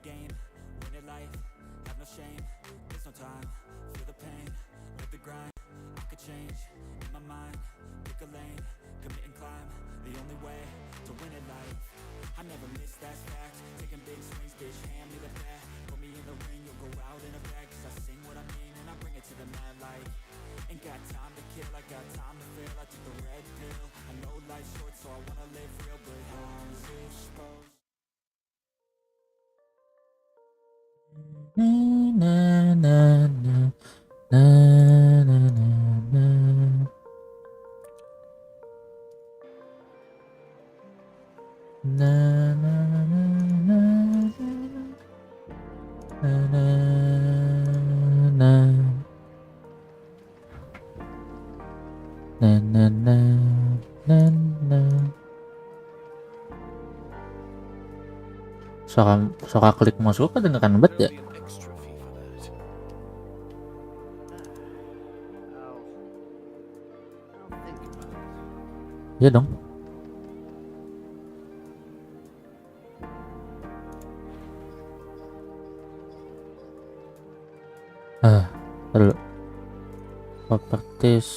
game, win it life, have no shame, there's no time, feel the pain, live the grind, I could change, in my mind, pick a lane, commit and climb, the only way to win it life. I never miss, that's fact, taking big swings, bitch, hand me the bat, put me in the ring, you'll go out in a bag, cause I sing what I mean and I bring it to the mad light. Ain't got time to kill, I got time to feel, I took the red pill, I know life's short so I wanna live real, but how's it supposed Na na na na na na na na na na na. Suka klik mouse gue kedengeran banget ya. Iya dong. Dulu. Properties.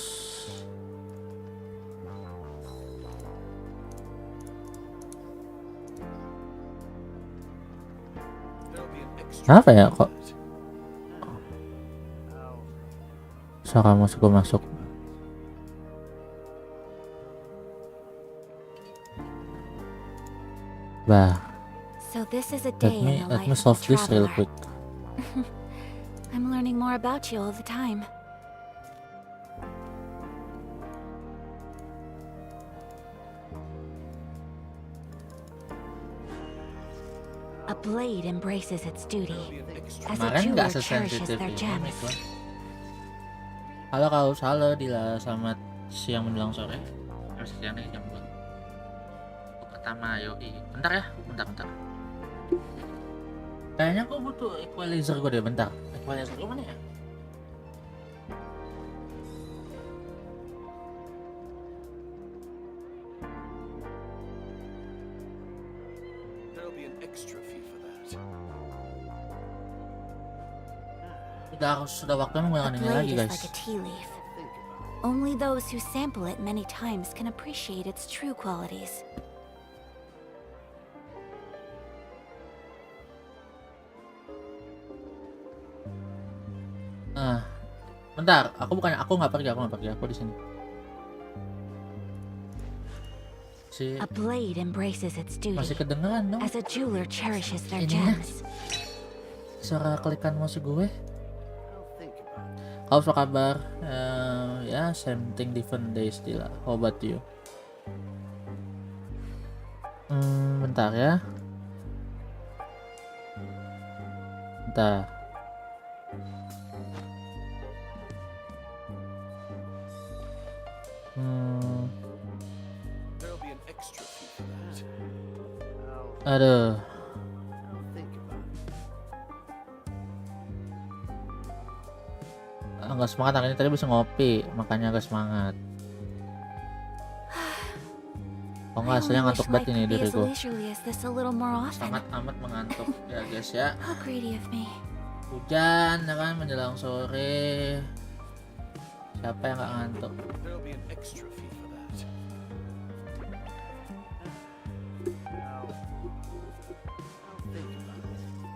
Apa ya kok suka masuk bah. So this is a day in the Let life me of solve a this real traveler. quick. I'm learning more about you all the time. A blade embraces its duty, as a Kemarin nggak jeweler cherishes sesensitif their ini gems. Miko. Halo halo Dila, selamat siang menjelang sore. Harus siang nih jam 2. Pertama yoi. Bentar ya, bentar. Kayaknya aku butuh equalizer gue deh, bentar. Equalizer gue mana ya? Sudah waktunya A menggunakan ini blade lagi is guys. like a tea leaf. Only those who sample it many times can appreciate its true qualities. Bentar, aku nggak pergi, aku di sini. A blade embraces its duty, Masih kedengeran dong as a jeweler cherishes their ininya, gems. suara klikan mouse gue. Halo, apa kabar? Ya, same thing different days still. How about you? Bentar ya. Bentar. Aduh. Nggak semangat hari ini, tadi bisa ngopi, makanya agak semangat. Oh nggak, saya ngantuk banget ini diriku. Sangat amat mengantuk ya guys ya. Hujan ya kan menjelang sore. Siapa yang nggak ngantuk?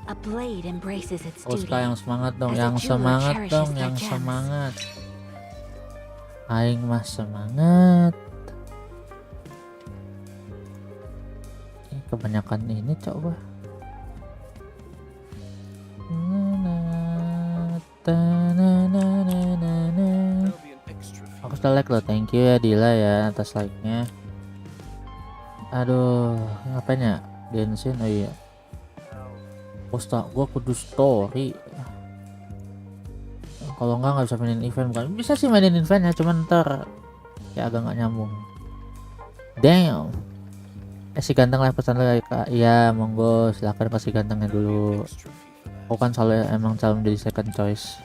A blade embraces its Oh, duty. Suka yang semangat dong, As a yang jeweler semangat cherishes dong, their yang gems. semangat. Aing mas semangat. Kebanyakan ini coba. Aku sudah like loh, thank you ya Dila ya atas like-nya. Aduh, ngapain ya? Genshin, oh iya. Posta gua kudu story. Kalau nggak bisa mainin event, bukan bisa sih mainin event ya, cuman ntar ya agak nggak nyambung. Damn. Si ganteng lah pesan lagi kak. Iya monggo silakan kasih gantengnya dulu. Aku kan emang selalu menjadi second choice.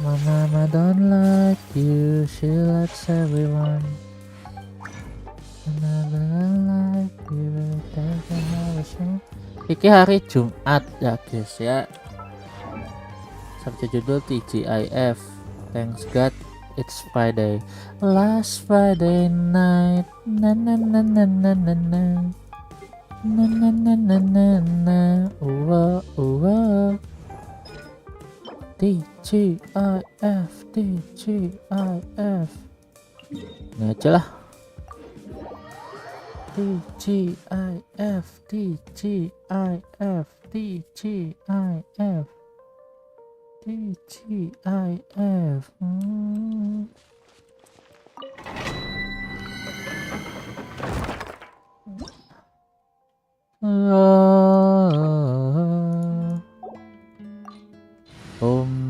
Mama don't like you, she likes everyone. Iki hari Jumat ya guys ya. Seperti judul TGIF. Thanks God it's Friday. Last Friday night. Na na na na na na na. Na na na na na na. TGIF, TGIF. Ini aja lah. TGIF, TGIF, TGIF, TGIF.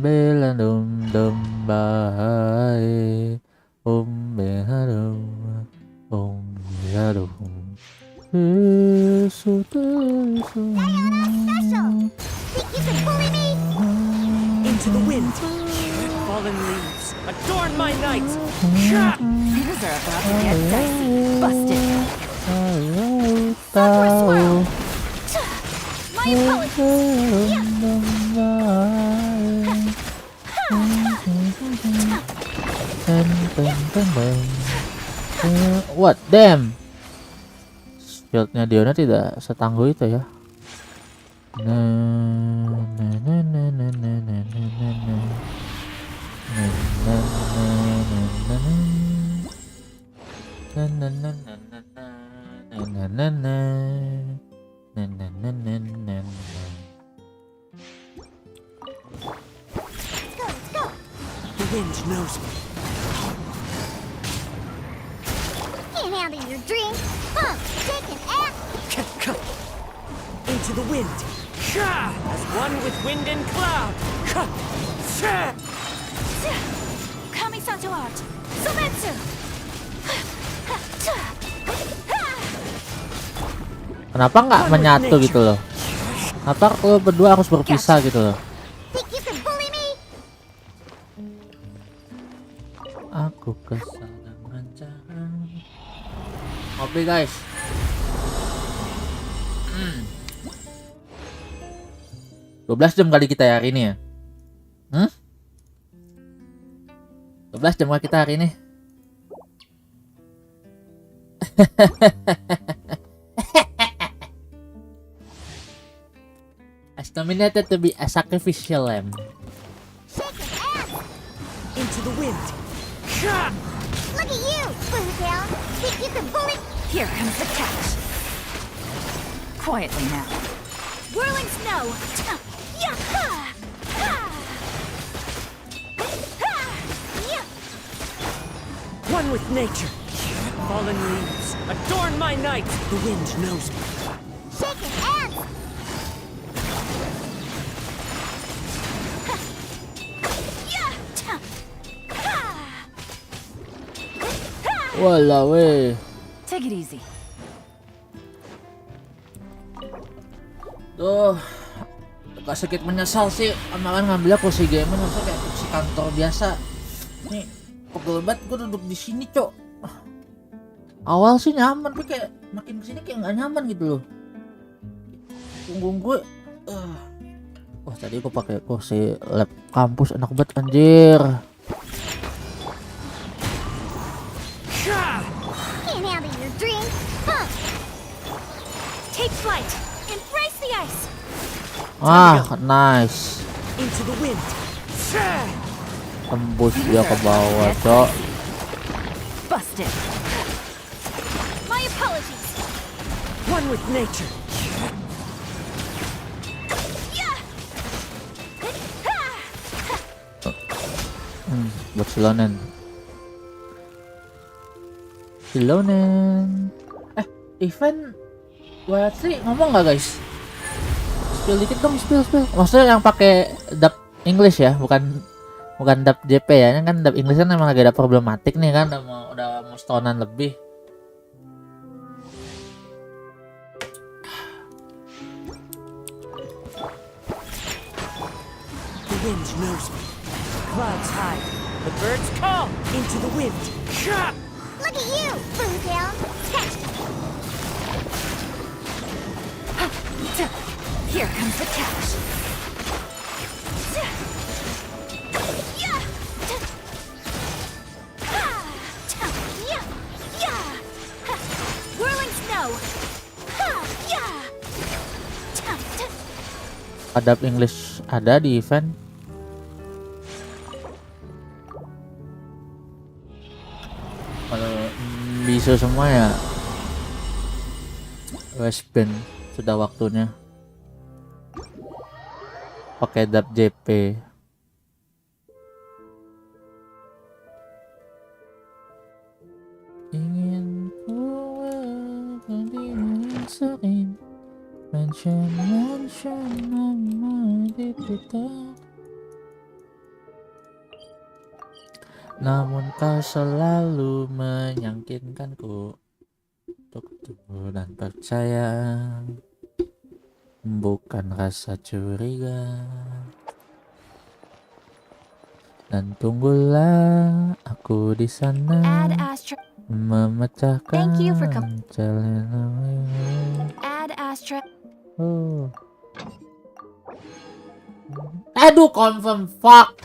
Bela dum dum bae, bela dum Into the wind. Fallen leaves adorn my night. Things are about to get dicey. Busted. My What damn? Shieldnya Diona tidak setangguh itu ya. The wind knows me. Can't handle your drink. Huh, take an act. Into the wind. As one with wind and cloud. Kami-santo art. Sumetsu. Kenapa nggak menyatu gitu loh? Kenapa kalau berdua harus berpisah gitu loh? Think you can bully me? Aku kesal dan merancang. Oke guys. 12 jam kali kita ya hari ini ya. 12 jam kali kita hari ini. As nominated to be a sacrificial lamb. Into the wind. Look at you, Boozle. Think you can bully? Here comes the catch. Quietly now. Whirling snow. One with nature. Fallen leaves adorn my night. The wind knows me. Shaking ants. Walah weh. Take it easy. Tuh, agak sedikit menyesal sih amalan ngambilnya kursi gamer, harusnya kayak kursi kantor biasa. Nih, pegel banget gue duduk di sini, Cok. Awal sih nyaman, tapi kayak makin kesini kayak nggak nyaman gitu loh. Punggung gue, wah tadi gue pakai kursi lab kampus enak banget anjir. Can't handle your drink. Huh. Take flight. Embrace the ice. Nice. Into the wind. Tembus dia ke bawah, Cok. Busted. My apologies. One with nature. Buat Silonen. Event buat sih ngomong nggak guys? Spill dikit dong, spill. Maksudnya yang pakai dub English ya, bukan dub JP ya. Ini kan dub English kan emang lagi ada problematik nih kan, udah mau setonan lebih. The wind knows me. Clouds hide. The birds call into the wind. Look at you, boo down. Here comes the catch. Whirling snow. Adab English ada di event. Kalau bisa semua ya Westband sudah waktunya pakai dab JP. Ingin ku sering mention nama di Twitter, namun kau selalu meyakinkanku untuk tunggu dan percaya, bukan rasa curiga. Dan tunggulah aku di sana memecahkan Thank you for celana. Add Astra. Oh. Aduh, confirm, fuck.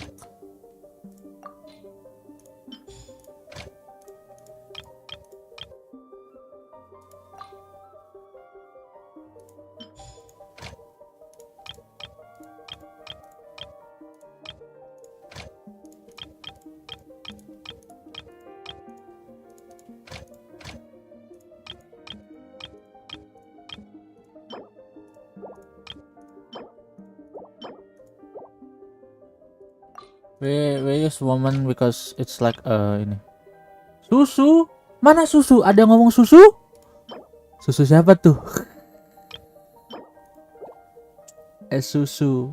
We use woman because it's like ini. Susu? Mana susu? Ada yang ngomong susu? Susu siapa tuh? Susu.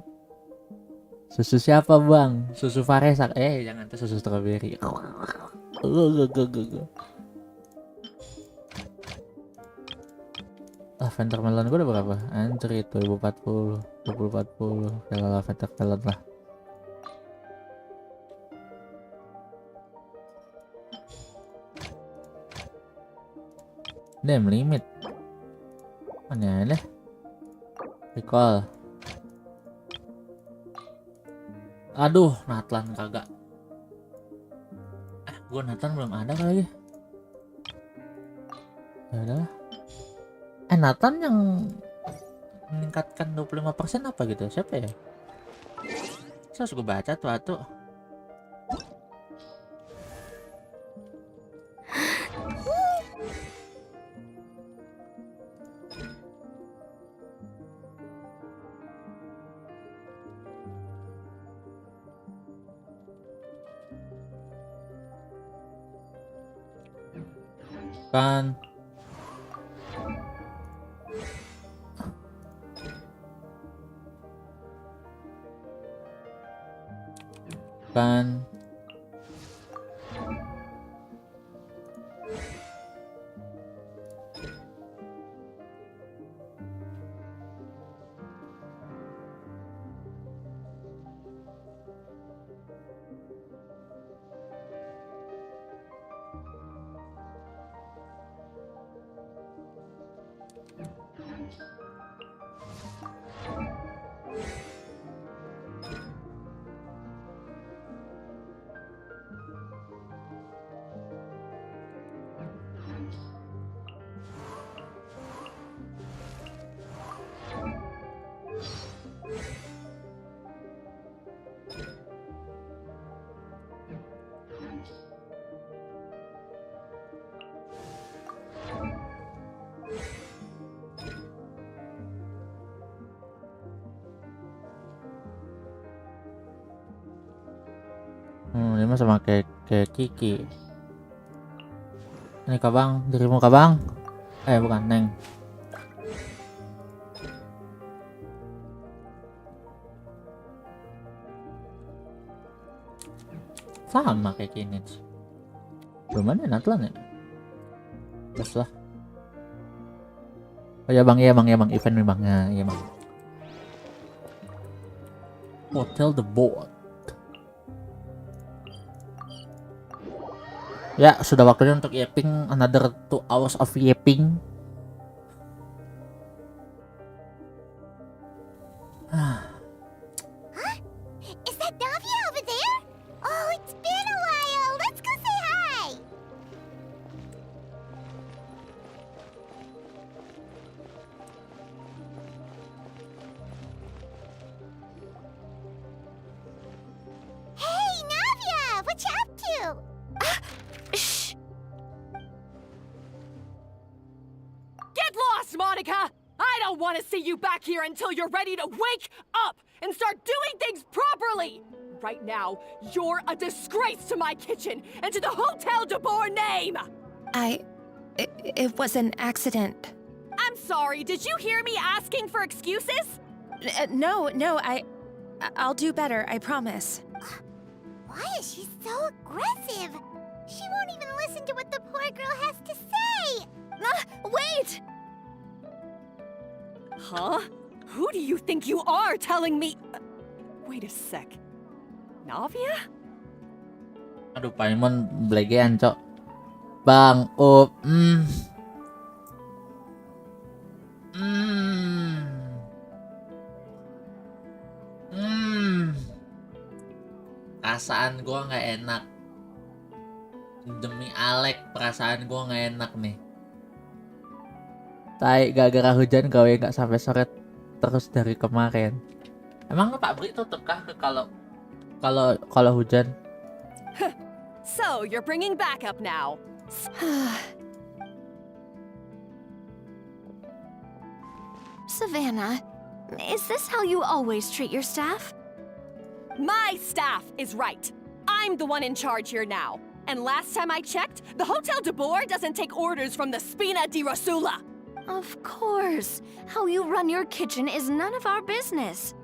Susu siapa, Bang? Susu Faresak. Jangan tuh susu strawberry. Lavender melon gue udah berapa? Anjir itu 2040, 2040. Kalau lavender melon lah. Damn limit. Mana deh? Recall. Aduh, Natlan kagak. Gua Natlan belum ada kali. Ya udah. Natlan yang meningkatkan 25% apa gitu? Siapa ya? Saya suka baca tuh. Kan ini mah sama kayak Kiki. Ini Kabang, dirimu Kabang? Bukan, Neng. Sama kayak gini. Belum ada Natlan ya? Terus lah. Oh ya bang, event nih bang. Iya bang. Hotel the Boat. Ya, sudah waktunya untuk yapping. Another 2 hours of yapping. Is that Navia over there? Oh, it's been a while. Let's go say hi. Hey, Navia, what you up to? Shh. Get lost, Monica! I don't want to see you back here until you're ready to wake up and start doing things properly! Right now, you're a disgrace to my kitchen and to the Hotel de Boer name! It was an accident. I'm sorry, did you hear me asking for excuses? No, I'll do better, I promise. Why is she so aggressive? She won't even listen to what the poor girl has to say. Wait! Huh? Who do you think you are telling me? Wait a sec. Navia? Aduh, Paimon belegean, Cok. Bang, Perasaan gua nggak enak. Demi Alek, perasaan gua nggak enak nih. Tai, gara-gara hujan gawe nggak sampai sore terus dari kemarin. Emang Pak Bri tutup kah ke kalau hujan? So, you're bringing backup now. Savannah, is this how you always treat your staff? My staff is right. I'm the one in charge here now. And last time I checked, the Hotel de Boer doesn't take orders from the Spina di Rosula. Of course. How you run your kitchen is none of our business.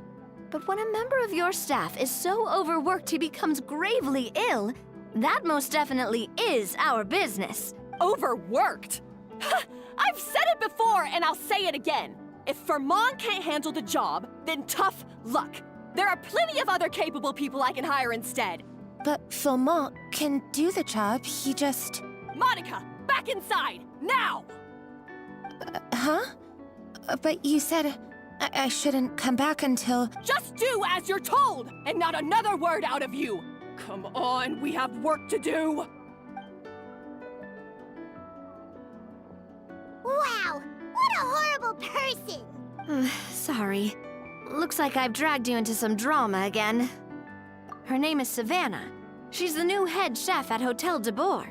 But when a member of your staff is so overworked he becomes gravely ill, that most definitely is our business. Overworked? I've said it before and I'll say it again. If Fermon can't handle the job, then tough luck. There are plenty of other capable people I can hire instead. But Philmont can do the job, he just... Monica, back inside, now! Huh? But you said I shouldn't come back until... Just do as you're told, and not another word out of you! Come on, we have work to do! Wow, what a horrible person! Sorry. Looks like I've dragged you into some drama again. Her name is Savannah. She's the new head chef at Hotel de Boer.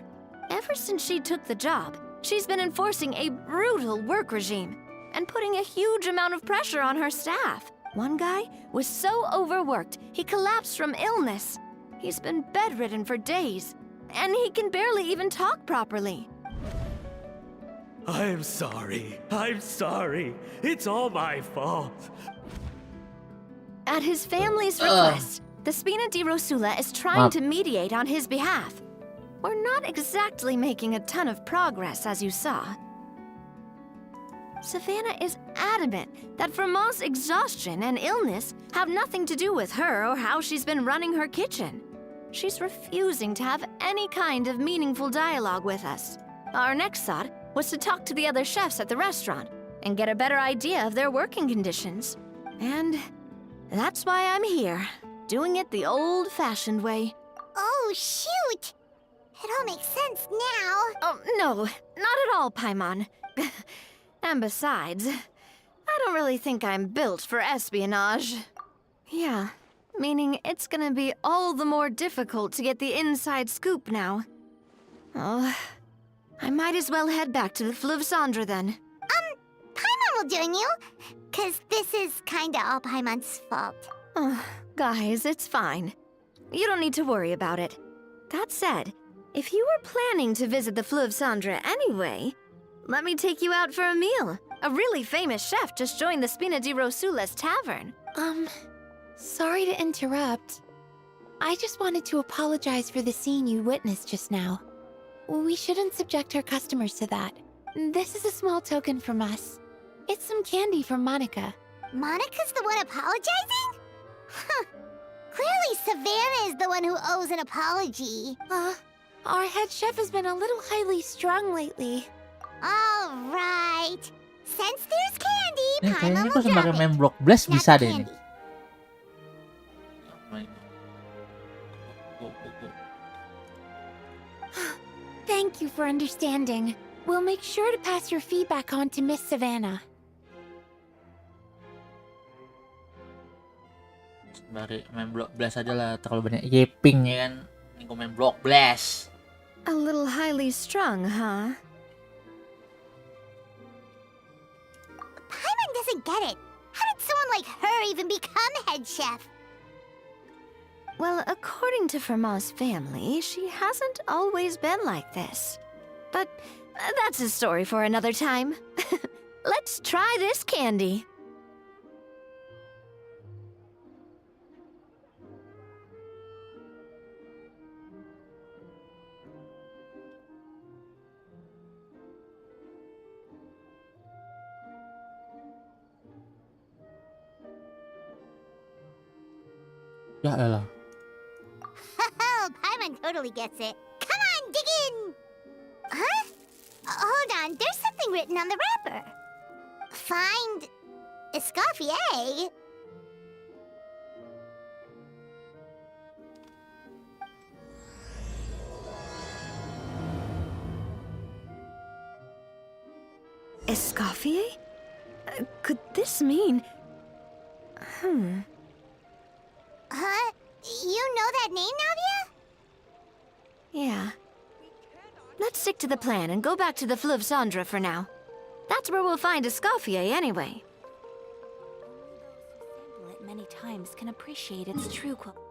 Ever since she took the job, she's been enforcing a brutal work regime and putting a huge amount of pressure on her staff. One guy was so overworked, he collapsed from illness. He's been bedridden for days, and he can barely even talk properly. I'm sorry. It's all my fault. At his family's request, the Spina di Rosula is trying to mediate on his behalf. We're not exactly making a ton of progress, as you saw. Savannah is adamant that Vermont's exhaustion and illness have nothing to do with her or how she's been running her kitchen. She's refusing to have any kind of meaningful dialogue with us. Our next thought was to talk to the other chefs at the restaurant and get a better idea of their working conditions. And that's why I'm here, doing it the old-fashioned way. Oh, shoot! It all makes sense now. Oh, no, not at all, Paimon. And besides, I don't really think I'm built for espionage. Yeah, meaning it's gonna be all the more difficult to get the inside scoop now. Oh, I might as well head back to the Fleuve Cendre then. Paimon will join you, 'cause this is kinda all Paimon's fault. Oh, guys, it's fine. You don't need to worry about it. That said, if you were planning to visit the Fleuve Cendre anyway, let me take you out for a meal. A really famous chef just joined the Spina di Rosula's tavern. Sorry to interrupt. I just wanted to apologize for the scene you witnessed just now. We shouldn't subject our customers to that. This is a small token from us. It's some candy from Monica. Monica's the one apologizing? Huh. Clearly Savannah is the one who owes an apology. Our head chef has been a little highly strung lately. All right. Since there's candy, Ini Paimon kayaknya will gue sama drop main it. block blast Not bisa the deh ini. candy. Thank you for understanding. We'll make sure to pass your feedback on to Miss Savannah. Sembari main block blast aja lah, terlalu banyak yipping ya kan. Ini gue main block blast. A little highly strung, huh? Paimon doesn't get it. How did someone like her even become head chef? Well, according to Fermat's family, she hasn't always been like this. But that's a story for another time. Let's try this candy. Ya elah. Oh, Paimon totally gets it. Come on, dig in! Huh? Hold on, there's something written on the wrapper. Find Escoffier. Escoffier? Could this mean... Huh? You know that name, Navia? Yeah. Let's stick to the plan and go back to the Fleuve Cendre for now. That's where we'll find Escoffier anyway. Sample it many times can appreciate its true quality.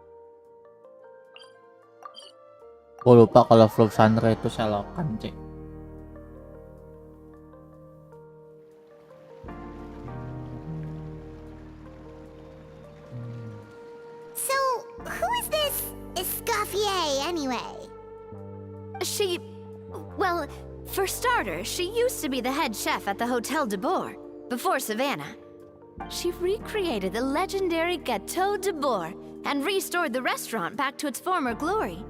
Gue lupa kalau Fleuve Cendre itu selokan, cek. So, who is this Escoffier anyway? Well, for starters, she used to be the head chef at the Hotel de Bourg, before Savannah. She recreated the legendary Gâteau de Bourg and restored the restaurant back to its former glory.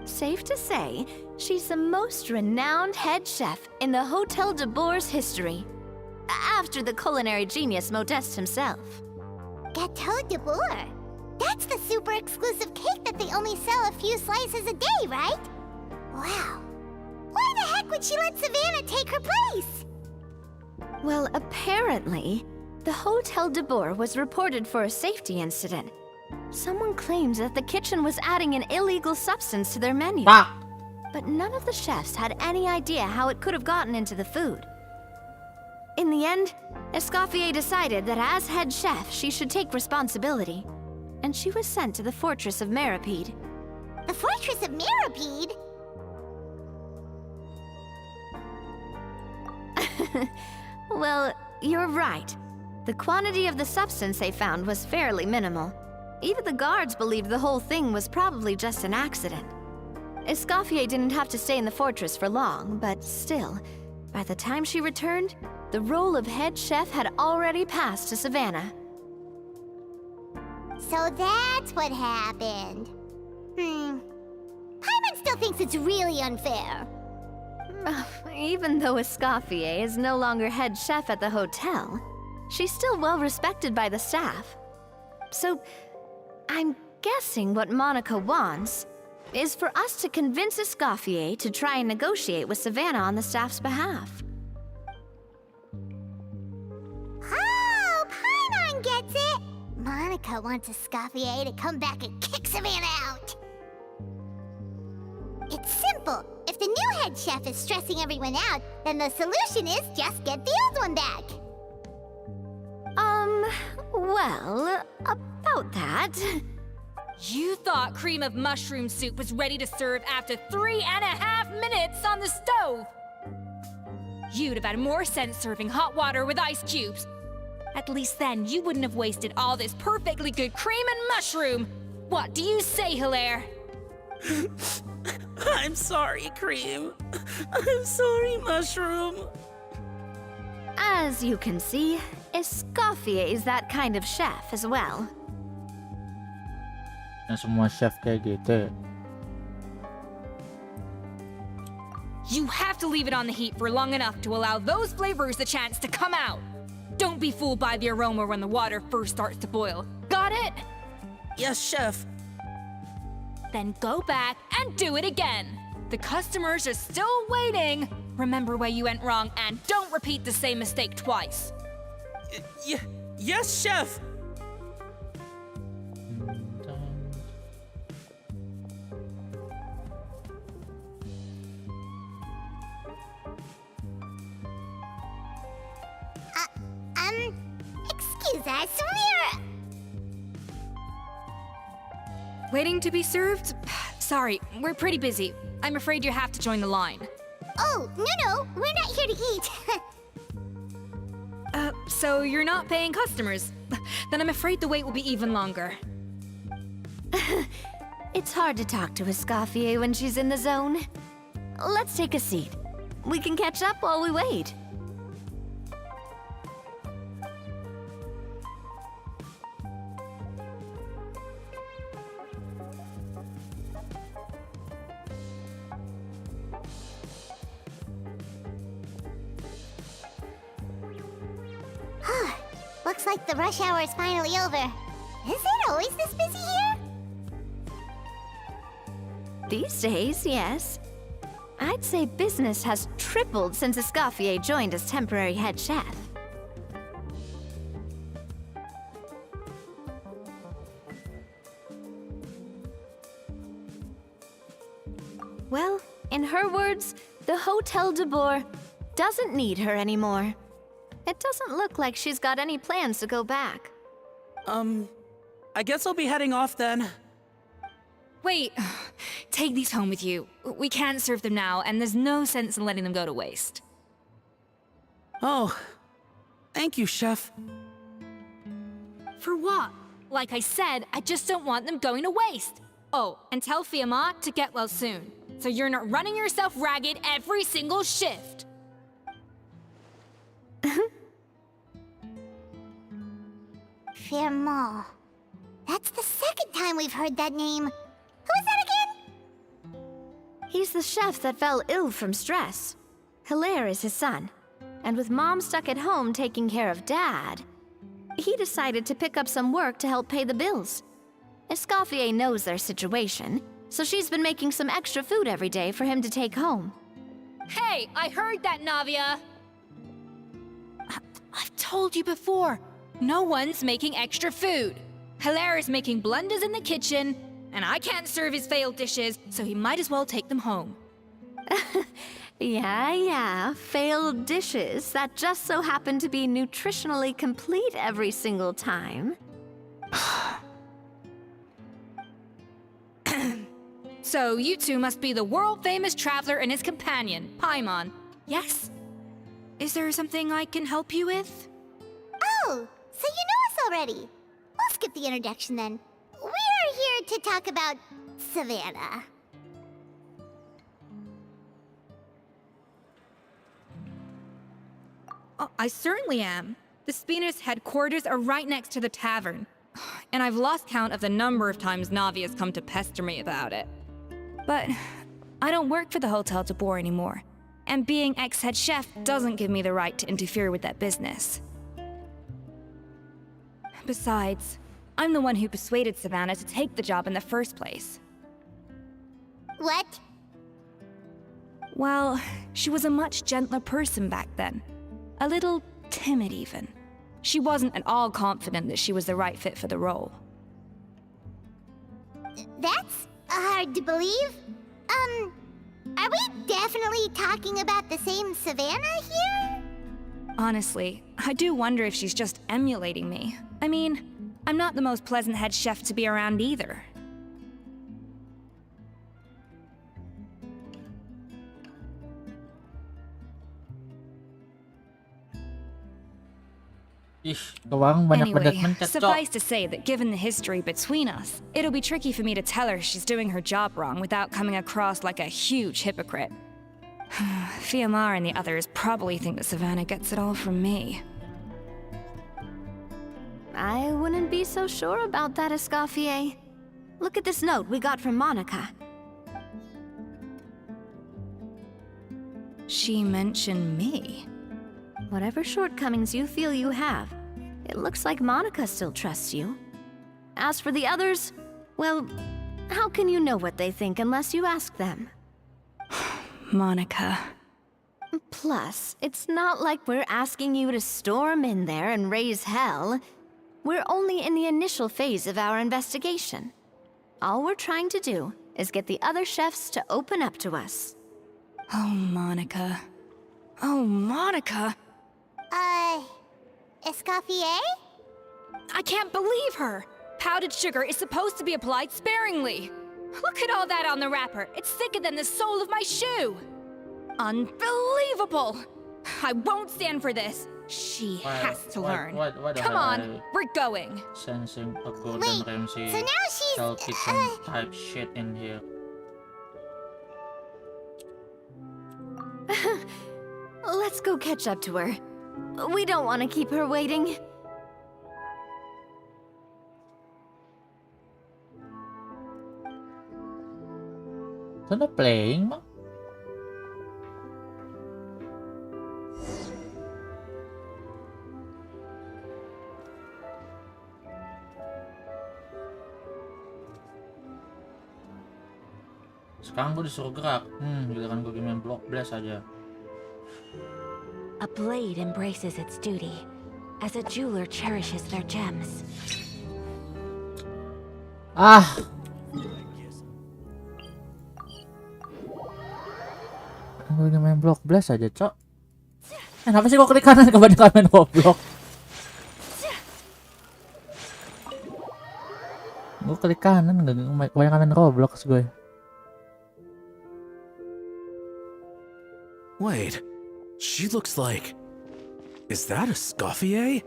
Safe to say, she's the most renowned head chef in the Hotel de Bourg's history, after the culinary genius Modeste himself. Gâteau de Bourg? That's the super exclusive cake that they only sell a few slices a day, right? Wow. Why the heck would she let Savannah take her place? Well, apparently, the Hotel de Bourg was reported for a safety incident. Someone claims that the kitchen was adding an illegal substance to their menu. But none of the chefs had any idea how it could have gotten into the food. In the end, Escoffier decided that as head chef, she should take responsibility. And she was sent to the fortress of Meripede. The Fortress of Meripede? Well, you're right. The quantity of the substance they found was fairly minimal. Even the guards believed the whole thing was probably just an accident. Escoffier didn't have to stay in the fortress for long, but still, by the time she returned, the role of head chef had already passed to Savannah. So that's what happened. Paimon still thinks it's really unfair. Even though Escoffier is no longer head chef at the hotel, she's still well respected by the staff. So, I'm guessing what Monica wants is for us to convince Escoffier to try and negotiate with Savannah on the staff's behalf. Oh, Paimon gets it! Monica wants Escoffier to come back and kick Savannah out. It's simple. If the new head chef is stressing everyone out, then the solution is just get the old one back. Well, about that... You thought cream of mushroom soup was ready to serve after 3.5 minutes on the stove! You'd have had more sense serving hot water with ice cubes. At least then you wouldn't have wasted all this perfectly good cream and mushroom! What do you say, Hilaire? I'm sorry, Cream. I'm sorry, Mushroom. As you can see, Escoffier is that kind of chef as well. Nah, semua chef kayak gitu. You have to leave it on the heat for long enough to allow those flavors the chance to come out. Don't be fooled by the aroma when the water first starts to boil. Got it? Yes, chef. Then go back and do it again. The customers are still waiting. Remember where you went wrong and don't repeat the same mistake twice. Yes, chef. Excuse us, Waiting to be served? Sorry, we're pretty busy. I'm afraid you have to join the line. Oh, no, we're not here to eat. So you're not paying customers? Then I'm afraid the wait will be even longer. It's hard to talk to Escoffier when she's in the zone. Let's take a seat. We can catch up while we wait. Looks like the rush hour is finally over. Is it always this busy here? These days, yes. I'd say business has tripled since Escoffier joined as temporary head chef. Well, in her words, the Hotel de Boer doesn't need her anymore. It doesn't look like she's got any plans to go back. I guess I'll be heading off then. Wait, take these home with you. We can't serve them now, and there's no sense in letting them go to waste. Oh, thank you, chef. For what? Like I said, I just don't want them going to waste. Oh, and tell Fiamma to get well soon, so you're not running yourself ragged every single shift. Fiamma. That's the second time we've heard that name. Who is that again? He's the chef that fell ill from stress. Hilaire is his son. And with Mom stuck at home taking care of Dad, he decided to pick up some work to help pay the bills. Escoffier knows their situation, so she's been making some extra food every day for him to take home. Hey, I heard that, Navia! I've told you before, no one's making extra food. Hilaire is making blunders in the kitchen, and I can't serve his failed dishes, so he might as well take them home. Yeah, failed dishes that just so happen to be nutritionally complete every single time. So you two must be the world-famous traveler and his companion, Paimon. Yes? Is there something I can help you with? Oh, so you know us already. We'll skip the introduction then. We're here to talk about Savannah. Oh, I certainly am. The Spina's headquarters are right next to the tavern. And I've lost count of the number of times Navi has come to pester me about it. But I don't work for the Hotel de Boer anymore. And being ex-head chef doesn't give me the right to interfere with that business. Besides, I'm the one who persuaded Savannah to take the job in the first place. What? Well, she was a much gentler person back then. A little timid, even. She wasn't at all confident that she was the right fit for the role. That's hard to believe. Are we definitely talking about the same Savannah here? Honestly, I do wonder if she's just emulating me. I mean, I'm not the most pleasant head chef to be around either. Anyway, suffice to say that given the history between us, it'll be tricky for me to tell her she's doing her job wrong without coming across like a huge hypocrite. Fiamma and the others probably think that Savannah gets it all from me. I wouldn't be so sure about that, Escoffier. Look at this note we got from Monica. She mentioned me. Whatever shortcomings you feel you have, it looks like Monica still trusts you. As for the others, well, how can you know what they think unless you ask them? Monica. Plus, it's not like we're asking you to storm in there and raise hell. We're only in the initial phase of our investigation. All we're trying to do is get the other chefs to open up to us. Oh, Monica. Oh, Monica. Escoffier? I can't believe her. Powdered sugar is supposed to be applied sparingly. Look at all that on the wrapper. It's thicker than the sole of my shoe. Unbelievable. I won't stand for this. She has to learn. Come on, we're going. Sensing a golden Wait, Ramsay so now she's, Hell Kitchen type shit in here. Let's go catch up to her. We don't want to keep her waiting. So na playing mo? Sekarang gue disuruh gerak. Giliran gue main block blast aja. A blade embraces its duty, as a jeweler cherishes their gems. Ah! Gue main block blast aja, cok. Kenapa sih gue klik kanan kebanyakan main goblok? Gue klik kanan, kebanyakan main Roblox gue. Wait, she looks like... Is that a Scoffier?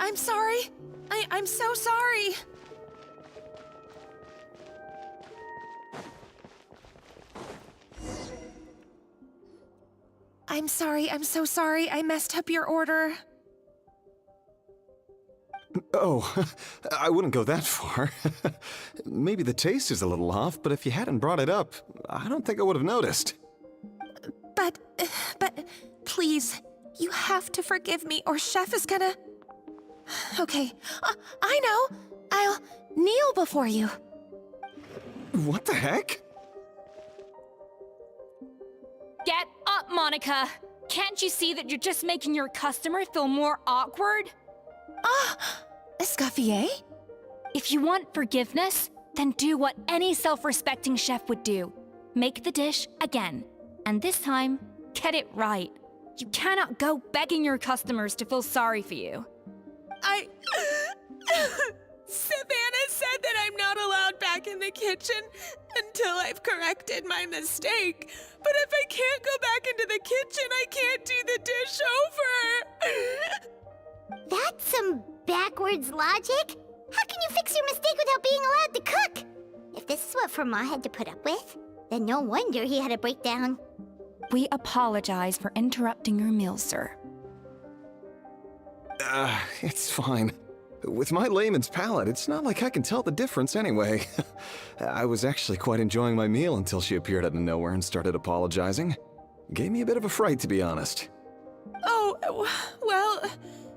I'm sorry. I'm so sorry. I'm sorry. I'm so sorry. I messed up your order. Oh, I wouldn't go that far. Maybe the taste is a little off, but if you hadn't brought it up, I don't think I would have noticed. But, please, you have to forgive me or Chef is gonna... Okay, I know. I'll kneel before you. What the heck? Get up, Monica. Can't you see that you're just making your customer feel more awkward? Escoffier? If you want forgiveness, then do what any self-respecting chef would do. Make the dish again. And this time, get it right. You cannot go begging your customers to feel sorry for you. Savannah said that I'm not allowed back in the kitchen until I've corrected my mistake. But if I can't go back into the kitchen, I can't do the dish over. That's some backwards logic. How can you fix your mistake without being allowed to cook? If this is what Fermat had to put up with, then no wonder he had a breakdown. We apologize for interrupting your meal, sir. It's fine. With my layman's palate, it's not like I can tell the difference anyway. I was actually quite enjoying my meal until she appeared out of nowhere and started apologizing. Gave me a bit of a fright, to be honest. Oh, well,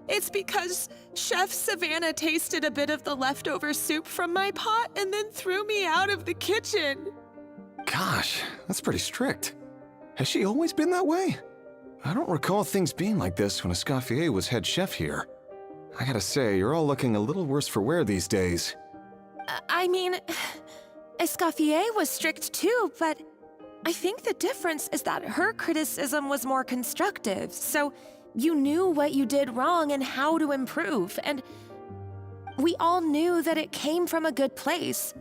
it's because Chef Savannah tasted a bit of the leftover soup from my pot and then threw me out of the kitchen. Gosh, that's pretty strict. Has she always been that way? I don't recall things being like this when Escoffier was head chef here. I gotta say, you're all looking a little worse for wear these days. I mean, Escoffier was strict too, but I think the difference is that her criticism was more constructive, so you knew what you did wrong and how to improve, and we all knew that it came from a good place.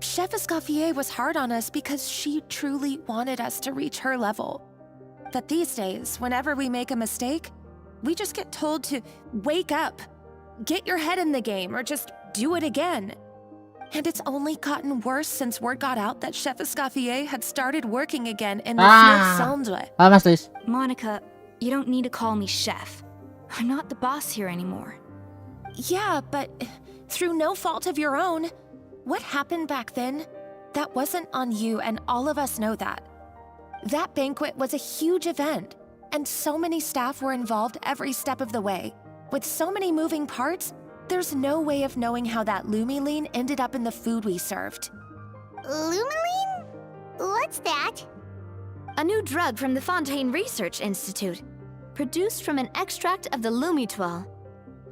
Chef Escoffier was hard on us because she truly wanted us to reach her level. But these days, whenever we make a mistake, we just get told to wake up, get your head in the game, or just do it again. And it's only gotten worse since word got out that Chef Escoffier had started working again in the Centre. Monica, you don't need to call me chef. I'm not the boss here anymore. Yeah, but through no fault of your own. What happened back then, that wasn't on you, and all of us know that. That banquet was a huge event, and so many staff were involved every step of the way. With so many moving parts, there's no way of knowing how that lumiline ended up in the food we served. Lumiline? What's that? A new drug from the Fontaine Research Institute, produced from an extract of the lumitwell.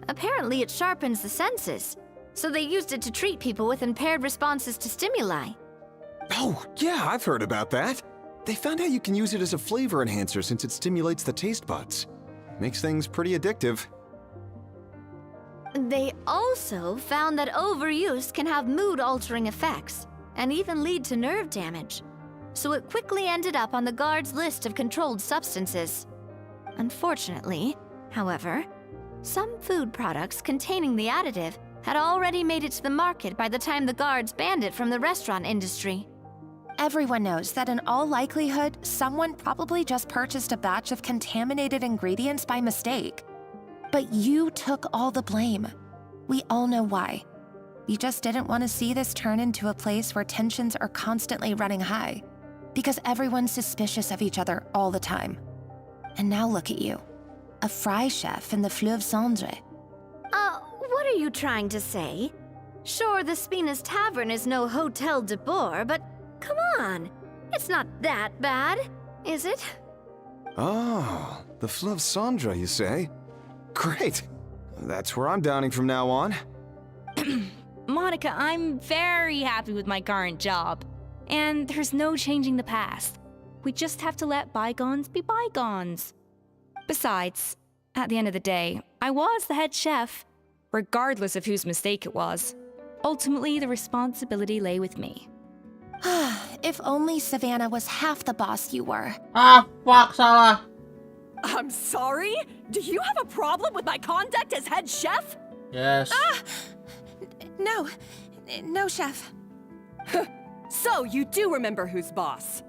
Apparently it sharpens the senses, so they used it to treat people with impaired responses to stimuli. Oh, yeah, I've heard about that. They found out you can use it as a flavor enhancer since it stimulates the taste buds. Makes things pretty addictive. They also found that overuse can have mood-altering effects and even lead to nerve damage. So it quickly ended up on the guards' list of controlled substances. Unfortunately, however, some food products containing the additive had already made it to the market by the time the guards banned it from the restaurant industry. Everyone knows that in all likelihood, someone probably just purchased a batch of contaminated ingredients by mistake. But you took all the blame. We all know why. You just didn't want to see this turn into a place where tensions are constantly running high, because everyone's suspicious of each other all the time. And now look at you, a fry chef in the Fleuve Cendre. What are you trying to say? Sure, the Spina's Tavern is no Hotel de Boer, but come on, it's not that bad, is it? Oh, the Fleuve Cendre, you say? Great. That's where I'm dining from now on. Monica, I'm very happy with my current job. And there's no changing the past. We just have to let bygones be bygones. Besides, at the end of the day, I was the head chef, regardless of whose mistake it was. Ultimately, the responsibility lay with me. If only Savannah was half the boss you were. Ah, fuck, salah. I'm sorry? Do you have a problem with my conduct as head chef? Yes. No, chef. So, you do remember who's boss?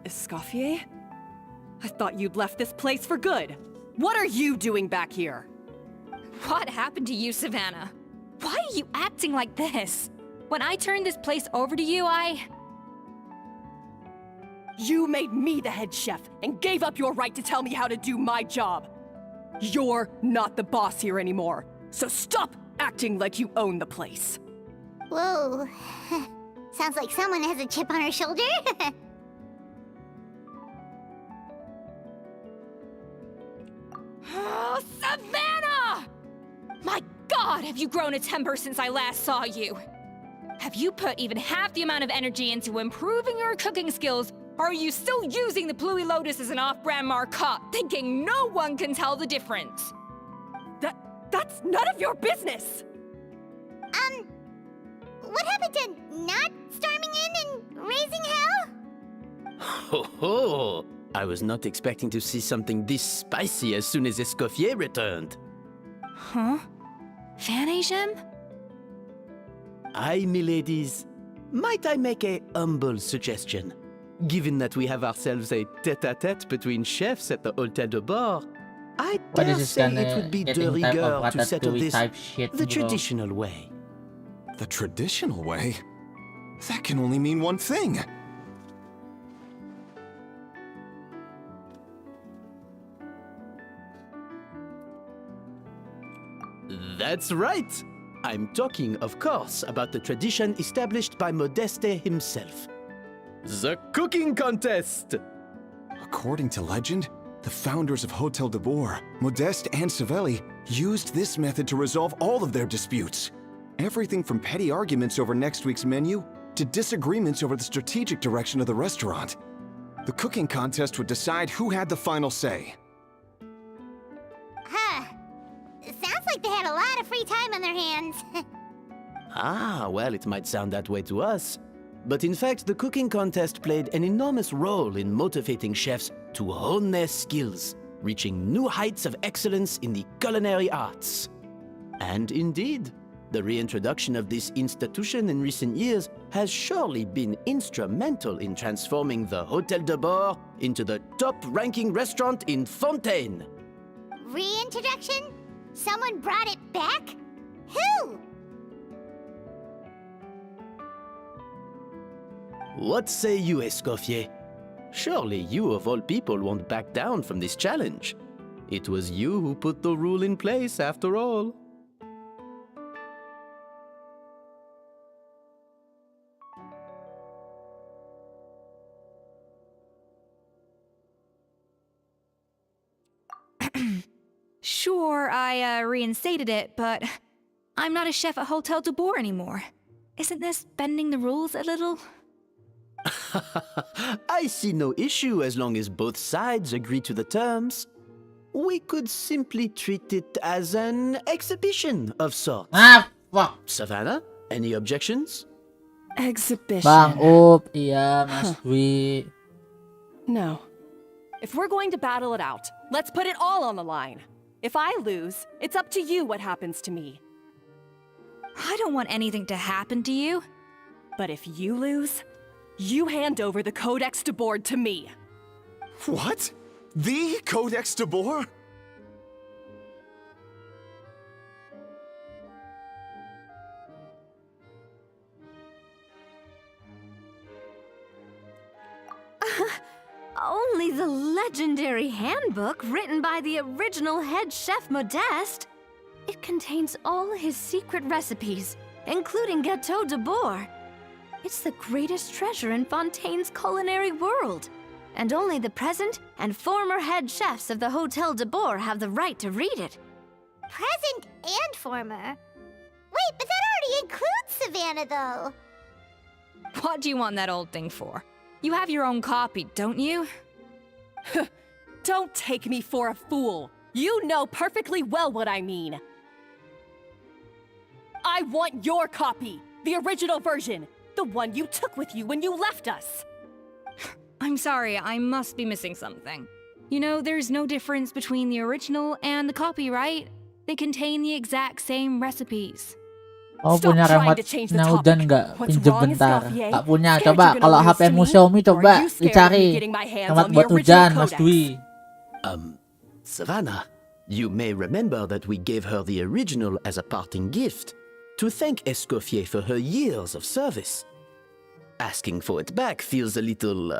Escoffier? I thought you'd left this place for good. What are you doing back here? What happened to you, Savannah? Why are you acting like this? When I turned this place over to you, You made me the head chef and gave up your right to tell me how to do my job. You're not the boss here anymore, so stop acting like you own the place. Whoa. Sounds like someone has a chip on her shoulder. Oh, Savannah! My God, have you grown a temper since I last saw you? Have you put even half the amount of energy into improving your cooking skills, or are you still using the Pluie Lotus as an off-brand marcotte, thinking no one can tell the difference? That's none of your business! What happened to not storming in and raising hell? Ho ho! I was not expecting to see something this spicy as soon as Escoffier returned. Huh? Fan Asian? Aye, miladies. Might I make a humble suggestion? Given that we have ourselves a tête-à-tête between chefs at the Hotel de Boer, I What dare is this say kind it would be de getting type rigueur of to settle ratatouille this type shit, the bro? traditional way. The traditional way? That can only mean one thing. That's right! I'm talking, of course, about the tradition established by Modeste himself. The cooking contest! According to legend, the founders of Hotel de Boer, Modeste and Savelli, used this method to resolve all of their disputes. Everything from petty arguments over next week's menu to disagreements over the strategic direction of the restaurant. The cooking contest would decide who had the final say. Huh. Sounds like they had a lot of free time on their hands. Ah, well, it might sound that way to us. But in fact, the cooking contest played an enormous role in motivating chefs to hone their skills, reaching new heights of excellence in the culinary arts. And indeed, the reintroduction of this institution in recent years has surely been instrumental in transforming the Hotel de Boer into the top-ranking restaurant in Fontaine. Reintroduction? Someone brought it back? Who? What say you, Escoffier? Surely you of all people won't back down from this challenge. It was you who put the rule in place after all. Sure, I reinstated it, but I'm not a chef at Hotel de Boer anymore. Isn't this bending the rules a little? I see no issue as long as both sides agree to the terms. We could simply treat it as an exhibition of sorts. Ah, fuck. Savannah, any objections? Exhibition. Bang Up, iya Mas Dwi. No. If we're going to battle it out, let's put it all on the line. If I lose, it's up to you what happens to me. I don't want anything to happen to you. But if you lose, you hand over the Codex de Boer to me. What? The Codex de Boer? Only the legendary handbook written by the original head chef Modeste. It contains all his secret recipes, including Gâteau de Boer. It's the greatest treasure in Fontaine's culinary world. And only the present and former head chefs of the Hotel de Boer have the right to read it. Present and former? Wait, but that already includes Savannah, though. What do you want that old thing for? You have your own copy, don't you? Don't take me for a fool. You know perfectly well what I mean. I want your copy, the original version, the one you took with you when you left us. I'm sorry, I must be missing something. You know, there's no difference between the original and the copy, right? They contain the exact same recipes. Oh, Stop punya trying remote to change the na topic. udan nggak? What's Pinjem wrong, bentar. Escoffier? Tak punya, Scared coba. you're gonna Kalau lose HP-mu to me? Xiaomi, Or coba are you scared of me dicari. getting my hands Selamat on the buat original hujan, Mas Codex? Dwi. Savannah, you may remember that we gave her the original as a parting gift to thank Escoffier for her years of service. Asking for it back feels a little,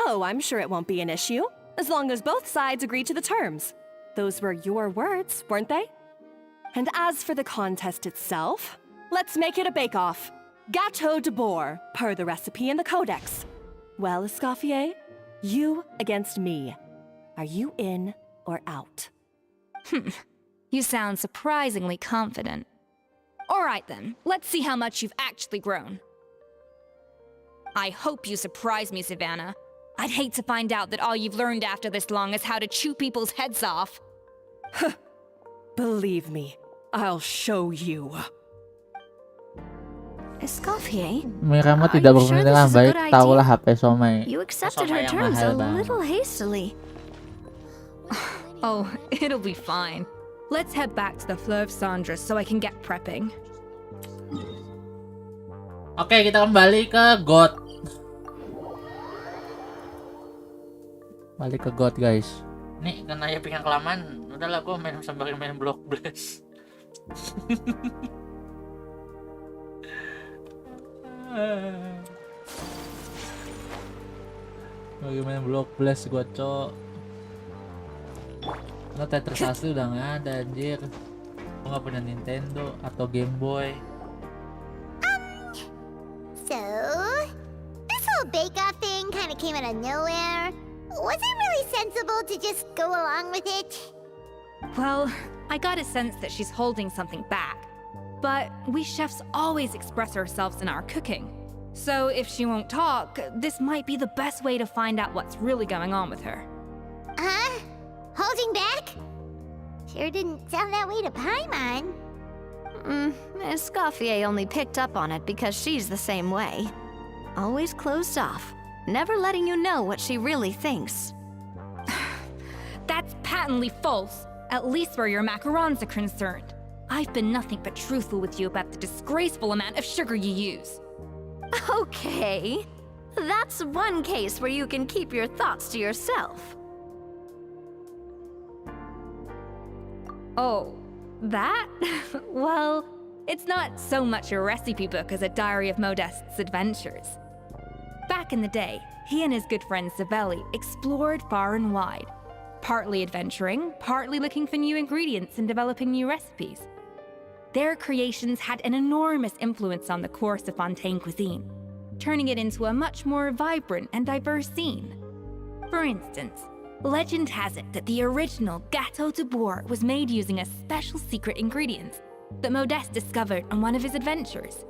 Oh, I'm sure it won't be an issue, as long as both sides agree to the terms. Those were your words, weren't they? And as for the contest itself, let's make it a bake-off. Gâteau de Boer, per the recipe in the Codex. Well, Escoffier, you against me. Are you in or out? You sound surprisingly confident. Alright then, let's see how much you've actually grown. I hope you surprise me, Savannah. I'd hate to find out that all you've learned after this long is how to chew people's heads off. Believe me, I'll show you. Escoffier, Miramu are tidak you sure berfungsi this dengan is a baik. good Tahulah idea? HP Somai. You accepted Somai her yang terms mahal a bang. little hastily. Oh, it'll be fine. Let's head back to the Fleuve Cendres so I can get prepping. Oke, kita kembali ke God. Balik ke God, guys. Nih, karena ya pengen kelamaan, udahlah gue main sambil main Block Blast. Lagi main Block Blast gue, cok. Lo Tetris asli udah nggak ada, anjir. Gue nggak punya Nintendo atau Game Boy. So, this whole bake-off thing kind of came out of nowhere. Was it really sensible to just go along with it? Well, I got a sense that she's holding something back. But we chefs always express ourselves in our cooking. So if she won't talk, this might be the best way to find out what's really going on with her. Huh? Holding back? Sure didn't sound that way to Paimon. Escoffier only picked up on it because she's the same way. Always closed off, never letting you know what she really thinks. That's patently false, at least where your macarons are concerned. I've been nothing but truthful with you about the disgraceful amount of sugar you use. Okay, that's one case where you can keep your thoughts to yourself. Oh, that? Well, It's not so much a recipe book as a diary of Modeste's adventures. Back in the day, he and his good friend Savelli explored far and wide, partly adventuring, partly looking for new ingredients and developing new recipes. Their creations had an enormous influence on the course of Fontaine cuisine, turning it into a much more vibrant and diverse scene. For instance, legend has it that the original Gâteau de Bourg was made using a special secret ingredient that Modeste discovered on one of his adventures.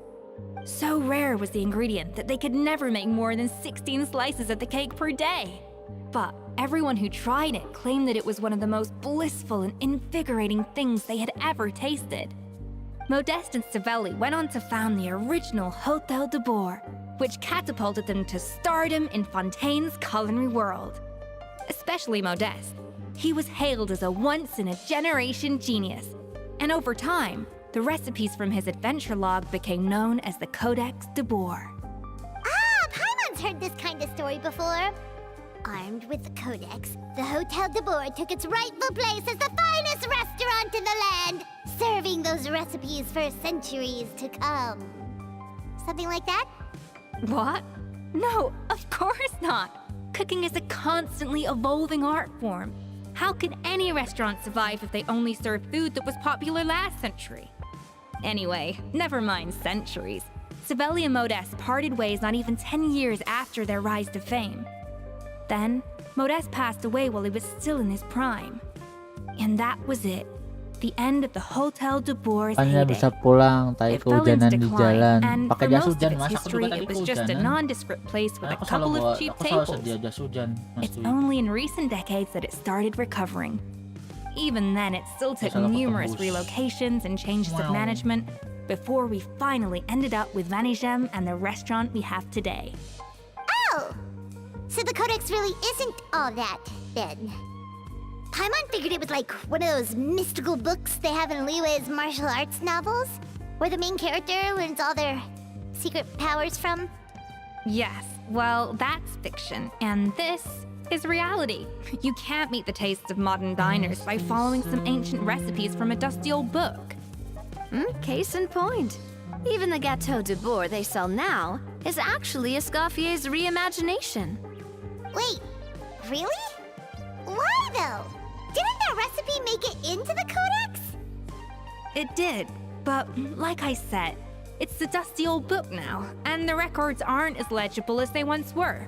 So rare was the ingredient that they could never make more than 16 slices of the cake per day. But everyone who tried it claimed that it was one of the most blissful and invigorating things they had ever tasted. Modeste and Savelli went on to found the original Hôtel de Bourg, which catapulted them to stardom in Fontaine's culinary world. Especially Modeste. He was hailed as a once-in-a-generation genius, and over time, the recipes from his adventure log became known as the Codex de Bourg. Ah, Paimon's heard this kind of story before. Armed with the Codex, the Hôtel de Bourg took its rightful place as the finest restaurant in the land, serving those recipes for centuries to come. Something like that? What? No, of course not. Cooking is a constantly evolving art form. How could any restaurant survive if they only served food that was popular last century? Anyway, never mind centuries. Savelli and Modeste parted ways not even 10 years after their rise to fame. Then, Modeste passed away while he was still in his prime. And that was it. The end of the Hôtel de Bourg's Kanya heyday. bisa pulang, tayo It fell into kehujanan di decline, jalan. and Pakai for jas most of hujan, its mas aku history, juga tadi it was just a kehujanan. nondescript place with a Aku couple of cheap tables. sedia jas hujan, Mas It's Dwi. only in recent decades that it started recovering. Even then, it still took Masalah numerous ketembus. relocations and changes of Wow. management before we finally ended up with Vanigem and the restaurant we have today. Oh! So the Codex really isn't all that, then. Paimon figured it was like one of those mystical books they have in Liu's martial arts novels, where the main character learns all their secret powers from. Yes, well, that's fiction, and this is reality. You can't meet the tastes of modern diners by following some ancient recipes from a dusty old book. Case in point. Even the Gâteau de Bourg they sell now is actually Escoffier's reimagination. Wait, really? Why though? Didn't that recipe make it into the Codex? It did, but like I said, it's the dusty old book now, and the records aren't as legible as they once were.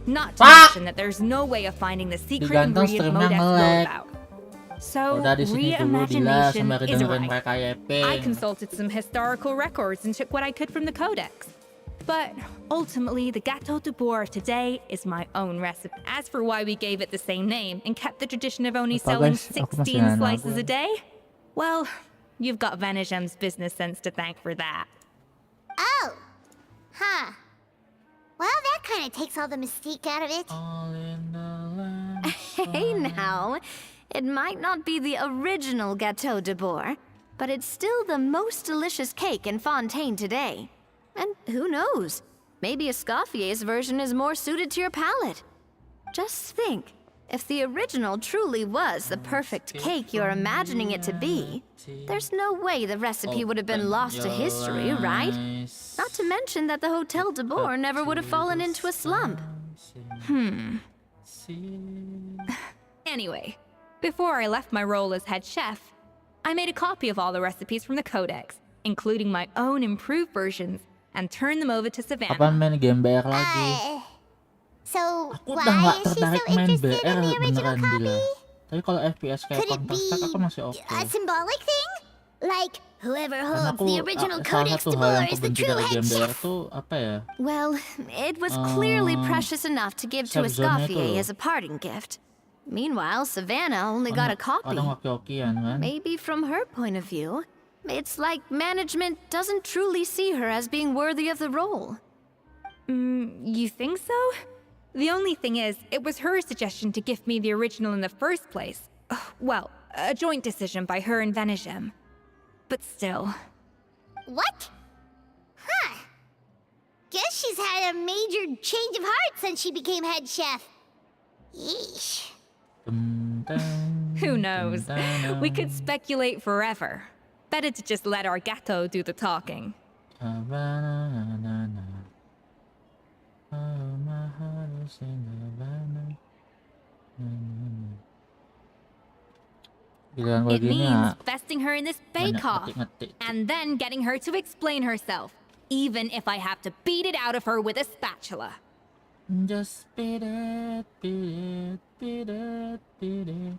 Not to mention that there's no way of finding the secret Digantung ingredient streamnya Modeste wrote nge-lag. about. So, Udah di sini dulu Dila reimagination sembari is dengerin right. mereka YP. I consulted some historical records and took what I could from the Codex. But ultimately, the Gâteau de Bourg today is my own recipe. As for why we gave it the same name and kept the tradition of only Apa, selling guys? Aku masih 16 nanya slices aku. a day, well, you've got Vanigem's business sense to thank for that. Oh. Huh. Well, that kind of takes all the mystique out of it. All in the land. Hey now, it might not be the original Gâteau de Bourg, but it's still the most delicious cake in Fontaine today. And who knows, maybe Escoffier's version is more suited to your palate. Just think, if the original truly was the perfect cake you're imagining it to be, there's no way the recipe would have been lost to history, right? Not to mention that the Hôtel de Bourg never would have fallen into a slump. Anyway, before I left my role as head chef, I made a copy of all the recipes from the Codex, including my own improved versions, and turned them over to Kapan Savannah. main game BR lagi? So, Aku udah nggak why is she tertarik so main interested BR in the original beneran Dila. copy? Tapi kalau FPS kayak Could it Counter Strike aku masih oke. be a symbolic thing? Like, whoever Karena holds aku the original salah Codex satu de hal yang Bourg is aku the benci true dari head game BR chef. tuh apa ya? Well, it was clearly precious enough to give to chef zone-nya itu Escoffier loh. as a parting gift. Meanwhile, Savannah only got a copy. Orang hoki-hokian kan? Maybe from her point of view, it's like management doesn't truly see her as being worthy of the role. You think so? The only thing is, it was her suggestion to gift me the original in the first place. Well, a joint decision by her and Vanigem. But still. What? Huh. Guess she's had a major change of heart since she became head chef. Yeesh. Who knows? We could speculate forever. Better to just let our gato do the talking. It means besting her in this bake-off, and then getting her to explain herself, even if I have to beat it out of her with a spatula. Just beat it, beat it, beat it, beat it.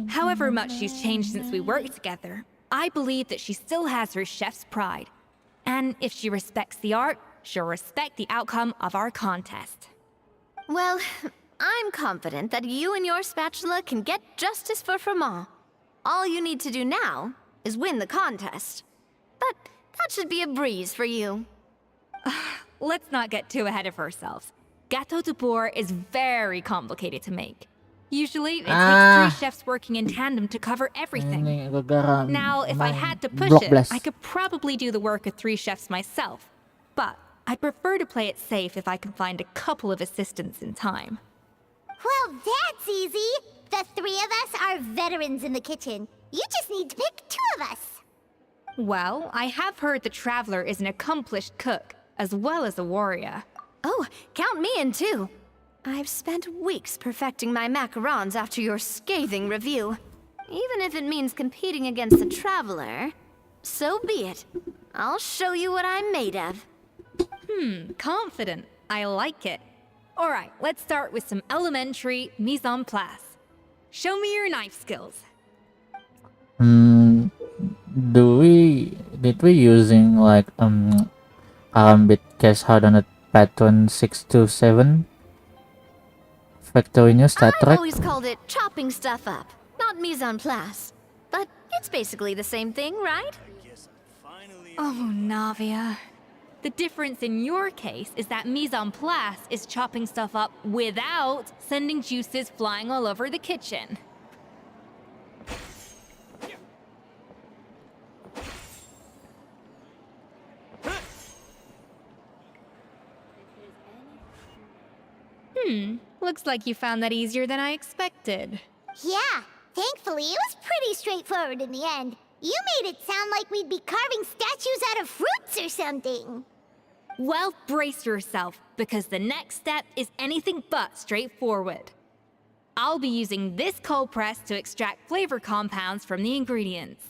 However much she's changed since we worked together, I believe that she still has her chef's pride. And if she respects the art, she'll respect the outcome of our contest. Well, I'm confident that you and your spatula can get justice for Froment. All you need to do now is win the contest. But that should be a breeze for you. Let's not get too ahead of ourselves. Gâteau de bourg is very complicated to make. Usually, it takes 3 chefs working in tandem to cover everything. Now, if I had to push it, I could probably do the work of 3 chefs myself. But I'd prefer to play it safe if I can find a couple of assistants in time. Well, that's easy. The 3 of us are veterans in the kitchen. You just need to pick 2 of us. Well, I have heard the Traveler is an accomplished cook, as well as a warrior. Oh, count me in too. I've spent weeks perfecting my macarons after your scathing review. Even if it means competing against the Traveler, so be it. I'll show you what I'm made of. Confident. I like it. Alright, let's start with some elementary mise en place. Show me your knife skills. Did we using like Karambit case hard on a pattern 627 factory new stat I've track? always called it chopping stuff up, not mise en place. But it's basically the same thing, right? Oh, Navia. The difference in your case is that mise en place is chopping stuff up without sending juices flying all over the kitchen. Looks like you found that easier than I expected. Yeah, thankfully it was pretty straightforward in the end. You made it sound like we'd be carving statues out of fruits or something. Well, brace yourself, because the next step is anything but straightforward. I'll be using this cold press to extract flavor compounds from the ingredients.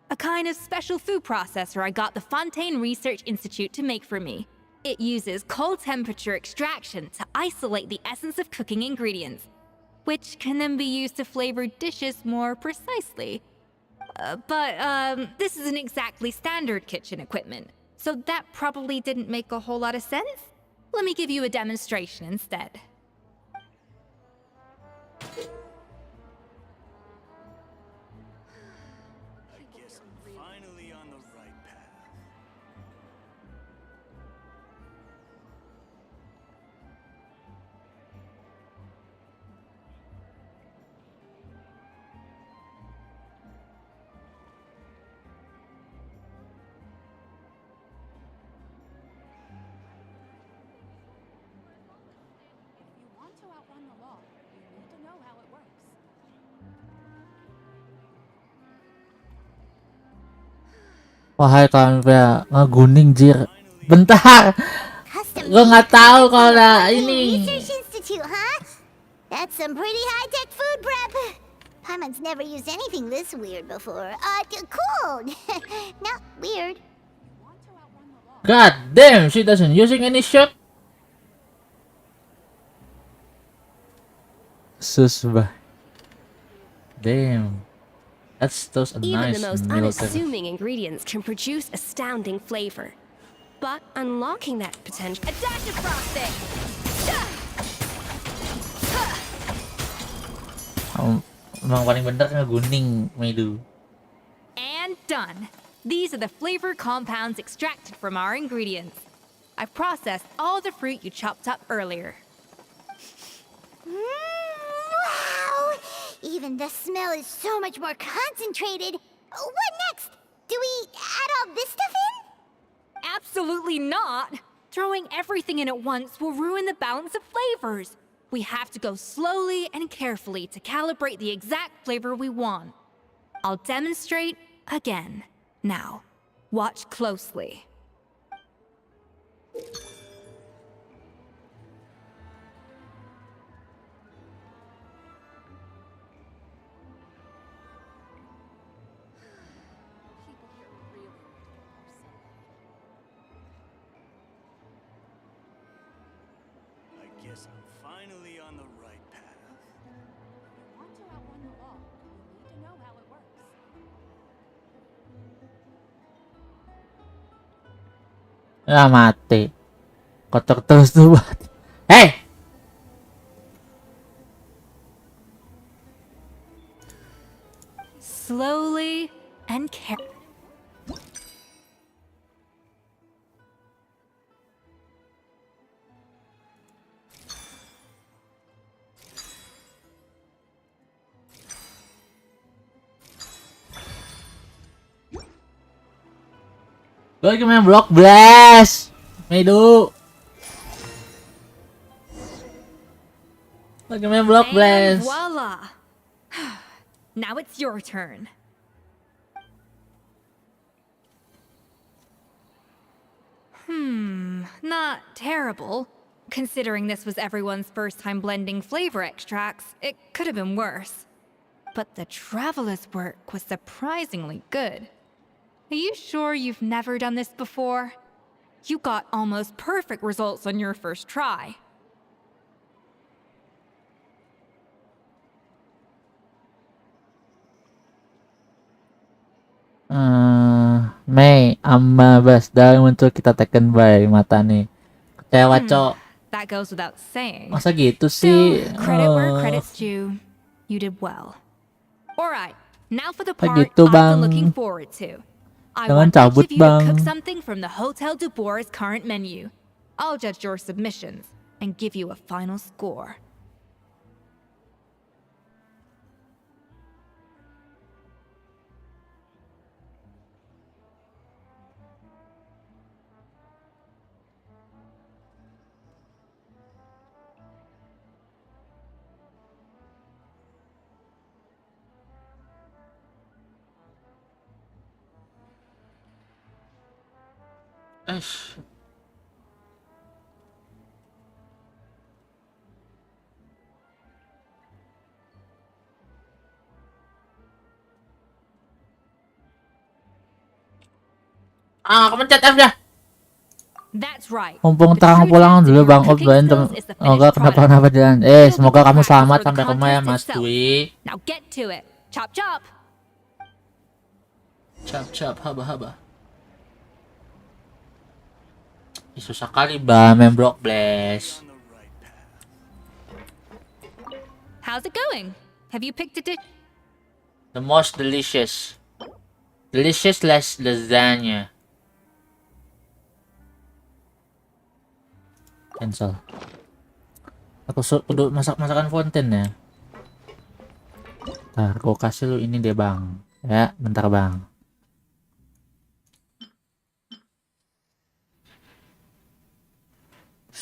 A kind of special food processor I got the Fontaine Research Institute to make for me. It uses cold temperature extraction to isolate the essence of cooking ingredients, which can then be used to flavor dishes more precisely. But this isn't exactly standard kitchen equipment, so that probably didn't make a whole lot of sense. Let me give you a demonstration instead. Wahai kawan pria, ngeguning jir. Bentar, gue nggak tahu kalau ada ini. Research Institute, huh? That's some pretty high-tech food prep. Paimon's never used anything this weird before. Cool. Not weird. God damn, she doesn't using any shot. Susbah. Damn. That's those a Even nice the most meal. unassuming ingredients can produce astounding flavor. But unlocking that potential... A dash of frosting! Emang paling bener ngeguning, Medu. And done. These are the flavor compounds extracted from our ingredients. I've processed all the fruit you chopped up earlier. Wow! Even the smell is so much more concentrated. What next? Do we add all this stuff in? Absolutely not! Throwing everything in at once will ruin the balance of flavors. We have to go slowly and carefully to calibrate the exact flavor we want. I'll demonstrate again. Now, watch closely. Guess I'm finally on the right path. Want to outrun the law, you need to know how it works. Mati. Kotor terus tuh. Hey! Slowly and carefully. Gue lagi main Block Blast. Medu. Lagi main Block And Blast. voila! Now it's your turn. Not terrible. Considering this was everyone's first time blending flavor extracts, it could have been worse. But the traveler's work was surprisingly good. Are you sure you've never done this before? You got almost perfect results on your first try. Mei, amma basda muncul kita taken by mata nih. Kecewa, Cok. That goes without saying. Masa gitu sih? Still, credit where credit's due. You did well. Alright, now for the part gitu, I've been Bang. looking forward to. I Jangan want each cabut, of you to cook Bang. something from the Hotel du Bois' current menu. I'll judge your submissions and give you a final score. Aku mencet F dah. That's right. Mumpung The terang true pulang test of dulu your Bang cooking Oblan. skills is the Semoga finished product. kenapa jalan. You'll Semoga be kamu practice selamat for the sampai rumah ya contest Mas itself. Dwi. Now get to it. Chop chop. Cap haba. Susah kali Bang main Block Blast. How's it going? Have you picked a dish? The most delicious less lasagna. Cancel. Aku kudu masakan fonten ya. Ntar aku kasih lu ini deh Bang. Ya, bentar Bang.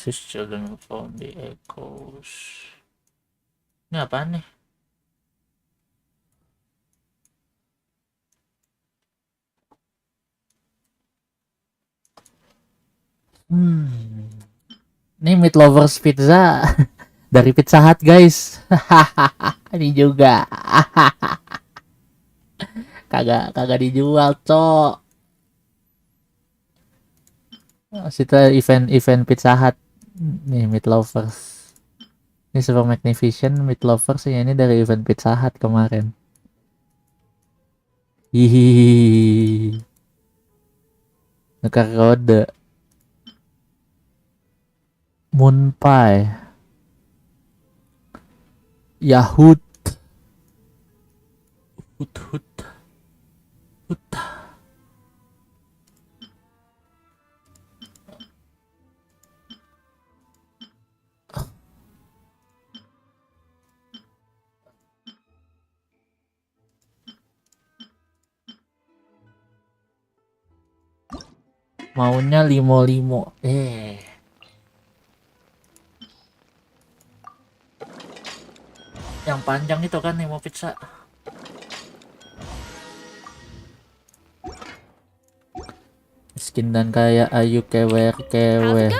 This children found the echoes. Ini apaan nih? Ini Meat Lovers Pizza dari Pizza Hut guys. Ini juga. kagak dijual, Cok. Situ event Pizza Hut. Nih Meat Lovers. Ini Super Magnificent Meat Lovers ya, ini dari event Pizza Hut kemarin. Hihihi. Nukar kode. Moon Pie. Yahut. Hut. Maunya limo-limo. Yang panjang itu kan limo pizza. Miskin dan kaya, ayu kewer-kewer.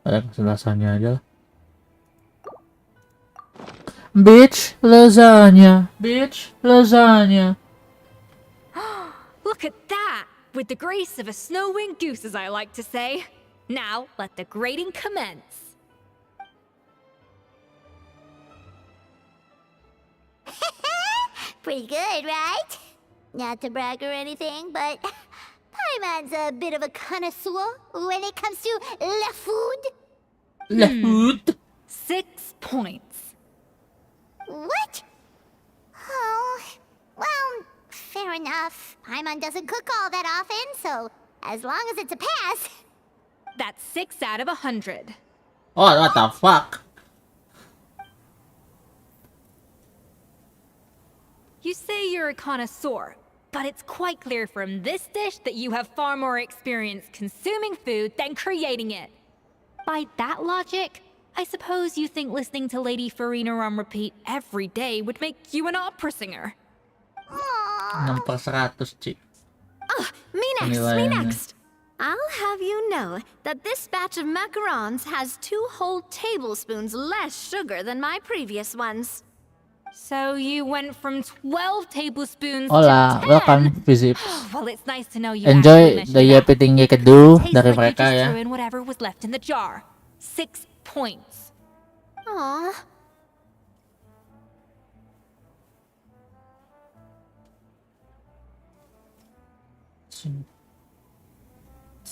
Ada keselasannya aja lah. Bitch lasagna. Bitch lasagna. Look at that! With the grace of a snow-winged goose, as I like to say. Now, let the grating commence. Pretty good, right? Not to brag or anything, but Paimon's a bit of a connoisseur when it comes to la food. La food? 6 points. What? Oh, well, fair enough. Paimon doesn't cook all that often, so as long as it's a pass. That's 6 out of 100. Oh, what the fuck? You say you're a connoisseur, but it's quite clear from this dish that you have far more experience consuming food than creating it. By that logic, I suppose you think listening to Lady Farina on repeat every day would make you an opera singer. 6/100, Ci. Me next, me Penilaiannya. next. I'll have you know that this batch of macarons has 2 whole tablespoons less sugar than my previous ones. So you went from 12 tablespoons Hola, to 10. welcome visit. Well, it's nice to know you Enjoy actually the measured up. Yappy Tinggi Kedu Tastes dari like you mereka just ya. threw in whatever was left in the jar. 6 points. Aw.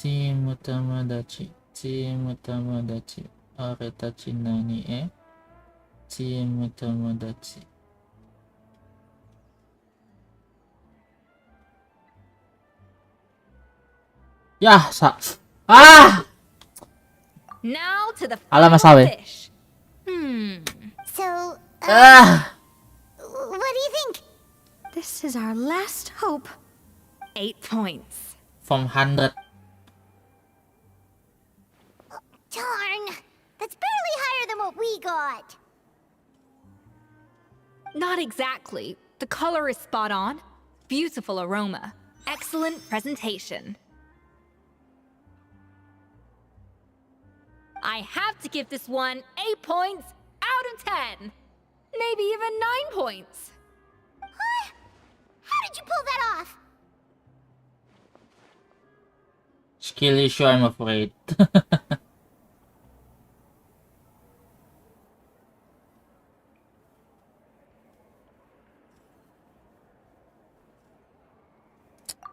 Cimu tamadachi, cimu tamadachi, oretachi nani cimu tamadachi. Yah, Now to the Ala, final masawi. dish. So, what do you think? This is our last hope. 8 points. From 100. Darn, that's barely higher than what we got. Not exactly. The color is spot on. Beautiful aroma. Excellent presentation. I have to give this one 8 points out of 10. Maybe even 9 points. Huh? How did you pull that off? Skill issue, I'm afraid.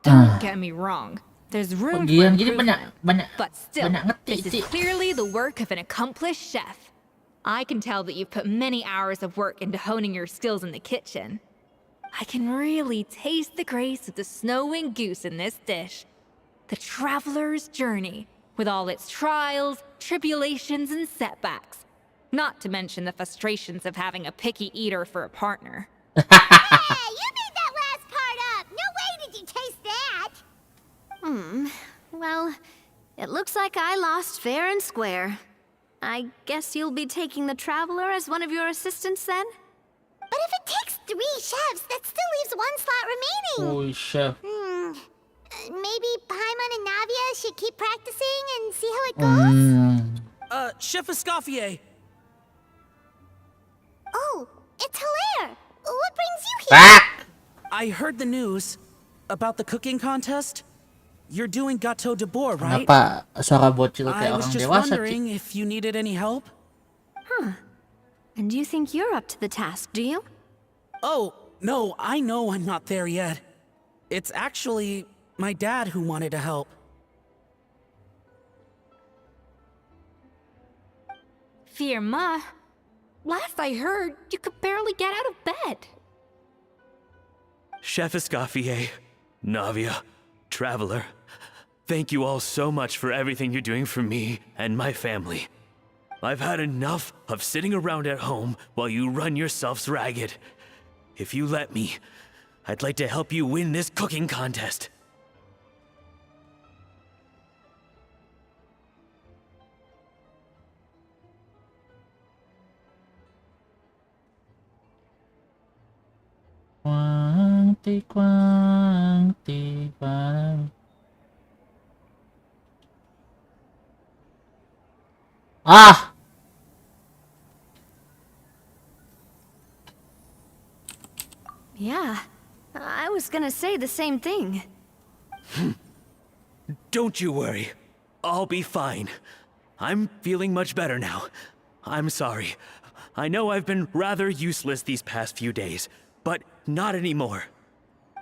Don't get me wrong. There's room for Bagian gini improvement. banyak But still, ngetik, this Ci. is clearly the work of an accomplished chef. I can tell that you've put many hours of work into honing your skills in the kitchen. I can really taste the grace of the snow-winged goose in this dish. The traveler's journey, with all its trials, tribulations, and setbacks. Not to mention the frustrations of having a picky eater for a partner. Hey, you made that last part up! No way did you taste that! Well, it looks like I lost fair and square. I guess you'll be taking the Traveler as one of your assistants then? But if it takes 3 chefs, that still leaves 1 slot remaining. Oh, chef. Maybe Paimon and Navia should keep practicing and see how it goes? Chef Escoffier. Oh, it's Hilaire! What brings you here? I heard the news about the cooking contest. You're doing gâteau de bois, right? Kenapa suara bocil I kayak was orang just dewasa, Ci? wondering if you needed any help. And you think you're up to the task, do you? Oh, no, I know I'm not there yet. It's actually my dad who wanted to help. Firma, last I heard, you could barely get out of bed. Chef Escoffier, Navia, Traveler, thank you all so much for everything you're doing for me and my family. I've had enough of sitting around at home while you run yourselves ragged. If you let me, I'd like to help you win this cooking contest. Ti Quang, Ti Quang. Ah! Yeah, I was gonna say the same thing. Don't you worry. I'll be fine. I'm feeling much better now. I'm sorry. I know I've been rather useless these past few days, but not anymore.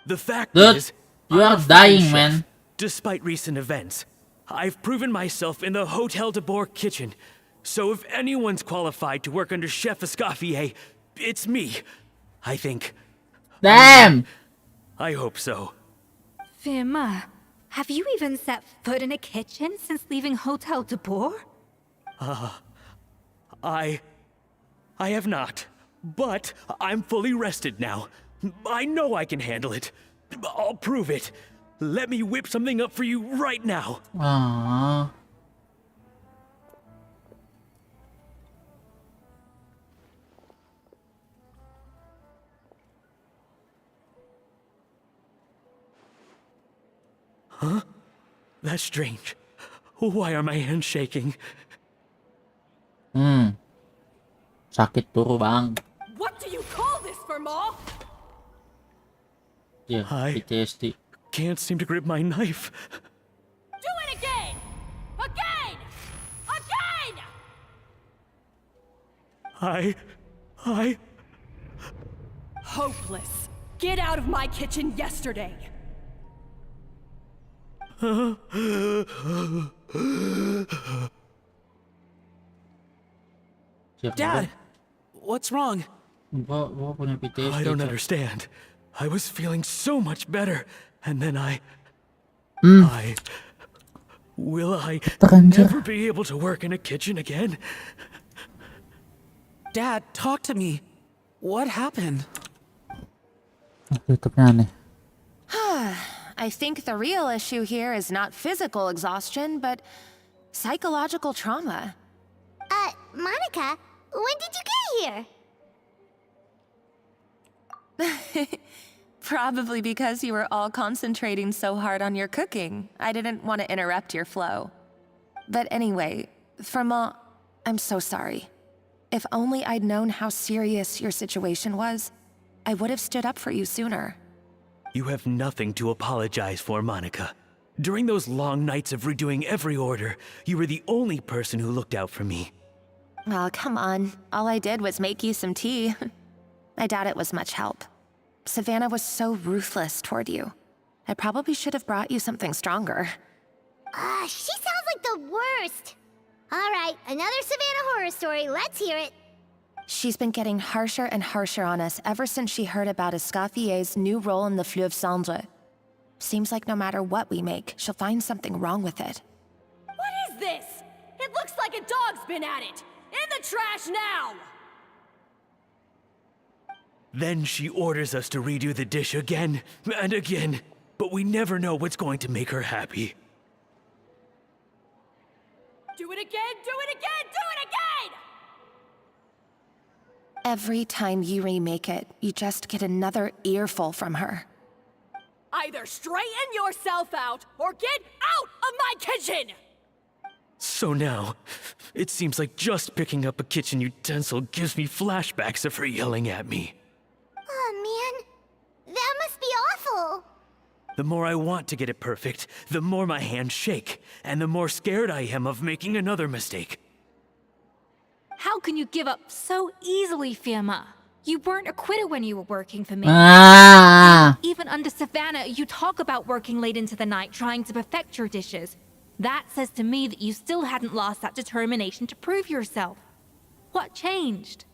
The fact Dude, is, you are I'm a fine dying, chef, man. Despite recent events, I've proven myself in the Hotel de Bourg kitchen. So if anyone's qualified to work under Chef Escoffier, it's me. I think. Damn! I hope so. Firma, have you even set foot in a kitchen since leaving Hotel de Bourg? I have not. But I'm fully rested now. I know I can handle it. I'll prove it. Let me whip something up for you right now. Aww. Huh? That's strange. Why are my hands shaking? Sakit turu bang. What do you call this, Firma? Yeah, PTSD. Can't seem to grip my knife. Do it again! Again! Again! I... Hopeless. Get out of my kitchen yesterday. Dad, what's wrong? I don't understand. I was feeling so much better, and then Will I never be able to work in a kitchen again? Dad, talk to me. What happened? Tutup na nih. I think the real issue here is not physical exhaustion, but psychological trauma. Monica, when did you get here? Probably because you were all concentrating so hard on your cooking. I didn't want to interrupt your flow. But anyway, Firma, I'm so sorry. If only I'd known how serious your situation was, I would have stood up for you sooner. You have nothing to apologize for, Monica. During those long nights of redoing every order, you were the only person who looked out for me. Oh, come on. All I did was make you some tea. I doubt it was much help. Savannah was so ruthless toward you. I probably should have brought you something stronger. She sounds like the worst. All right, another Savannah horror story. Let's hear it. She's been getting harsher and harsher on us ever since she heard about Escoffier's new role in the Fleuve Cendre. Seems like no matter what we make, she'll find something wrong with it. What is this? It looks like a dog's been at it. In the trash now! Then she orders us to redo the dish again and again, but we never know what's going to make her happy. Do it again, do it again, do it again! Every time you remake it, you just get another earful from her. Either straighten yourself out, or get out of my kitchen! So now, it seems like just picking up a kitchen utensil gives me flashbacks of her yelling at me. Oh man, that must be awful. The more I want to get it perfect, the more my hands shake, and the more scared I am of making another mistake. How can you give up so easily, Firma? You weren't a quitter when you were working for me. Even under Savannah, you talk about working late into the night trying to perfect your dishes. That says to me that you still hadn't lost that determination to prove yourself. What changed?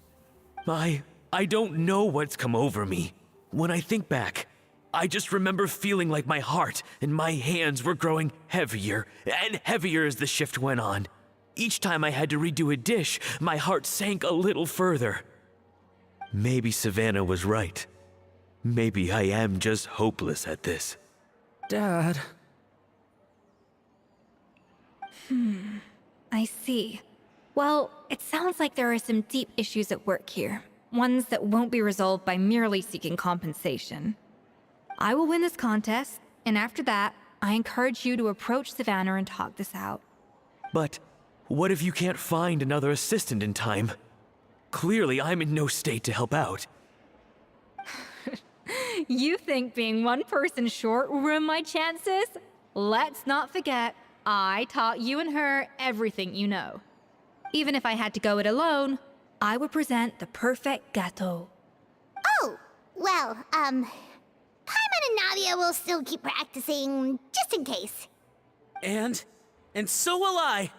I don't know what's come over me. When I think back, I just remember feeling like my heart and my hands were growing heavier and heavier as the shift went on. Each time I had to redo a dish, my heart sank a little further. Maybe Savannah was right. Maybe I am just hopeless at this. Dad. I see. Well, it sounds like there are some deep issues at work here. Ones that won't be resolved by merely seeking compensation. I will win this contest, and after that, I encourage you to approach Savannah and talk this out. But what if you can't find another assistant in time? Clearly, I'm in no state to help out. You think being one person short will ruin my chances? Let's not forget, I taught you and her everything you know. Even if I had to go it alone, I would present the perfect gâteau. Oh, well, Paimon and Navia will still keep practicing, just in case. And so will I.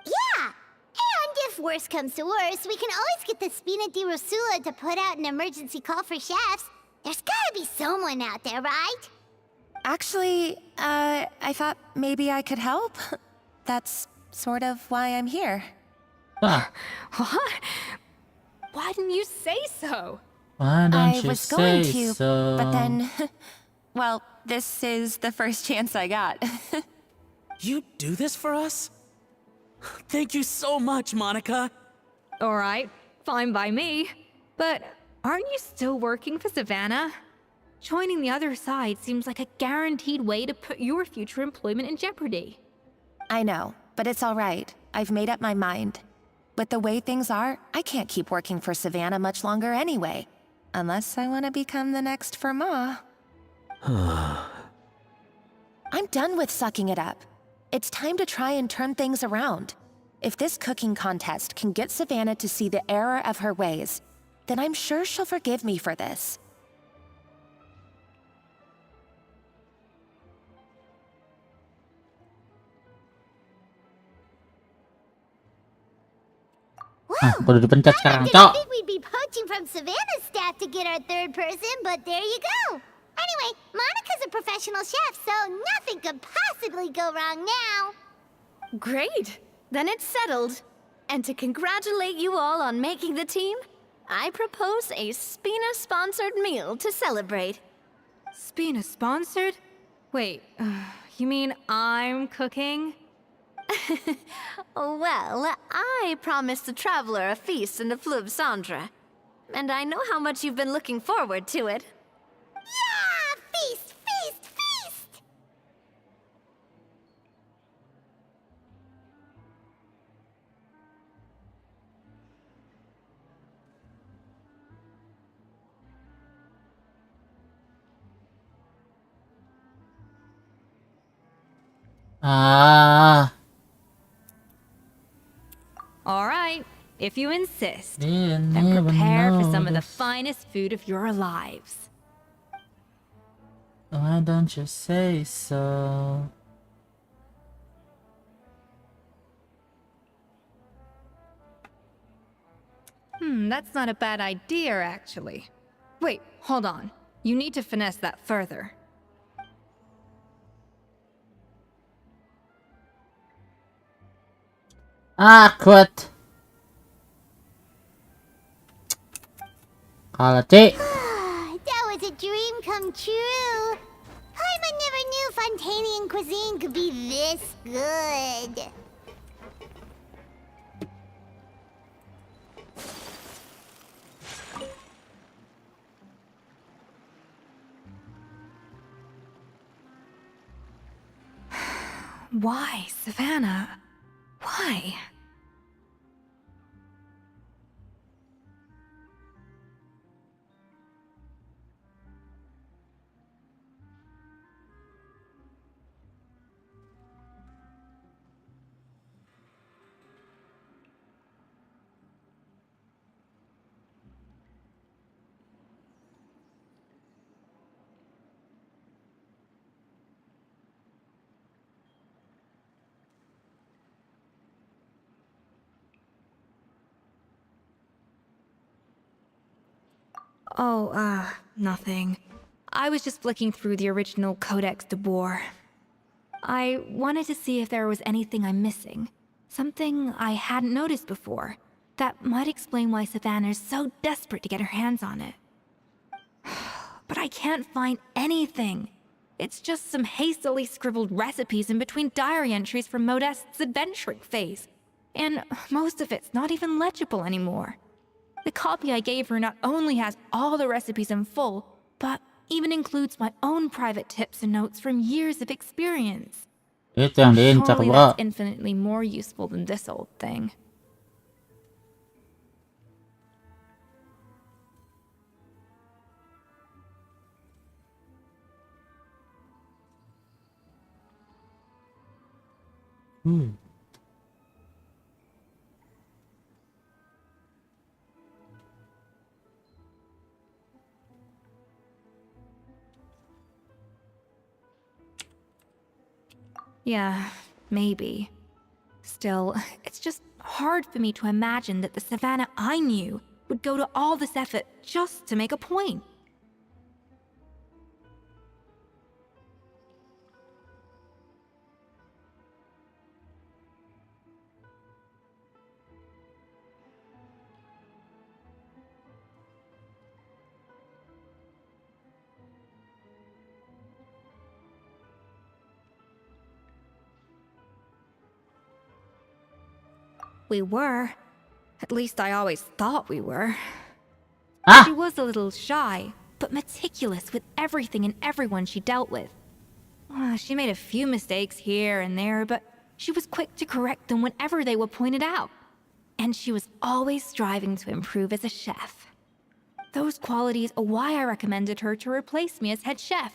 Yeah! And if worse comes to worse, we can always get the Spina di Rosula to put out an emergency call for chefs. There's gotta be someone out there, right? Actually, I thought maybe I could help. That's sort of why I'm here. Ah, What? Why didn't you say so? why don't I you was going say to, so? but then, well, this is the first chance I got. You do this for us? Thank you so much, Monica. All right, fine by me. But aren't you still working for Savannah? Joining the other side seems like a guaranteed way to put your future employment in jeopardy. I know, but it's all right. I've made up my mind. With the way things are, I can't keep working for Savannah much longer anyway. Unless I want to become the next Fermat. I'm done with sucking it up. It's time to try and turn things around. If this cooking contest can get Savannah to see the error of her ways, then I'm sure she'll forgive me for this. Ah, aku udah dipencet sekarang, Didn't Cok. think we'd be poaching from Savannah's staff to get our third person, but there you go. Anyway, Monica's a professional chef, so nothing could possibly go wrong now. Great! Then it's settled. And to congratulate you all on making the team, I propose a Spina-sponsored meal to celebrate. Spina-sponsored? Wait, you mean I'm cooking? Well, I promised the traveler a feast in the Fleuve Cendre. And I know how much you've been looking forward to it. Yeah! Feast, feast, feast! Ah, All right, if you insist. ini Then prepare for some of the benar. finest food of your lives. Why don't you say so? That's not a bad idea, actually. Wait, hold on. You need to finesse that further. Akut. Kalau C. That was a dream come true. Paimon never knew Fontanian cuisine could be this good. Why, Savannah? Why? Oh, nothing. I was just flicking through the original Codex de Boer. I wanted to see if there was anything I'm missing. Something I hadn't noticed before. That might explain why Savannah's so desperate to get her hands on it. But I can't find anything. It's just some hastily scribbled recipes in between diary entries from Modeste's adventuring phase. And most of it's not even legible anymore. The copy I gave her not only has all the recipes in full, but even includes my own private tips and notes from years of experience. Itu yang diincar, Surely bro. that's infinitely more useful than this old thing. Yeah, maybe. Still, it's just hard for me to imagine that the Savannah I knew would go to all this effort just to make a point. We were. At least I always thought we were. She was a little shy, but meticulous with everything and everyone she dealt with. She made a few mistakes here and there, but she was quick to correct them whenever they were pointed out. And she was always striving to improve as a chef. Those qualities are why I recommended her to replace me as head chef.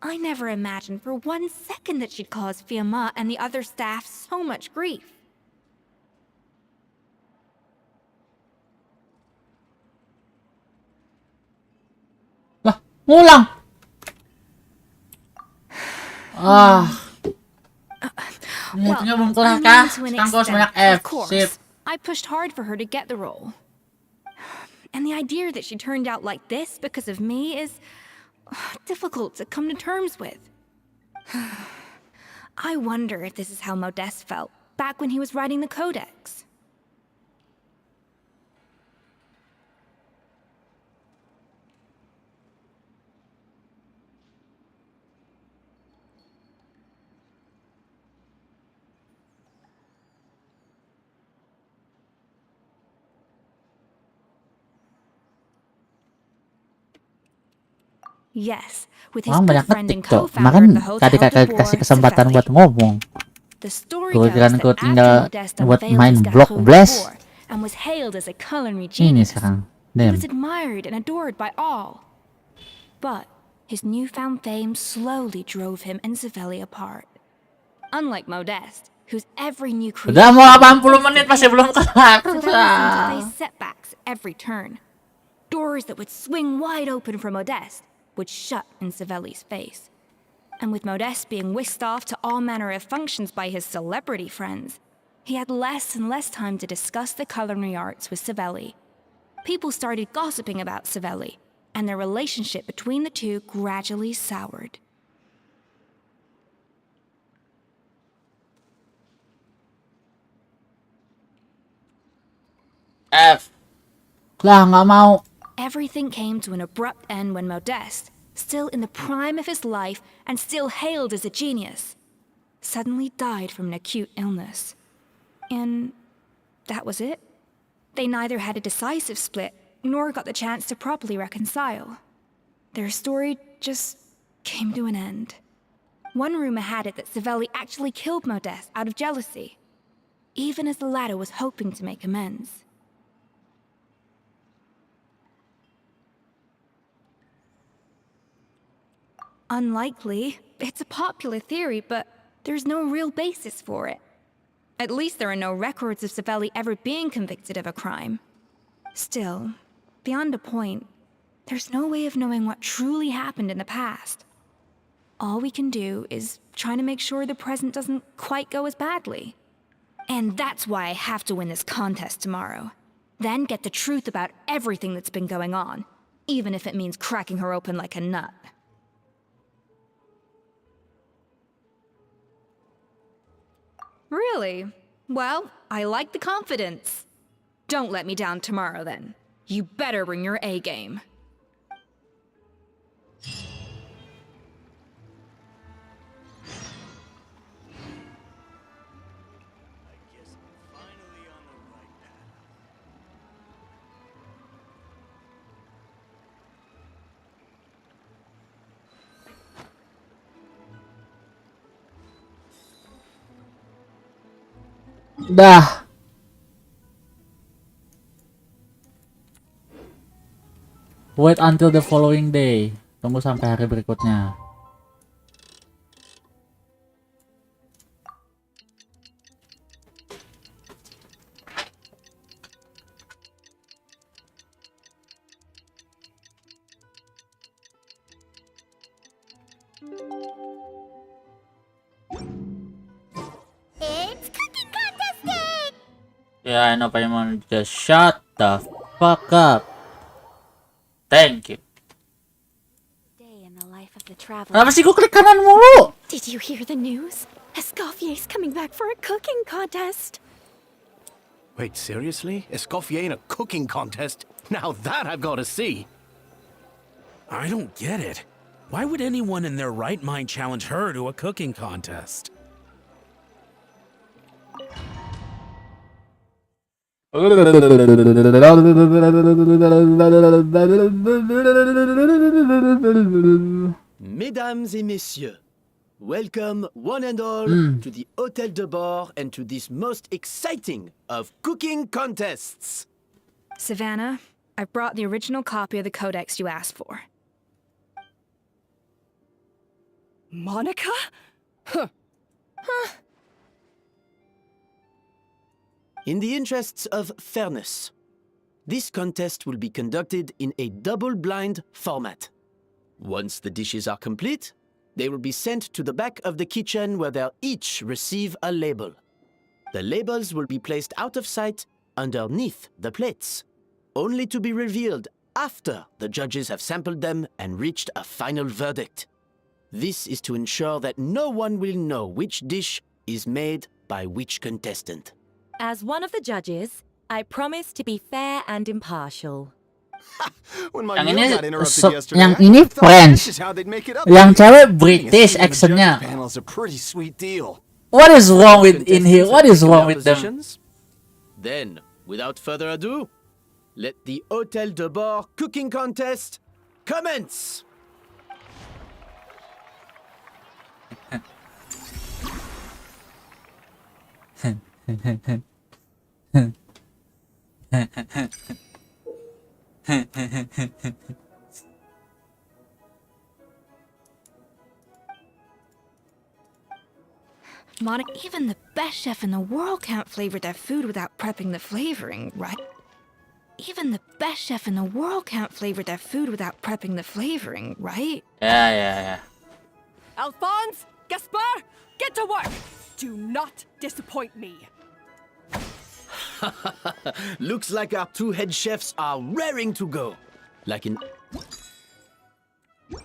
I never imagined for 1 second that she'd cause Fiamma and the other staff so much grief. Ngulang. Nihitungnya belum kelar kah? Sekarang kau sebanyak F. Sip. I pushed hard for her to get the role. And the idea that she turned out like this because of me is difficult to come to terms with. I wonder if this is how Modeste felt back when he was writing the Codex. Yes, with his Orang good banyak friend ngetik and tuh. co-founder Kemarin of the hotel tadi kakak kasih kesempatan buat ngomong. The story Gue goes kira that gue after tinggal Modeste buat unveiled main his block Gacou blast. before and was hailed as a culinary Ini genius, sekarang. he Damn. was admired and adored by all. But his newfound fame slowly drove him and Savelli apart. Unlike Modeste, whose every new creation Udah mau 80 menit masih belum kelar. Savelli seemed to face setbacks at every turn. Doors that would swing wide open for Modeste would shut in Savelli's face. And with Modeste being whisked off to all manner of functions by his celebrity friends, he had less and less time to discuss the culinary arts with Savelli. People started gossiping about Savelli, and their relationship between the two gradually soured. F. Lah, nggak mau. Everything came to an abrupt end when Modeste, still in the prime of his life and still hailed as a genius, suddenly died from an acute illness. And that was it. They neither had a decisive split nor got the chance to properly reconcile. Their story just came to an end. One rumor had it that Savelli actually killed Modeste out of jealousy, even as the latter was hoping to make amends. Unlikely. It's a popular theory, but there's no real basis for it. At least there are no records of Savelli ever being convicted of a crime. Still, beyond a point, there's no way of knowing what truly happened in the past. All we can do is try to make sure the present doesn't quite go as badly. And that's why I have to win this contest tomorrow. Then get the truth about everything that's been going on, even if it means cracking her open like a nut. Really? Well, I like the confidence. Don't let me down tomorrow, then. You better bring your A game. Dah. Wait until the following day. Tunggu sampai hari berikutnya. It's cooking contest day! Yeah, I know, Paimon. Just shut the fuck up. Thank you. Day in the life of the traveler. Kenapa sih gue klik kanan mulu? Did you hear the news? Escoffier's coming back for a cooking contest. Wait, seriously? Escoffier in a cooking contest? Now that I've got to see. I don't get it. Why would anyone in their right mind challenge her to a cooking contest? Mesdames et messieurs, welcome one and all to the Hôtel de Bord and to this most exciting of cooking contests. Savannah, I brought the original copy of the codex you asked for. Monica? Huh. In the interests of fairness, this contest will be conducted in a double-blind format. Once the dishes are complete, they will be sent to the back of the kitchen where they'll each receive a label. The labels will be placed out of sight underneath the plates, only to be revealed after the judges have sampled them and reached a final verdict. This is to ensure that no one will know which dish is made by which contestant. As one of the judges, I promise to be fair and impartial. Yang ini yang ini French, yang cewek British accentnya. What is wrong with in here? What is wrong with them? Then, without further ado, let the Hôtel de Bord cooking contest commence. Monica, even the best chef in the world can't flavor their food without prepping the flavoring, right? Even the best chef in the world can't flavor their food without prepping the flavoring, right? Yeah. Alphonse, Gaspar, get to work! Do not disappoint me. Looks like our two head chefs are raring to go. Like in... Wait.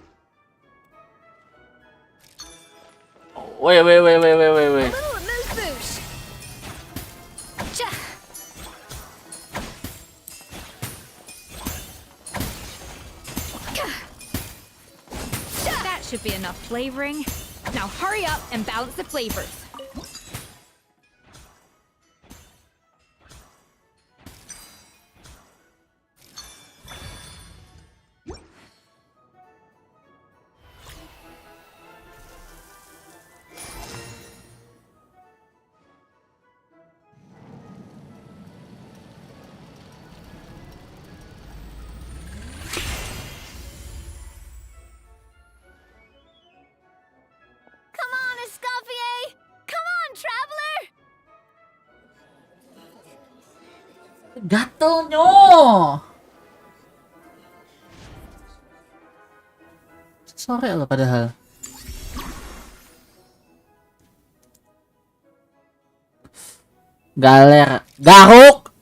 A little amuse-bouche. That should be enough flavoring. Now hurry up and balance the flavors. Gatelnya. Sore loh padahal. Galer, garuk.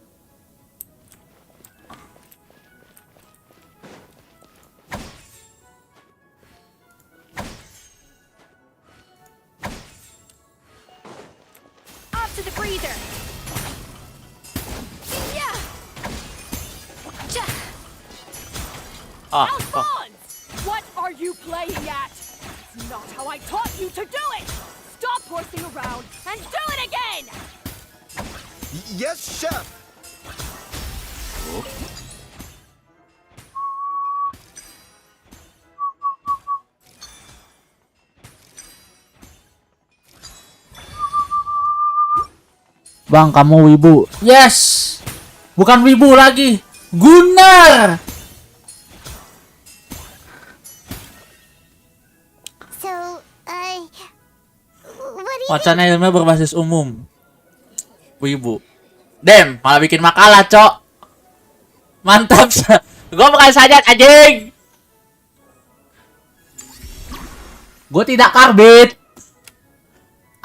Off to the freezer. Alphonse! What are you playing at? It's not how I taught you to do it! Stop horsing around and do it again! Yes, chef! Bang, kamu wibu. Yes! Bukan wibu lagi. Gunnar! So, what do you Wacana ilmiah berbasis umum. Wibu. Dem, malah bikin makalah, Cok. Mantap. Gua bukan sajat, anjing. Gua tidak karbit.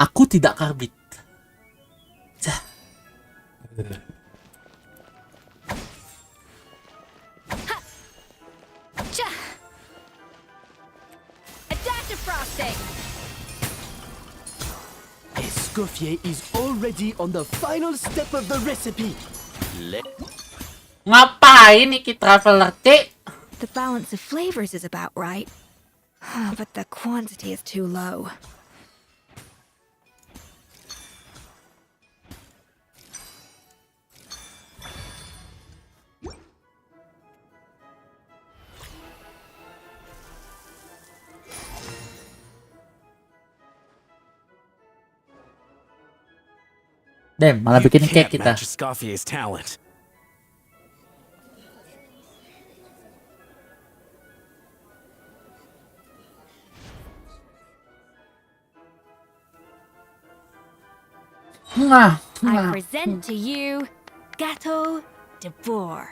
Aku tidak karbit. A dash of frosting. Escoffier is already on the final step of the recipe. Ngapain Niki Traveler T? The balance of flavors is about right, but the quantity is too low. Dem, malah bikin cake kita. Escoffier's talent. I present to you Gâteau de Bourg.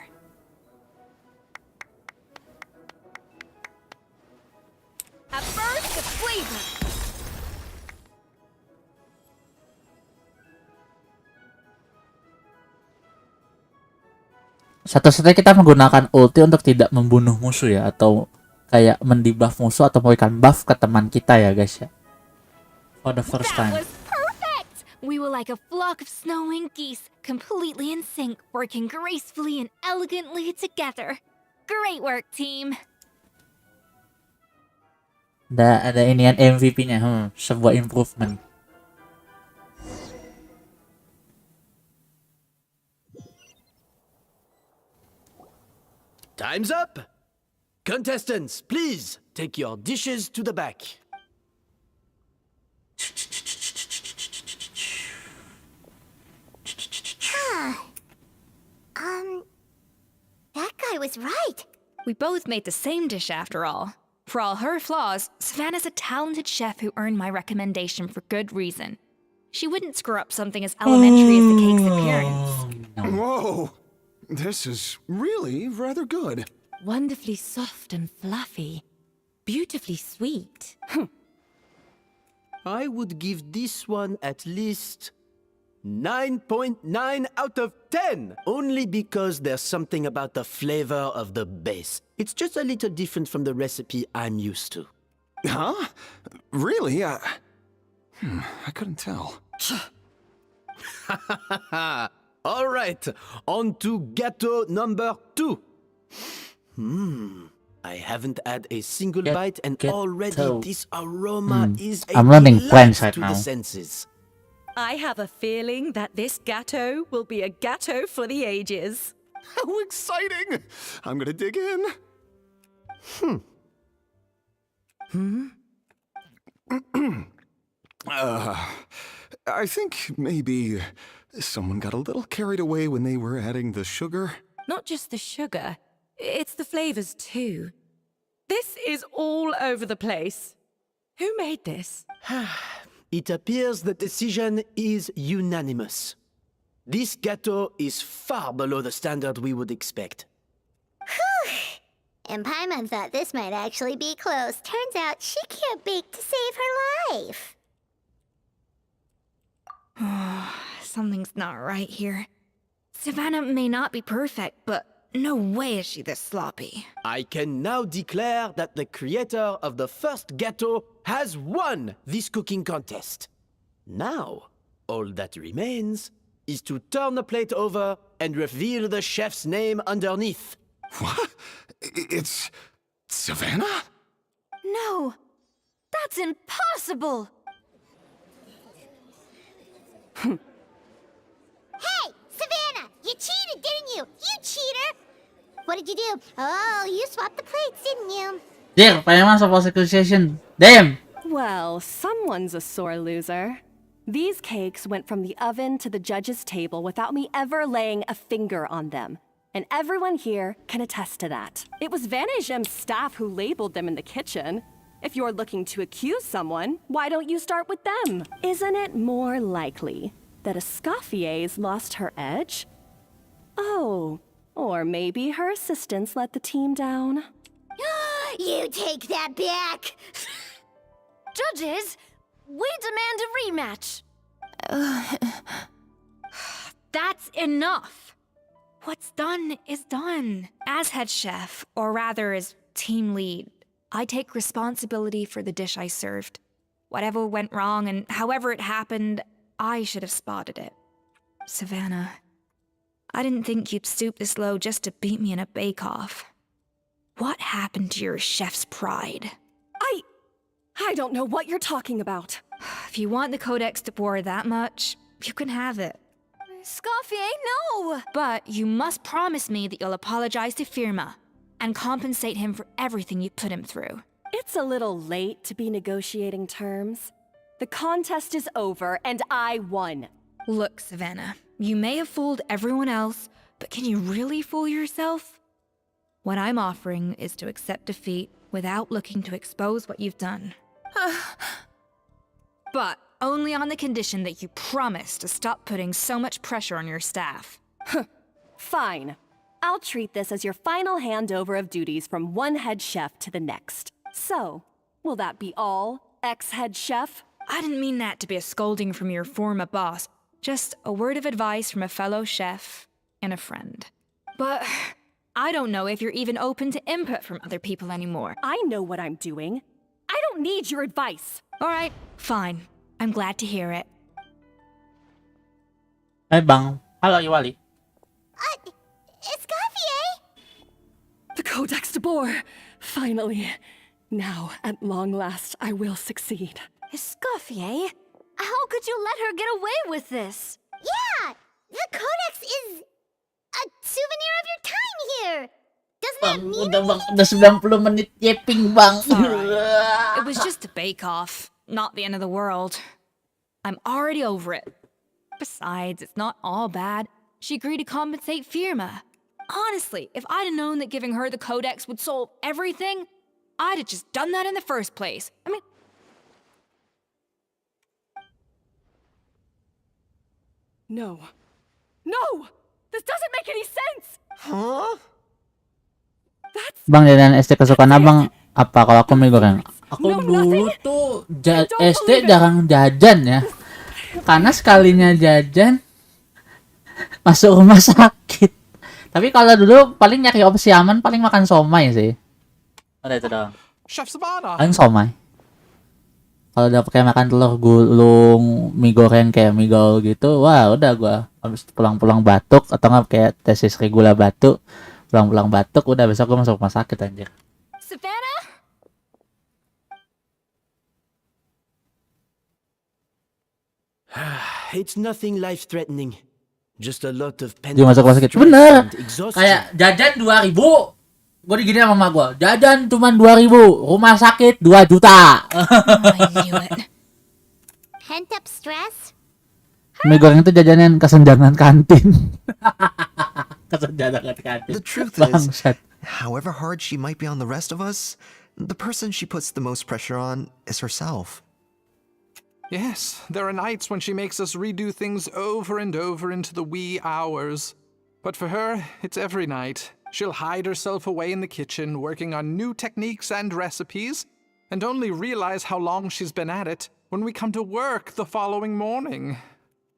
A burst of flavor. Satu-satunya kita menggunakan ulti untuk tidak membunuh musuh ya, atau kayak mendebuff musuh atau memberikan buff ke teman kita ya guys ya. For the first time. That was perfect! We were like a flock of snowing geese, completely in sync, working gracefully and elegantly together. Great work, team! Ada inian MVP-nya, sebuah improvement. Time's up! Contestants, please take your dishes to the back. That guy was right. We both made the same dish after all. For all her flaws, Savannah's a talented chef who earned my recommendation for good reason. She wouldn't screw up something as elementary as the cake's appearance. Whoa! This is really rather good. Wonderfully soft and fluffy. Beautifully sweet. I would give this one at least 9.9 out of 10, only because there's something about the flavor of the base. It's just a little different from the recipe I'm used to. Huh? Really? I couldn't tell. All right, on to gâteau number 2. I haven't had a single bite, and already this aroma is a I'm learning French delight right to now. the senses. I have a feeling that this gâteau will be a gâteau for the ages. How exciting! I'm gonna dig in. I think maybe someone got a little carried away when they were adding the sugar. Not just the sugar, it's the flavors too. This is all over the place. Who made this? It appears the decision is unanimous. This gâteau is far below the standard we would expect. And Paimon thought this might actually be close. Turns out she can't bake to save her life. Something's not right here. Savannah may not be perfect, but no way is she this sloppy. I can now declare that the creator of the first gâteau has won this cooking contest. Now, all that remains is to turn the plate over and reveal the chef's name underneath. What? It's Savannah? No! That's impossible! Hey, Savannah! You cheated, didn't you? You cheater! What did you do? Oh, you swapped the plates, didn't you? Dear, payah masuk post accusation. Damn! Well, someone's a sore loser. These cakes went from the oven to the judge's table without me ever laying a finger on them. And everyone here can attest to that. It was Vanejem's staff who labeled them in the kitchen. If you're looking to accuse someone, why don't you start with them? Isn't it more likely that Escoffier's lost her edge? Oh, or maybe her assistants let the team down. You take that back! Judges, we demand a rematch. That's enough. What's done is done. As head chef, or rather as team lead, I take responsibility for the dish I served. Whatever went wrong and however it happened, I should have spotted it. Savannah, I didn't think you'd stoop this low just to beat me in a bake-off. What happened to your chef's pride? I don't know what you're talking about. If you want the Codex to bore that much, you can have it. Escoffier, no! But you must promise me that you'll apologize to Firma and compensate him for everything you put him through. It's a little late to be negotiating terms. The contest is over, and I won. Look, Savannah, you may have fooled everyone else, but can you really fool yourself? What I'm offering is to accept defeat without looking to expose what you've done. But only on the condition that you promise to stop putting so much pressure on your staff. Fine. I'll treat this as your final handover of duties from one head chef to the next. So, will that be all, ex-head chef? I didn't mean that to be a scolding from your former boss. Just a word of advice from a fellow chef and a friend. But I don't know if you're even open to input from other people anymore. I know what I'm doing. I don't need your advice. All right, fine. I'm glad to hear it. Hey Bang, halo Iwali. Escoffier? The Codex de Boer! Finally. Now, at long last, I will succeed. Escoffier? How could you let her get away with this? Yeah! The Codex is a souvenir of your time here! Doesn't that mean Udah 90 menit yeping Bang. Right. It was just a bake-off, not the end of the world. I'm already over it. Besides, it's not all bad. She agreed to compensate Firma. Honestly, if I'd have known that giving her the Codex would solve everything, I'd have just done that in the first place. I mean... No. No! This doesn't make any sense! Huh? Bang, jajanan SD kesukaan abang apa kalau aku mie goreng? Aku dulu tuh SD jarang jajan ya. Karena sekalinya jajan masuk rumah sakit. Tapi kalau dulu paling nyari opsi aman paling makan somai sih. Udah itu doang. Chef Savannah. Paling somai. Kalau udah pakai makan telur gulung, mie goreng kayak mie gaul gitu, wah udah gua habis pulang-pulang batuk atau nggak kayak tesis regula batuk, pulang-pulang batuk udah besok gua masuk rumah sakit anjir. Savannah? It's nothing life-threatening. Just a lot of Dia masuk rumah sakit. Bener. Kayak jajan 2.000. Gue digini sama mama gue. Jajan cuma 2.000. Rumah sakit 2 juta. pent up stress? Mie goreng itu jajanan kesenjangan kantin. Kesenjangan kantin. The truth is, however hard she might be on the rest of us, the person she puts the most pressure on is herself. Yes, there are nights when she makes us redo things over and over into the wee hours. But for her, it's every night. She'll hide herself away in the kitchen, working on new techniques and recipes, and only realize how long she's been at it when we come to work the following morning.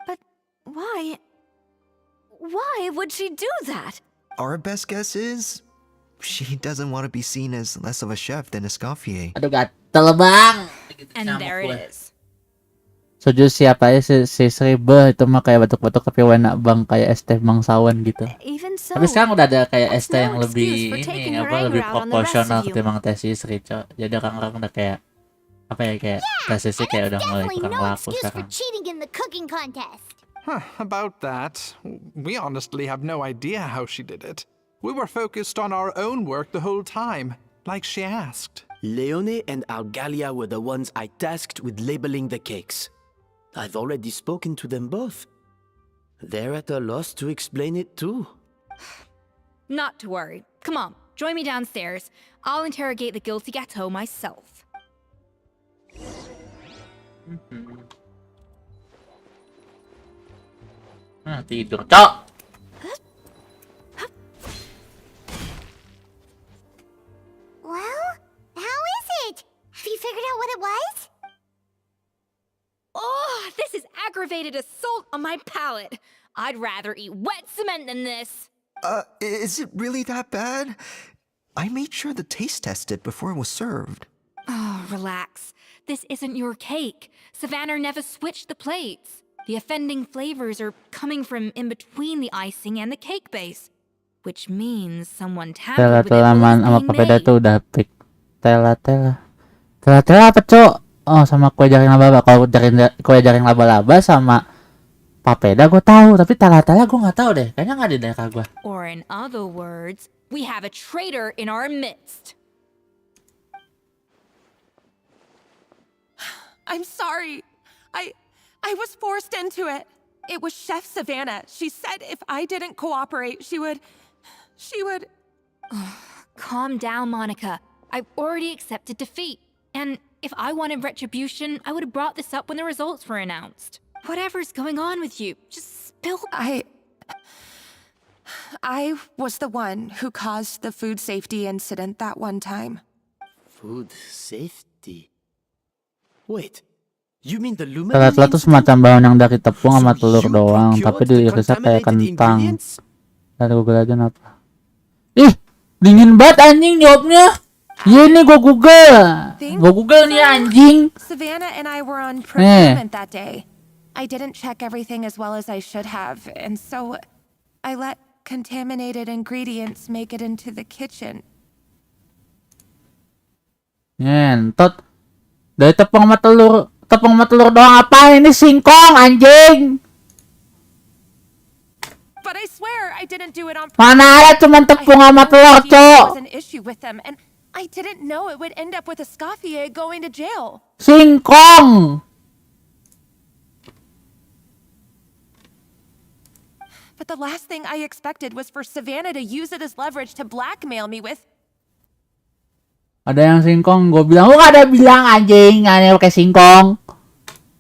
But why? Why would she do that? Our best guess is she doesn't want to be seen as less of a chef than Escoffier. Aduh gatel bang. And there it is. Soju siapa ya si Sribe itu mah kayak batuk-batuk tapi warna bang kayak es teh bangsawan gitu. Tapi sekarang udah ada kayak es teh yang lebih ini apa lebih proporsional ketimbang teh Sri, Cok. Jadi orang-orang udah kayak apa ya kayak teh Sri kayak udah mulai kurang laku sekarang. About that, we honestly have no idea how she did it. We were focused on our own work the whole time, like she asked. Leone and Algalia were the ones I tasked with labeling the cakes. I've already spoken to them both. They're at a loss to explain it too. Not to worry. Come on, join me downstairs. I'll interrogate the guilty gâteau myself. Tidur, Cok. Well, how is it? Have you figured out what it was? Oh, this is aggravated assault on my palate. I'd rather eat wet cement than this. Is it really that bad? I made sure to taste test it before it was served. Oh, relax. This isn't your cake. Savannah never switched the plates. The offending flavors are coming from in between the icing and the cake base, which means someone tampered with it while Tela-tela sama it's being papeda made. tuh udah pick. Tela-tela. Tela-tela apa, Cok? Oh, sama kue jaring laba-laba. Kalau kue jaring laba-laba sama papeda gue tahu, tapi tela-tela gue nggak tahu deh. Kayaknya nggak di daerah gue. Or in other words, we have a traitor in our midst. I'm sorry. I was forced into it. It was Chef Savannah. She said if I didn't cooperate, she would... Calm down, Monica. I've already accepted defeat. And if I wanted retribution, I would have brought this up when the results were announced. Whatever's going on with you, just spill... I was the one who caused the food safety incident that one time. Food safety? Wait, you mean the lumen? Tela-tela tuh semacam bahan yang dari tepung sama telur doang, tapi diirisnya kayak kentang. Dari Google aja apa? Ih, dingin banget anjing jawabnya. Iya nih gua Google nih anjing. Savannah and I were on procurement that day. I didn't check everything as well as I should have, and so I let contaminated ingredients make it into the kitchen. Ngentot. Dari tepung sama telur doang apa ini singkong anjing. But I swear I didn't do it on purpose. Mana ada cuman tepung sama telur, Cok. Was an issue with them, and I didn't know it would end up with Escoffier going to jail. Singkong. But the last thing I expected was for Savannah to use it as leverage to blackmail me with. Ada yang singkong, gue bilang, lu gak ada bilang anjing, aneh pakai singkong.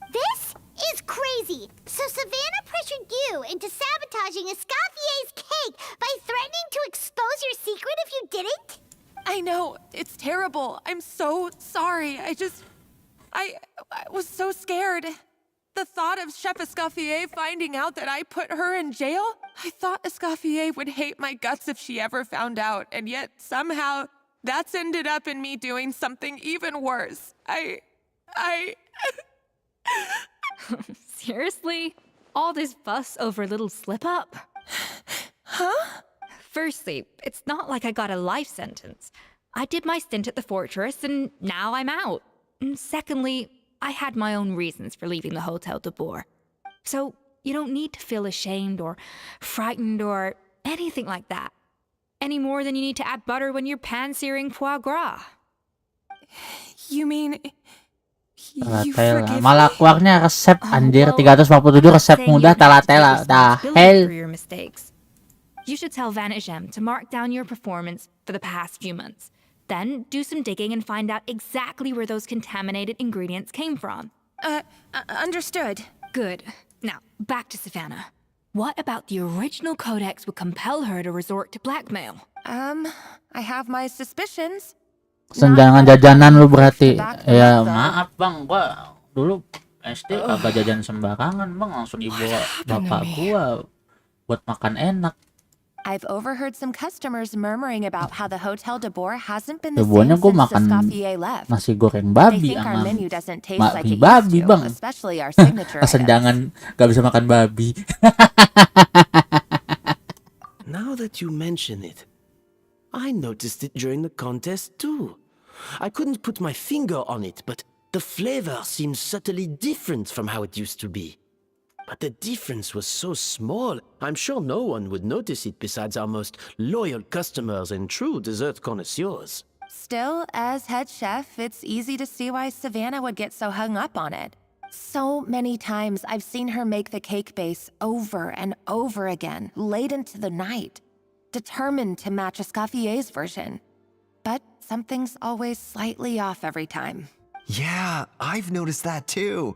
This is crazy. So Savannah pressured you into sabotaging Escoffier's cake by threatening to expose your secret if you didn't? I know, it's terrible. I'm so sorry. I was so scared. The thought of Chef Escoffier finding out that I put her in jail? I thought Escoffier would hate my guts if she ever found out, and yet somehow that's ended up in me doing something even worse. Seriously? All this fuss over a little slip-up? Huh? Firstly, it's not like I got a life sentence. I did my stint at the fortress, and now I'm out. And secondly, I had my own reasons for leaving the Hotel de Boer. So you don't need to feel ashamed or frightened or anything like that. Any more than you need to add butter when you're pan-searing foie gras. You mean... Tela-tela. Malah keluarnya resep anjir 347 resep mudah tela-tela. Dah hell. You should tell Van Ejem to mark down your performance for the past few months. Then do some digging and find out exactly where those contaminated ingredients came from. Understood. Good. Now, back to Savannah. What about the original codex would compel her to resort to blackmail? I have my suspicions. Kesenjangan jajanan lu berarti. Ya maaf bang, gua dulu SD kagak jajan sembarangan bang, langsung ibu bapak gua buat makan enak. I've overheard some customers murmuring about how the Hotel de Boer hasn't been the same since Escoffier left. Nasi goreng babi sama babi bang. Kesenjangan gak bisa makan babi. Now that you mention it, I noticed it during the contest too. I couldn't put my finger on it, but the flavor seems subtly different from how it used to be. But the difference was so small, I'm sure no one would notice it besides our most loyal customers and true dessert connoisseurs. Still, as head chef, it's easy to see why Savannah would get so hung up on it. So many times I've seen her make the cake base over and over again, late into the night, determined to match Escaffier's version. But something's always slightly off every time. Yeah, I've noticed that too.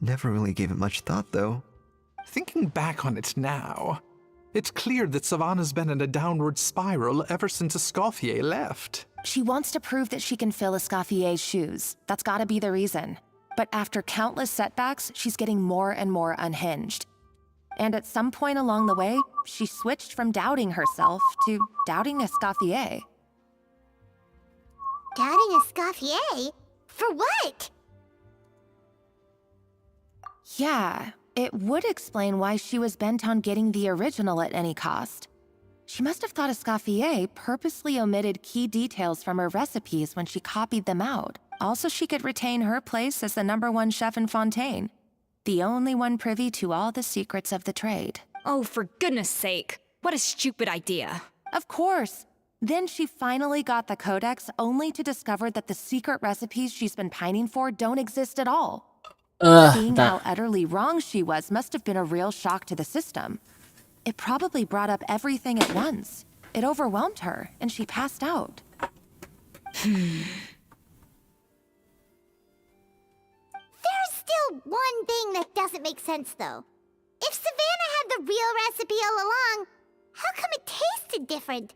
Never really gave it much thought, though. Thinking back on it now, it's clear that Savannah's been in a downward spiral ever since Escoffier left. She wants to prove that she can fill Escaffier's shoes. That's gotta be the reason. But after countless setbacks, she's getting more and more unhinged. And at some point along the way, she switched from doubting herself to doubting Escoffier. Doubting Escoffier? For what? Yeah, it would explain why she was bent on getting the original at any cost. She must have thought Escoffier purposely omitted key details from her recipes when she copied them out. Also, she could retain her place as the #1 chef in Fontaine, the only one privy to all the secrets of the trade. Oh, for goodness sake. What a stupid idea. Of course. Then she finally got the codex only to discover that the secret recipes she's been pining for don't exist at all. Seeing how utterly wrong she was must have been a real shock to the system. It probably brought up everything at once. It overwhelmed her, and she passed out. There's still one thing that doesn't make sense, though. If Savannah had the real recipe all along, how come it tasted different?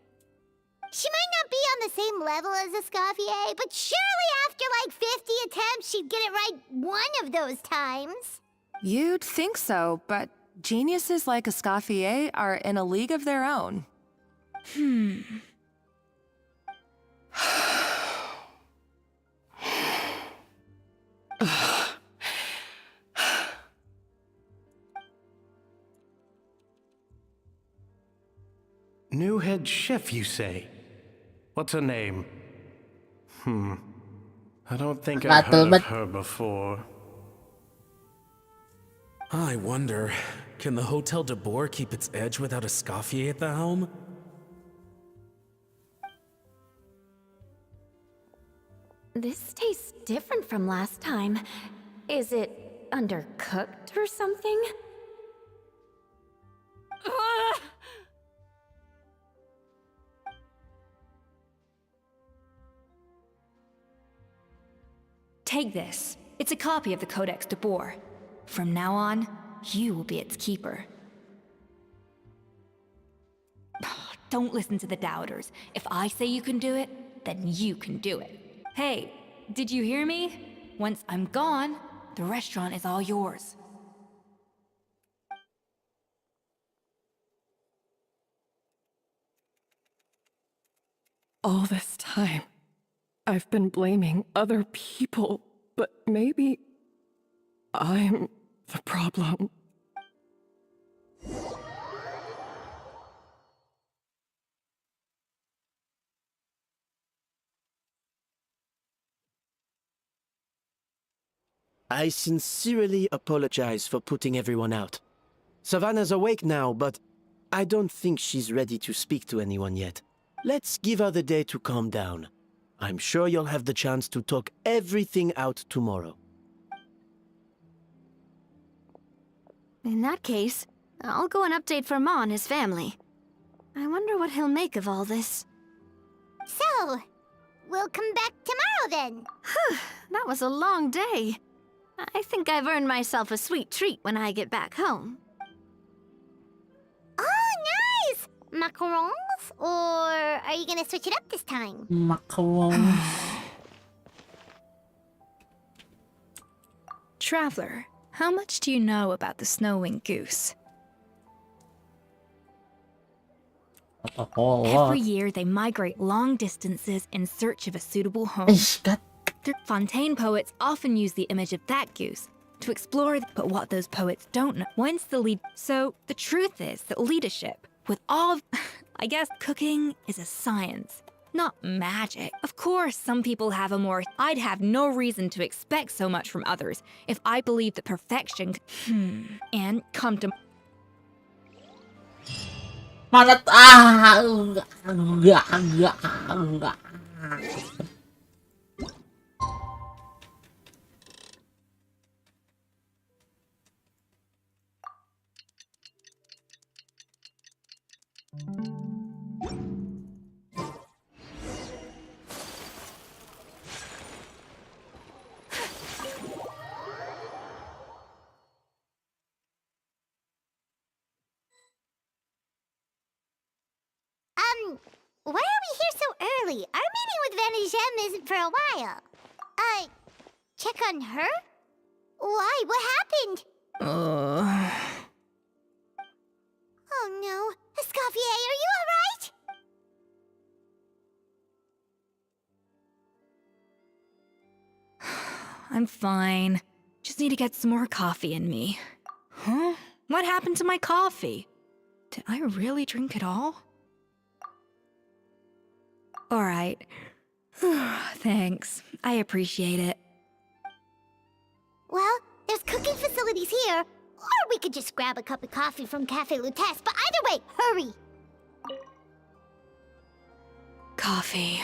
She might not be on the same level as Escoffier, but surely after like 50 attempts, she'd get it right one of those times. You'd think so, but geniuses like Escoffier are in a league of their own. New head chef, you say? What's her name? I don't think I've heard of her before. I wonder, can the Hotel de Boer keep its edge without Escoffier at the helm? This tastes different from last time. Is it undercooked or something? Take this. It's a copy of the Codex de Boer. From now on, you will be its keeper. Don't listen to the doubters. If I say you can do it, then you can do it. Hey, did you hear me? Once I'm gone, the restaurant is all yours. All this time, I've been blaming other people, but maybe I'm the problem. I sincerely apologize for putting everyone out. Savannah's awake now, but I don't think she's ready to speak to anyone yet. Let's give her the day to calm down. I'm sure you'll have the chance to talk everything out tomorrow. In that case, I'll go and update for Ma and his family. I wonder what he'll make of all this. So, we'll come back tomorrow then. That was a long day. I think I've earned myself a sweet treat when I get back home. Oh, nice! Macarons? Or are you gonna switch it up this time? Macarons. Traveler, how much do you know about the snow-winged goose? A whole lot. Every year, they migrate long distances in search of a suitable home. The Fontaine poets often use the image of that goose to explore, but what those poets don't know. Once the lead... So, the truth is that leadership, with all of... I guess cooking is a science, not magic. Of course, some people have a more... I'd have no reason to expect so much from others if I believed that perfection... And come to... Mana enggak. Why are we here so early? Our meeting with Vanigem isn't for a while. Check on her? Why? What happened? Oh no. Escoffier, are you alright? I'm fine. Just need to get some more coffee in me. Huh? What happened to my coffee? Did I really drink it all? Alright. Thanks. I appreciate it. Well, there's cooking facilities here. Or we could just grab a cup of coffee from Cafe Lutece, but either way, hurry! Coffee.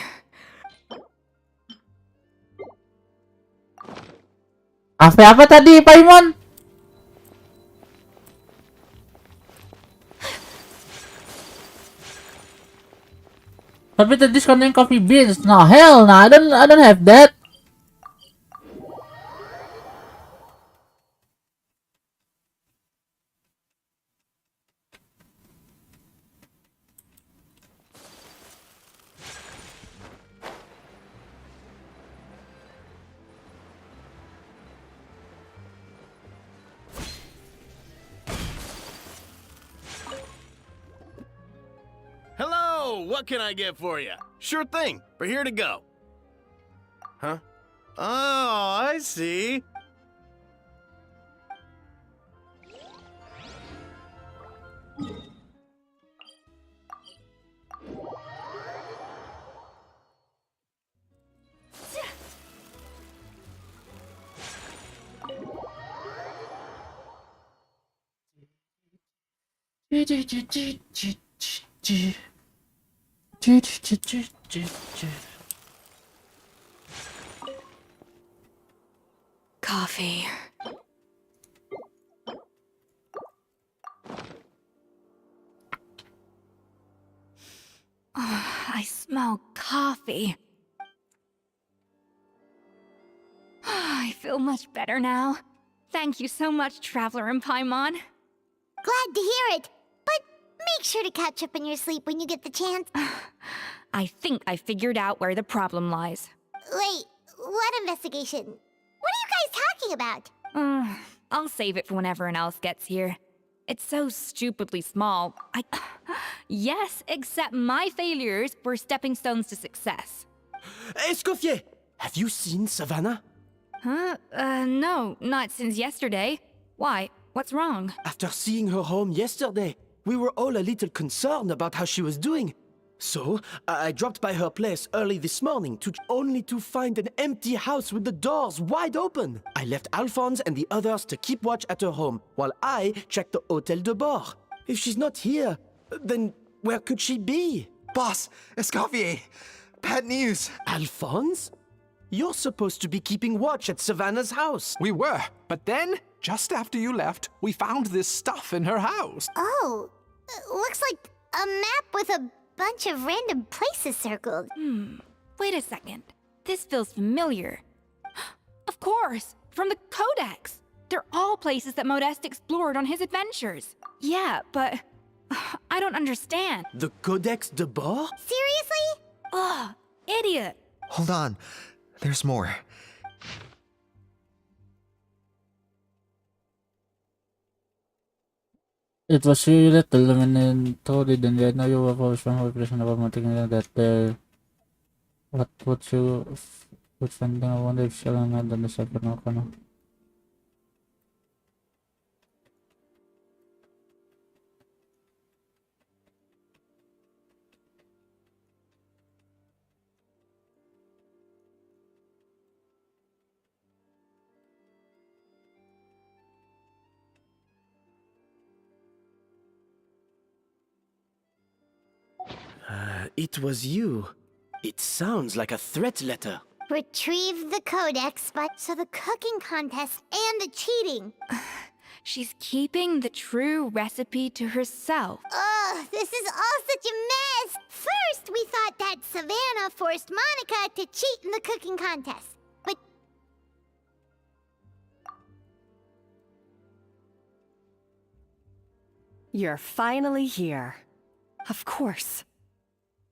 Kafe apa tadi, Paimon? Tapi tadi discounting coffee beans. No, hell no, I don't have that. Hello, what can I get for you? Sure thing, we're here to go. Huh? Oh, I see. Coffee. I smell coffee. I feel much better now. Thank you so much, Traveler and Paimon. Glad to hear it. But make sure to catch up on your sleep when you get the chance. I think I figured out where the problem lies. Wait, what investigation? What are you guys talking about? I'll save it for when everyone else gets here. It's so stupidly small. Yes, except my failures were stepping stones to success. Escoffier, have you seen Savannah? Huh? No, not since yesterday. Why? What's wrong? After seeing her home yesterday, we were all a little concerned about how she was doing. So, I dropped by her place early this morning only to find an empty house with the doors wide open. I left Alphonse and the others to keep watch at her home, while I checked the Hôtel de Bord. If she's not here, then where could she be? Boss, Escoffier, bad news. Alphonse? You're supposed to be keeping watch at Savannah's house. We were, but then, just after you left, we found this stuff in her house. Oh, looks like a map with a bunch of random places circled. Wait a second. This feels familiar. Of course, from the Codex. They're all places that Modeste explored on his adventures. Yeah, but I don't understand. The Codex de Bord? Seriously? Ugh, idiot. Hold on. There's more. It was really little and totally didn't yet know you were always from operation about something that there. What would you would find? I wonder if she'll not done the second one. It was you. It sounds like a threat letter. Retrieve the Codex, but so the cooking contest and the cheating. She's keeping the true recipe to herself. Oh, this is all such a mess. First, we thought that Savannah forced Monica to cheat in the cooking contest. But You're finally here. Of course.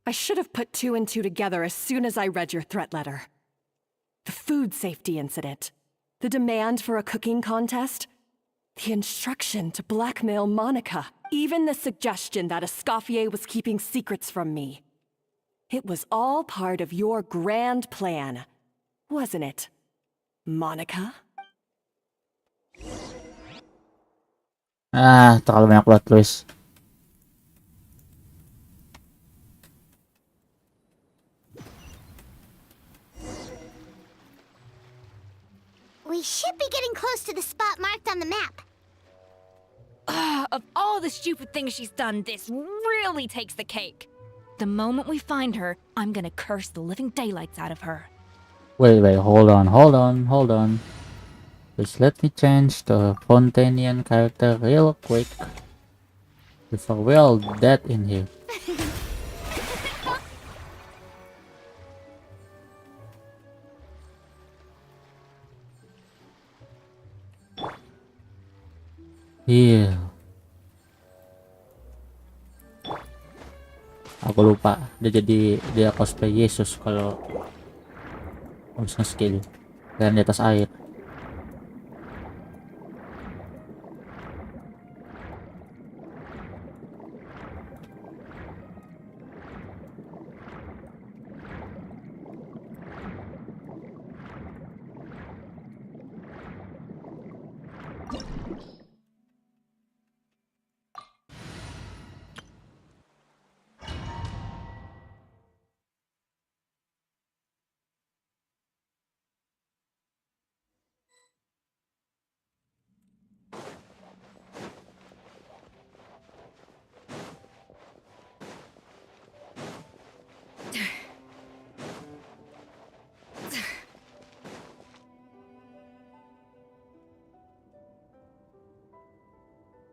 I should have put 2 and 2 together as soon as I read your threat letter. The food safety incident, the demand for a cooking contest, the instruction to blackmail Monica, even the suggestion that Escoffier was keeping secrets from me. It was all part of your grand plan, wasn't it, Monica? Terlalu banyak plot twist. we should be getting close to the spot marked on the map. Of all the stupid things she's done, this really takes the cake. The moment we find her, I'm gonna curse the living daylights out of her. Wait, hold on. Just let me change the Fontanian character real quick before we all dead in here. Iya. Aku lupa dia cosplay Yesus kalau harus nge-skill dan di atas air.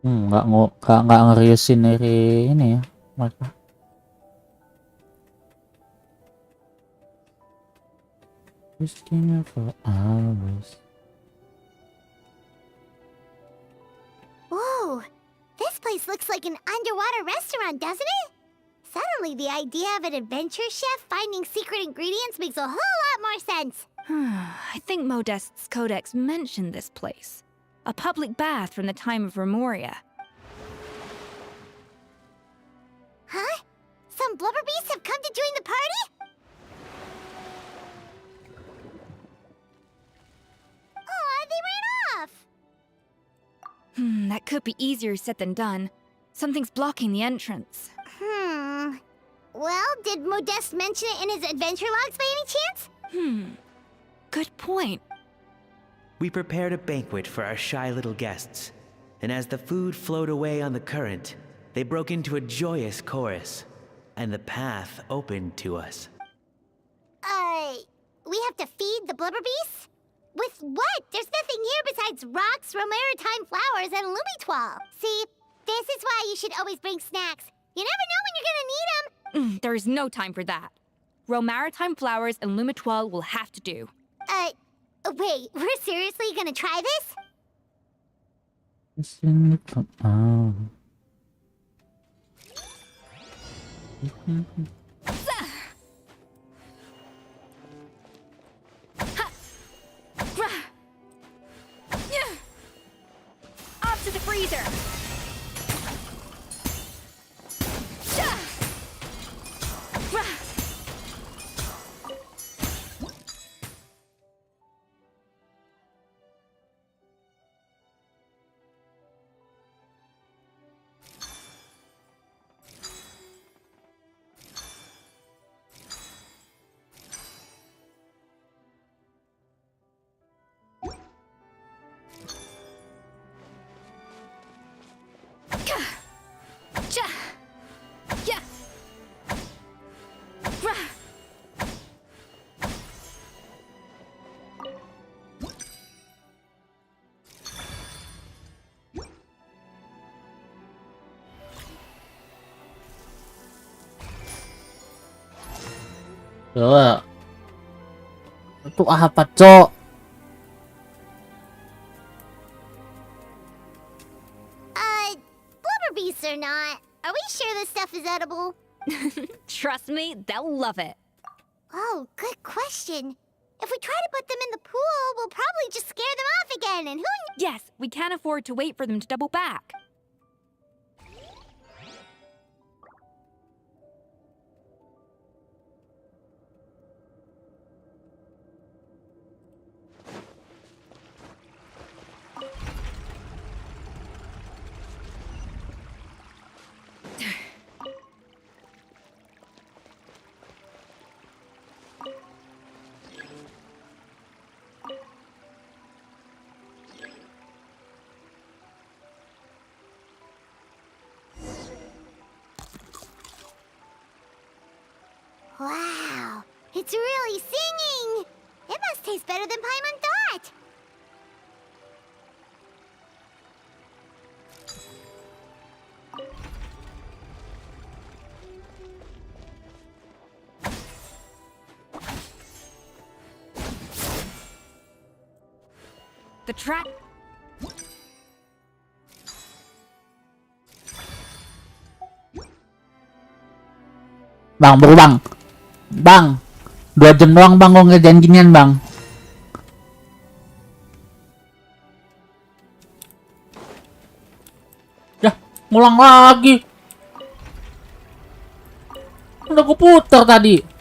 Nggak ngeriusin dari ini ya mereka. Christina for hours. Whoa, this place looks like an underwater restaurant, doesn't it? Suddenly, the idea of an adventure chef finding secret ingredients makes a whole lot more sense. I think Modest's codex mentioned this place. A public bath from the time of Remoria. Huh? Some blubber beasts have come to join the party? Aw, they ran off! That could be easier said than done. Something's blocking the entrance. Well, did Modeste mention it in his adventure logs by any chance? Good point. We prepared a banquet for our shy little guests, and as the food flowed away on the current, they broke into a joyous chorus, and the path opened to us. We have to feed the blubber beasts? With what? There's nothing here besides rocks, romaritime flowers, and lumitoile. See, this is why you should always bring snacks. You never know when you're gonna need them. There is no time for that. Romaritime flowers and lumitoile will have to do. Wait, we're seriously gonna try this? Off to the freezer! Itu apa, Cok? Blubber beasts or not, are we sure this stuff is edible? Trust me, they'll love it. Oh, good question. If we try to put them in the pool, we'll probably just scare them off again, and who Yes, we can't afford to wait for them to double back. Wow, it's really singing! It must taste better than Paimon thought! The track. Bang, bro, bang. Bang. 2 jam doang, Bang, kok ngerjain ginian, Bang. Ya, ngulang lagi. Udah gue putar tadi.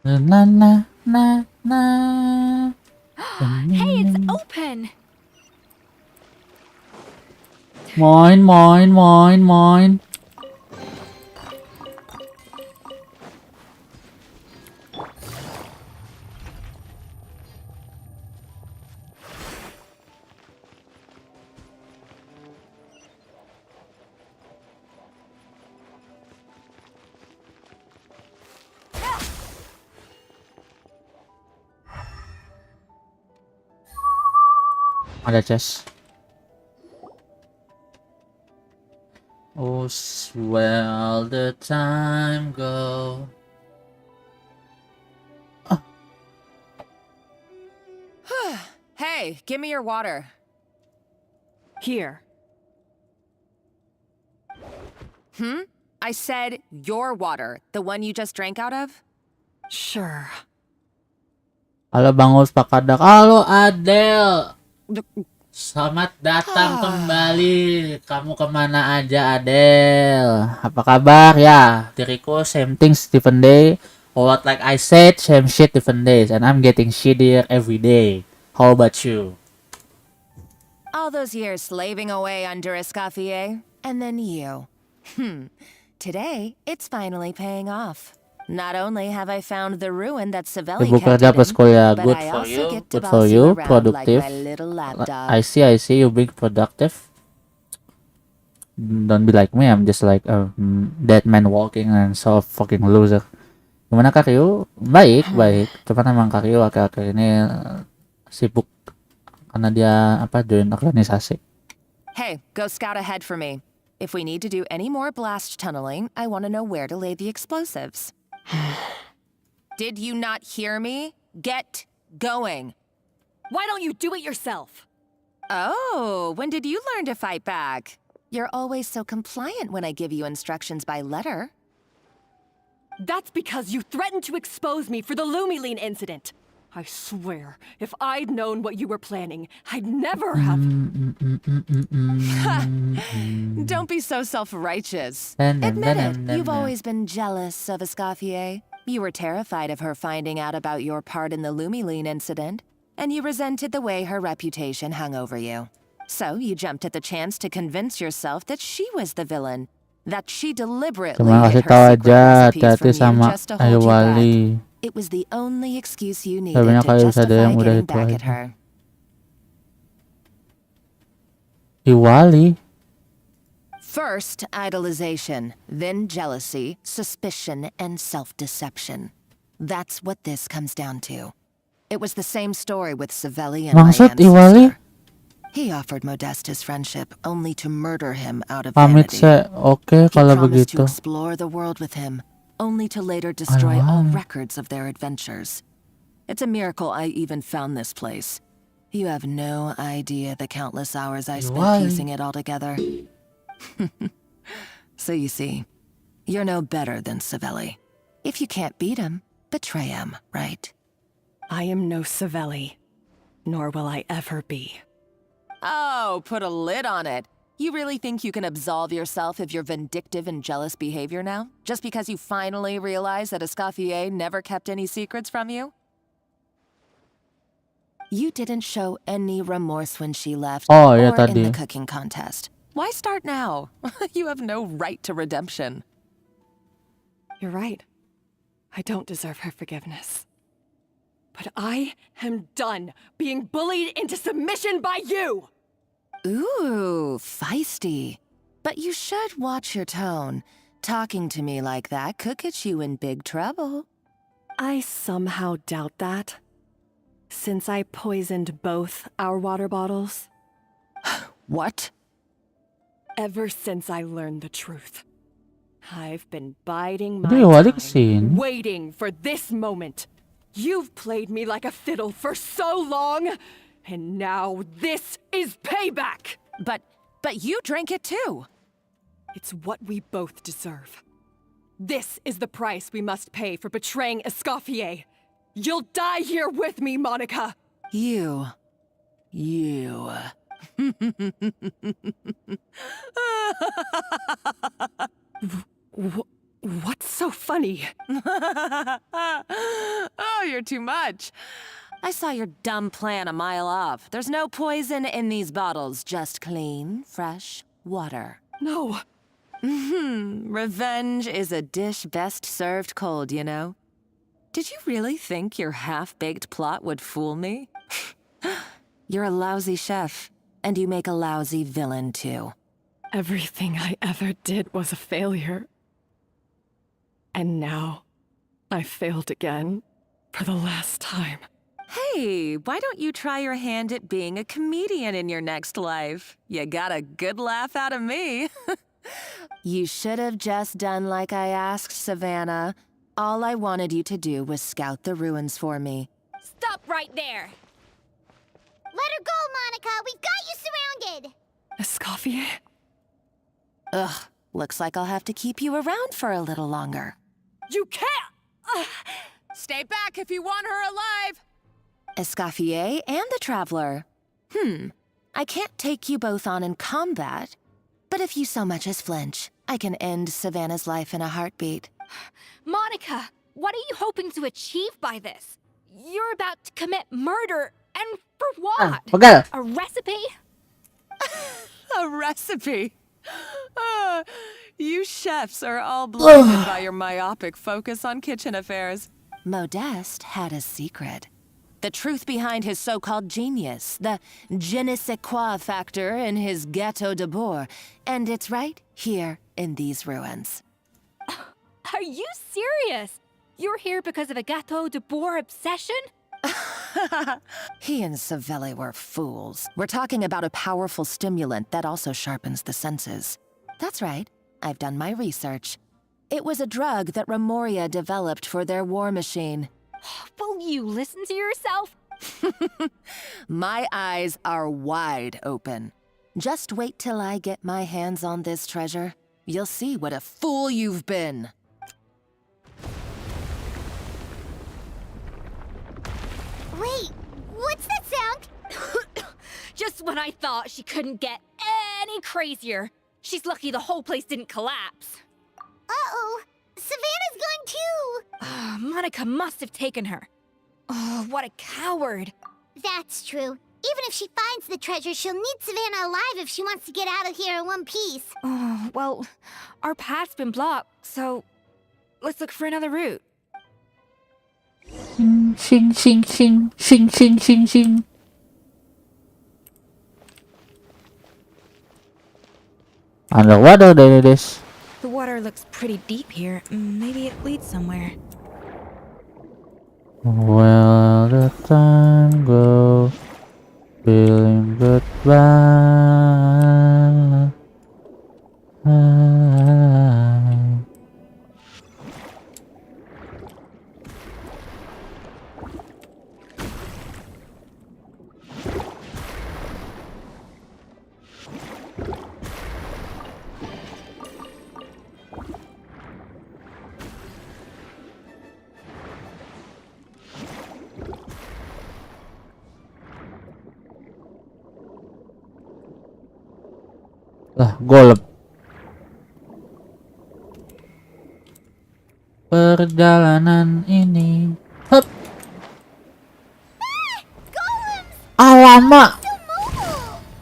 Na na na na. Hey, it's open. Moin, moin, moin, moin. Ada chest. Oh, well, the time go. Hey, give me your water. Here. I said your water, the one you just drank out of? Sure. Halo Bang Us, Pak Kadak. Halo Adel. Selamat datang kembali. Kamu kemana aja, Adel? Apa kabar? Ya, diriku same thing, different day. Or what like I said, same shit, different days. And I'm getting shittier every day. How about you? All those years slaving away under Escoffier, and then you. Today, it's finally paying off. Not only have I found the ruin that Savelli Ibu kept kerja hidden, Pesko ya, but good I for also you, get to good for boss you, around productive. like my little lapdog. I see you being productive. Don't be like me, I'm just like a dead man walking and so fucking loser. Gimana Karyu? Baik, baik. Cuman emang Karyu akhir-akhir ini sibuk karena dia join organisasi. Hey, go scout ahead for me. If we need to do any more blast tunneling, I want to know where to lay the explosives. Did you not hear me? Get going. Why don't you do it yourself? Oh, when did you learn to fight back? You're always so compliant when I give you instructions by letter. That's because you threatened to expose me for the Lumiline incident. I swear, if I'd known what you were planning, I'd never have... Don't be so self-righteous. Admit it, you've always been jealous of Escoffier. You were terrified of her finding out about your part in the Lumiline incident, and you resented the way her reputation hung over you. So you jumped at the chance to convince yourself that she was the villain, that she deliberately hid her secret recipes from you just to hold you back. It was the only excuse you needed to justify getting back at her. Iwali. First, idolization, then jealousy, suspicion, and self-deception. That's what this comes down to. It was the same story with Savelli and my Maksud ancestor. Iwali? He offered Modest his friendship only to murder him out of Pamit vanity. se. Oke, He kalau promised to begitu. explore the world with him, only to later destroy all Alah. records of their adventures. It's a miracle I even found this place. You have no idea the countless hours I spent Why? piecing it all together. So you see, you're no better than Savelli. If you can't beat him, betray him, right? I am no Savelli, nor will I ever be. Oh, put a lid on it. You really think you can absolve yourself of your vindictive and jealous behavior now? Just because you finally realize that Escoffier never kept any secrets from you? You didn't show any remorse when she left Oh, or ya in tadi. the cooking contest. Why start now? You have no right to redemption. You're right. I don't deserve her forgiveness. But I am done being bullied into submission by you! Ooh, feisty. But you should watch your tone. Talking to me like that could get you in big trouble. I somehow doubt that. Since I poisoned both our water bottles. What? Ever since I learned the truth, I've been biding my Aduh, Iwali time, kesini. waiting for this moment. You've played me like a fiddle for so long, and now this is payback! But you drank it too. It's what we both deserve. This is the price we must pay for betraying Escoffier. You'll die here with me, Monica! You. What's so funny? Oh, you're too much. I saw your dumb plan a mile off. There's no poison in these bottles, just clean, fresh water. No. Revenge is a dish best served cold, you know? Did you really think your half-baked plot would fool me? You're a lousy chef, and you make a lousy villain, too. Everything I ever did was a failure. And now, I failed again, for the last time. Hey, why don't you try your hand at being a comedian in your next life? You got a good laugh out of me. You should have just done like I asked, Savannah. All I wanted you to do was scout the ruins for me. Stop right there! Let her go, Monica! We've got you surrounded! Escoffier? Ugh, looks like I'll have to keep you around for a little longer. You can't! Stay back if you want her alive! Escoffier and the Traveler. I can't take you both on in combat, but if you so much as flinch, I can end Savannah's life in a heartbeat. Monica, what are you hoping to achieve by this? You're about to commit murder, and for what? Pegal. A recipe? A recipe? You chefs are all blinded by your myopic focus on kitchen affairs. Modeste had a secret. The truth behind his so-called genius, the je ne sais quoi factor in his Gâteau de Bourg, and it's right here in these ruins. Are you serious? You're here because of a Gâteau de Bourg obsession? He and Savelli were fools. We're talking about a powerful stimulant that also sharpens the senses. That's right, I've done my research. It was a drug that Remoria developed for their war machine. Will you listen to yourself? My eyes are wide open. Just wait till I get my hands on this treasure. You'll see what a fool you've been. Wait, what's that sound? Just when I thought she couldn't get any crazier. She's lucky the whole place didn't collapse. Uh-oh, Savannah's gone too! Monica must have taken her. Oh, what a coward. That's true. Even if she finds the treasure, she'll need Savannah alive if she wants to get out of here in one piece. Oh, well, our path's been blocked, so let's look for another route. Shing, shing, shing, shing, shing, shing, shing. Underwater there it is. The water looks pretty deep here. Maybe it leads somewhere. Well, the time goes, feeling goodbye. Lah, golep. Perjalanan ini. Hup. Alamak.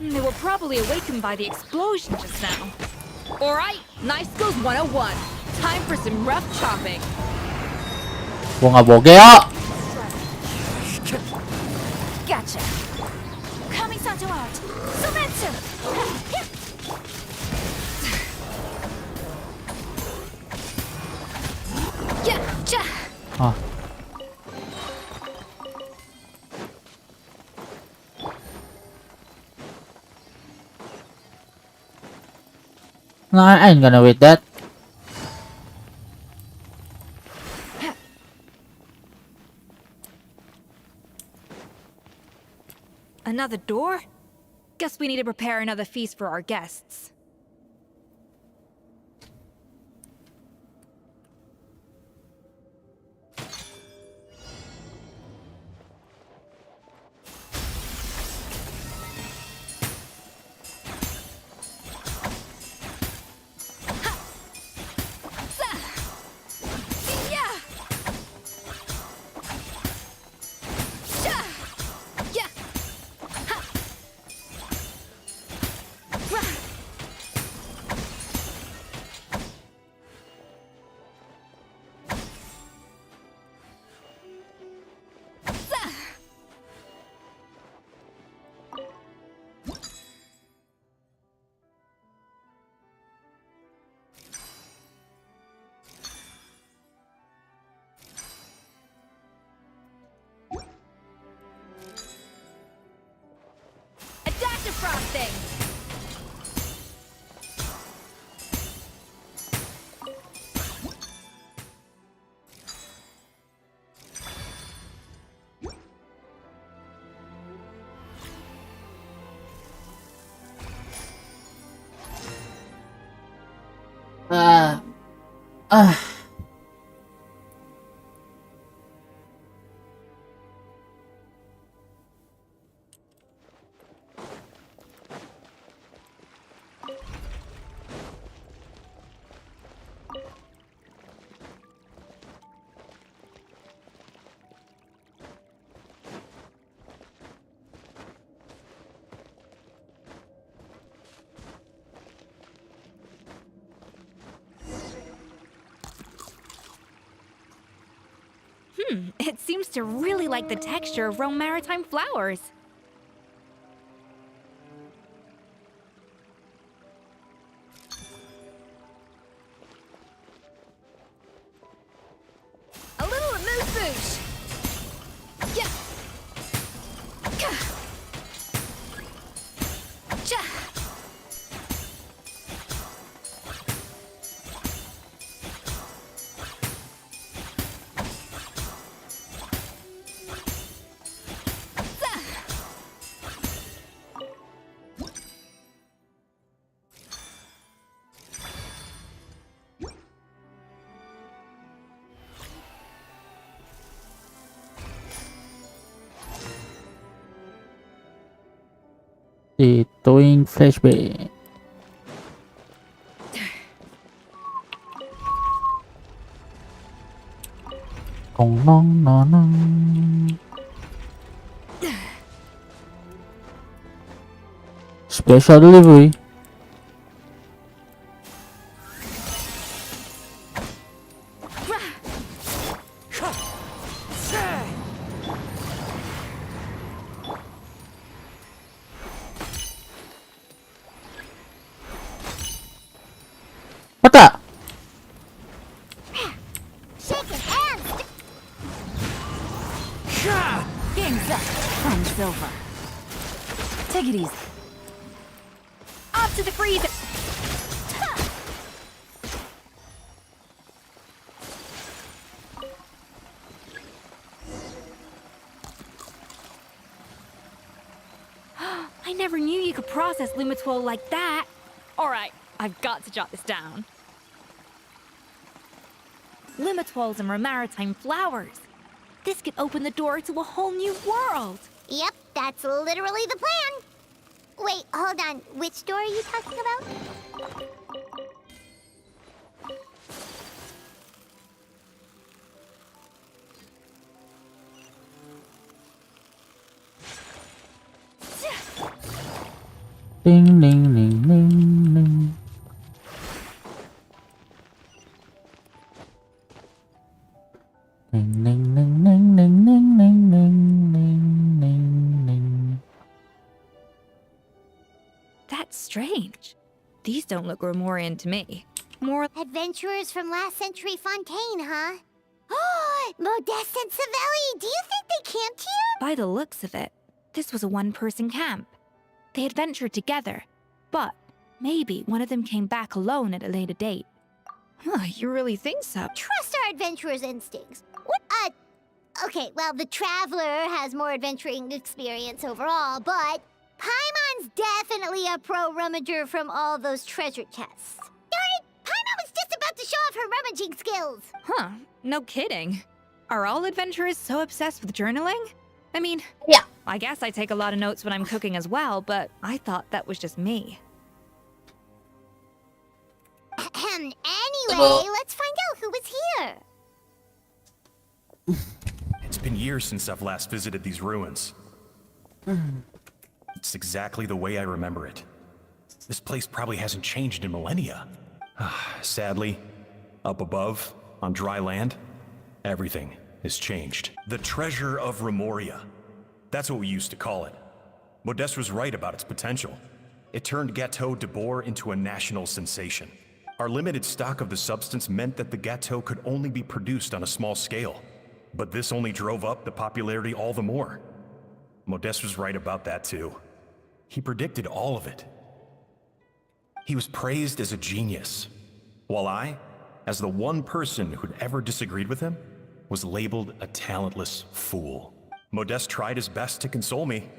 They were probably awakened by the explosion just now. Alright, Nice Skills 101. Time for some rough chopping. Gua nggak boge ya. Gotcha. Coming Santo out. Sumetsu. Ah. No, I ain't gonna wait that. Another door? Guess we need to prepare another feast for our guests. Frosting. It seems to really like the texture of Rome maritime flowers. A little amuse-bouche. Yeah. Ituin flashback. Nong nong nong nong. Special delivery. Game's up. Fun's over. Take it easy. Off to the freezer! I never knew you could process Lumitwol like that. Alright, I've got to jot this down. Lumitwols and maritime flowers. This could open the door to a whole new world. Yep, that's literally the plan. Wait, hold on. Which door are you talking about? Ding, ding, ding, ding, ding. Ding, ding, ding, ding, ding, ding, ding, ding, ding, ding, ding. That's strange. These don't look Romorian to me. More Adventurers from last century Fontaine, huh? Oh, Modeste and Savelli, do you think they camped here? by the looks of it, this was a one-person camp. They adventured together, but maybe one of them came back alone at a later date. Huh, you really think so? Trust our adventurer's instincts. What? Okay, well, the Traveler has more adventuring experience overall, but Paimon's definitely a pro rummager from all those treasure chests. Darn it! Paimon was just about to show off her rummaging skills! Huh, no kidding. Are all adventurers so obsessed with journaling? I mean, yeah. I guess I take a lot of notes when I'm cooking as well, but I thought that was just me. Anyway, let's find out who was here. It's been years since I've last visited these ruins. It's exactly the way I remember it. This place probably hasn't changed in millennia. Sadly, up above, on dry land, everything has changed. The treasure of Remoria. That's what we used to call it. Modeste was right about its potential. It turned Gâteau de Bourg into a national sensation. Our limited stock of the substance meant that the gâteau could only be produced on a small scale. But this only drove up the popularity all the more. Modeste was right about that too. He predicted all of it. He was praised as a genius, while I, as the one person who'd ever disagreed with him, was labeled a talentless fool. Modeste tried his best to console me,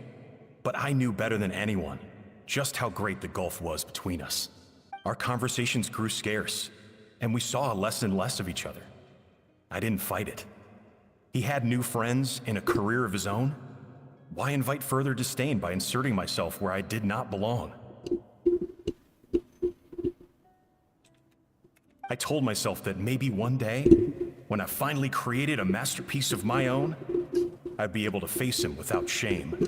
but I knew better than anyone just how great the gulf was between us. Our conversations grew scarce, and we saw less and less of each other. I didn't fight it. He had new friends and a career of his own. Why invite further disdain by inserting myself where I did not belong? I told myself that maybe one day, when I finally created a masterpiece of my own, I'd be able to face him without shame.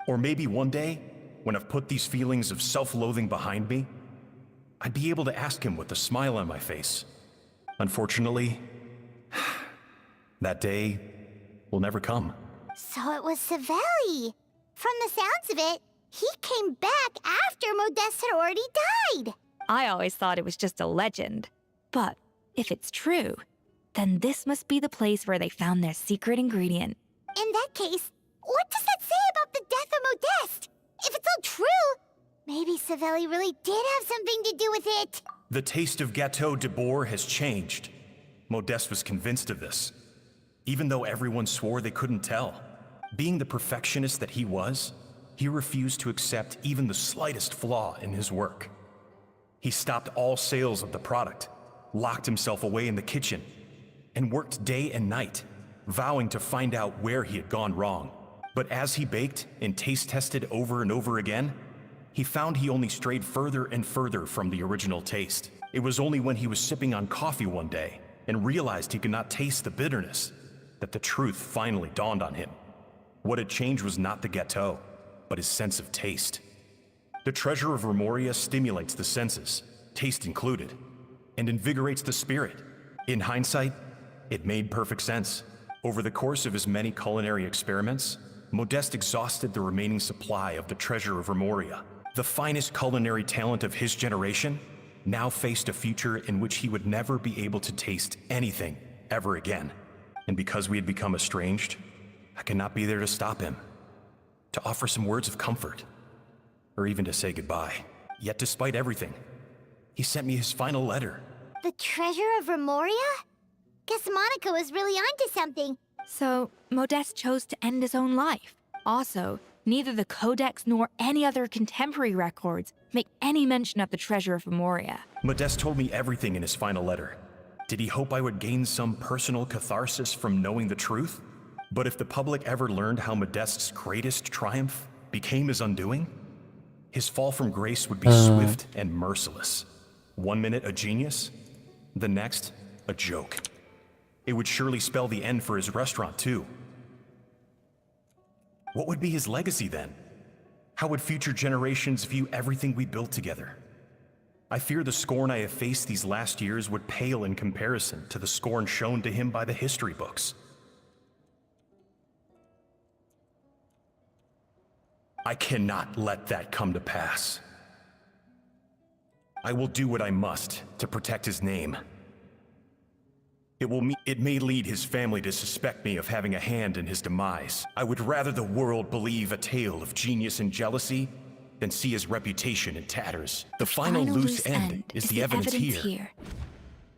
Or maybe one day, when I've put these feelings of self-loathing behind me, I'd be able to ask him with a smile on my face. Unfortunately, that day will never come. So it was Savelli. From the sounds of it, he came back after Modeste had already died. I always thought it was just a legend. But if it's true, then this must be the place where they found their secret ingredient. In that case, what does that say about the death of Modeste? Savelli really did have something to do with it. The taste of Gâteau de Bourg has changed. Modeste was convinced of this, even though everyone swore they couldn't tell. Being the perfectionist that he was, he refused to accept even the slightest flaw in his work. He stopped all sales of the product, locked himself away in the kitchen, and worked day and night, vowing to find out where he had gone wrong. But as he baked and taste tested over and over again, he found he only strayed further and further from the original taste. It was only when he was sipping on coffee one day and realized he could not taste the bitterness that the truth finally dawned on him. What had changed was not the gâteau, but his sense of taste. The treasure of Remoria stimulates the senses, taste included, and invigorates the spirit. In hindsight, it made perfect sense. Over the course of his many culinary experiments, Modeste exhausted the remaining supply of the treasure of Remoria. The finest culinary talent of his generation now faced a future in which he would never be able to taste anything ever again. And because we had become estranged, I could not be there to stop him, to offer some words of comfort, or even to say goodbye. Yet despite everything, he sent me his final letter. The treasure of Remoria? Guess Monica was really onto something. So, Modeste chose to end his own life. Also, neither the Codex nor any other contemporary records make any mention of the treasure of Remoria. Modeste told me everything in his final letter. Did he hope I would gain some personal catharsis from knowing the truth? But if the public ever learned how Modeste's greatest triumph became his undoing, his fall from grace would be swift and merciless. 1 minute a genius, the next a joke. It would surely spell the end for his restaurant too. What would be his legacy then? How would future generations view everything we built together? I fear the scorn I have faced these last years would pale in comparison to the scorn shown to him by the history books. I cannot let that come to pass. I will do what I must to protect his name. It may lead his family to suspect me of having a hand in his demise. I would rather the world believe a tale of genius and jealousy than see his reputation in tatters. The final loose end is the evidence here,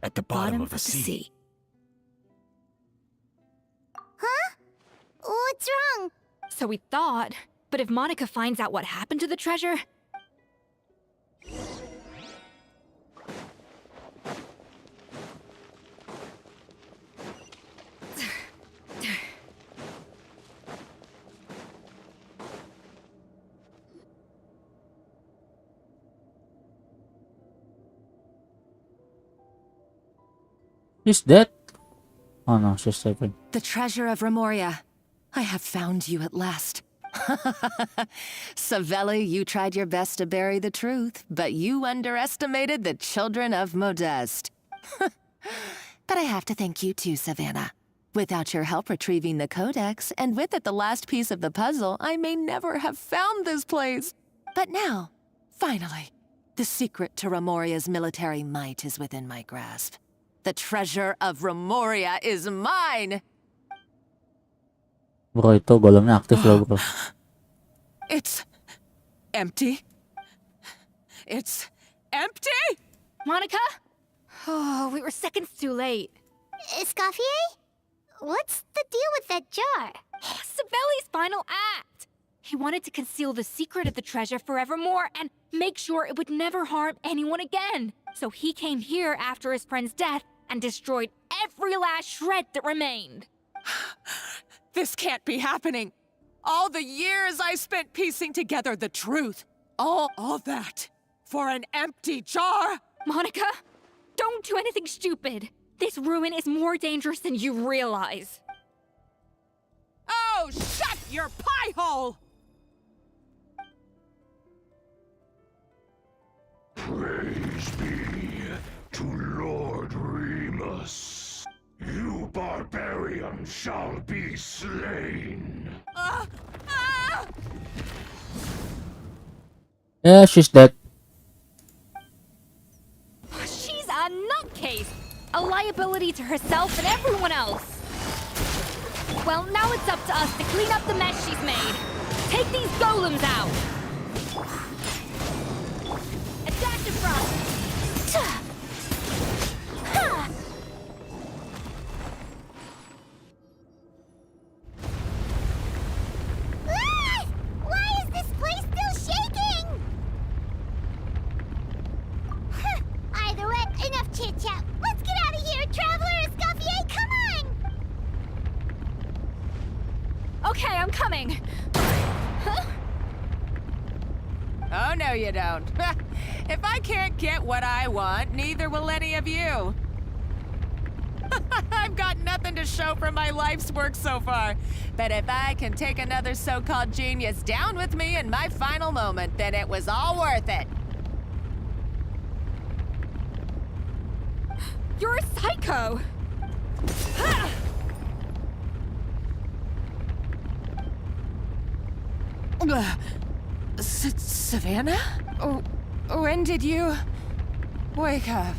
at the bottom of the sea. Huh? What's wrong? So we thought, but if Monica finds out what happened to the treasure... Is that? Oh no, she's sleeping. The treasure of Remoria. I have found you at last. Savelli, you tried your best to bury the truth, but you underestimated the children of Modeste. But I have to thank you too, Savannah. Without your help retrieving the Codex, and with it the last piece of the puzzle, I may never have found this place. But now, finally, the secret to Remoria's military might is within my grasp. The treasure of Remoria is mine! Bro, itu golongnya aktif loh, bro. It's empty. It's empty? Monica? Oh, we were seconds too late. Escoffier? What's the deal with that jar? Oh, Savelli's final act. He wanted to conceal the secret of the treasure forevermore and make sure it would never harm anyone again. So he came here after his friend's death and destroyed every last shred that remained. This can't be happening. All the years I spent piecing together the truth. All that for an empty jar? Monica, don't do anything stupid. This ruin is more dangerous than you realize. Oh, shut your pie hole! Praise be to Lord Remus. You barbarian shall be slain. Yeah, she's dead. She's a nutcase! A liability to herself and everyone else. Well, now it's up to us to clean up the mess she's made. Take these golems out! Oh, no, you don't. If I can't get what I want, neither will any of you. I've got nothing to show for my life's work so far. But if I can take another so-called genius down with me in my final moment, then it was all worth it. You're a psycho! Savannah? When did you wake up?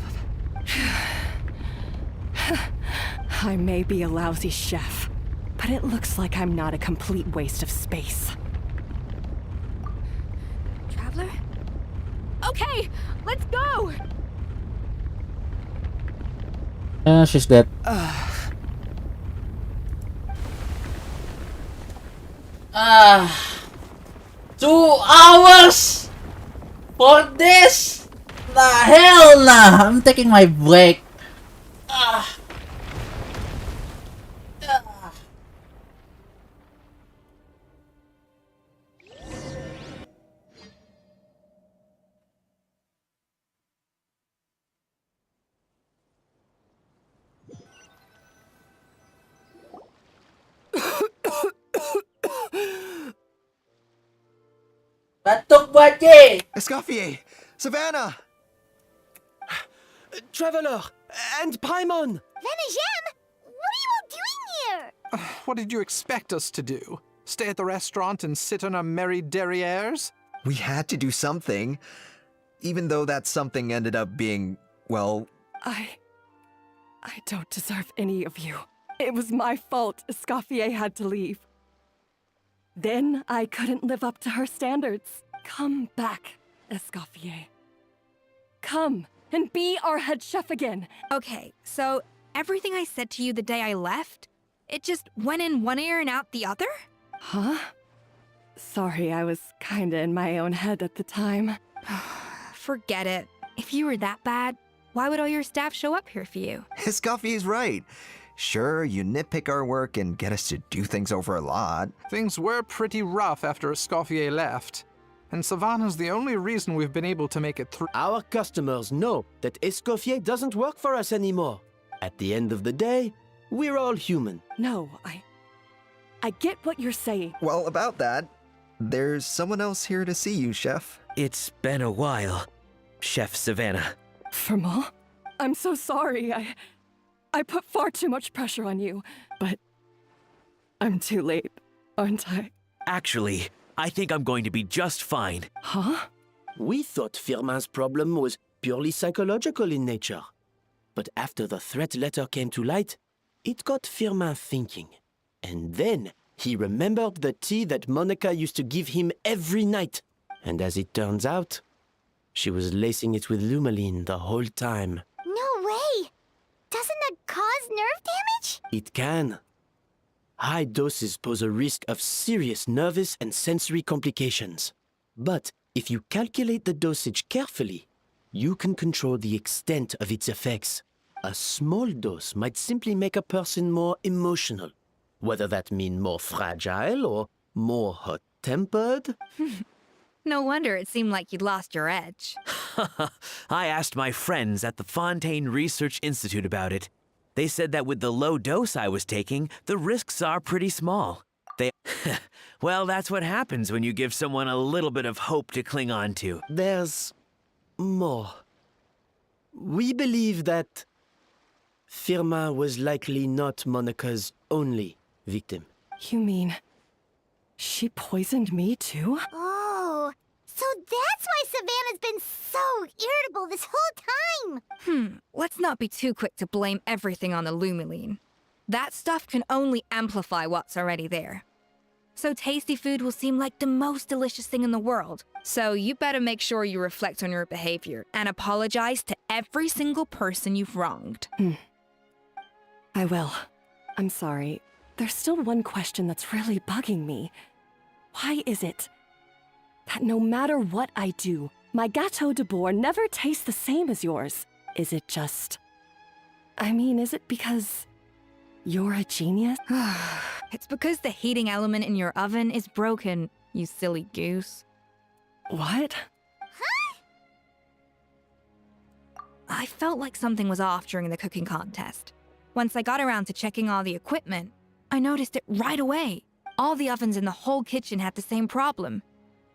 I may be a lousy chef, but it looks like I'm not a complete waste of space. Traveler? Okay, let's go! Yeah, she's dead. 2 hours for this? The hell nah! I'm taking my break. Batuk buat Escoffier! Savannah! Traveler! And Paimon! Venegem, what are you all doing here? What did you expect us to do? Stay at the restaurant and sit on our merry derrieres? We had to do something. Even though that something ended up being, well... I don't deserve any of you. It was my fault Escoffier had to leave. Then I couldn't live up to her standards. Come back, Escoffier. Come and be our head chef again. Okay, so everything I said to you the day I left, it just went in one ear and out the other? Huh? Sorry, I was kinda in my own head at the time. Forget it. If you were that bad, why would all your staff show up here for you? Escoffier's right. Sure, you nitpick our work and get us to do things over a lot. Things were pretty rough after Escoffier left. And Savannah's the only reason we've been able to make it through. Our customers know that Escoffier doesn't work for us anymore. At the end of the day, we're all human. No, I get what you're saying. Well, about that, there's someone else here to see you, Chef. It's been a while, Chef Savannah. Firmal? I'm so sorry. I put far too much pressure on you, but I'm too late, aren't I? Actually, I think I'm going to be just fine. Huh? We thought Firmin's problem was purely psychological in nature. But after the threat letter came to light, it got Firmin thinking. And then he remembered the tea that Monica used to give him every night. And as it turns out, she was lacing it with Lumaline the whole time. No way! Doesn't that cause nerve damage? It can. High doses pose a risk of serious nervous and sensory complications. But if you calculate the dosage carefully, you can control the extent of its effects. A small dose might simply make a person more emotional, whether that means more fragile or more hot-tempered. No wonder it seemed like you'd lost your edge. I asked my friends at the Fontaine Research Institute about it. They said that with the low dose I was taking, the risks are pretty small. Well, that's what happens when you give someone a little bit of hope to cling on to. There's more. We believe that Firmin was likely not Monica's only victim. You mean she poisoned me too? Oh, so that's why Savannah's been so irritable this whole time. Let's not be too quick to blame everything on the Lumaline. That stuff can only amplify what's already there. So tasty food will seem like the most delicious thing in the world. So you better make sure you reflect on your behavior and apologize to every single person you've wronged. I will. I'm sorry. There's still one question that's really bugging me. Why is it that no matter what I do, my Gâteau de Bourg never tastes the same as yours? Is it just... is it because you're a genius? It's because the heating element in your oven is broken, you silly goose. What? I felt like something was off during the cooking contest. Once I got around to checking all the equipment, I noticed it right away. All the ovens in the whole kitchen had the same problem,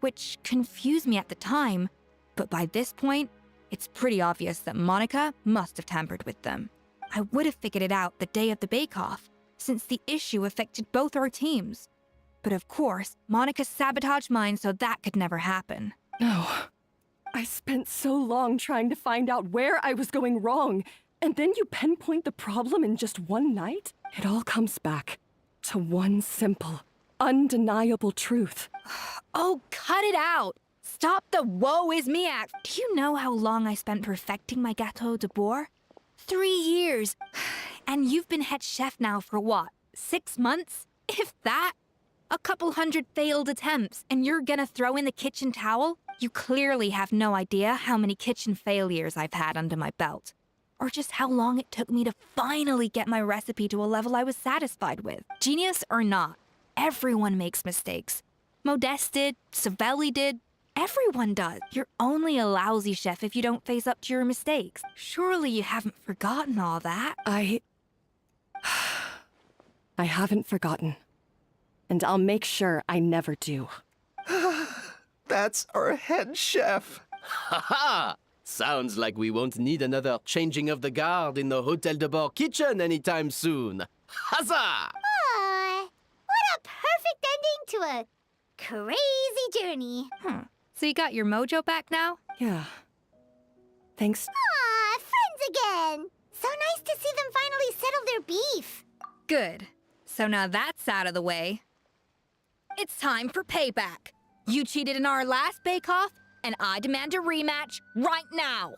which confused me at the time, but by this point, it's pretty obvious that Monica must have tampered with them. I would have figured it out the day of the bake-off, since the issue affected both our teams. But of course, Monica sabotaged mine so that could never happen. No. I spent so long trying to find out where I was going wrong, and then you pinpoint the problem in just one night? It all comes back to one simple, undeniable truth. Oh, cut it out! Stop the woe is me act! Do you know how long I spent perfecting my gâteau de bois? 3 years! And you've been head chef now for what, 6 months? If that? A couple hundred failed attempts, and you're gonna throw in the kitchen towel? You clearly have no idea how many kitchen failures I've had under my belt. Or just how long it took me to finally get my recipe to a level I was satisfied with. Genius or not, everyone makes mistakes. Modeste did, Savelli did, everyone does. You're only a lousy chef if you don't face up to your mistakes. Surely you haven't forgotten all that. I haven't forgotten. And I'll make sure I never do. That's our head chef. Haha! Sounds like we won't need another changing of the guard in the Hôtel de Bord kitchen anytime soon. Huzzah! Aw, what a perfect ending to a crazy journey. So you got your mojo back now? Yeah. Thanks. Aw, friends again. So nice to see them finally settle their beef. Good. So now that's out of the way. It's time for payback. You cheated in our last bake-off, and I demand a rematch right now.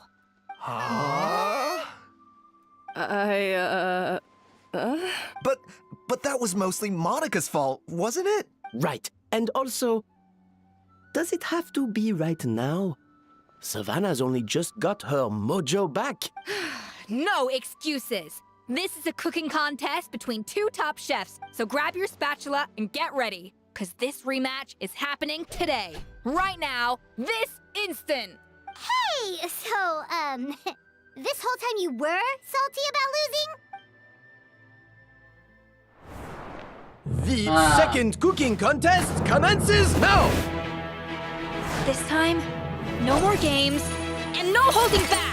But that was mostly Monica's fault, wasn't it? Right. And also, does it have to be right now? Savannah's only just got her mojo back. No excuses. This is a cooking contest between 2 top chefs, so grab your spatula and get ready. Because this rematch is happening today. Right now, this instant. Hey, so, this whole time you were salty about losing? The second cooking contest commences now! This time, no more games, and no holding back!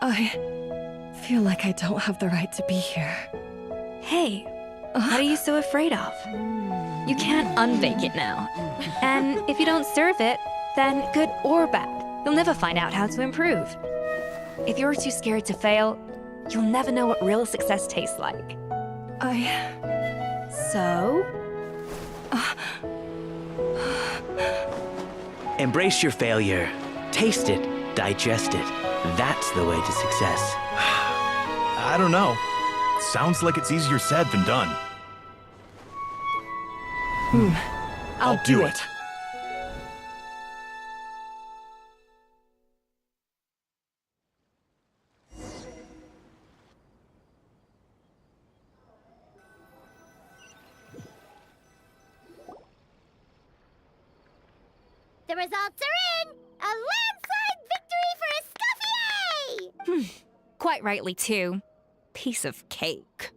I feel like I don't have the right to be here. Hey, what are you so afraid of? You can't unbake it now. And if you don't serve it, then good or bad, you'll never find out how to improve. If you're too scared to fail, you'll never know what real success tastes like. So? Embrace your failure. Taste it. Digest it. That's the way to success. I don't know. Sounds like it's easier said than done. I'll do it. The results are in! A landslide victory for Escoffier! Quite rightly, too. Piece of cake.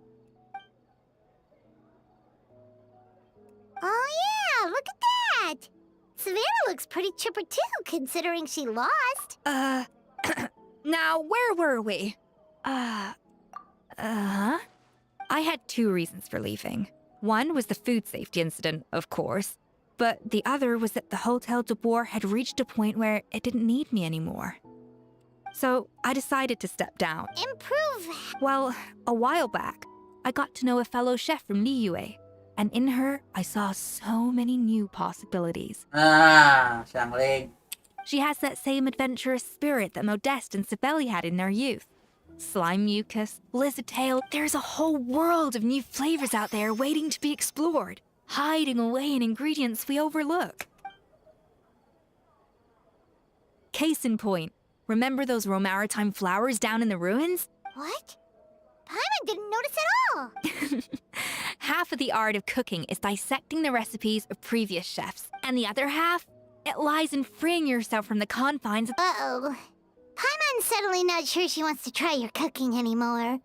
Oh yeah, look at that! Savannah looks pretty chipper too, considering she lost. Now, where were we? I had two reasons for leaving. One was the food safety incident, of course, but the other was that the Hotel de Boer had reached a point where it didn't need me anymore. So I decided to step down. Improve! Well, a while back, I got to know a fellow chef from Liyue, and in her, I saw so many new possibilities. Xiangling. She has that same adventurous spirit that Modeste and Sibeli had in their youth. Slime mucus, lizard tail, there's a whole world of new flavors out there waiting to be explored, hiding away in ingredients we overlook. Case in point, remember those Romaritime flowers down in the ruins? What? Paimon didn't notice at all! Half of the art of cooking is dissecting the recipes of previous chefs, and the other half, it lies in freeing yourself from the confines of— Uh-oh. Paimon's suddenly not sure she wants to try your cooking anymore.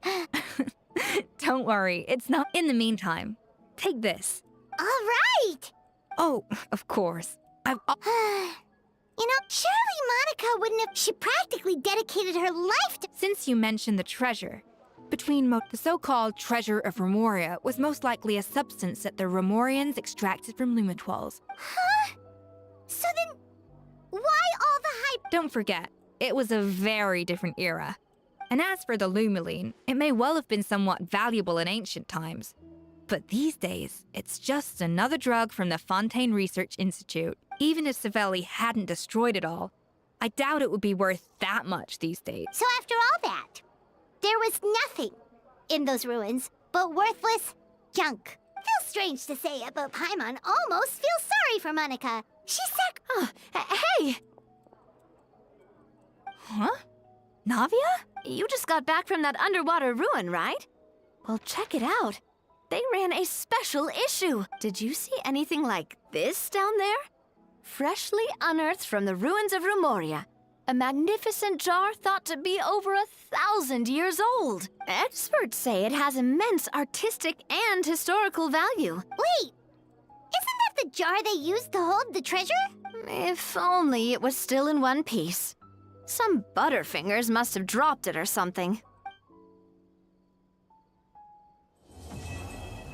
Don't worry, it's not. In the meantime, take this. All right! Oh, of course. You know, surely Monica wouldn't have— She practically dedicated her life to— Since you mentioned the treasure, the so-called treasure of Remoria was most likely a substance that the Remorians extracted from Lumitoiles. Huh? So then, why all the hype? Don't forget, it was a very different era. And as for the Lumiline, it may well have been somewhat valuable in ancient times. But these days, it's just another drug from the Fontaine Research Institute. Even if Savelli hadn't destroyed it all, I doubt it would be worth that much these days. So after all that, there was nothing in those ruins but worthless junk. Feels strange to say it, but Paimon almost feels sorry for Monica. She's Hey! Huh? Navia? You just got back from that underwater ruin, right? Well, check it out. They ran a special issue. Did you see anything like this down there? Freshly unearthed from the ruins of Rumoria. A magnificent jar thought to be over 1,000 years old. Experts say it has immense artistic and historical value. Wait! Isn't that the jar they used to hold the treasure? If only it was still in one piece. Some butterfingers must have dropped it or something.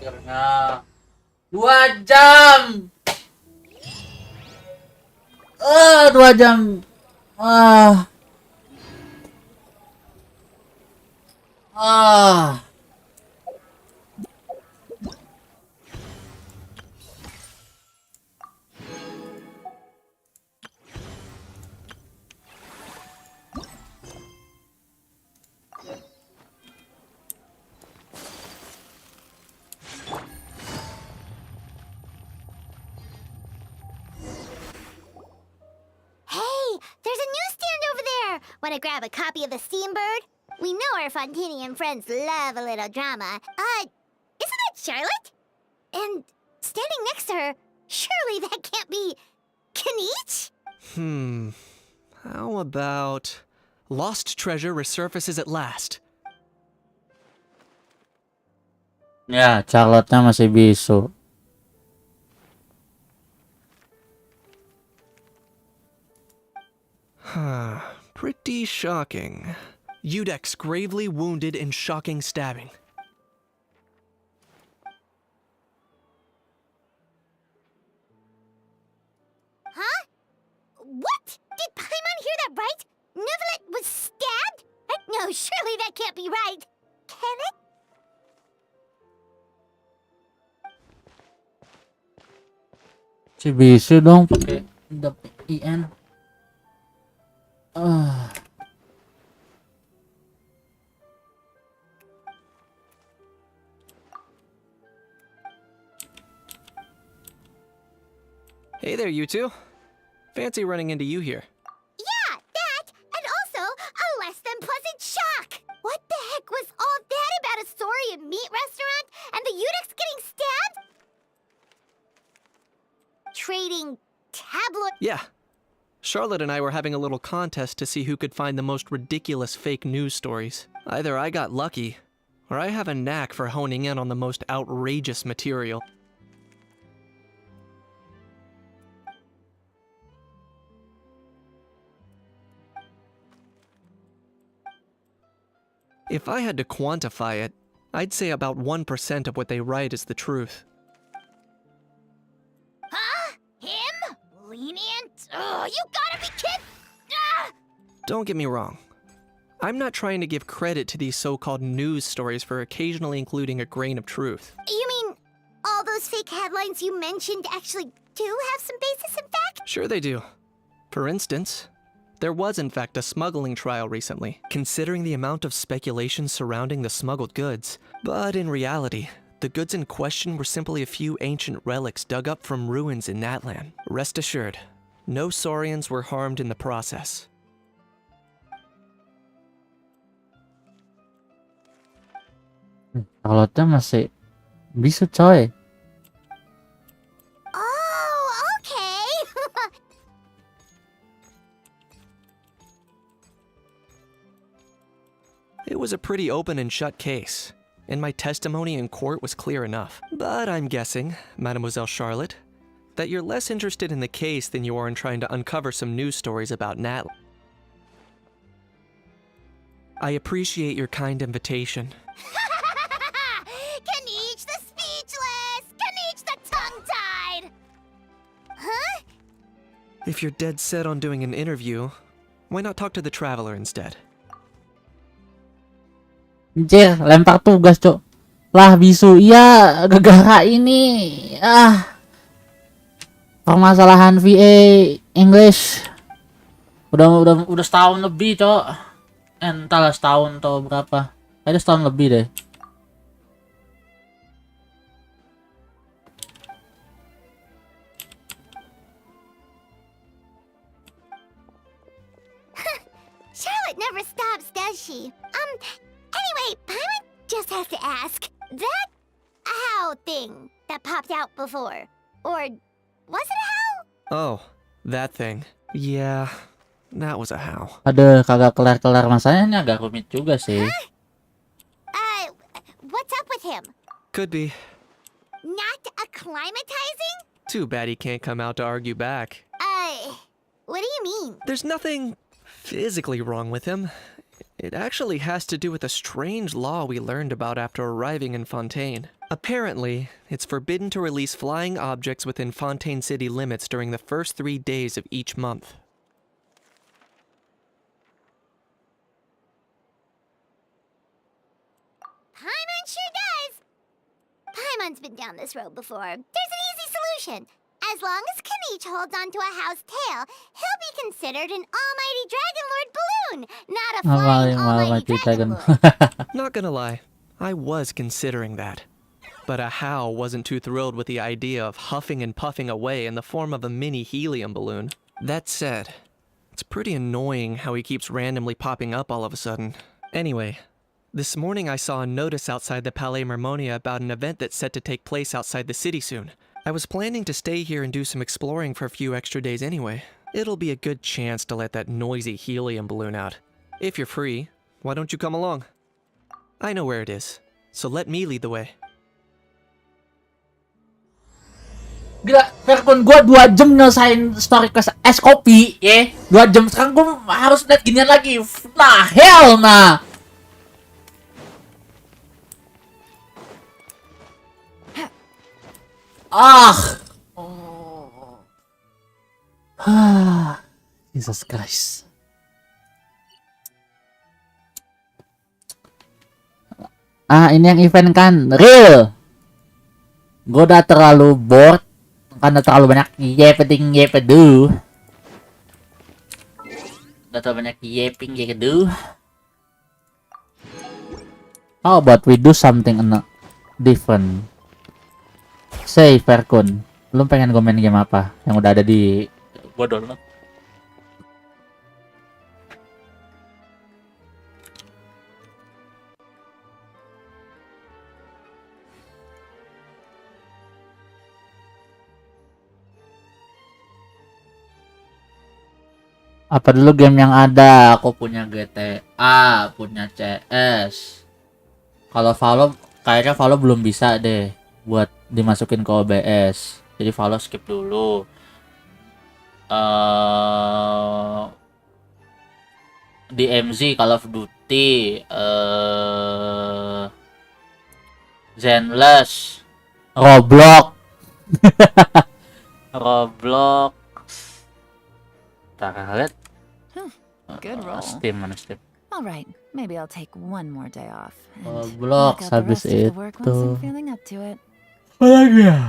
Karena 2 jam. 2 jam. Hey, there's a newsstand over there! Wanna grab a copy of the Steambird? We know our Fontanian friends love a little drama. Isn't that Charlotte? And standing next to her, surely that can't be Kaniche? How about lost treasure resurfaces at last? Ya, Charlotte-nya masih bisu. Pretty shocking. Udex gravely wounded in shocking stabbing. Huh? What? Did Paimon hear that right? Neuvillette was stabbed? No, surely that can't be right. Can it? Si bisu dong pakai IN. Hey there, you two. Fancy running into you here. Yeah, that, and also a less than pleasant shock. What the heck was all that about a Saurian meat restaurant and the Udex getting stabbed? Trading tabloid. Yeah. Charlotte and I were having a little contest to see who could find the most ridiculous fake news stories. Either I got lucky, or I have a knack for honing in on the most outrageous material. If I had to quantify it, I'd say about 1% of what they write is the truth. Huh? Him? Lenient? Ugh, you gotta be kidding! Ah! Don't get me wrong. I'm not trying to give credit to these so-called news stories for occasionally including a grain of truth. You mean all those fake headlines you mentioned actually do have some basis in fact? Sure they do. For instance, there was in fact a smuggling trial recently, considering the amount of speculation surrounding the smuggled goods. But in reality, the goods in question were simply a few ancient relics dug up from ruins in Natlan. Rest assured, no Saurians were harmed in the process. Charlotte masih bisa coy. Oh, okay. It was a pretty open and shut case, and my testimony in court was clear enough. But I'm guessing, Mademoiselle Charlotte, that you're less interested in the case than you are in trying to uncover some news stories about Natlan. I appreciate your kind invitation. Kaniche the speechless! Kaniche the tongue-tied! Huh? If you're dead set on doing an interview, why not talk to the Traveler instead? Anjir, lempar tugas, Cok. Lah, bisu. Iya, gegara ini. Permasalahan VA English. Udah setahun lebih, Cok. Entahlah setahun atau berapa. Ada setahun lebih deh. Charlotte never stops, does she? Anyway, Paimon just has to ask. That how thing that popped out before, or was it a how? Oh, that thing. Yeah, that was a how. Aduh, kagak kelar-kelar masanya, ini agak rumit juga sih. What's up with him? Could be. Not acclimatizing? Too bad he can't come out to argue back. What do you mean? There's nothing physically wrong with him. It actually has to do with a strange law we learned about after arriving in Fontaine. Apparently, it's forbidden to release flying objects within Fontaine city limits during the first 3 days of each month. Paimon sure does. Paimon's been down this road before. There's an easy solution. As long as Kaniche holds onto a house tail, he'll be considered an almighty Dragon Lord balloon, not a flying almighty Dragon Lord. Not gonna lie, I was considering that. But a How wasn't too thrilled with the idea of huffing and puffing away in the form of a mini helium balloon. That said, it's pretty annoying how he keeps randomly popping up all of a sudden. Anyway, this morning I saw a notice outside the Palais Mermonia about an event that's set to take place outside the city soon. I was planning to stay here and do some exploring for a few extra days anyway. It'll be a good chance to let that noisy helium balloon out. If you're free, why don't you come along? I know where it is, so let me lead the way. Gila, Verkon, gue 2 jam nyelesain story quest es kopi, ya. 2 jam, sekarang gue harus lihat ginian lagi. Nah, hell nah. Jesus Christ. Ini yang event kan, real. Gue udah terlalu bored karena terlalu banyak yepedu. Udah terlalu banyak yepedu. How about we do something different? Say, Verkon, lu pengen gue main game apa yang udah ada di gue download? Apa dulu game yang ada? Aku punya GTA, punya CS. Kalau Valve, kayaknya Valve belum bisa deh buat dimasukin ke OBS. Jadi Valve skip dulu. DMZ, Call of Duty, Zenless, Roblox. Roblox. Lihat. Good roll. Steam mana Steam? All right, maybe I'll take one more day off and Roblox knock out the habis rest of the work once I'm itu. feeling up to it. Apa lagi ya?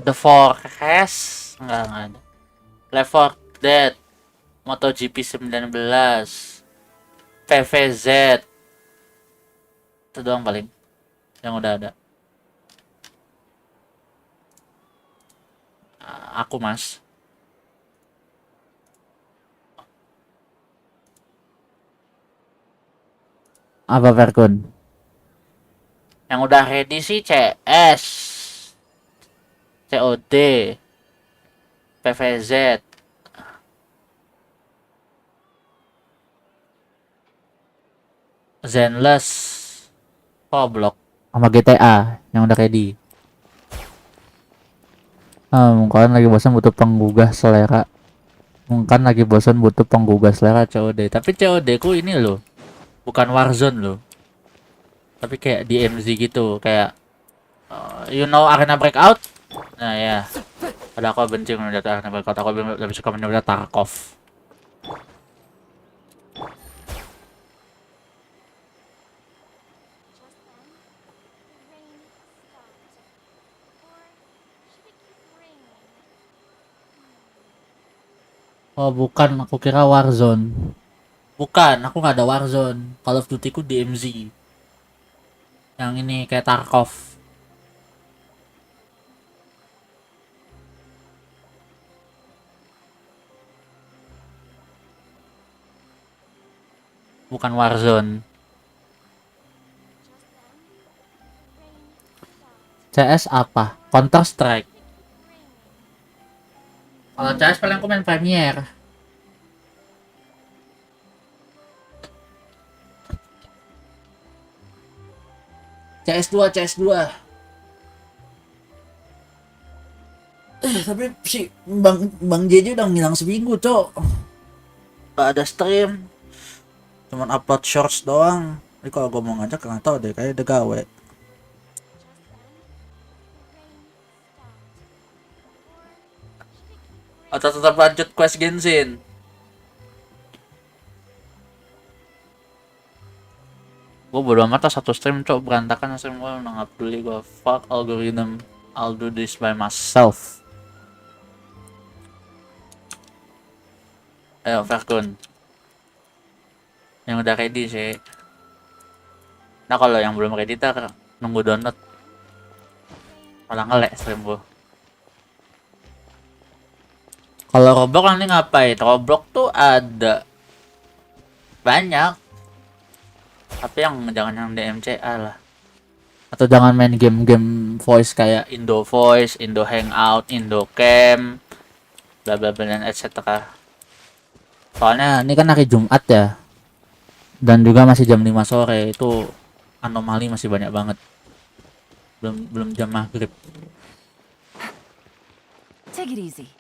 The Forest nggak ada. Left 4 Dead, MotoGP 19, VVZ, itu doang paling yang udah ada. Aku mas. Apa Verkun? Yang udah ready sih CS, COD, PVZ, Zenless, Roblox, sama GTA yang udah ready. Mungkin lagi bosan butuh penggugah selera. Mungkin lagi bosan butuh penggugah selera COD. Tapi COD ku ini loh, bukan Warzone loh. Tapi kayak DMZ gitu, kayak you know Arena Breakout? Nah ya. Padahal aku benci menurut Arena Breakout, aku lebih suka menurut Tarkov. Oh bukan, aku kira Warzone. Bukan, aku nggak ada Warzone. Call of Duty ku DMZ. Yang ini kayak Tarkov. Bukan Warzone. CS apa? Counter Strike. Kalau CS paling aku main Premiere. CS2. Tapi si Bang JJ udah ngilang seminggu, Cok. Gak ada stream. Cuman upload shorts doang. Jadi kalau gue mau ngajak nggak tahu deh, kayaknya udah gawe. Atau tetap lanjut quest Genshin? Gue bodo amat satu stream, Cok. Berantakan stream gue, udah gak peduli gue. Fuck algorithm, I'll do this by myself. Ayo Verkun, yang udah ready sih. Nah kalau yang belum ready ntar nunggu download, malah ngelek stream gue. Kalau Roblox nanti ngapain? Roblox tuh ada banyak, tapi yang jangan yang DMCA lah. Atau jangan main game-game voice kayak Indo Voice, Indo Hangout, Indo Cam, bla bla bla dan etc. Soalnya ini kan hari Jumat ya, dan juga masih jam 5 sore, itu anomali masih banyak banget. Belum jam maghrib. Take it easy.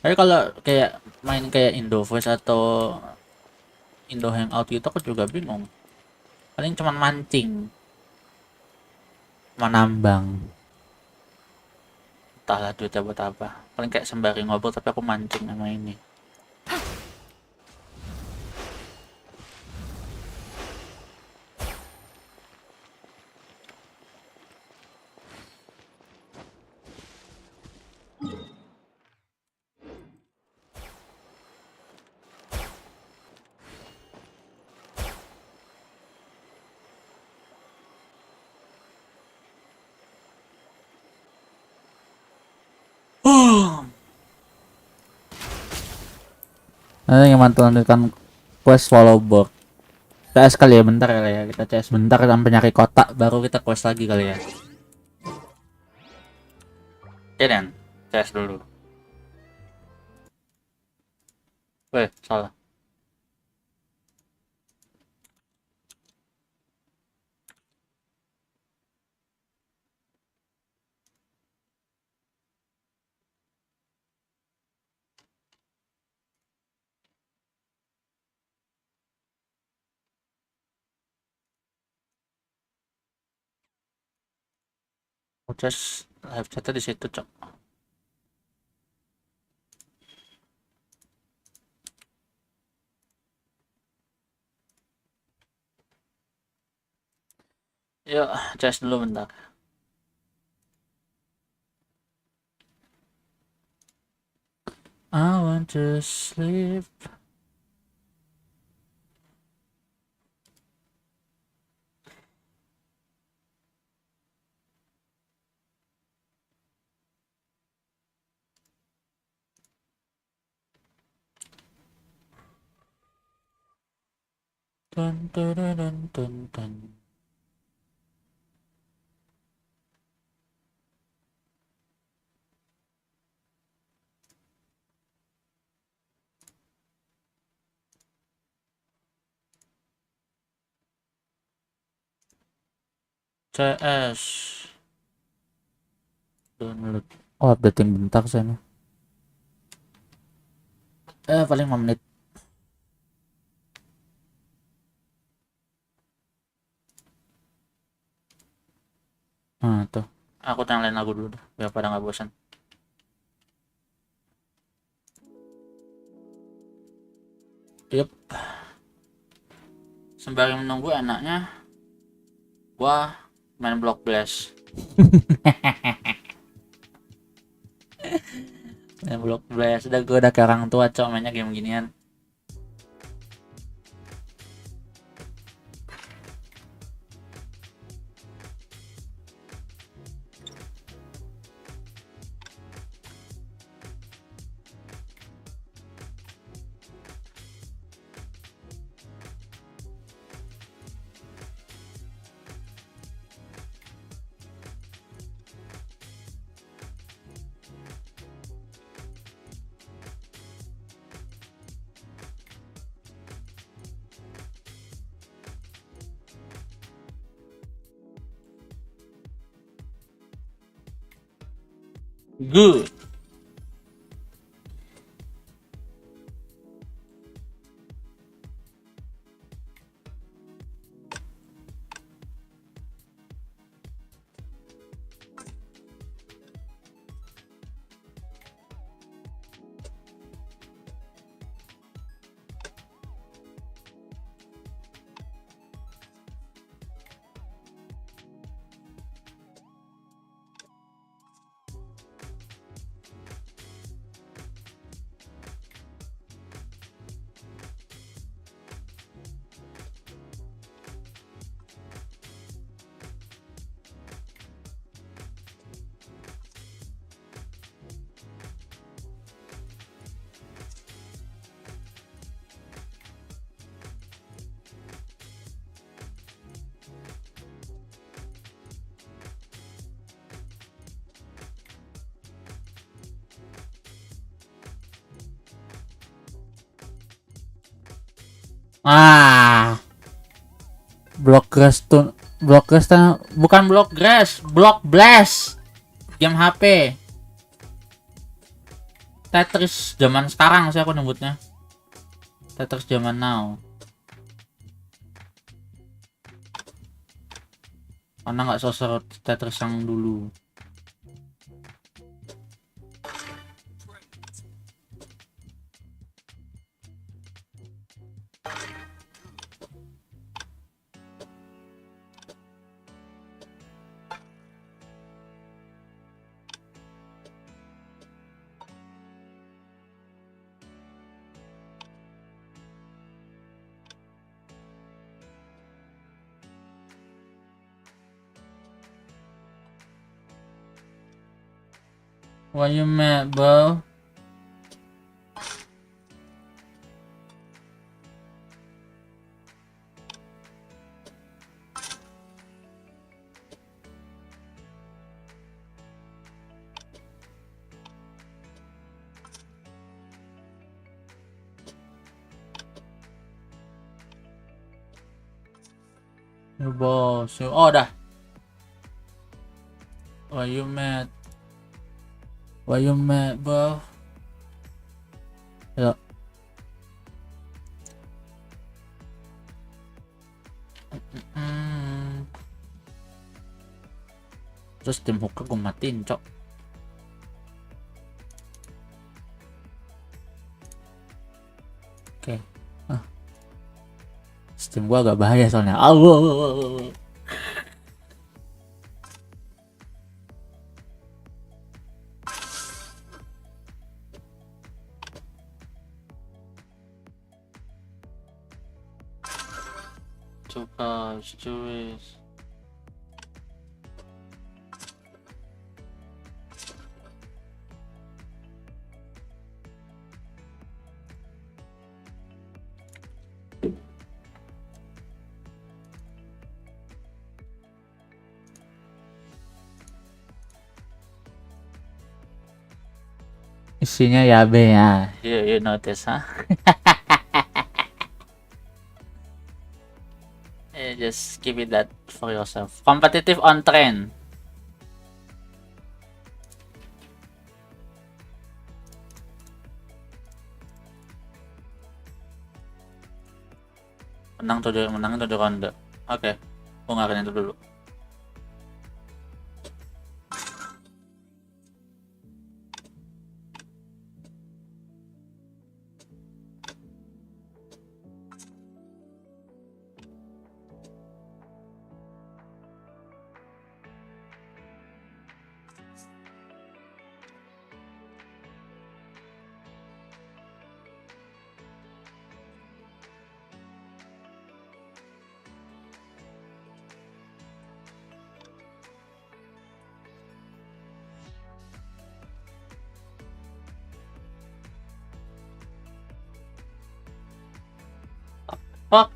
Tapi kalau kayak main kayak Indo Voice atau Indo Hangout gitu aku juga bingung. Paling cuman mancing, menambang. Entahlah duitnya buat apa. Paling kayak sembari ngobrol tapi aku mancing sama ini. Nanti yang lanjutkan quest follow board. CS kali ya, bentar kali ya. Kita CS bentar sampai nyari kotak, baru kita quest lagi kali ya. Oke dan CS dulu. Weh, salah. Just live chat di situ, Cok. Yuk, cas dulu bentar. I want to sleep. Dun, dun, dun, dun, dun, dun. CS download. Oh, updating bentar sana. Paling 5 menit. Nah, tuh. Aku nyalain lagu dulu deh, biar pada nggak bosan. Yep. Sembari menunggu enaknya gua main Block Blast. Main Block Blast gua udah kayak orang tua, Cok, mainnya game ginian. Good. Block grass bukan block grass, block blast. Game HP. Tetris zaman sekarang sih aku nyebutnya. Tetris zaman now. Karena nggak seseru Tetris yang dulu. Why you mad, bro? You boss. Oh, dah. Why you mad? Why you mad, bro? Ya. Terus tim hookah gue matiin, cok. Oke. Steam gua agak bahaya soalnya. Allah. Suka, cuis. Isinya yabe ya. You notice, huh? Just give it that for yourself. Competitive on trend. Menang 7 ronde. Oke. Gua ngapain itu dulu. Fuck.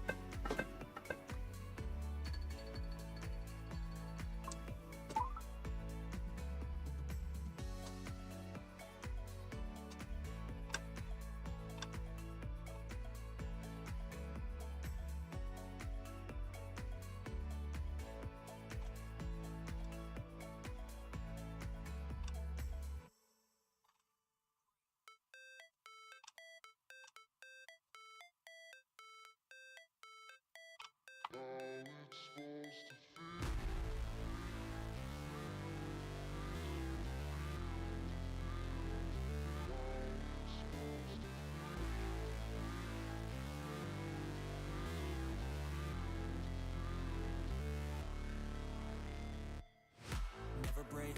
Never break,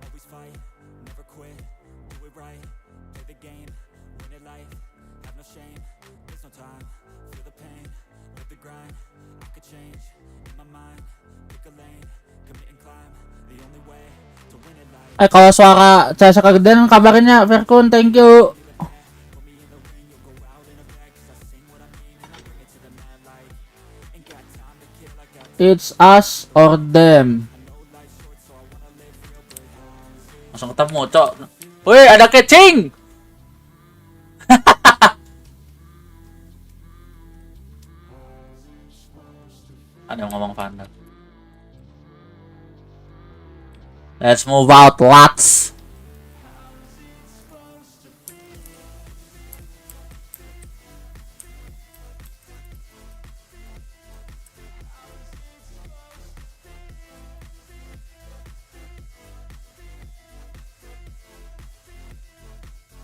always fight, never quit, do it right, play the game, win it life, have no shame, there's no time, feel the pain, live the grind, I could change, in my mind, pick a lane, commit and climb, the only way to win it life. Kalau suara saya kegedean kabarinnya Verkun, thank you. It's us or them. Langsung ketemu, cok. Wih, ada catching. Ada yang ngomong Vandal. Let's move out, lots.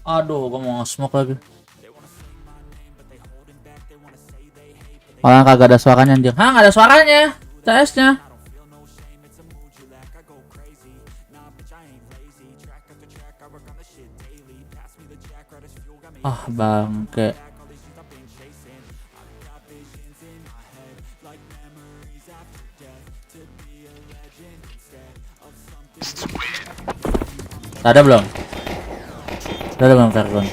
Aduh, gue mau smoke lagi. Orang kagak ada suaranya anjir. Hah, nggak ada suaranya. CS-nya. Ah, bangke. Ada belum? Ada belum Verkun?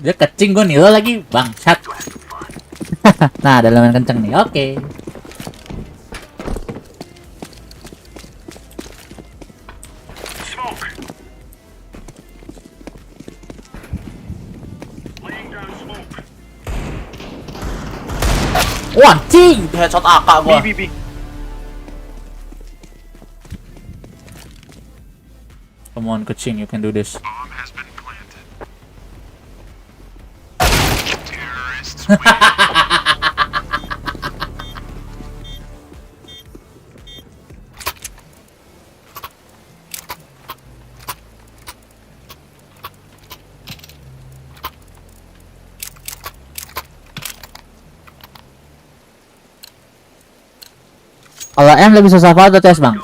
Dia kecing, gue nilo lagi bangsat. Nah, ada elemen kenceng nih. Oke. Wah, cing, headshot AK gua. Come on, kucing, you can do this. Kalau M lebih susah apa atau tes bang?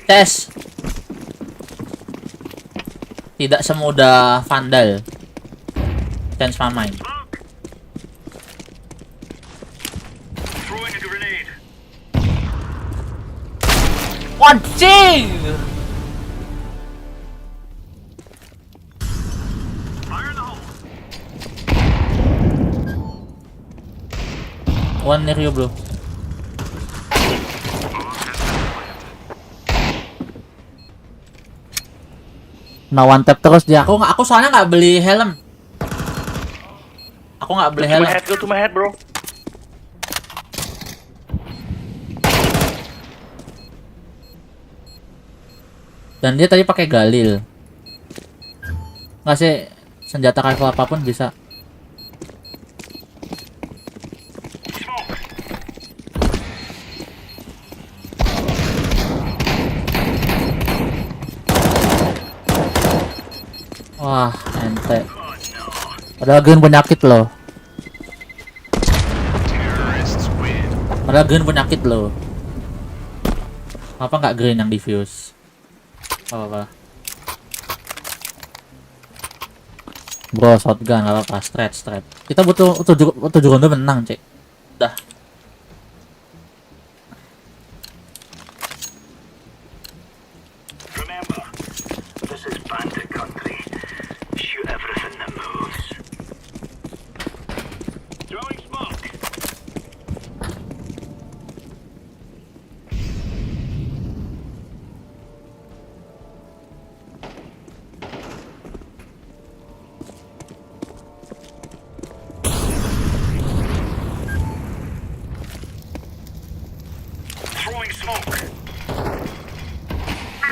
Tes. Tidak semudah vandal. Change my mind. Anjing! One near you, bro. Nah, one tap terus dia. Aku soalnya nggak beli helm. Aku nggak beli helm. Go to my head, bro. Dan dia tadi pakai galil. Nggak sih, senjata rifle apapun bisa. Wah, ente. Padahal gen penyakit loh. Padahal gen penyakit loh. Apa nggak green yang diffuse? Apa? Bro, shotgun nggak apa-apa, straight. Kita butuh 7 ronde menang, cek. Dah.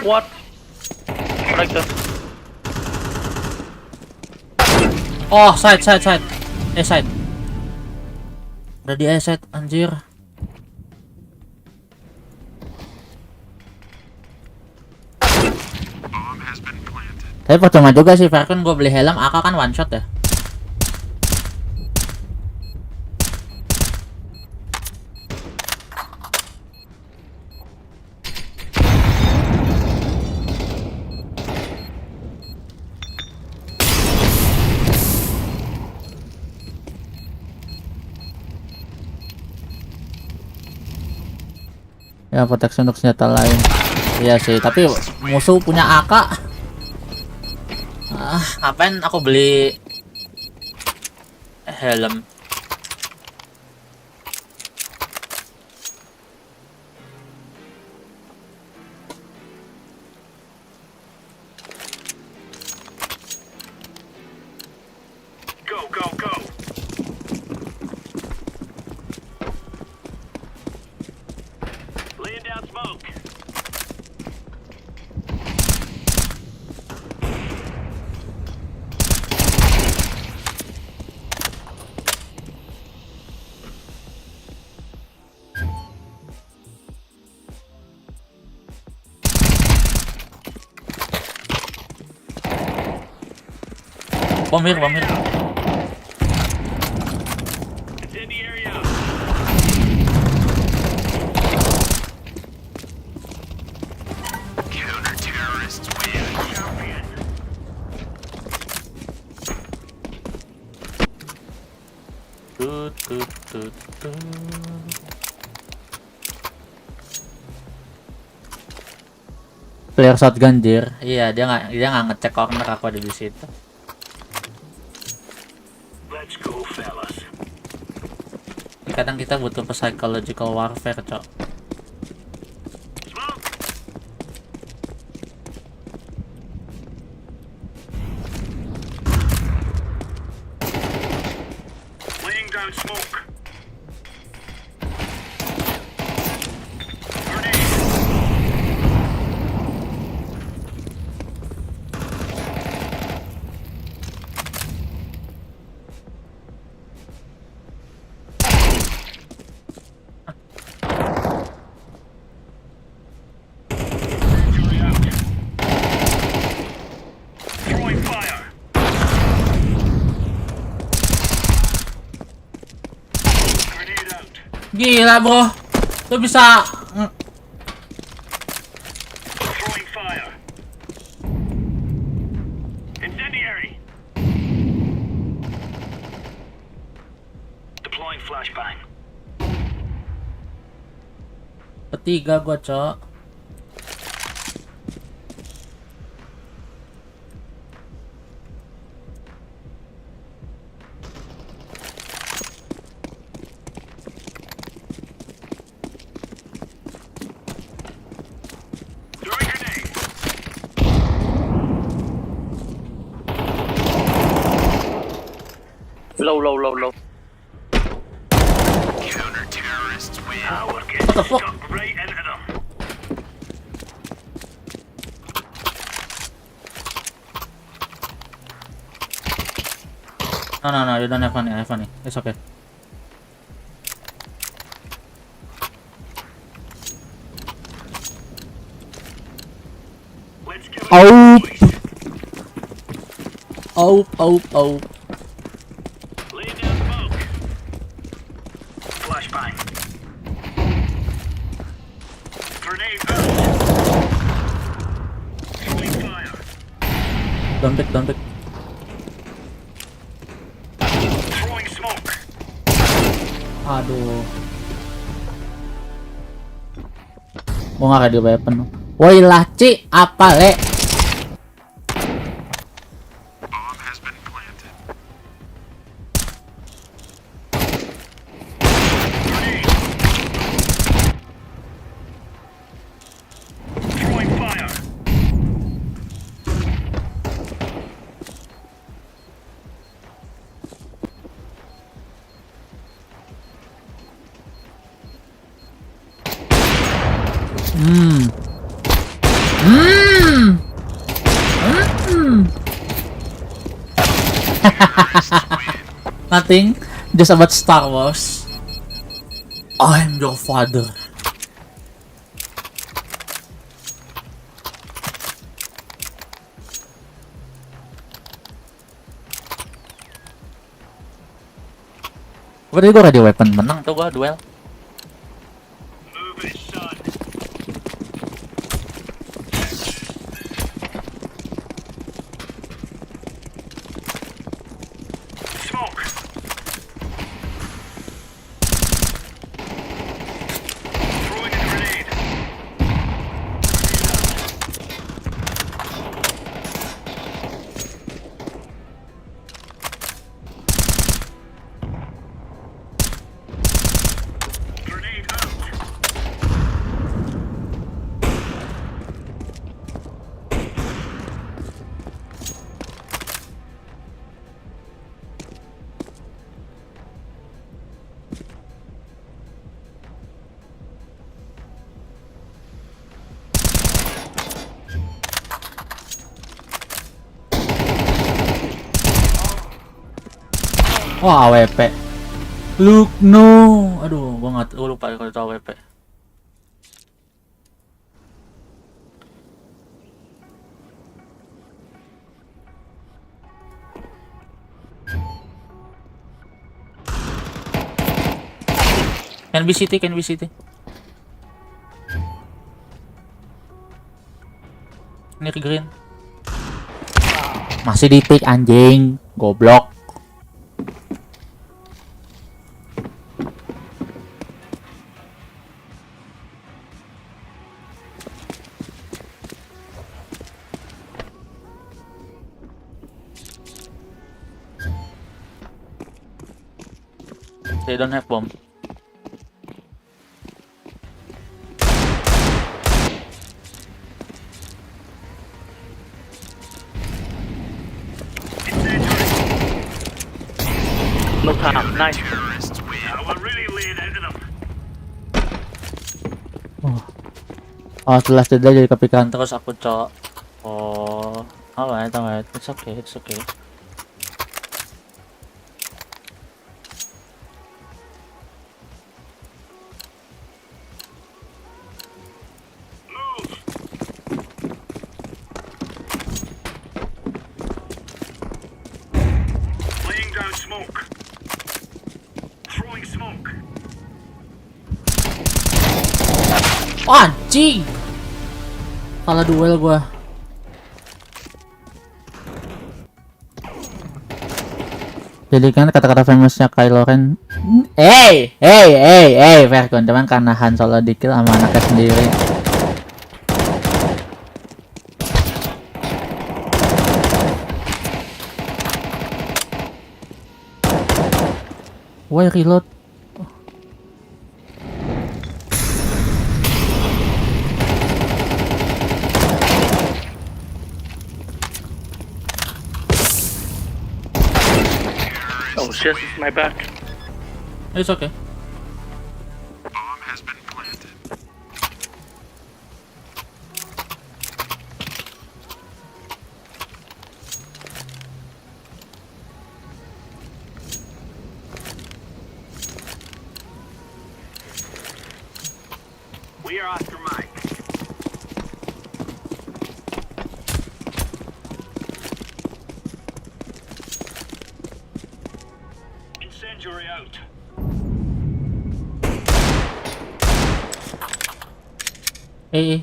What? Like that. Oh, side. Side. Udah di side, anjir. Tapi percuma juga sih, Falcon gue beli helm, AK kan one shot ya. Ya, proteksi untuk senjata lain. Iya sih, tapi musuh punya AK. Ngapain aku beli helm? Go. Laying down smoke. Bom here. Player shotgun dir. Iya, dia nggak ngecek corner, aku ada di situ. Let's go, fellas. Kadang kita butuh psychological warfare, cok. Laying down smoke. Gila bro, lu bisa Throwing fire. Incendiary. Deploying flashbang. ketiga gua, Cok. Low. Counter-terrorists win. What the fuck? Right into them. No, you don't have money. It's okay. Oh. Laying down smoke. Flashbang. Grenade out. Throwing fire. Don't pick. Throwing smoke. Aduh. Mau nggak kayak di weapon? Woi lah, Ci, apa le? Throwing fire. Nothing, just about Star Wars. I'm your father. Berarti gue radio weapon, menang tuh gua duel. Move it, son. Smoke. Throwing a grenade. Grenade out. Wah, AWP. Look no. Aduh, gua lupa kalau itu AWP. Can be city. Ini ke green. Masih di pick anjing, goblok. They don't have bomb. No time. Nice. We're really laying into them. Oh, setelah jeda jadi kepikiran terus aku, Cok. Oh, alright. It's okay. Laying down smoke. Throwing smoke. Anjing. Salah duel gua. Jadi kan kata-kata famousnya Kylo Ren. Hey, Verkon, cuman karena Han Solo dikill sama anaknya sendiri. Why reload? Oh shit, it's my back. It's okay. We are Oscar Mike. Incendiary out. Eh.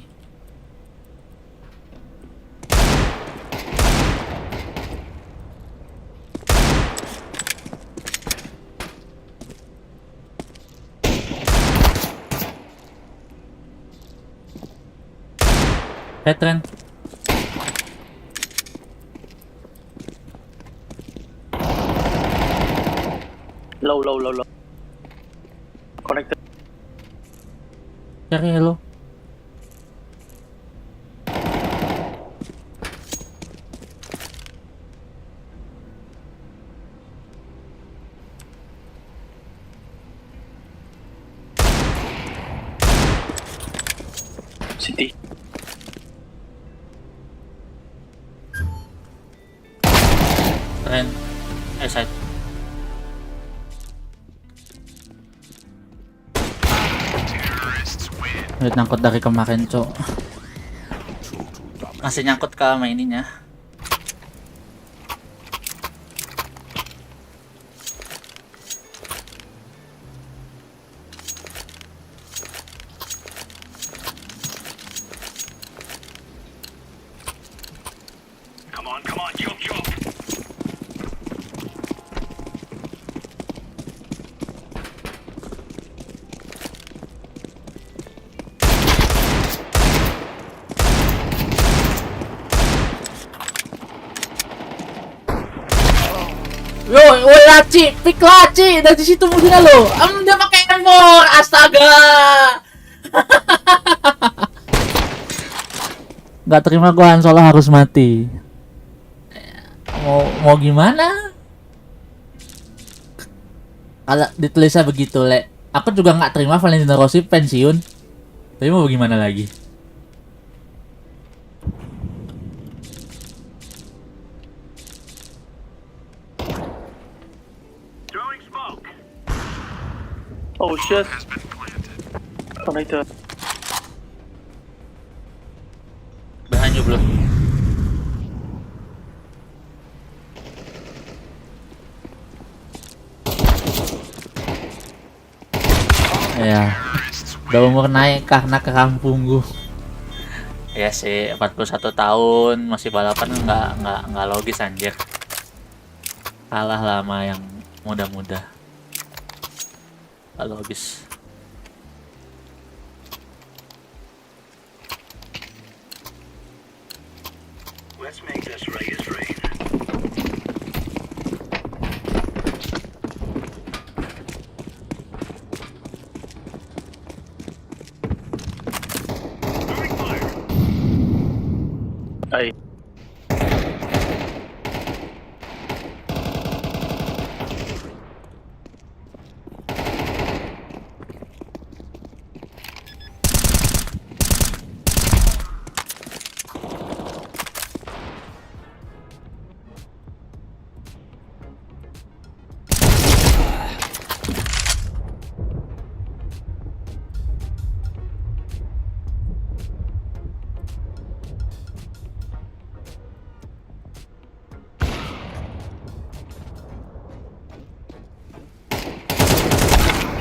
Veteran. Low. Connected. Cari hello. City. Keren. Side. Udah nyangkut dari kemarin, cok. Masih nyangkut ke ininya. Come on, jump. Yo, laci, pick laci dari situ musuhnya lo. Dia pakai armor, astaga. Gak terima gua Han Solo harus mati. Mau gimana? Kalau ditulisnya begitu, Le. Aku juga nggak terima Valentino Rossi pensiun. Tapi mau gimana lagi? Oh shit. Connected. Behind you, bro. Ya, udah umur naik karena ke kampung gua. Ya sih, 41 tahun masih balapan nggak logis anjir. Kalah lama yang muda-muda. Nggak logis. Let's make this rain. Ay.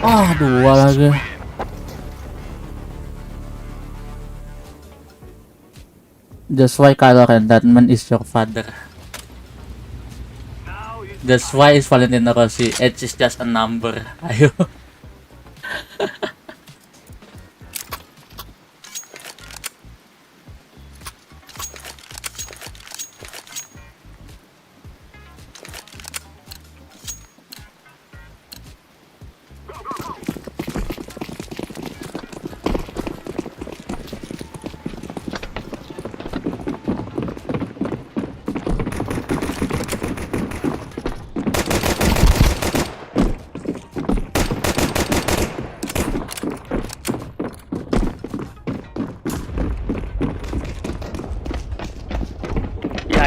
Ah, dua lagi. That's why Kylo Ren, that man is your father. That's why is Valentino Rossi. Age is just a number. Ayo.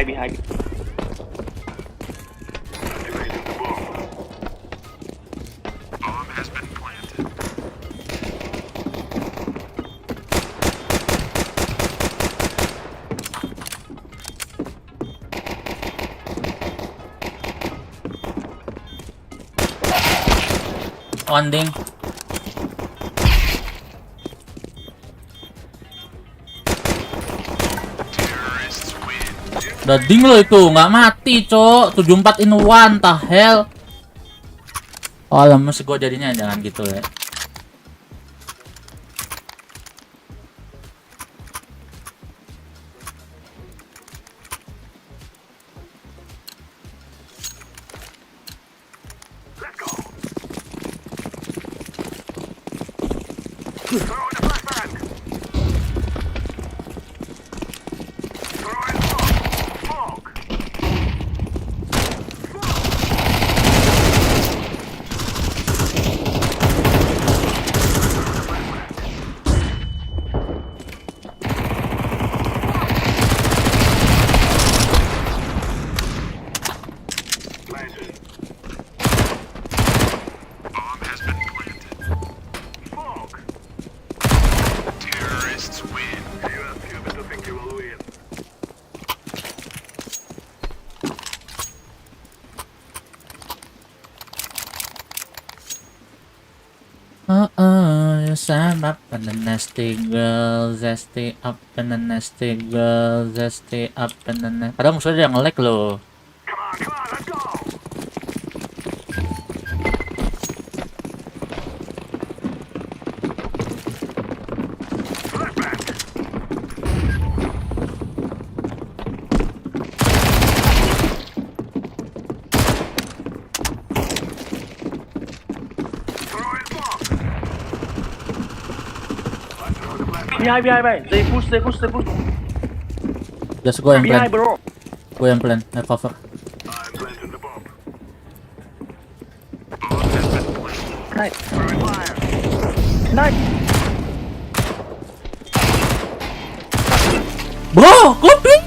Behind. One ding. Dading lo itu nggak mati, cok. 74 in 1, the hell. Oh, lama sih gua jadinya, jangan gitu ya. You stand up and the nasty girl, zesty up and the nasty girl, zesty up and the nasty. Kadang musuhnya yang nge-lag loh. Behind. They push. Just go and plan. Behind, bro. Go and plan. I cover. Nice. Bro, copy.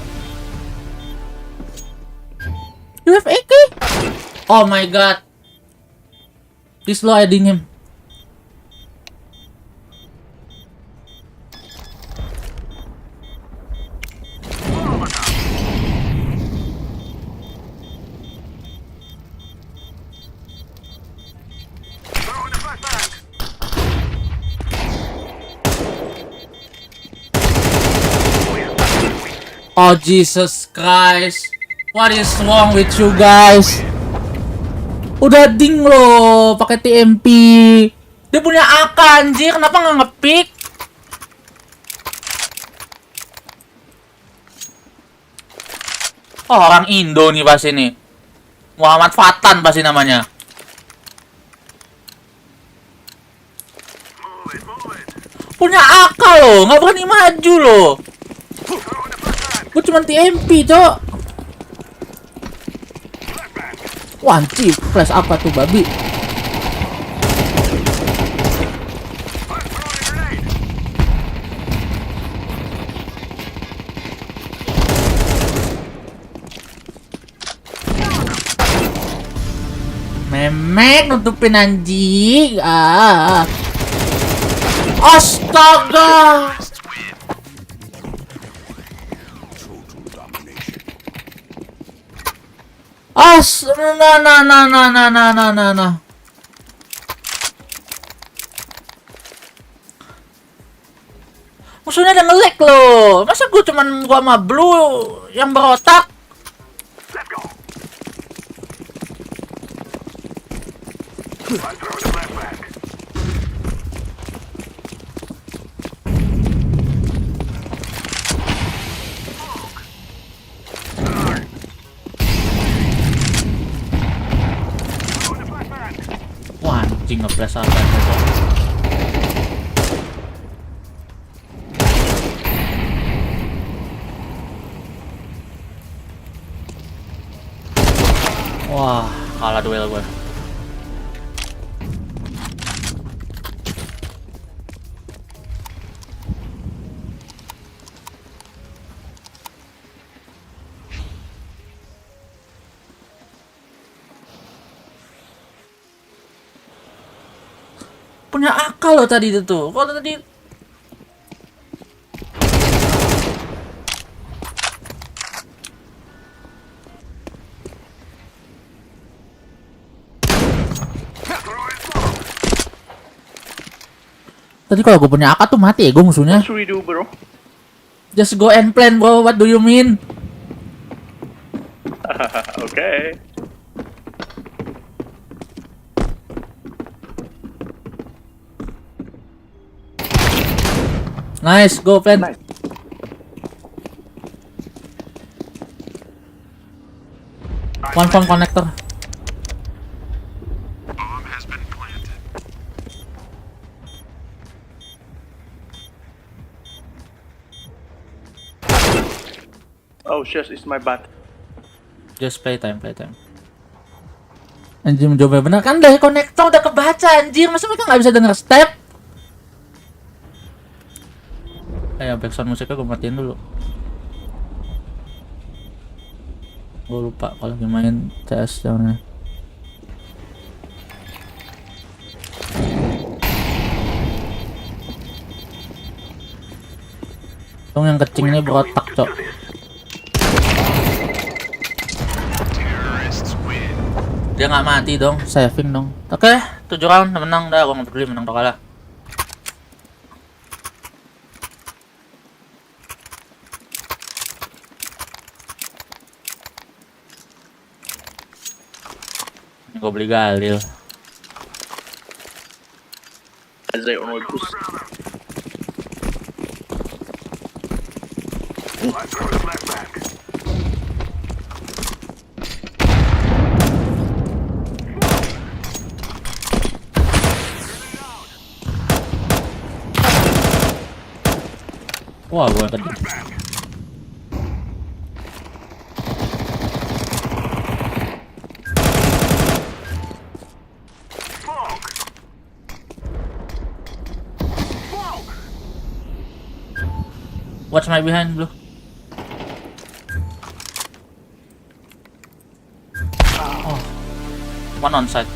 You have AK? Oh my god. Please lo adding him. Oh Jesus Christ, what is wrong with you guys? Udah ding lo, pakai TMP. Dia punya AK anjir, kenapa nggak ngepick? Oh, orang Indo nih pasti nih. Muhammad Fatan pasti namanya. Punya AK lo, nggak berani maju lo. Gue cuma TMP, cok. Wah, anjir, flash apa tuh, babi? Memek nutupin anjing. Astaga. Nah. Musuhnya ada nge-lag loh. Masa gua sama Blue yang berotak? Wah, anjing nge-flash apa itu? Wah, kalah duel gue. Punya akal loh tadi itu tuh. Kalau tadi kalau gue punya akal tuh mati ya gue musuhnya. What should we do, bro? Just go and plan, bro. What do you mean? Okay. Nice, go plan. Nice. One from connector. Oh shit, it's my bad. Just playtime. Anjir, mencoba bener kan dari konektor udah kebaca anjir. Masa mereka nggak bisa denger step? Ayo backsound musiknya gue matiin dulu. Gue lupa kalau lagi main CS jangan. Tunggu yang kecing ini berotak cok. Dia nggak mati dong, saving dong. Oke, 7 round menang dah, gue nggak peduli menang atau kalah. Ini gue beli galil. Wah, gue tadi. Watch my behind, Blue. Oh, one on side.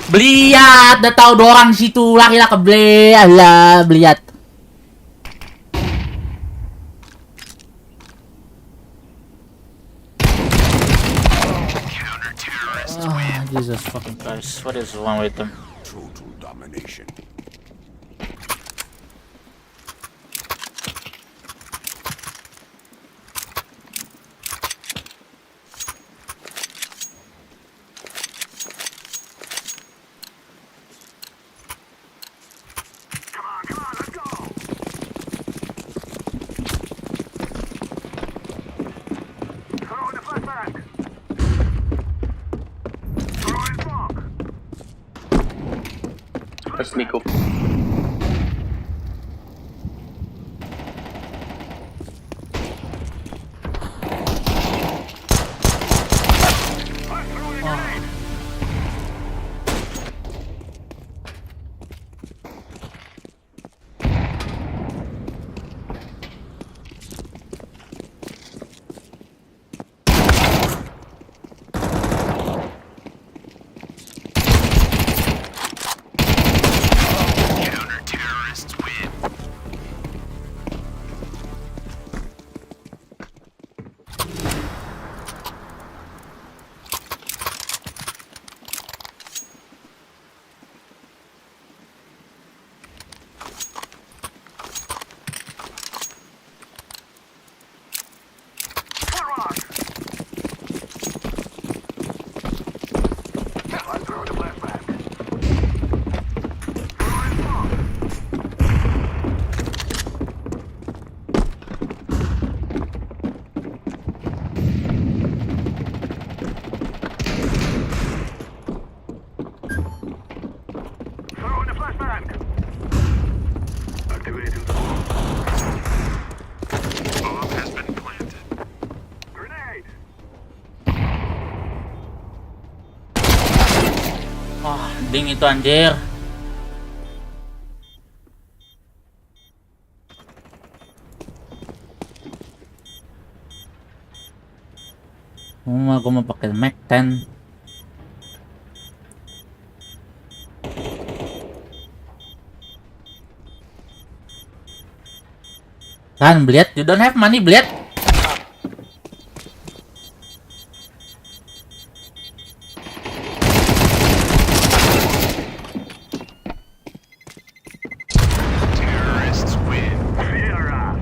Beliat, udah tahu dorang situ laki-laki beli, alah beliat. Oh, Jesus fucking Christ, what is wrong with them? Total domination. Let's sneak up. ending itu anjir. Aku mau pakai Mac 10. Kan, Bliat, you don't have money, Bliat. Terrorists win. Fear us.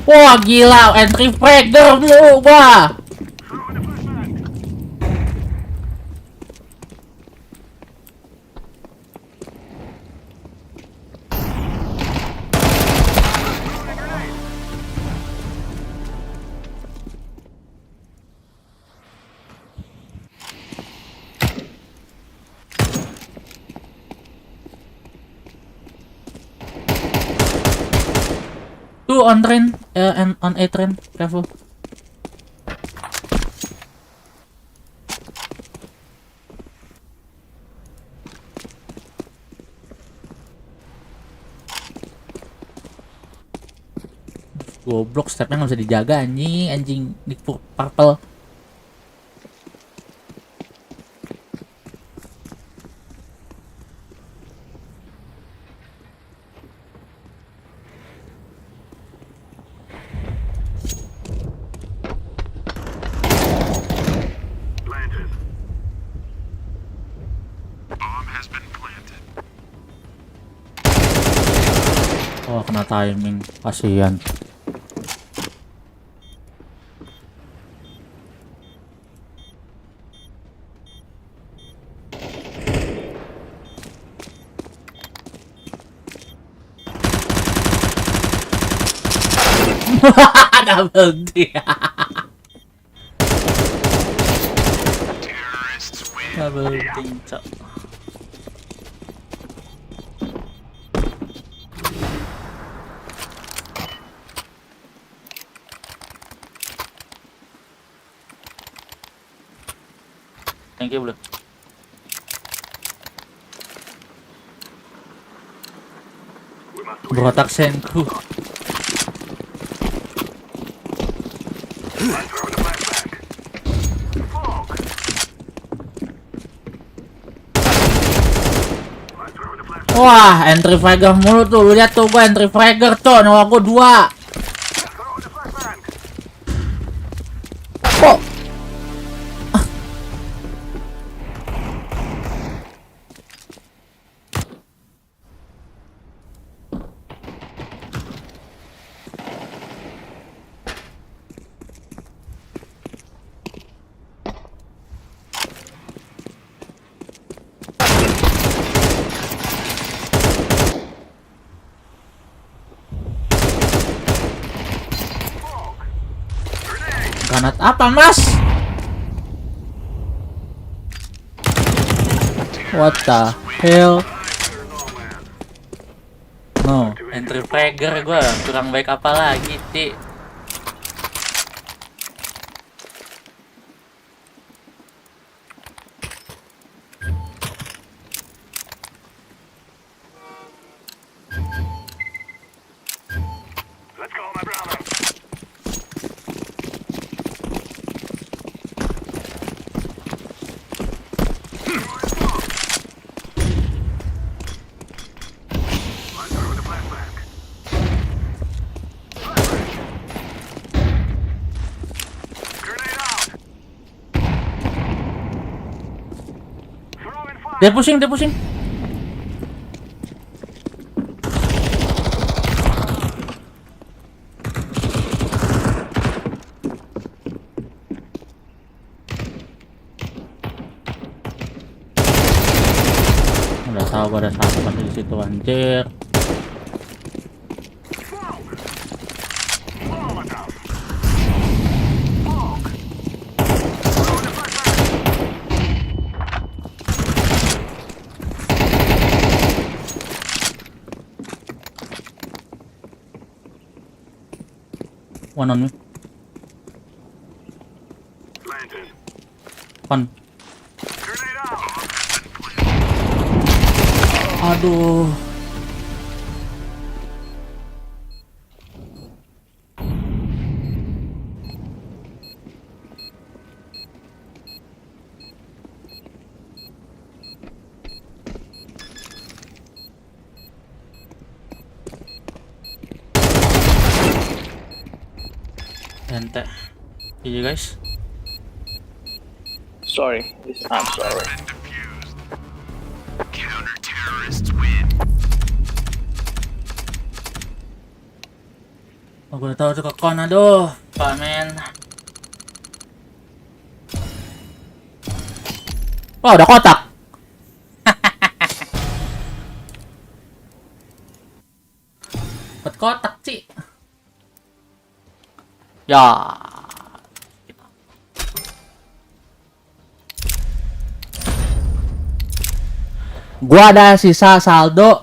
Wah gila, entry fragger lu, wah. Two on train, and on A train, careful. Goblok, stepnya nggak bisa dijaga anjing di purple. Oh, kena timing, kasihan. Double D. Double D, cok. Thank you, Blue. Berotak senku. Wah, entry fragger mulu tuh. Lu lihat tuh, gua entry fragger tuh. Nyawa gua 2. Oh. Granat apa, Mas? What the hell? No, entry fragger gua kurang baik apa lagi, Ci? Dia pusing. tahu gua ada satu pasti di situ anjir. One on me. One. Aduh. Ente. Iya guys. Sorry. I'm sorry. Counter-terrorists win. Oh, gue udah tahu tuh kekon, aduh, Pak men. Wah, udah kotak. Dapat kotak sih. Ya. Gua ada sisa saldo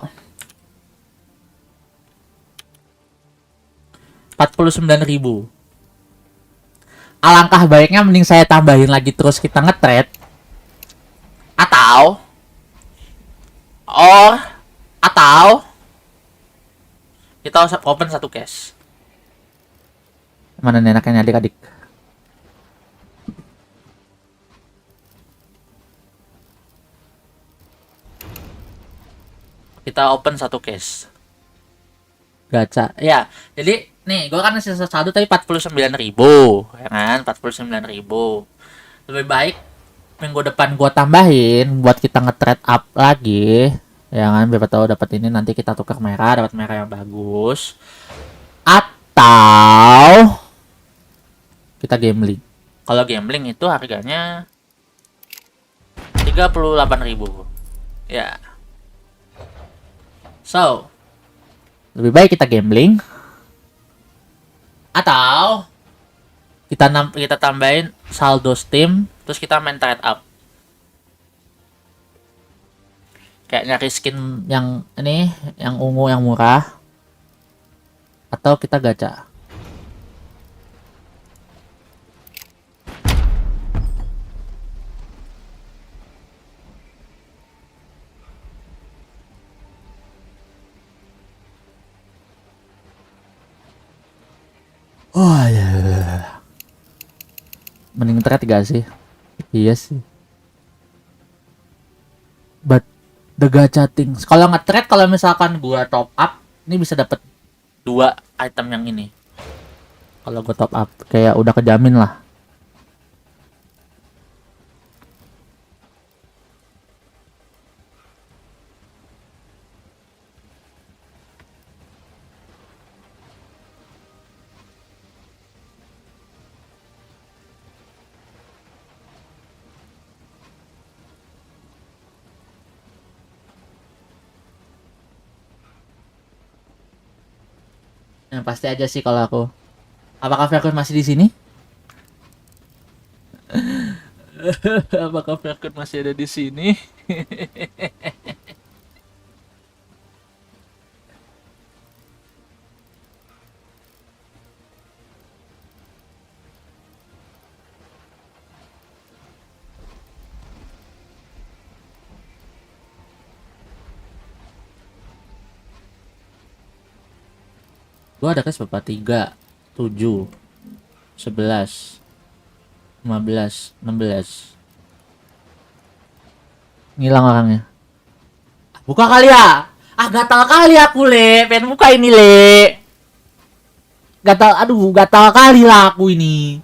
49.000. Alangkah baiknya mending saya tambahin lagi terus kita nge-trade. Atau kita usah open satu cash. Mana nih enaknya adik-adik? Kita open satu case gacha ya. Jadi nih gue kan sisa saldo tadi 49.000 ya kan, 49.000. Lebih baik minggu depan gue tambahin buat kita nge-trade up lagi ya kan, biar tahu dapat ini, nanti kita tukar merah, dapat merah yang bagus, atau kita gambling. Kalau gambling itu harganya 38.000 ya. So, lebih baik kita gambling atau kita tambahin saldo Steam terus kita main trade up. Kayak nyari skin yang ini, yang ungu yang murah, atau kita gacha. Oh ya, mending trade gak sih? Iya sih. But the gacha things, kalau nge-trade, kalau misalkan gua top up, ini bisa dapat 2 item yang ini. Kalau gua top up, kayak udah kejamin lah. Yang pasti aja sih kalau aku. Apakah Verkun masih di sini? Apakah Verkun masih ada di sini? Gua ada cash berapa? 3, 7, 11, 15, 16. Ngilang orangnya. Buka kali ya? Ah, gatal kali aku, Le. Pengen buka ini, Le. Gatal, aduh, gatal kali lah aku ini.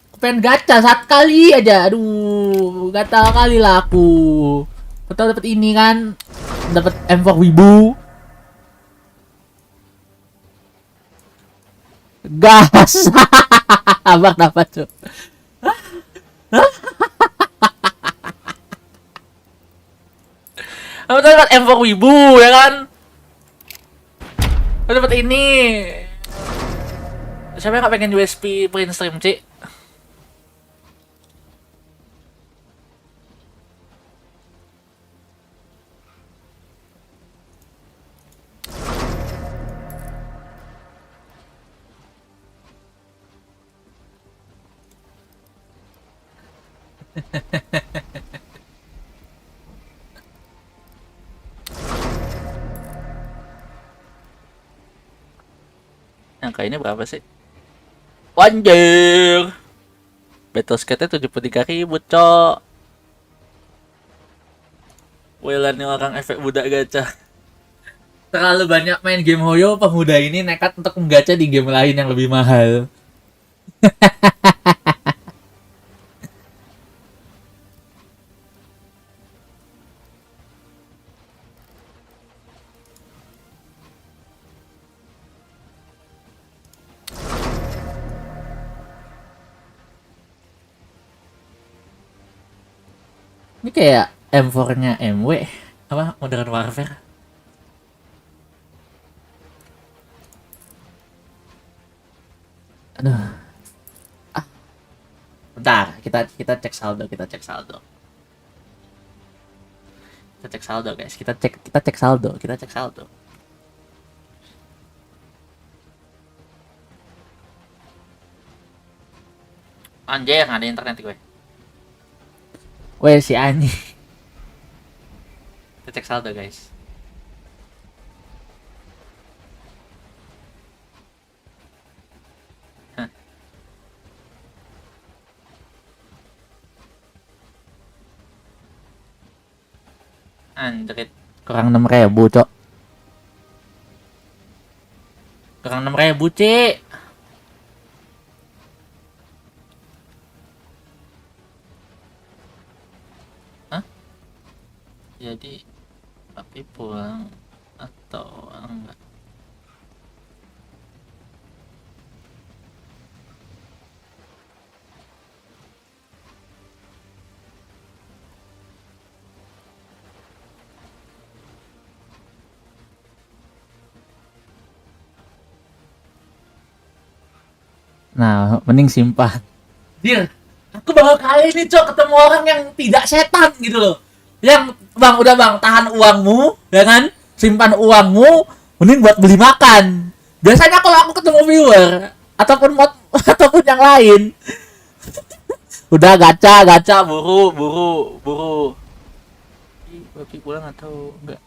Aku pengen gacha 1 kali aja. Aduh, gatal kali lah aku. Betul dapat ini kan. Dapat M4 Wibu. Gas. Abang dapat tuh. Aku dapat M4 Wibu ya kan. Aku dapat ini. Siapa yang gak pengen USP print stream, Cik? Angka ini berapa sih? Anjir. Battle skate-nya 73.000, cok. Welan nih orang efek budak gacha. Terlalu banyak main game Hoyo, pemuda ini nekat untuk menggacha di game lain yang lebih mahal. Ini kayak M4-nya MW apa Modern Warfare. Aduh. Ah. Bentar, kita cek saldo, Kita cek saldo, guys. Kita cek saldo. Anjir, nggak ada internet gue. Weh si Ani. Kita cek saldo, guys. Anjrit, kurang 6.000, cok. Kurang 6.000, Cik. Hah? Jadi papi pulang atau enggak? Nah, mending simpan. Dir, aku baru kali ini cok ketemu orang yang tidak setan gitu loh. Yang bang, udah bang, tahan uangmu, ya kan? Simpan uangmu, mending buat beli makan. Biasanya kalau aku ketemu viewer ataupun mod ataupun yang lain, udah gacha, buru. Papi pulang atau enggak?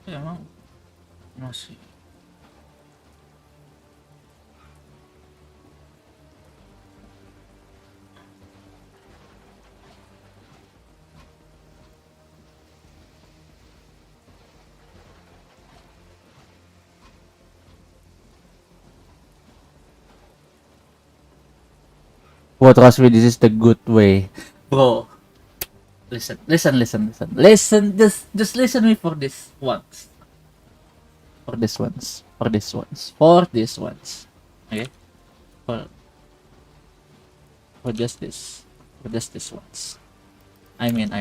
Ya, emang masih. What trust me, this is the good way, bro. Listen. Just listen me for this once. For this once. Okay. For just this once. I mean.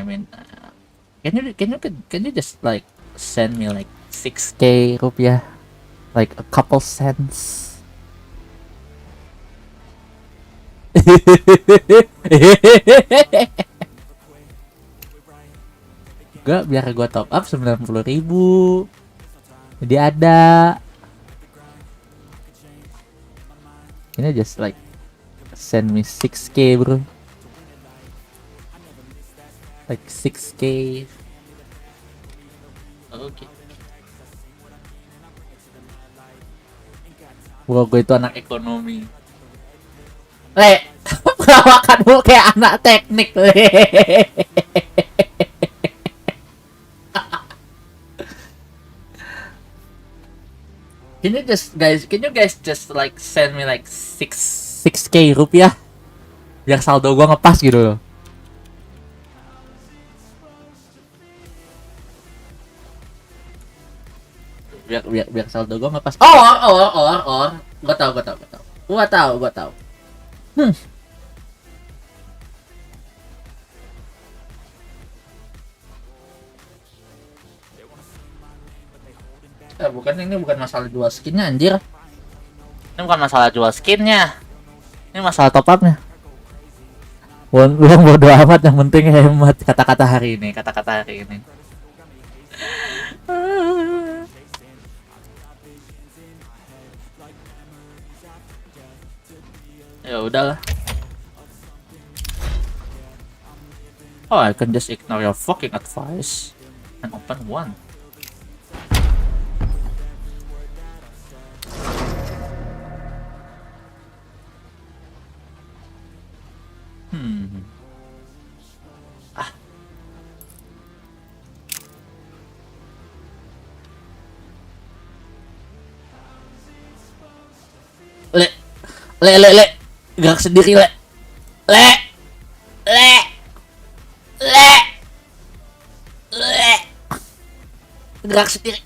Can you just like send me like 6K rupiah, like a couple cents. Gak, biar gue top up 90.000. Jadi ada. Ini just like send me 6K bro. Like 6K. Okay. Bro, gue itu anak ekonomi. Le, perawakanmu kayak anak teknik, Le. Can you guys just like send me like 6k rupiah biar saldo gua ngepas gitu loh. Biar saldo gua ngepas. Gua tahu. Ini bukan masalah jual skinnya anjir. Ini bukan masalah jual skinnya. Ini masalah top upnya. Uang bodo amat, yang penting hemat. Kata-kata hari ini. Ya udahlah. Oh, I can just ignore your fucking advice and open one. Le. Gerak sendiri, Le. Gerak sendiri.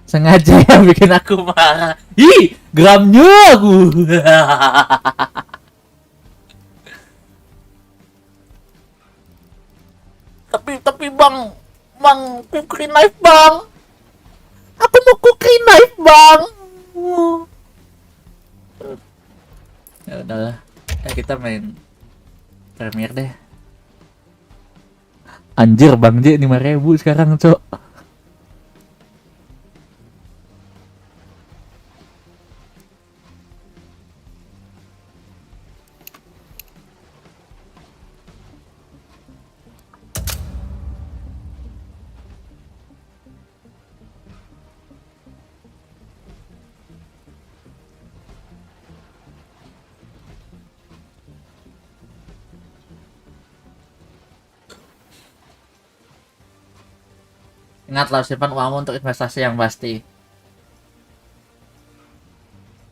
Sengaja ya bikin aku marah. Ih, gramnya aku. tapi bang, cookery knife bang. Aku mau cookery knife bang. Ya udahlah, kita main Premier deh. Anjir Bang J 5.000 sekarang, Cok. Ingatlah, simpan uangmu untuk investasi yang pasti.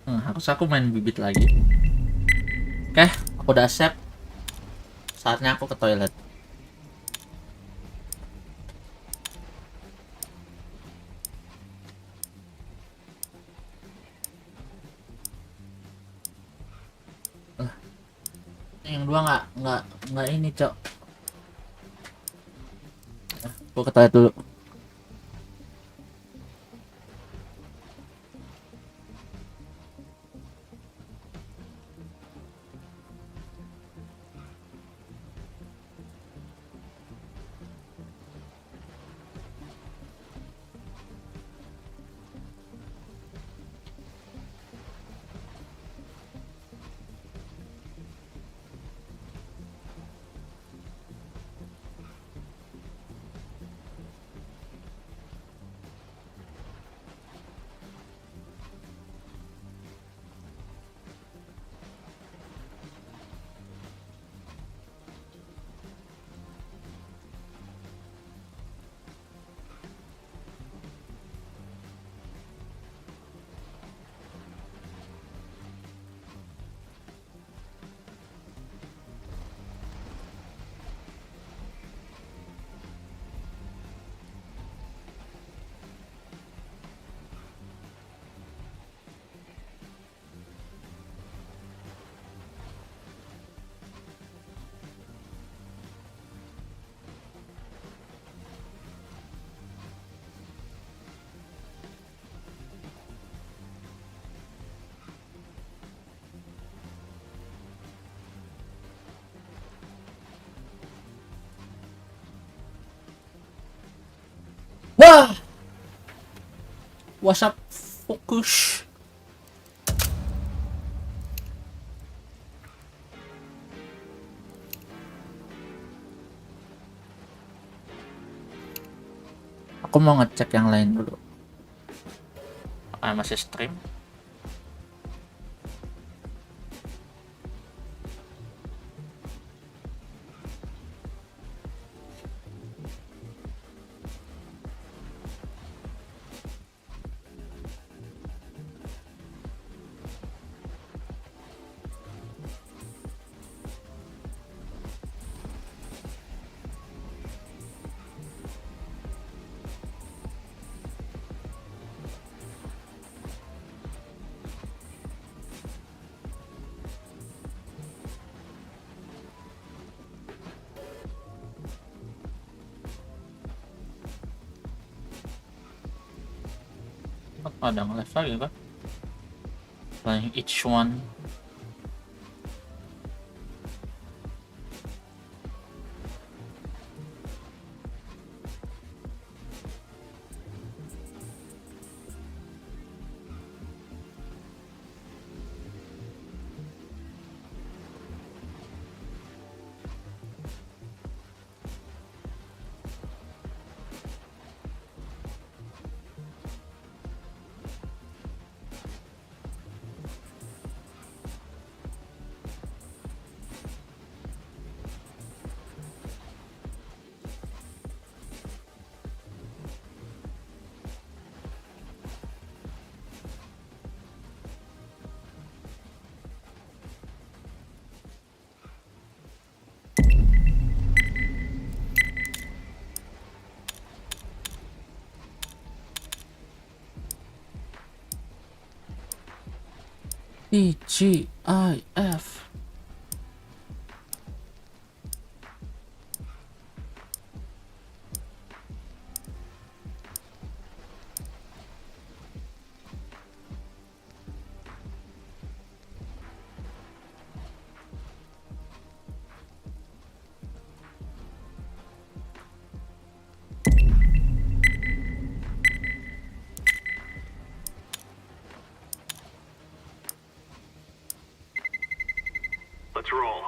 Harus aku main bibit lagi. Oke, aku udah save. Saatnya aku ke toilet. Yang dua nggak ini, Cok. Aku ke toilet dulu. Wah, WhatsApp fokus. Aku mau ngecek yang lain dulu. Masih stream. Ada nge-live lagi kan? Playing each one. Tgif. Let's roll.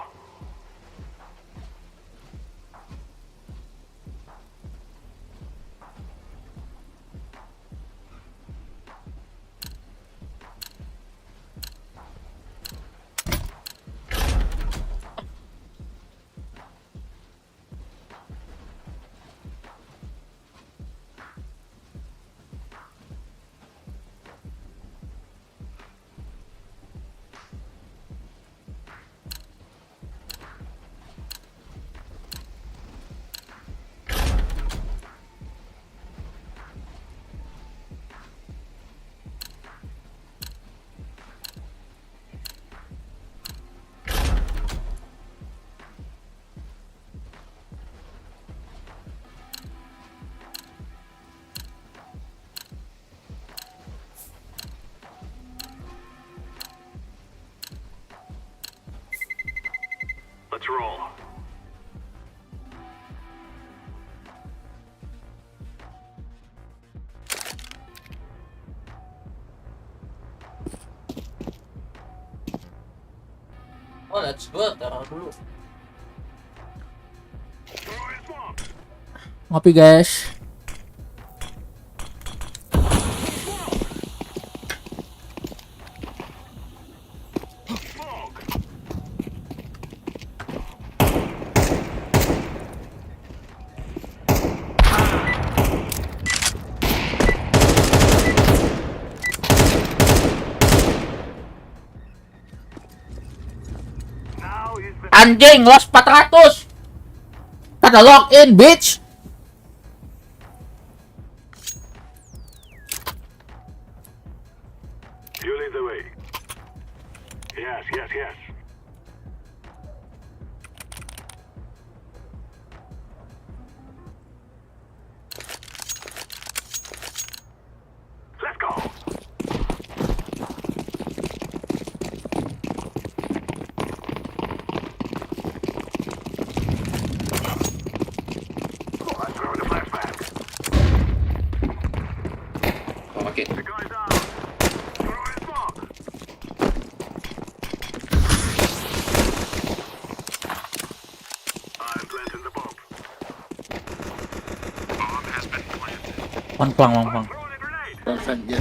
Let's roll. Oh, that's good. Taruh dulu. Ngopi, guys. Anjing, lost 400. Kada login, bitch. You lead the way. Yes, yes, yes. Let's go. I'm planting the bomb. Bomb has been planted. One plang. Perfect, yes.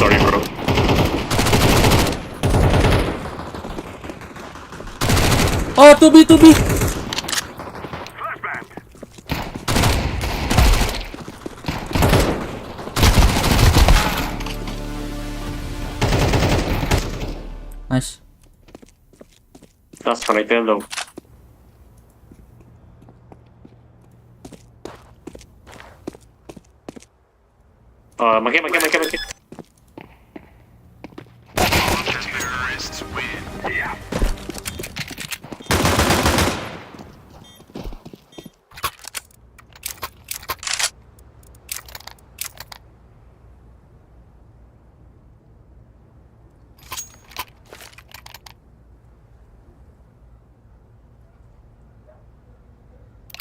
Sorry, bro. Oh, 2B. Nice. That's right there, though. Make. Terrorists win. Yeah.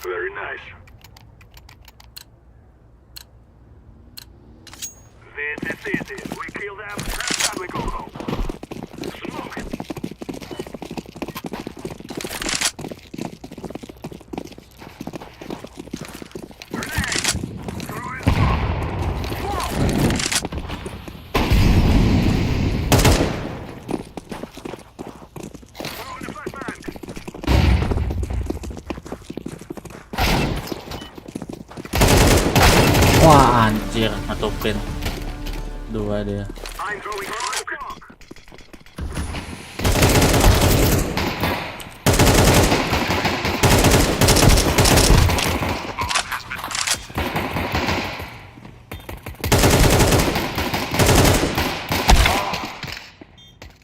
Very nice. This is it. We kill them, and we go home. Smoke. Wah, anjir, matupin. 2 dia.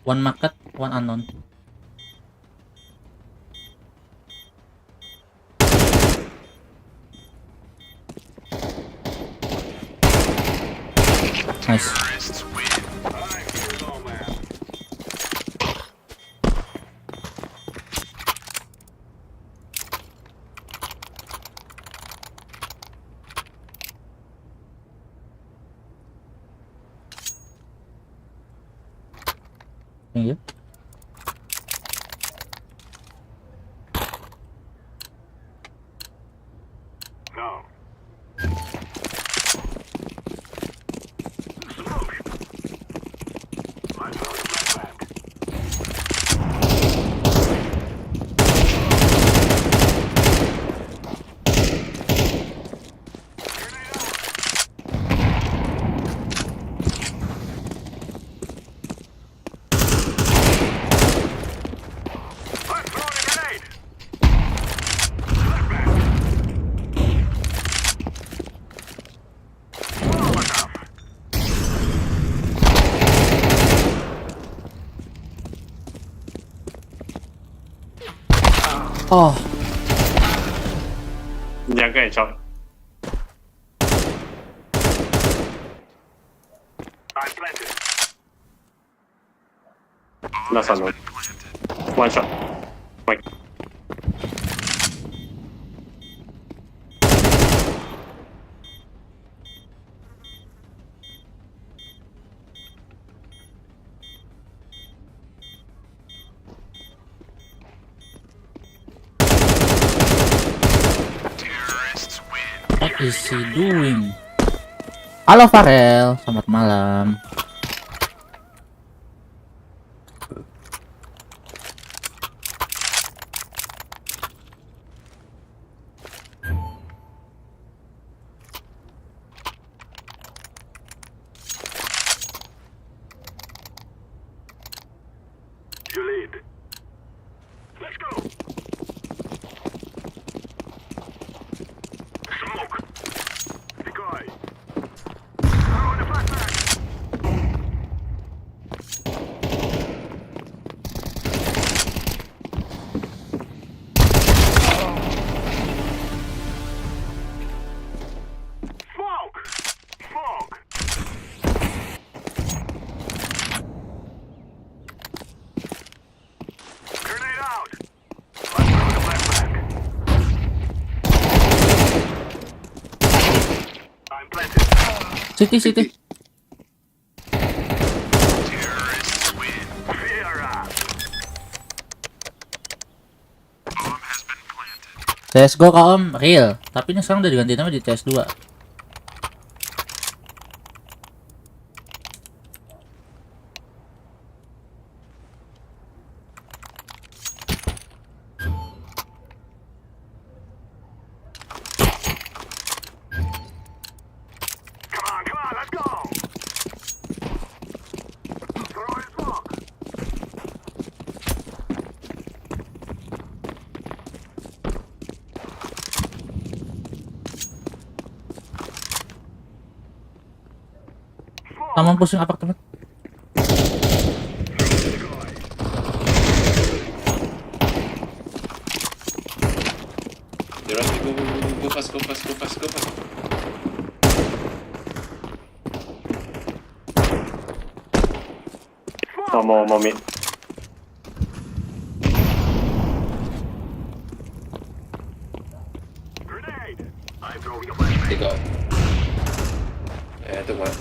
One market, one unknown. Nice. Iya. No. Oh. Jaga ya, Cok. That's unknown. One shot. Wait. What is he doing? Halo Farel, selamat malam. City. CSGO kaum real, tapi ini sekarang udah diganti nama di CS2. Taman pusing apartemen. Go fast. Mau mid. Take out. Itu mah.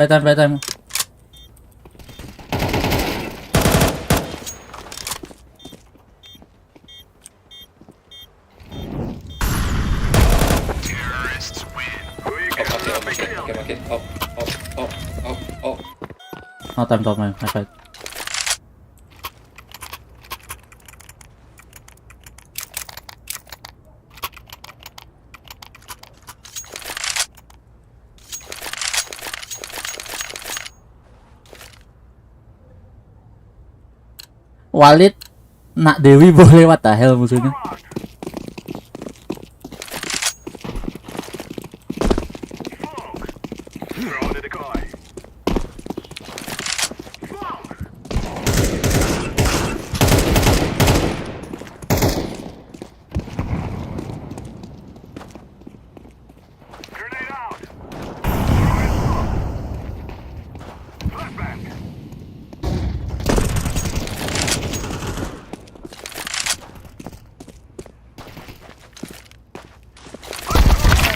Playtime. Makin. Up. No time to my fight. Walid nak Dewi boleh, what the hell musuhnya.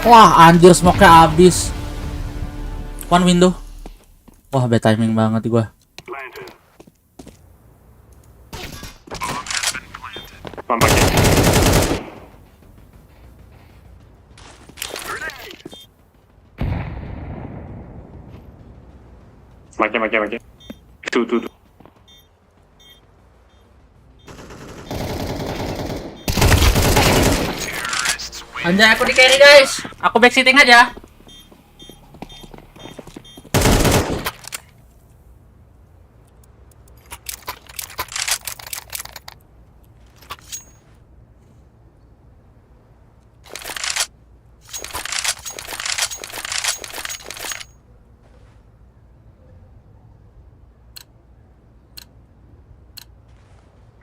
Wah anjir, smoke-nya habis. One window. Wah bad timing banget gua. Makin. Tuh. Anjay, aku di carry guys. Aku backseating aja.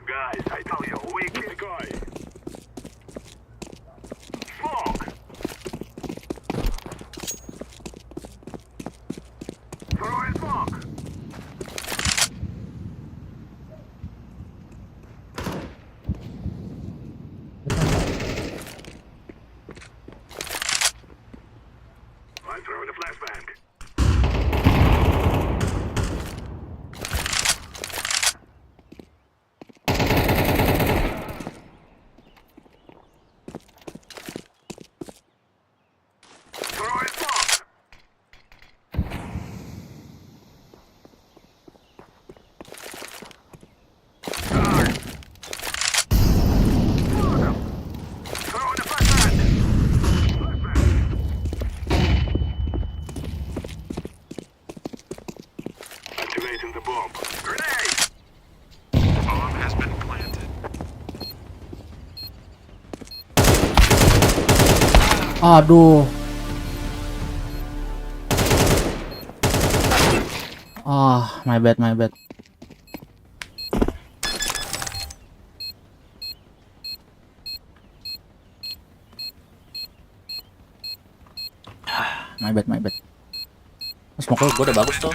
Guys, I tell you, we kill the guy. Aduh. My bad. My bad. Smoke gue udah bagus tuh.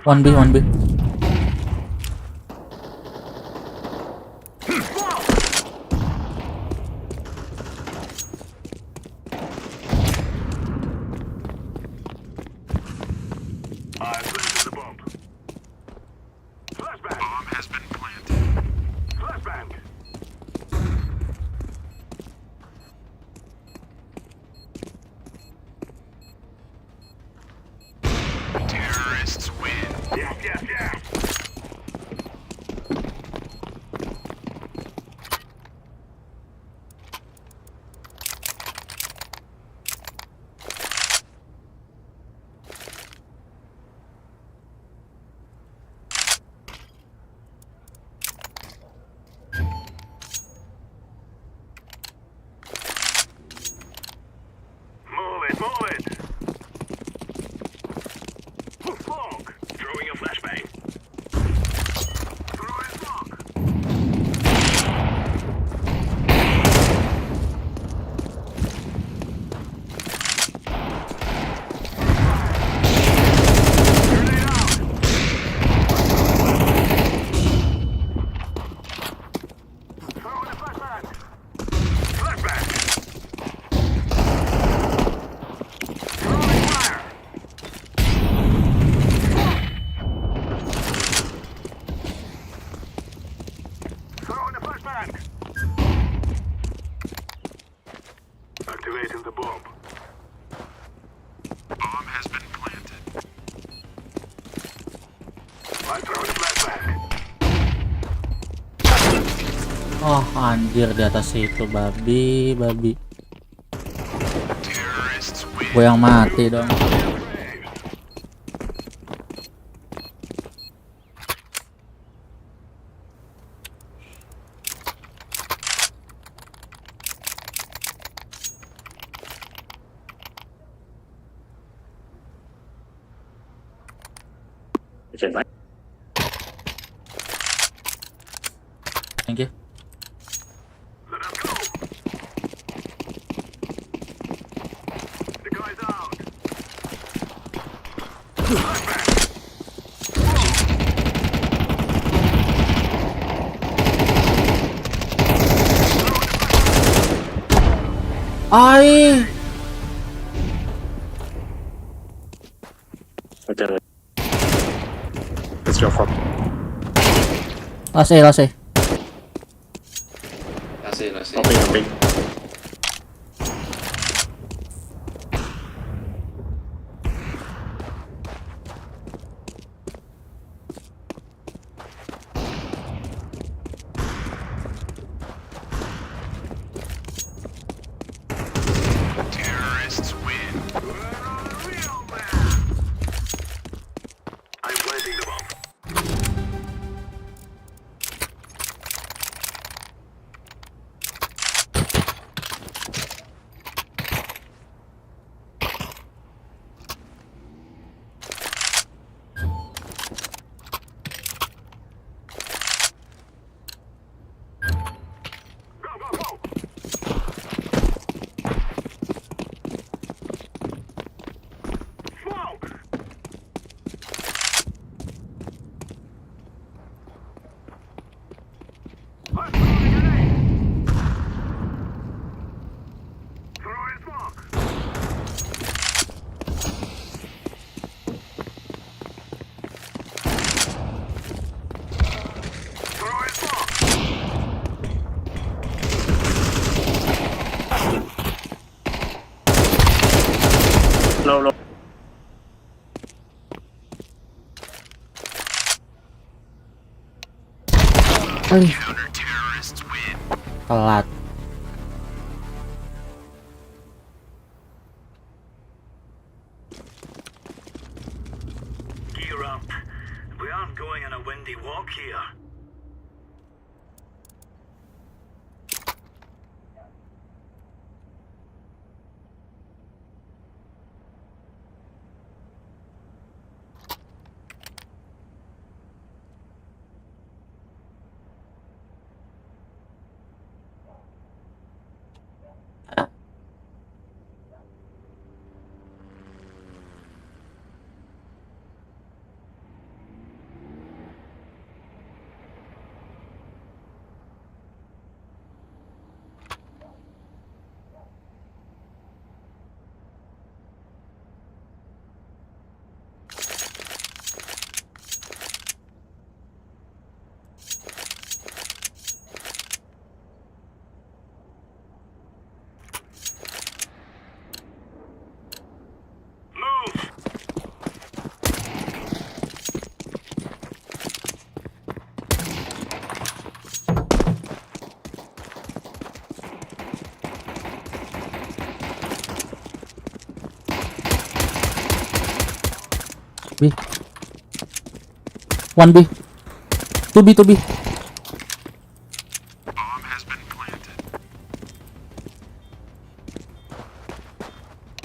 One B. Oh anjir, di atas itu babi. Gue yang mati dong. Thank you. Ay. Okay. It's your fault. Last A. Last A. Hopping. Low. Telat. Gear up. We aren't going on a windy walk here. B. 1B. 2B, 2B.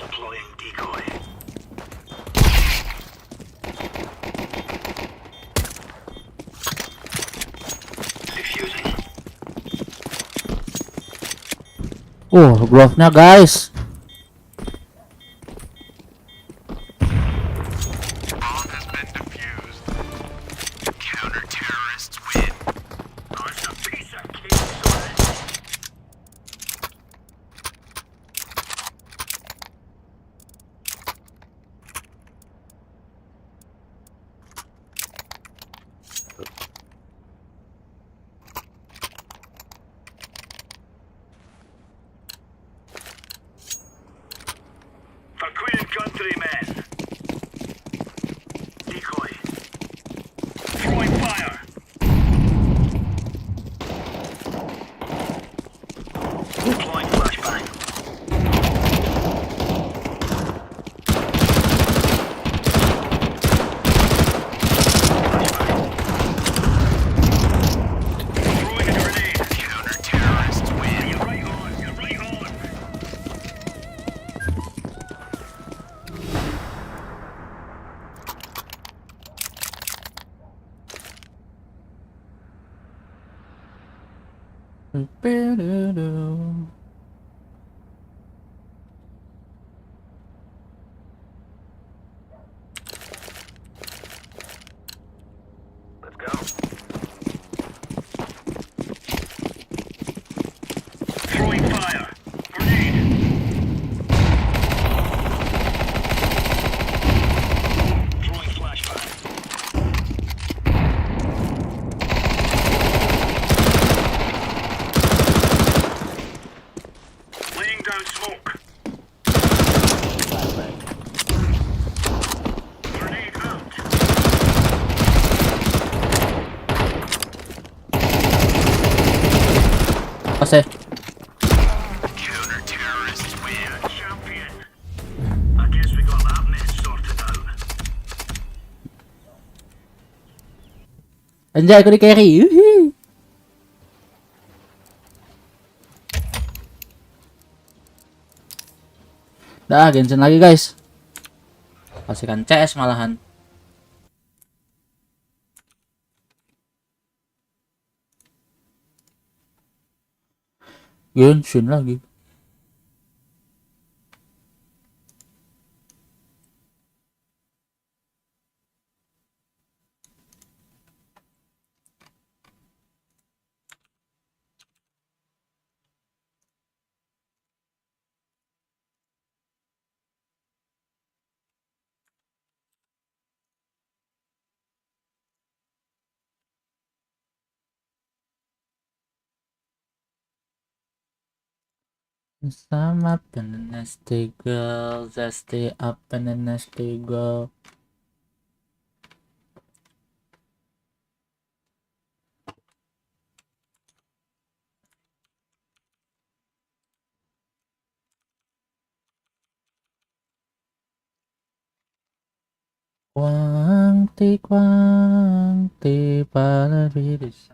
Deploying decoy. Defusing. Glove-nya guys. For Queen and Country, men. Decoy. Throwing fire. Deploying flashbang. Throwing a grenade. Counter-terrorists win. You're right on. You're right on. Let's go. Throwing fire. Grenade. Throwing flashbang. Laying down smoke. Grenade out. Pasé. Counter-terrorists win. Champion. I guess we got that mess sorted out. Anjay, aku di carry. Yuhi. Dah, Genshin lagi guys. Pastikan CS malahan. Genshin lagi. I'm up in the nasty girl, zesty up in the nasty girl. Quanti para virus.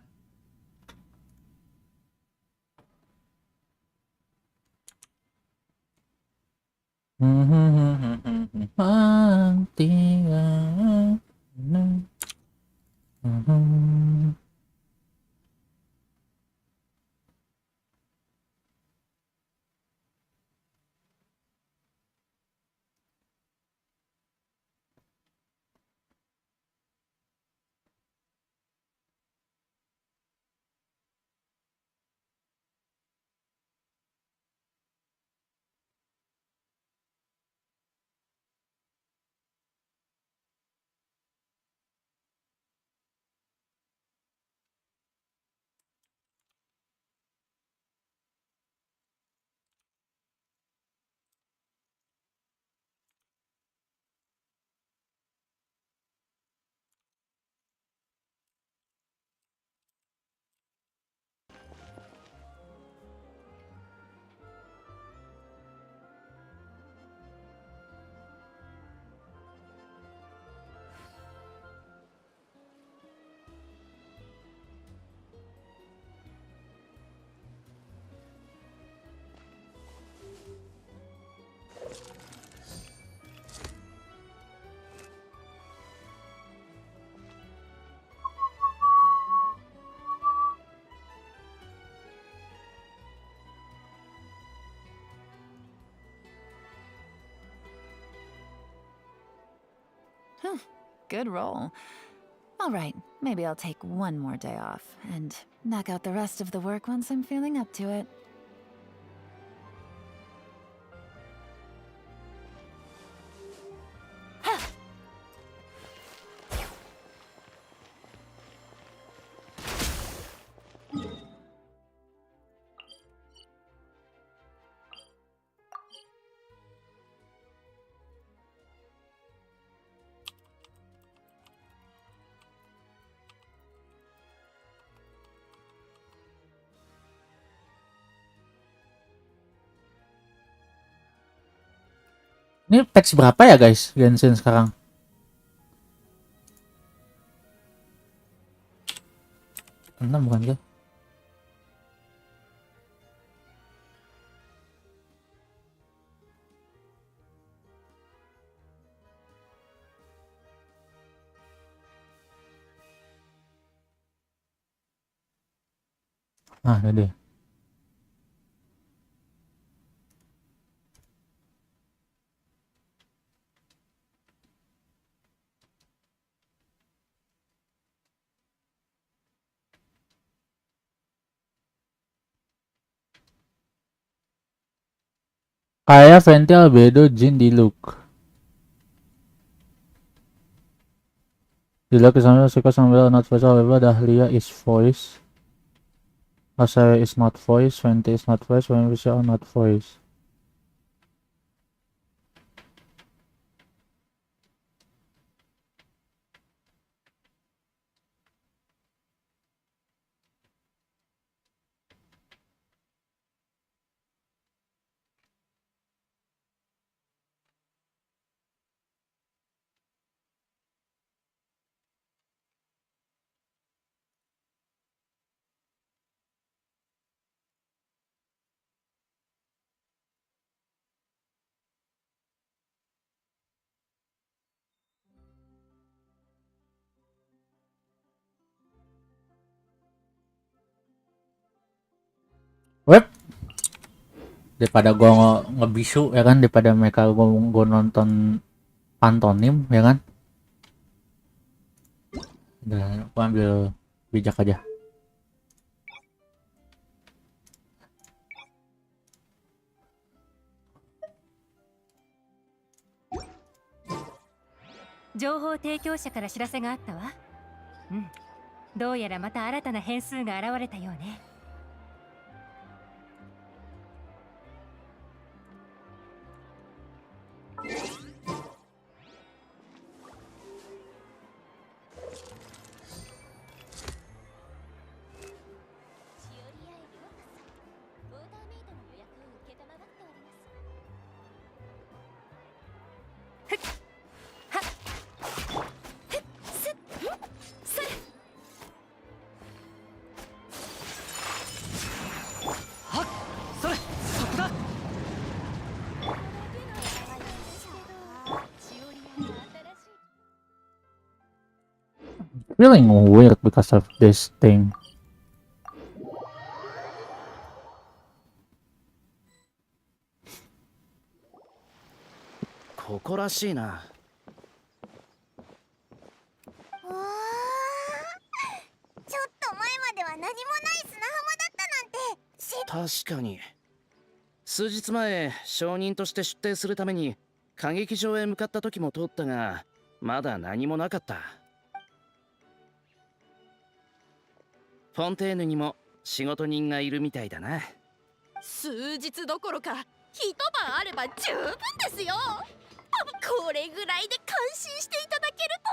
Good roll. All right, maybe I'll take one more day off and knock out the rest of the work once I'm feeling up to it. Ini patch berapa ya guys Genshin sekarang? 6 bukan sih? Ah, ini dia. Kayak Venti Albedo Jin di look. Di look sambil suka sambil not voice, however Dahlia is voice. Asaya is not voice, Venti is not voice, when we are not voice. Web daripada gua ngebisu ya kan, daripada mereka gua nonton pantonim ya kan, udah gua ambil bijak aja. Joho 提供者から知らせがあったわ。どうやらまた新たな変数が現れたようね。Feeling weird because of this thing. ここらしいな。わあ、ちょっと前までは何もない砂浜だったなんて。確かに。数日前、証人として出廷するために歌劇場へ向かった時も通ったが、まだ何もなかった。フォンテーヌにも仕事人がいるみたいだな。数日どころか一晩あれば十分ですよ。これぐらいで感心していただけると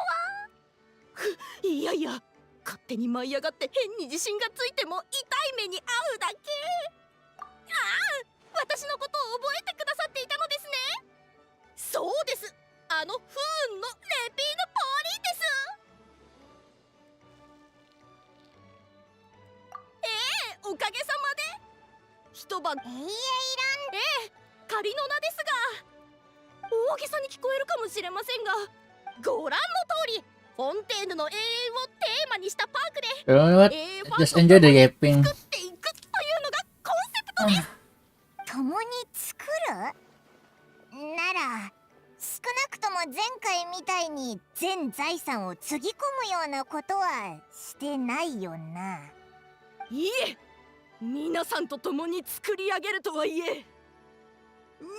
は。いやいや、勝手に舞い上がって変に自信がついても痛い目に遭うだけ。ああ、私のことを覚えてくださっていたのですね。そうです、あの不運のレピード・ポーリーです。おかげさまで一晩。いいえ、いらん。仮の名ですが、大げさに聞こえるかもしれませんが、ご覧の通りフォンテーヌの永遠をテーマにしたパークで You know what? 永遠ファン Just と enjoy the 共に yapping. 作っていくというのがコンセプトです。共に作るなら、少なくとも前回みたいに全財産をつぎ込むようなことはしてないよな。いいえ、皆さんと共に作り上げるとはいえ、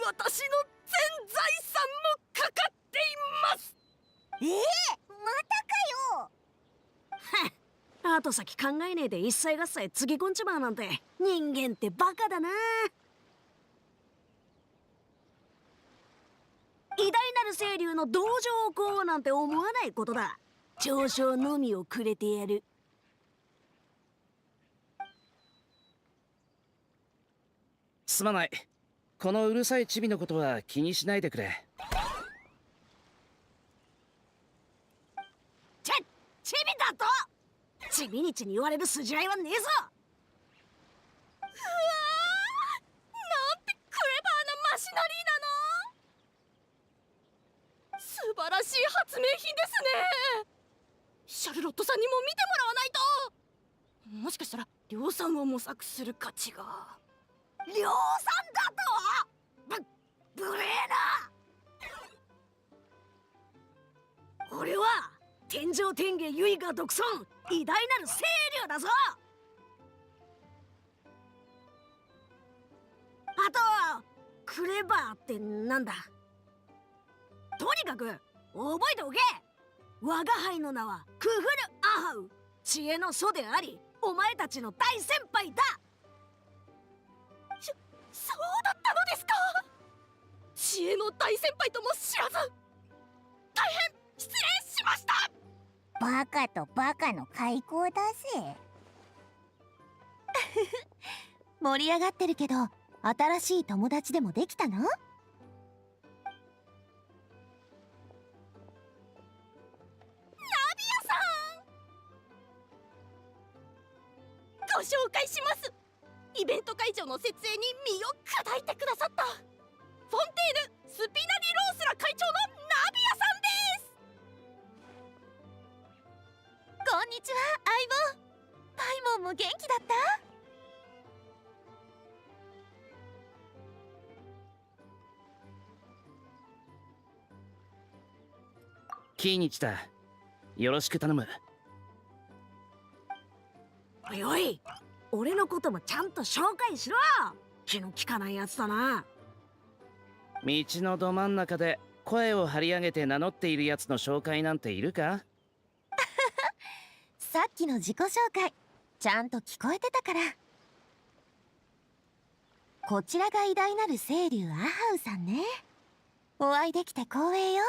私の全財産もかかっています。またかよ。後先考えねえで一切合切つぎ込んちまうなんて、人間ってバカだな。偉大なる清流の同情をこうなんて思わないことだ。嘲笑のみをくれてやる。すまない。このうるさいチビのことは気にしないでくれ。チビだとチビニチに言われる筋合いはねえぞ。うわー、なんてクレバーなマシナリーなの。素晴らしい発明品ですね。シャルロットさんにも見てもらわないと。もしかしたら量産を模索する価値が。量産だと無礼な。俺は天上天下唯我独尊、偉大なる清流だぞ。あとクレバーってなんだ。とにかく覚えておけ。我が輩の名はクフル・アハウ、知恵の祖でありお前たちの大先輩だ。そうだったのですか。知恵の大先輩とも知らず、大変失礼しました。バカとバカの開口だぜ。盛り上がってるけど、新しい友達でもできたの？ナビアさん、ご紹介します。イベント会場の設営に身を砕いてくださったフォンテーヌ・スピナディ・ロースラ会長のナビアさんです。こんにちは、相棒。パイモンも元気だった？キーニチだ。よろしく頼む。おいおい、俺のこともちゃんと紹介しろ。気の利かないやつだな。道のど真ん中で声を張り上げて名乗っているやつの紹介なんているか？さっきの自己紹介、ちゃんと聞こえてたから。こちらが偉大なる清流アハウさんね。お会いできて光栄よ。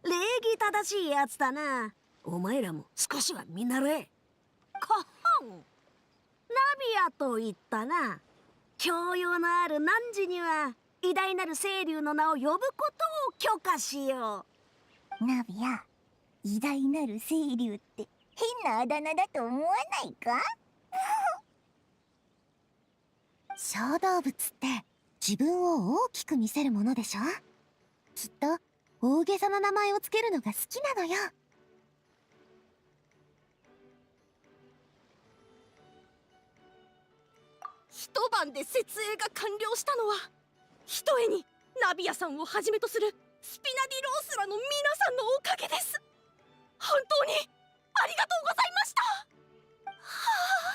礼儀正しいやつだな。お前らも少しは見習え。コホン、ナビアと言ったな。教養のある汝には偉大なる清流の名を呼ぶことを許可しよう。ナビア、偉大なる清流って変なあだ名だと思わないか？小動物って自分を大きく見せるものでしょ。きっと大げさな名前をつけるのが好きなのよ。一晩で設営が完了したのは、ひとえにナビアさんをはじめとするスピナディロースらの皆さんのおかげです。本当にありがとうございました。は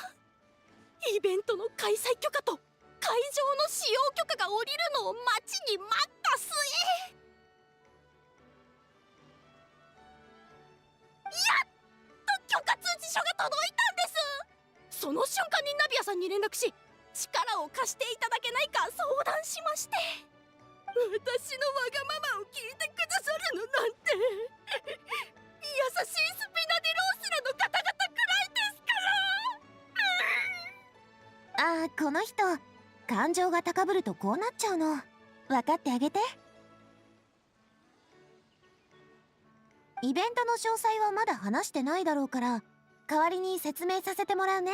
あ、イベントの開催許可と会場の使用許可が下りるのを待ちに待った末、やっと許可通知書が届いたんです。その瞬間にナビアさんに連絡し、力を貸していただけないか相談しまして、私のわがままを聞いてくださるのなんて優しいスピナディロースらの方々くらいですから。ああ、この人感情が高ぶるとこうなっちゃうの。分かってあげて。イベントの詳細はまだ話してないだろうから、代わりに説明させてもらうね。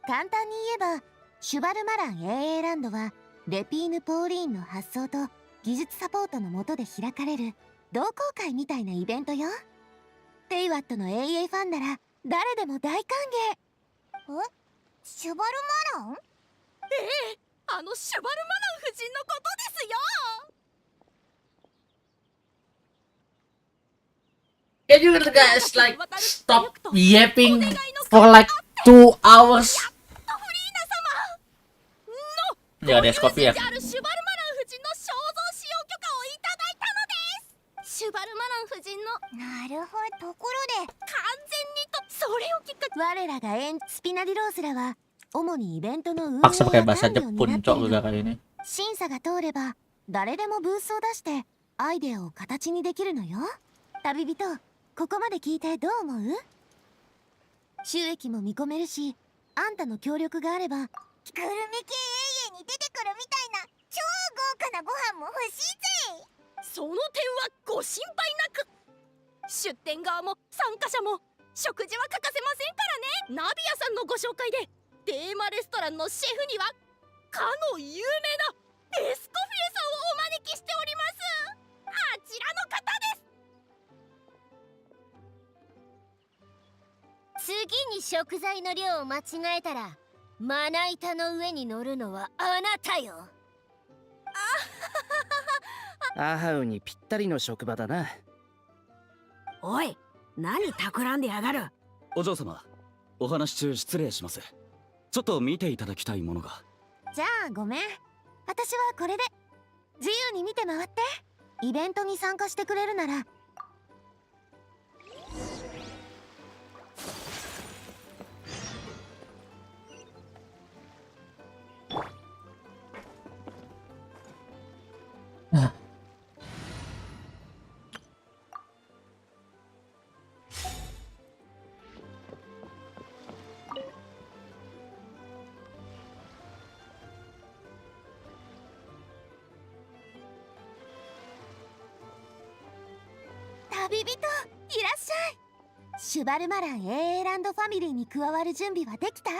簡単に言えば、シュバルマラン AA ランドはレピーヌ・ポーリーンの発想と技術サポートの下で開かれる同好会みたいなイベントよ。テイワットの AA ファンなら誰でも大歓迎。シュバルマラン？ええ、あのシュバルマラン夫人のことですよ。Can you guys like stop yapping for like 2 hours? のやですコピーや。シュバルマラン夫人の肖像使用許可をいただいたのです。シュバルマラン夫人の、なるほど。ところで完全にと、それをきっかけ、我らがスピナディロースらは主にイベントの運営や Paksa pakai 管 bahasa 理を担 Jepun ってい cok る juga の。 kali ini. 審査が通れば誰でもブースを出してアイデアを形にできるのよ。旅人、ここまで聞いてどう思う？収益も見込めるし、あんたの協力があればグルメ系永遠に出てくるみたいな超豪華なご飯も欲しいぜ。その点はご心配なく。出店側も参加者も食事は欠かせませんからね。ナビアさんのご紹介でテーマレストランのシェフにはかの有名なエスコフィエさんをお招きしております。あちらの方です。次に食材の量を間違えたらまな板の上に乗るのはあなたよ。アハウにぴったりの職場だな。おい、何企んでやがる。お嬢様、お話中失礼します。ちょっと見ていただきたいものが。じゃあごめん、私はこれで。自由に見て回って。イベントに参加してくれるなら。旅人、いらっしゃい。シュバルマラン AA ランドファミリーに加わる準備はできた？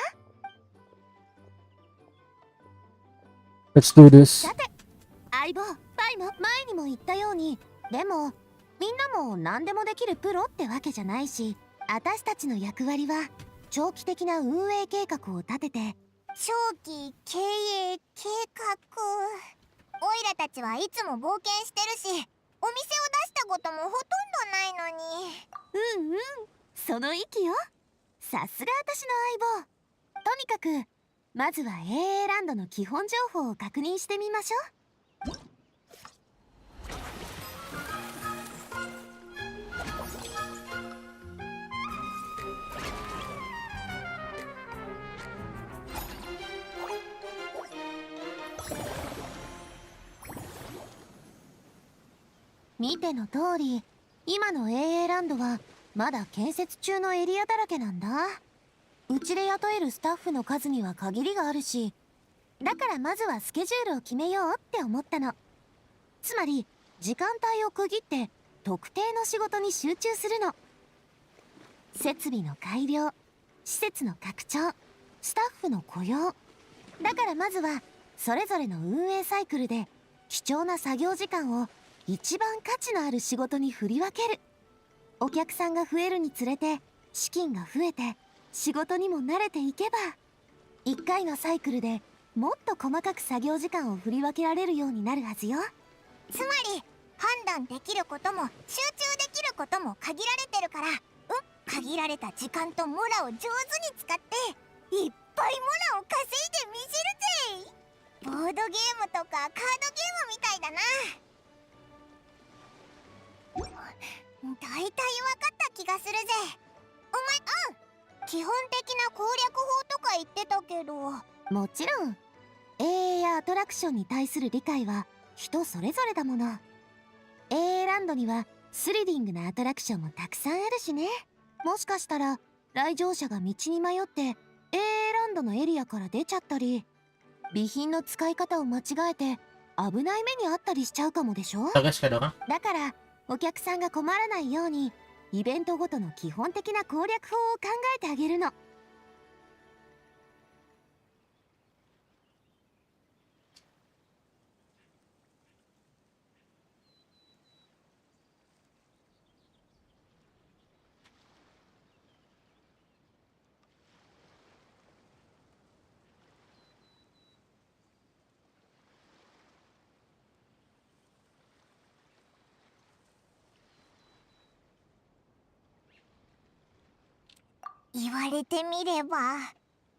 Let's do this. さて、相棒、パイも前にも言ったように、でもみんなも何でもできるプロってわけじゃないし、私たちの役割は長期的な運営計画を立てて。長期経営計画。オイラたちはいつも冒険してるし、お店を出したこともほとんどないのに。うんうん、その息よ。さすが私の相棒。とにかくまずは AA ランドの基本情報を確認してみましょう。見ての通り、今の AA ランドはまだ建設中のエリアだらけなんだ。うちで雇えるスタッフの数には限りがあるし、だからまずはスケジュールを決めようって思ったの。つまり時間帯を区切って特定の仕事に集中するの。設備の改良、施設の拡張、スタッフの雇用。だからまずはそれぞれの運営サイクルで貴重な作業時間を一番価値のある仕事に振り分ける。お客さんが増えるにつれて資金が増えて仕事にも慣れていけば、1回のサイクルでもっと細かく作業時間を振り分けられるようになるはずよ。つまり判断できることも集中できることも限られてるから、限られた時間とモラを上手に使っていっぱいモラを稼いでみせるぜ。ボードゲームとかカードゲームみたいだな。大体分かった気がするぜ。お前、基本的な攻略法とか言ってたけど。もちろん AA やアトラクションに対する理解は人それぞれだもの。 AA ランドにはスリリングなアトラクションもたくさんあるしね。もしかしたら来場者が道に迷って AA ランドのエリアから出ちゃったり、備品の使い方を間違えて危ない目にあったりしちゃうかもでしょ。だからお客さんが困らないようにイベントごとの基本的な攻略法を考えてあげるの。言われてみれば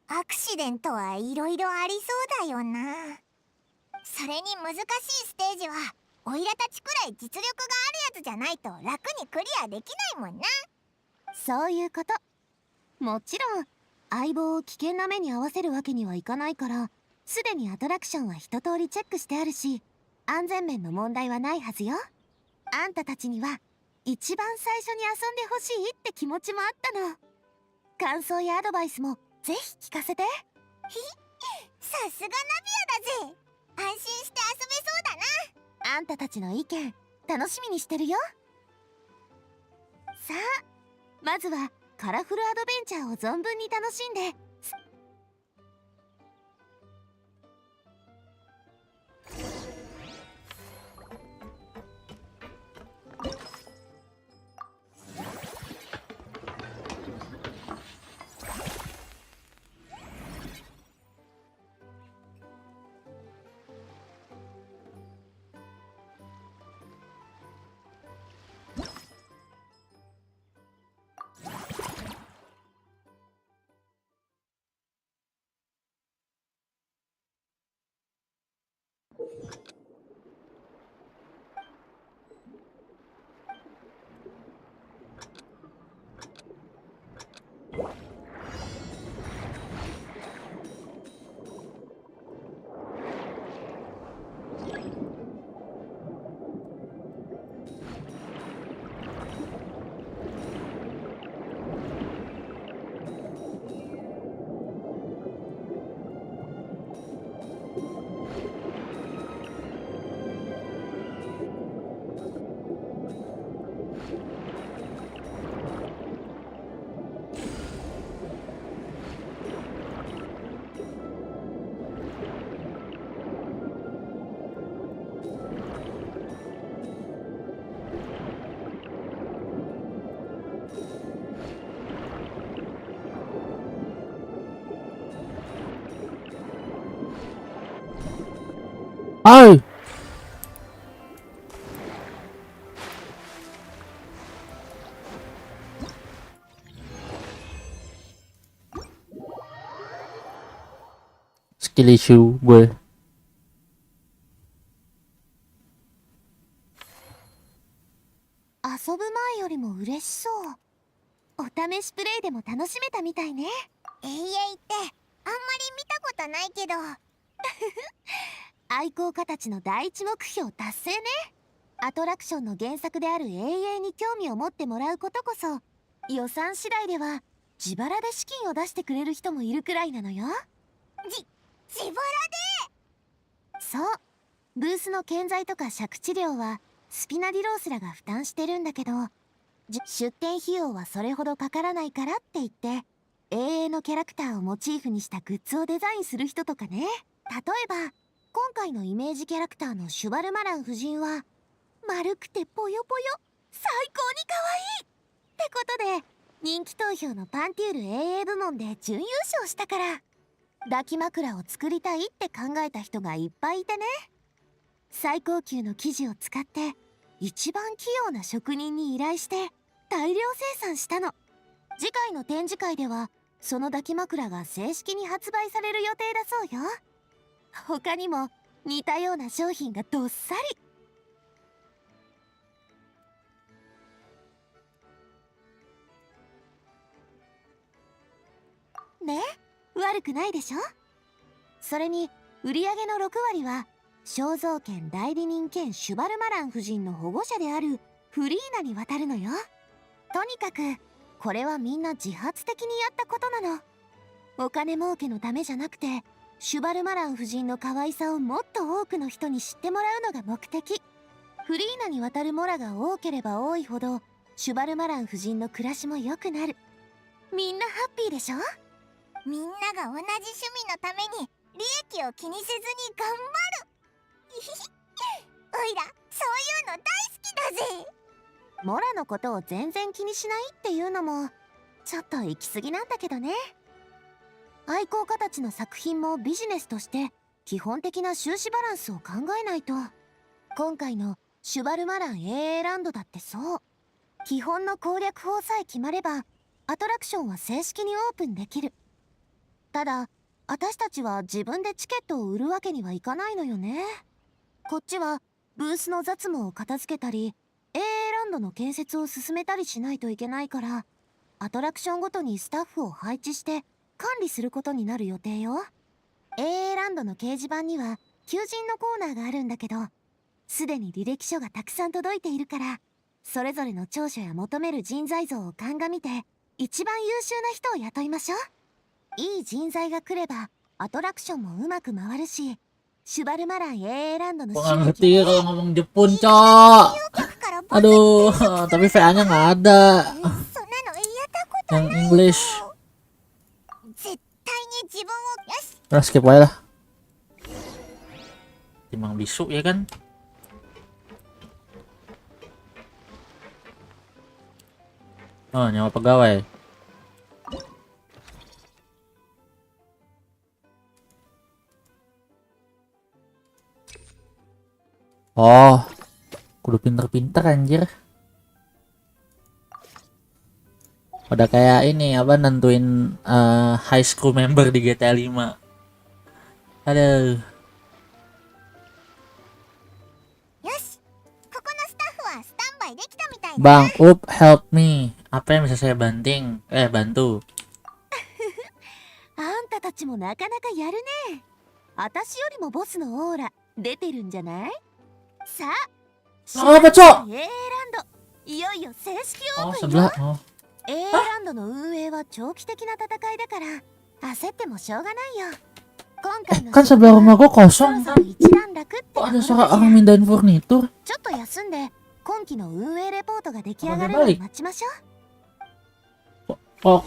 アクシデントはいろいろありそうだよな。それに難しいステージはオイラたちくらい実力があるやつじゃないと楽にクリアできないもんな。そういうこと。もちろん相棒を危険な目に遭わせるわけにはいかないから、すでにアトラクションは一通りチェックしてあるし、安全面の問題はないはずよ。あんたたちには一番最初に遊んでほしいって気持ちもあったの。感想やアドバイスもぜひ聞かせて。さすがナビアだぜ。安心して遊べそうだな。あんたたちの意見楽しみにしてるよ。さあ、まずはカラフルアドベンチャーを存分に楽しんで。はい。Skill issue gue. 遊ぶ前よりも嬉しそう。お試しプレイでも楽しめたみたいね。永遠ってあんまり見たことないけど愛好家たちの第一目標達成ね。アトラクションの原作である永遠に興味を持ってもらうことこそ、予算次第では自腹で資金を出してくれる人もいるくらいなのよ。自腹で。そう、ブースの建材とか借地料はスピナディロースらが負担してるんだけど、出店費用はそれほどかからないからって言って永遠のキャラクターをモチーフにしたグッズをデザインする人とかね。例えば今回のイメージキャラクターのシュバルマラン夫人は丸くてぽよぽよ、最高に可愛いってことで人気投票のパンテュール AA 部門で準優勝したから、抱き枕を作りたいって考えた人がいっぱいいてね。最高級の生地を使って一番器用な職人に依頼して大量生産したの。次回の展示会ではその抱き枕が正式に発売される予定だそうよ。他にも似たような商品がどっさりね。悪くないでしょ。それに売上の6割は肖像権代理人兼シュバルマラン夫人の保護者であるフリーナに渡るのよ。とにかくこれはみんな自発的にやったことなの。お金儲けのためじゃなくて、シュバルマラン夫人の可愛さをもっと多くの人に知ってもらうのが目的。フリーナに渡るモラが多ければ多いほどシュバルマラン夫人の暮らしも良くなる。みんなハッピーでしょ。みんなが同じ趣味のために利益を気にせずに頑張る。おいらそういうの大好きだぜ。モラのことを全然気にしないっていうのもちょっと行き過ぎなんだけどね。愛好家たちの作品もビジネスとして基本的な収支バランスを考えないと。今回のシュバルマラン AA ランドだってそう。基本の攻略法さえ決まればアトラクションは正式にオープンできる。ただ私たちは自分でチケットを売るわけにはいかないのよね。こっちはブースの雑務を片付けたり AA ランドの建設を進めたりしないといけないから、アトラクションごとにスタッフを配置して管理することになる予定よ。AA ランドの掲示板には求人のコーナーがあるんだけど、すでに履歴書がたくさん届いているから、それぞれの長所や求める人材像を鑑みて一番優秀な人を雇いましょう。いい人材が来ればアトラクションもうまく回るし、シュバルマラン AA ランドの Gua nggak ngerti kalau ngomong Jepun, Cok. Aduh, tapi VA-nya nggak ada. Yang English. Udah skip aja lah. Timbang bisu ya kan? Oh, nyawa pegawai. Oh, kudu pinter-pinter anjir. Udah kayak ini apa nentuin high school member di GTA 5. Aduh. Bang, help me. Apa yang bisa saya bantu? あんたたちもなかなかやるね。私よりもボスのオーラ出てるんじゃない？さあ、apa cok? AA ランドいよいよ正式オープン sebelah よ。AA ランドの運営は長期的な戦いだから焦ってもしょうがないよ。Kan sebelah rumah gua kosong. Kok ada suara orang mindahin furnitur? ちょっと休んで今期の運営レポートが出来上がるのを待ちましょう。Oh,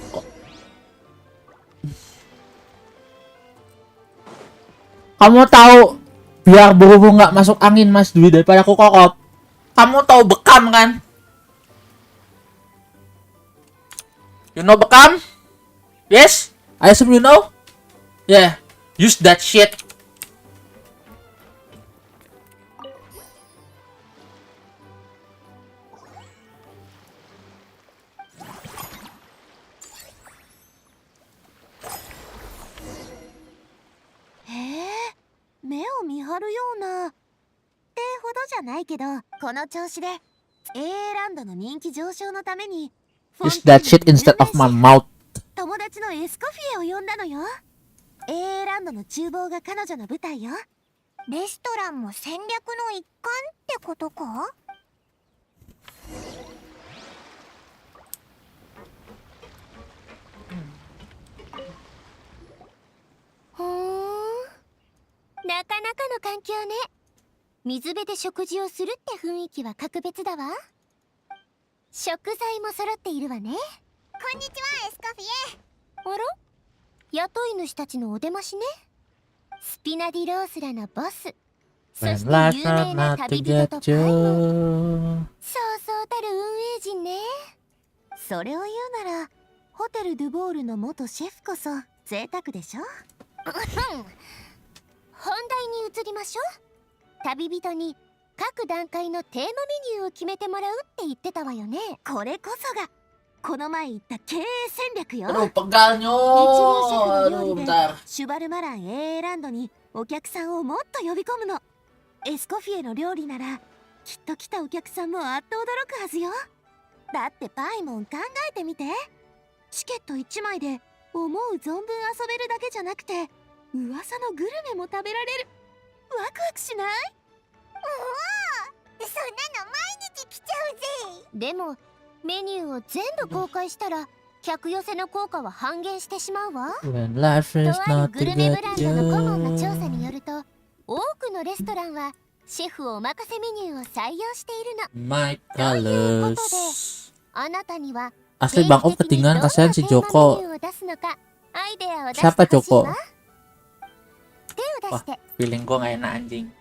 kamu tahu biar burumu nggak masuk angin Mas Dwi daripada aku kokop. Kamu tahu bekam kan? You know bekam? Yes? I assume you know? Yeah, use that shit. Heh, 目を見張るようなってほどじゃないけど、この調子で AA ランドの人気上昇のために Use that shit instead of my mouth. 友達のエスコフィエを呼んだのよ。AA ランドの厨房が彼女の舞台よ。レストランも戦略の一環ってことか？なかなかの環境ね。水辺で食事をするって雰囲気は格別だわ。食材も揃っているわね。こんにちは、エスコフィエ。あら、雇い主たちのお出ましね。スピナディロースらのボス、そして When 有 life's 名な not 旅 to 人 get とパイモン。 you. そうそうたる運営陣ね。それを言うなら、ホテル・ドゥボールの元シェフこそ贅沢でしょ。本題に移りましょう。旅人に各段階のテーマメニューを決めてもらうって言ってたわよね。これこそがこの前言った経営戦略よ。 Aduh, pegal 一流シェフ nyo. の料 Aduh, 理で bentar. シュバルマラン AA ランドにお客さんをもっと呼び込むの。エスコフィエの料理ならきっと来たお客さんもあっと驚くはずよ。だってパイモン考えてみて。チケット1枚で思う存分遊べるだけじゃなくて噂のグルメも食べられる。ワクワクしない？おお、そんなの毎日来ちゃうぜ。でもメニューを全部公開したら客寄せの効果は半減してしまうわ。 When life is とあ not るグ to ルメブ get ランドの顧問の調査 you. によると、多くのレストランはシェフお任せメニューを採用しているの。 My ということで、 colors. あなたには Asli Bang Op ketinggalan, kasihan si Joko. Siapa Joko? Wah, feeling gua gak enak anjing.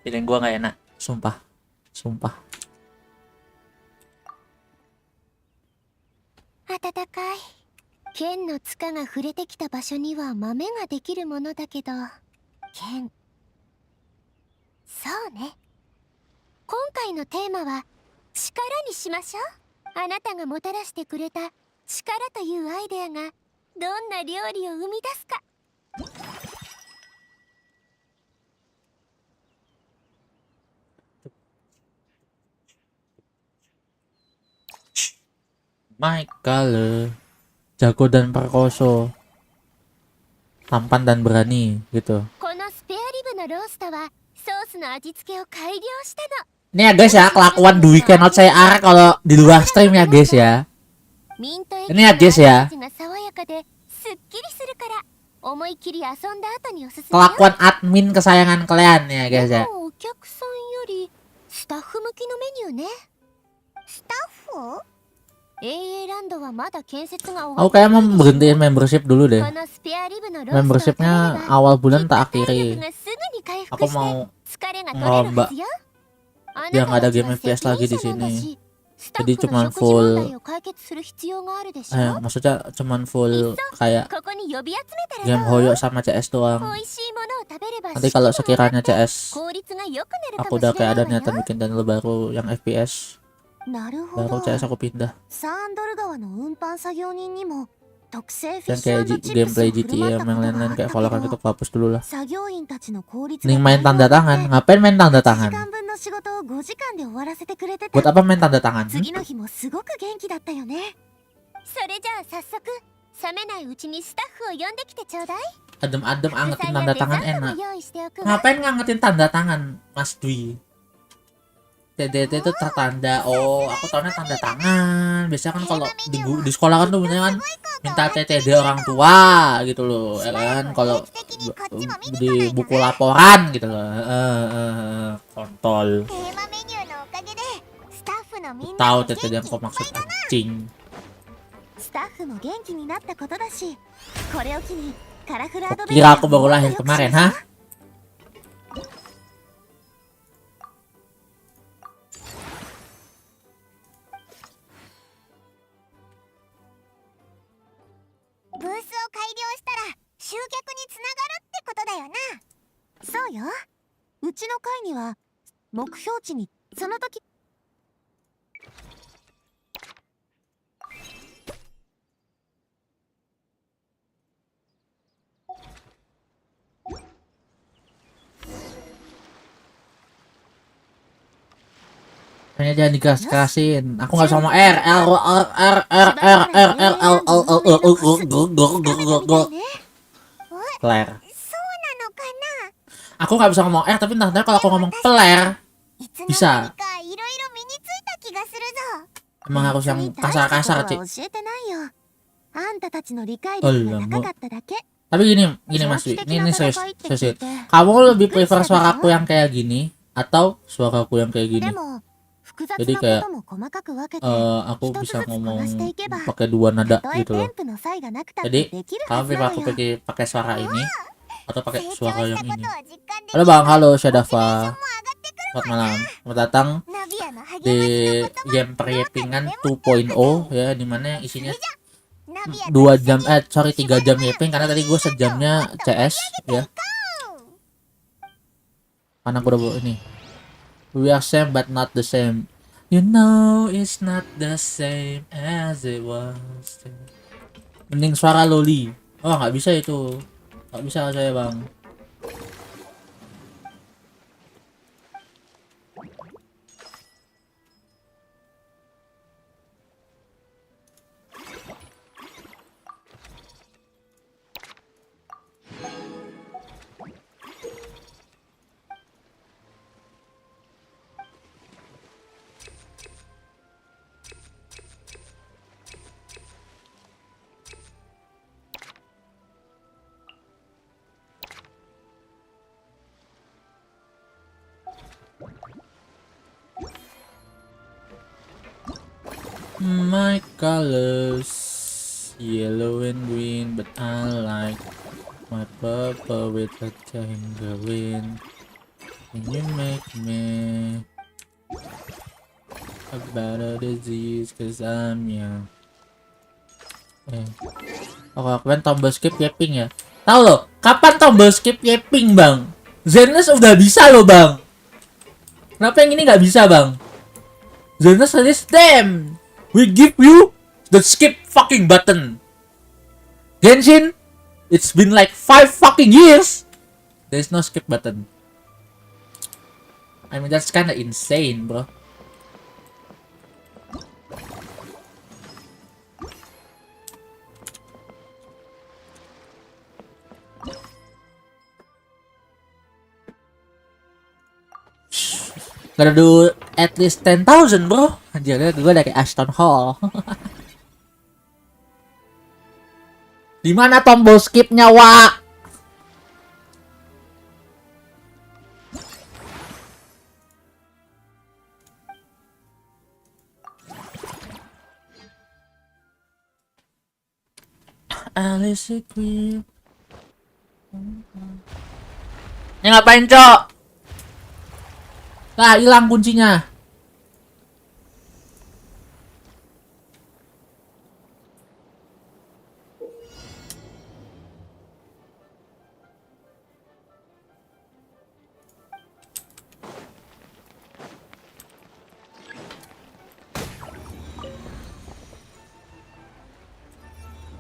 Feeling gua gak enak, sumpah. Sumpah. 暖かい。剣の塚が触れてきた場所には豆ができるものだけど、剣。そうね。今回のテーマは力にしましょう。あなたがもたらしてくれた力というアイデアがどんな料理を生み出すか。 My color. Jago dan perkoso. Tampan dan berani gitu. このスペアリブのローストはソースの味付けを改良したの。 Ini ya guys ya, kelakuan Dwi cannot say R kalau di luar stream ya guys ya. Ini ya guys ya. Kelakuan admin kesayangan kalian ya guys ya. Aku kayak mau berhentiin membership dulu deh. Membershipnya awal bulan tak akhiri. Aku mau ngerombak biar nggak ada game FPS lagi di sini. Jadi cuman full, maksudnya cuman full kayak game Hoyo sama CS doang. Nanti kalau sekiranya CS aku udah kayak ada niatan bikin channel baru yang FPS, baru CS aku pindah. Dan kayak gameplay GTA yang lain-lain kayak Valorant itu aku hapus dulu lah. Mending main tanda tangan. Ngapain main tanda tangan? Buat apa main tanda tangan? Adem-adem angetin tanda tangan enak. Ngapain ngangetin tanda tangan, Mas Dwi? TDT itu tertanda. Oh, aku tahunya tanda tangan. Biasanya kan kalau di sekolah kan tuh bener kan minta TTD orang tua gitu loh, ya kan? Kalau di buku laporan gitu loh. Kontol. Tahu TTD yang kau maksud anjing. Kira aku baru lahir kemarin, hah? Kayaknya jangan digas-gasin. Aku nggak bisa ngomong R L R R R R R R L L Player. Aku nggak bisa ngomong R, tapi entah kalau aku ngomong player bisa. Emang harus yang kasar-kasar, Cik. Tapi gini Mas Wi, ini serius. Kamu lebih prefer suaraku yang kayak gini atau suaraku yang kayak gini? Jadi kayak aku bisa ngomong pakai dua nada gitu loh. Jadi kamu pakai suara ini atau pakai suara yang ini. Halo bang, halo Syadafa. Selamat malam, selamat datang di game Yappingan 2.0 ya, dimana isinya 3 jam yapping karena tadi gue sejamnya CS ya. Karena gue udah ini. We are same but not the same. You know it's not the same as it was. Mending suara loli. Oh nggak bisa itu. Nggak bisa saya bang. My colors yellow and green, but I like my purple with a tangerine. Can you make me a better disease? Cause I'm young. Oke, kapan tombol skip yapping ya? Tahu loh, kapan tombol skip yapping bang? Zenless udah bisa loh bang. Kenapa yang ini nggak bisa bang? Zenless says damn. We give you the skip fucking button. Genshin, it's been like 5 fucking years. There's no skip button. I mean that's kinda insane, bro. Gotta do at least 10,000 bro. Anjir, gue dari Ashton Hall. Dimana tombol skipnya, Wak? Alice Queen. Ini ngapain, Cok? Lah, hilang kuncinya.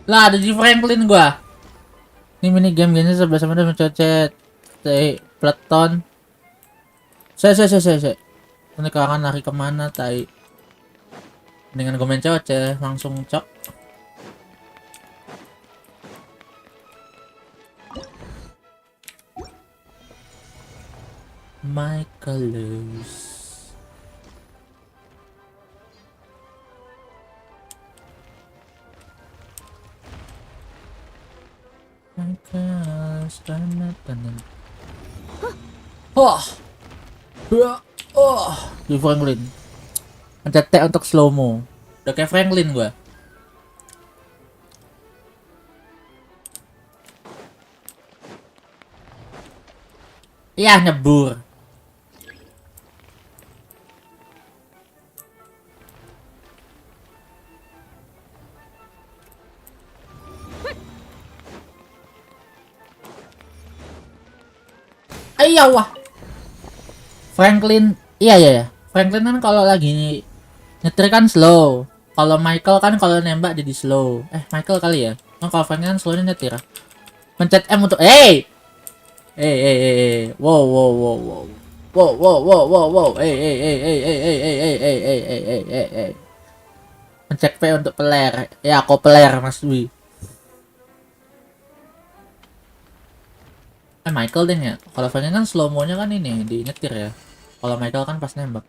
Lah, ada di Franklin gua. Ini mini game gini sebelah sama dia mencocet. Platon. Saya. Ini kangen lari kemana, tai? Dengan gue main cocet, langsung cok. My colors. My colors. Di Franklin. Pencet T untuk slow mo. Udah kayak Franklin gua. Iya, nyebur. Iya wah. Franklin, iya. Franklin kan kalau lagi nyetir kan slow. Kalau Michael kan kalau nembak jadi slow. Michael kali ya. Kan kalau Franklin kan slownya nyetir. Pencet M untuk Wow. Pencet P untuk peler. Ya, aku peler Mas Dwi. Michael deh ya. Kalau Franklin kan slow mo-nya kan ini di nyetir ya. Kalau Michael kan pas nembak.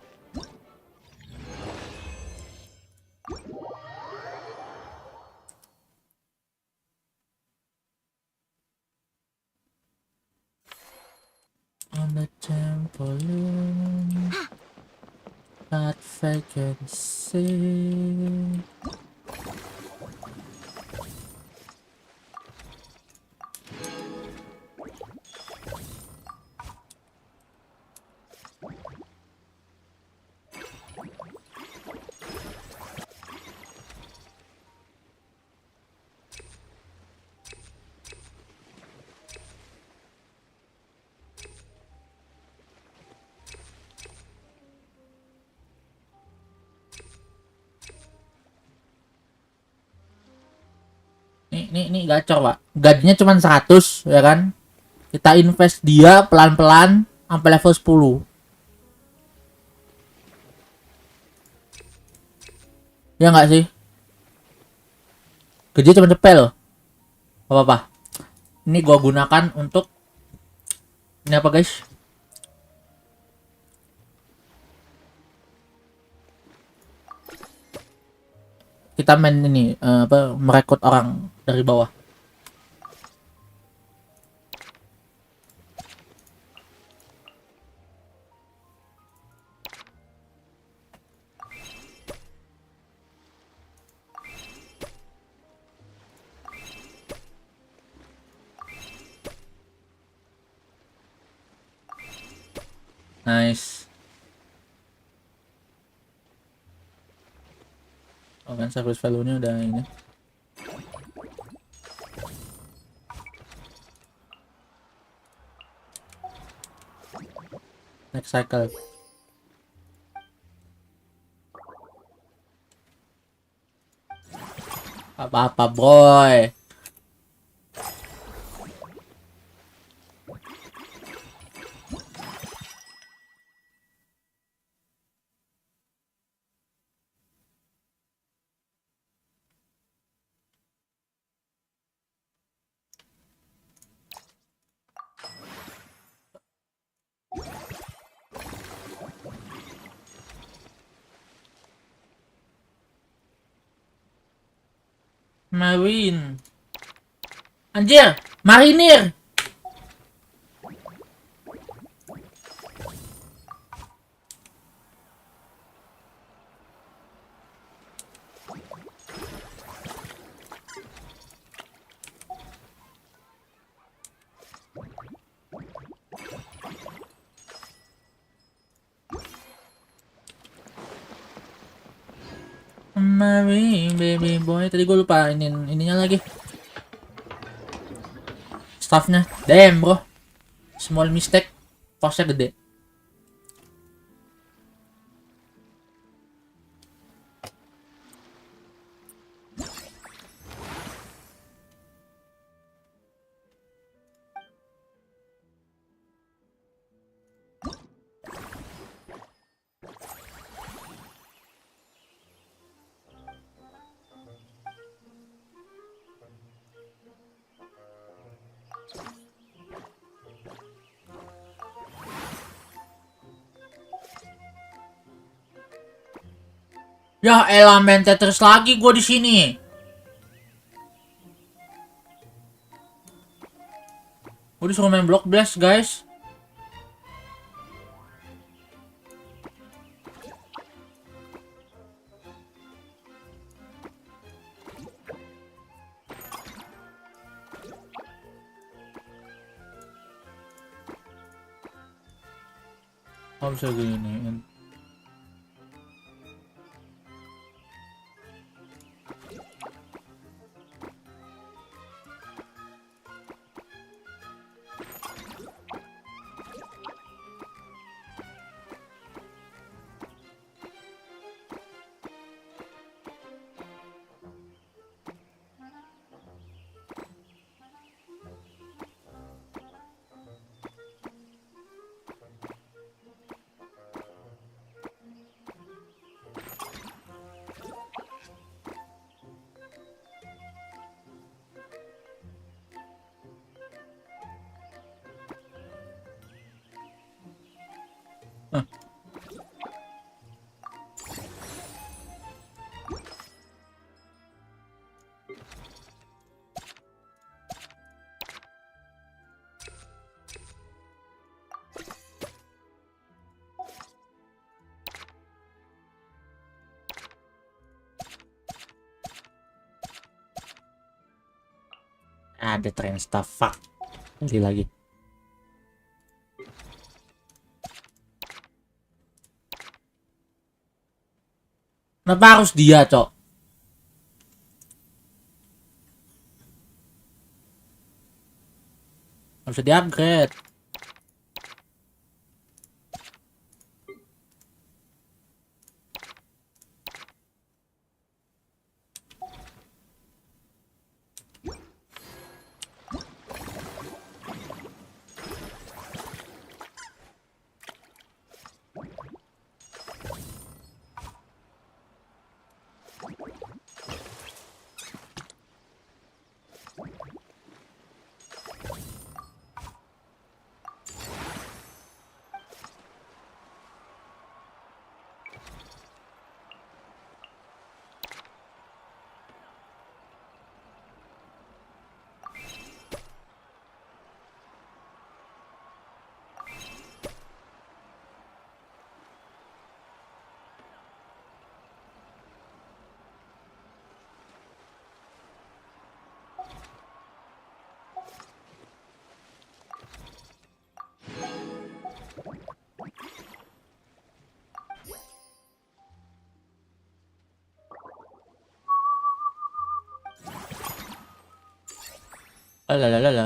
On the trampoline, that I can see. Nih gacor, Pak. Gajinya cuma 100, ya kan? Kita invest dia pelan-pelan sampai level 10. Ya nggak sih? Gajinya cuma cepet loh. Apa-apa. Ini gua gunakan untuk ini apa, guys? Kita main ini merekrut orang dari bawah. Nice. Oh kan service value-nya udah ini. Next cycle. Apa-apa, boy. Marine. Anjir, marinir. Marine, baby boy. Tadi gue lupa ininya lagi. Staffnya. Damn, bro. Small mistake. Costnya gede. Ya elah, main Tetris lagi gue di sini. Gue disuruh main Block Blast, guys. Oh, bisa gini. Ada train staff, fuck. Lagi. Kenapa harus dia, Cok? Nggak bisa di-upgrade. Alah.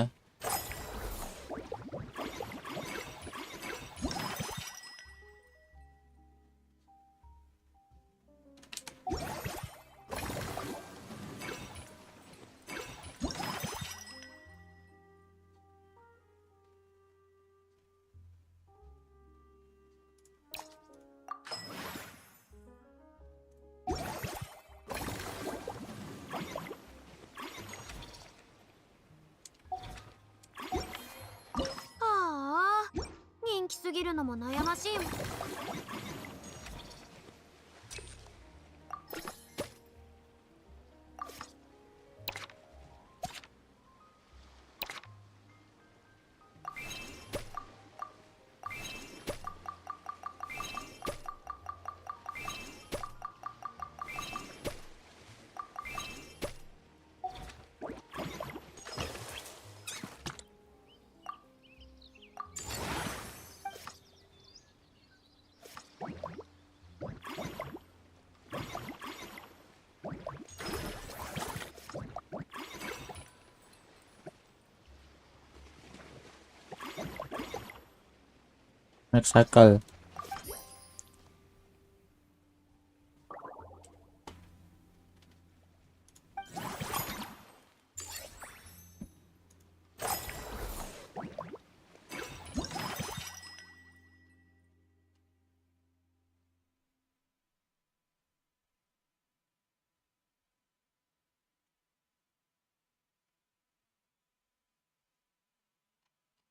Next cycle.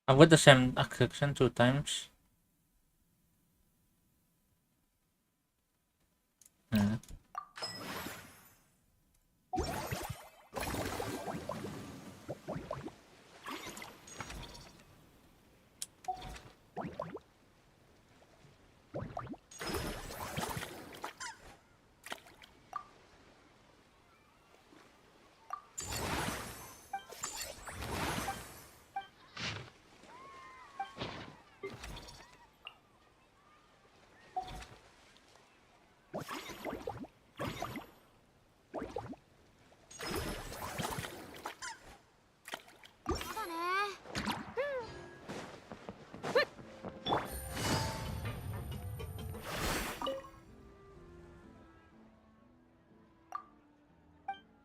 I've got the same action 2 times. Yeah.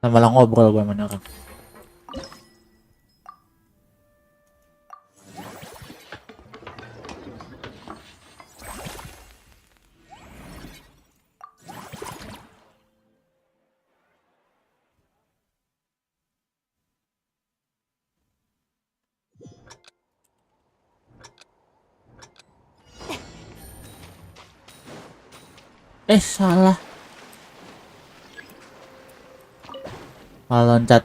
Malah ngobrol gue sama orang. Salah. Malah loncat.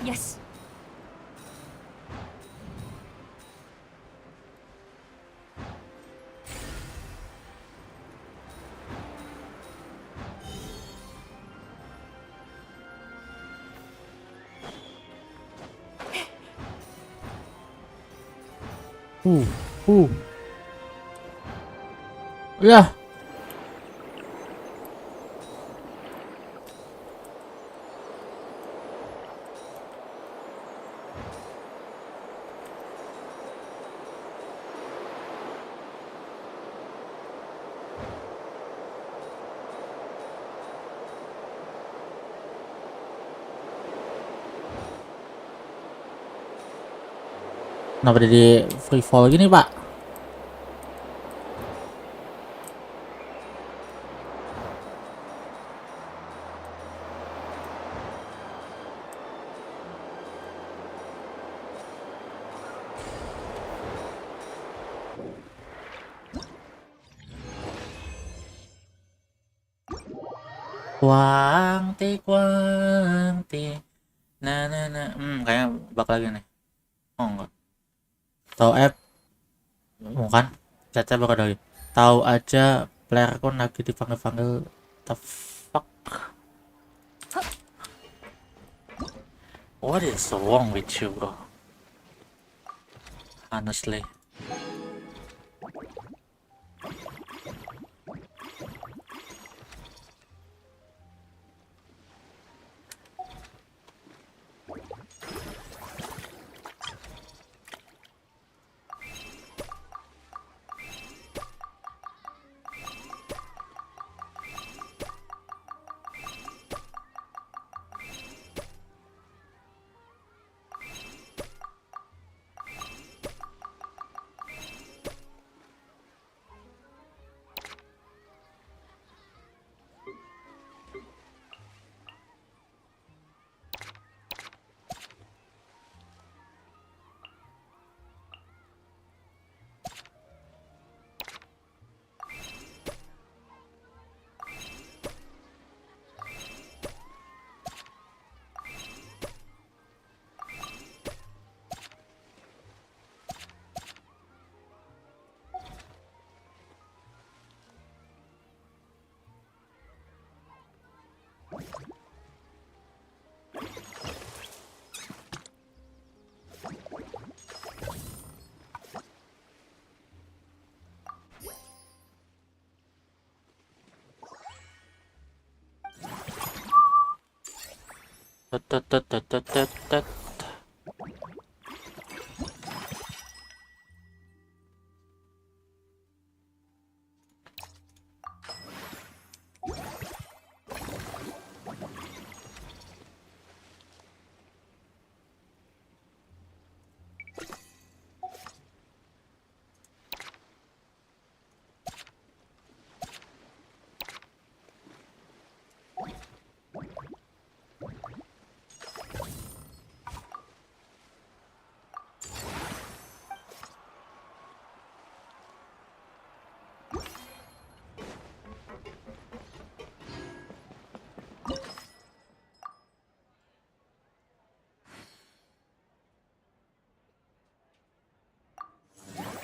Yes. Ya. Kenapa jadi free fall gini, Pak? Kuang ti na kayaknya bak lagi nih. Oh enggak, tahu bukan, Caca baru lagi tahu aja player aku lagi dipanggil the fuck. What is wrong with you, bro? Honestly.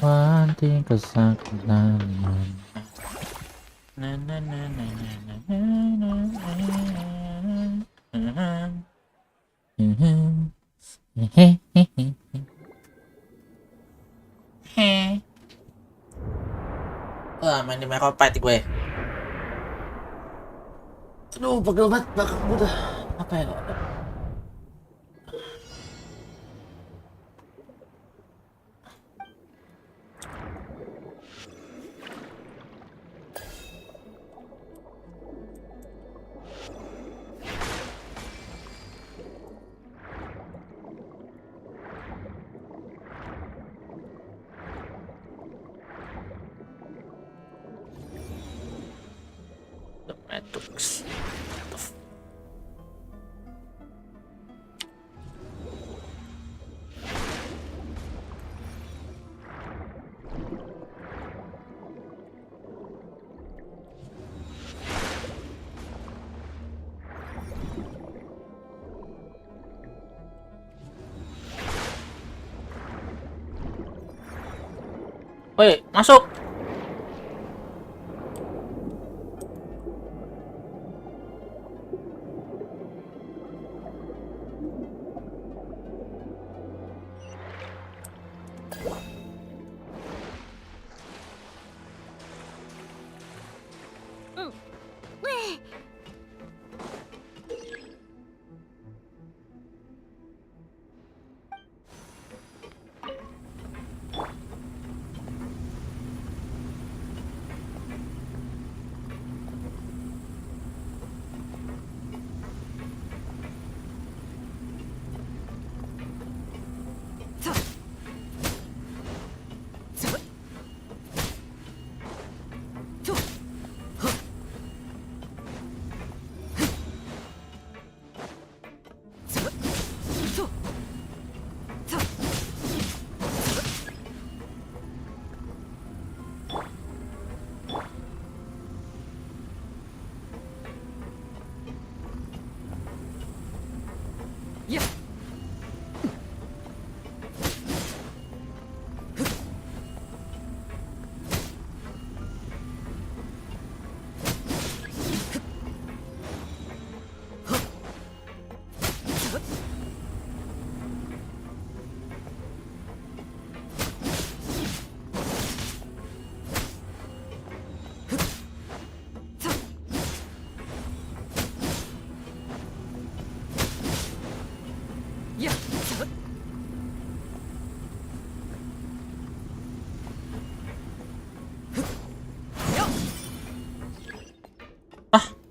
Wanti kesakitan. Wah, main di Meropite gue. Aduh, pegel banget belakang gue dah. Apa ya? The Matrix. Woi, masuk.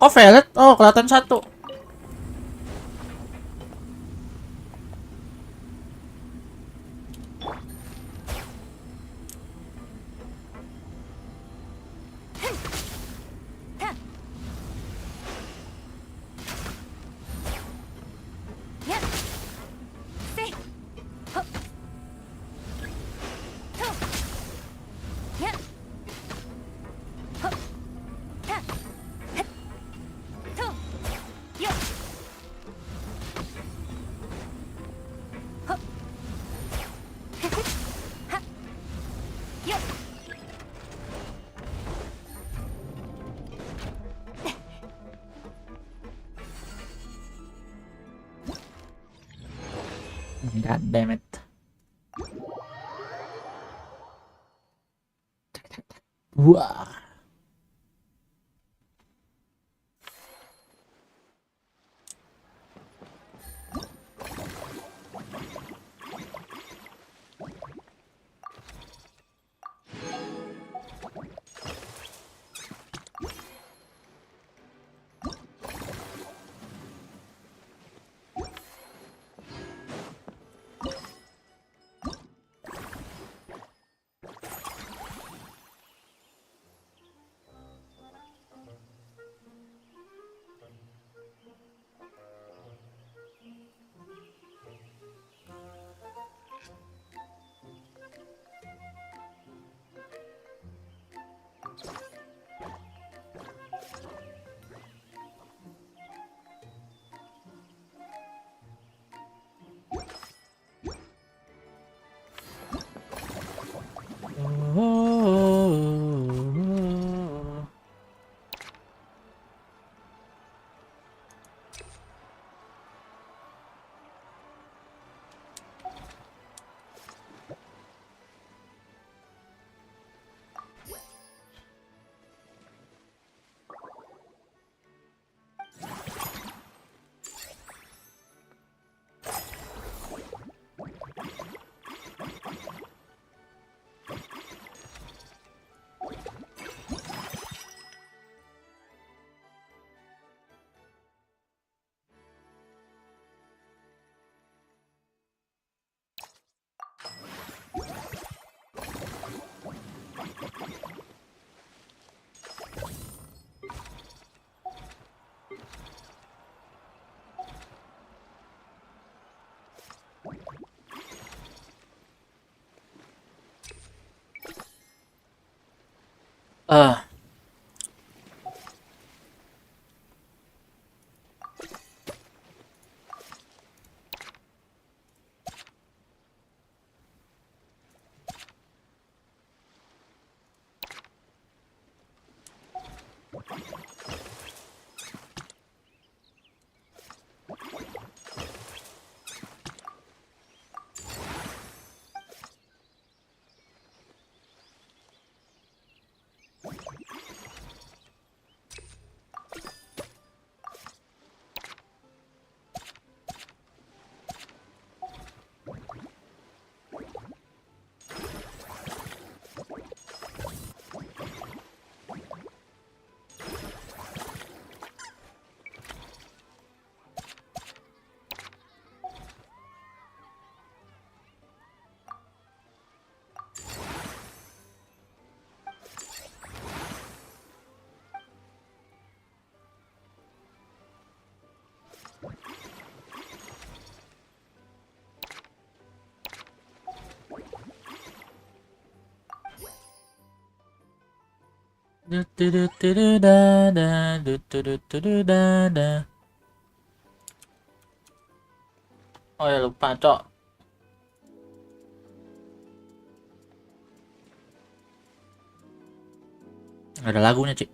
Kok valid? Oh, kelihatan satu. God damn it. Wah. Oh ya lupa, Cok. Ada lagunya, Cik.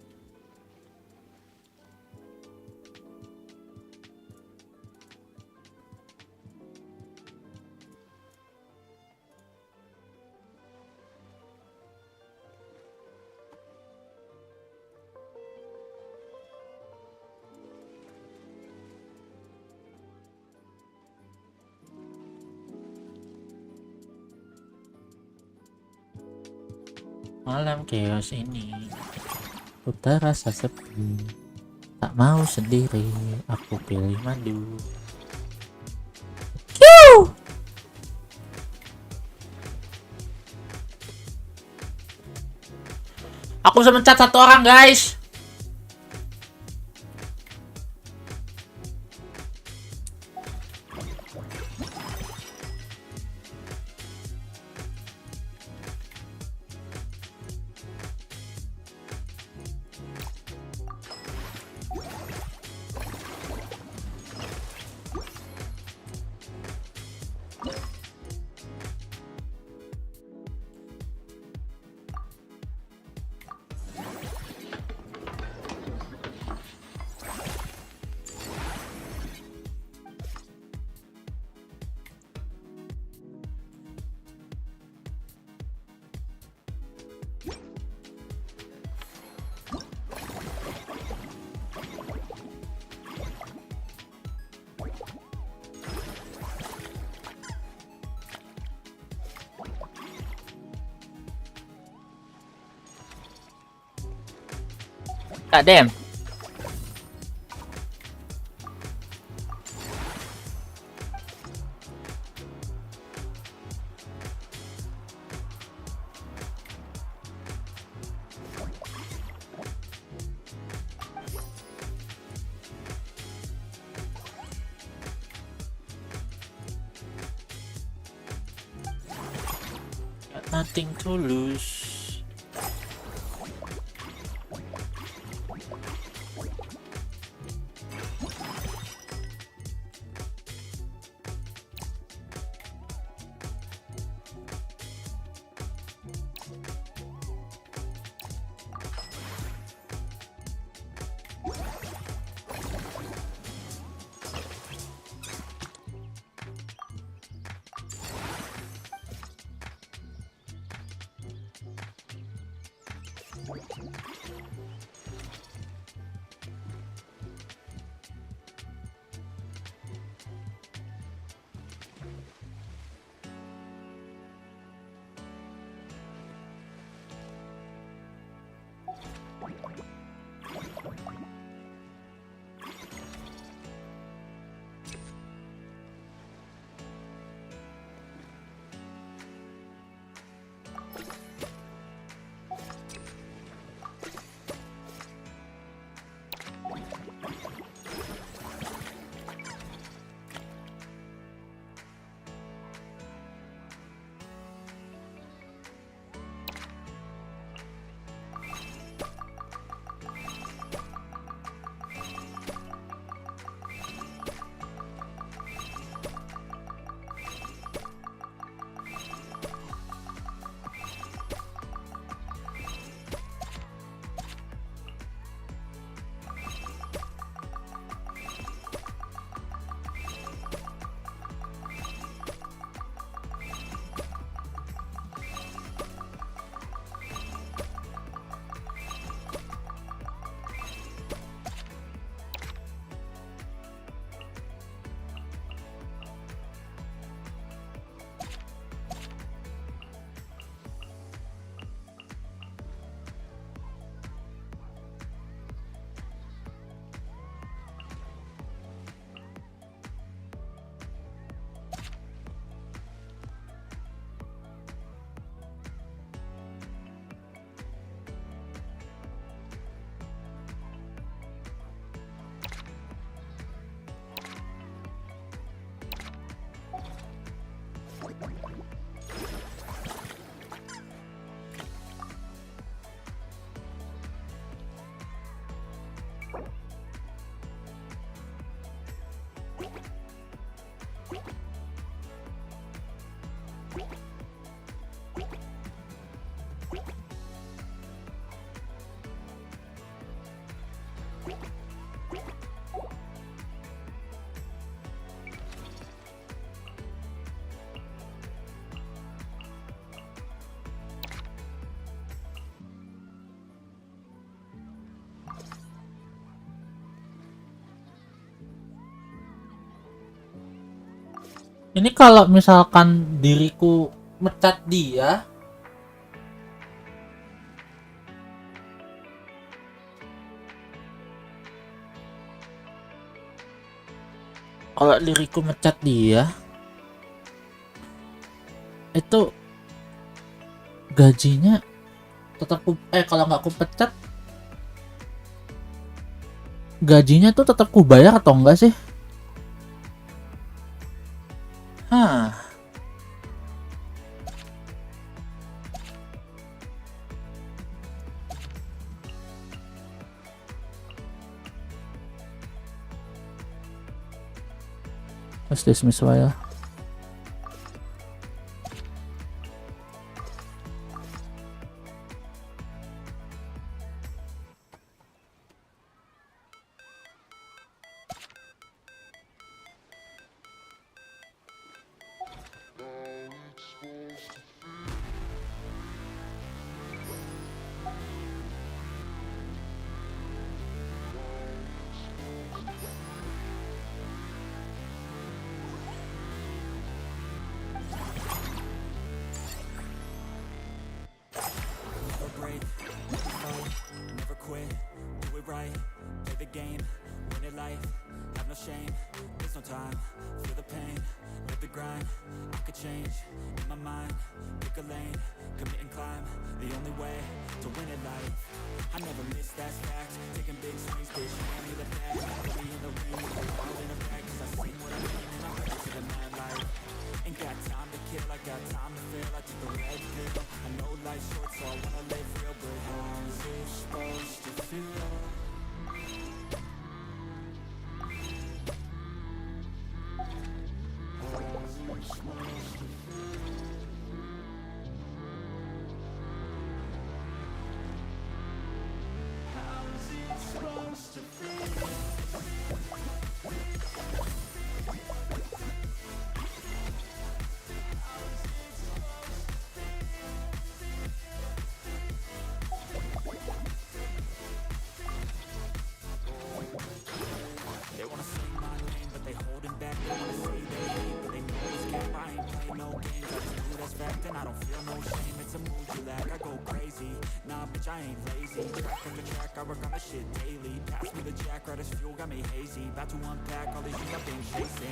Malam chaos ini ku terasa sepi, tak mau sendiri, aku pilih madu. Kiu! Aku bisa mencat satu orang, guys. God damn. Got nothing to lose. Ini kalau misalkan diriku mecat dia, itu gajinya tetap kalau nggak ku pecat, gajinya tuh tetap ku bayar atau enggak sih? Let's dismiss file.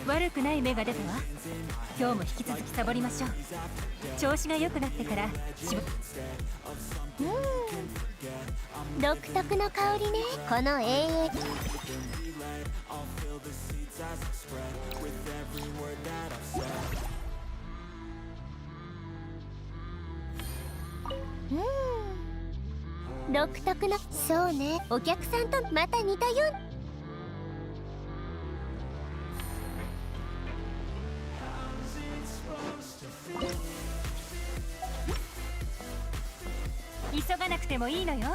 悪くない芽が出たわ。今日も引き続きサボりましょう。調子が良くなってから独特の香りね、この永遠。独特な、そうね、お客さんとまた似たよう。急がなくてもいいのよ。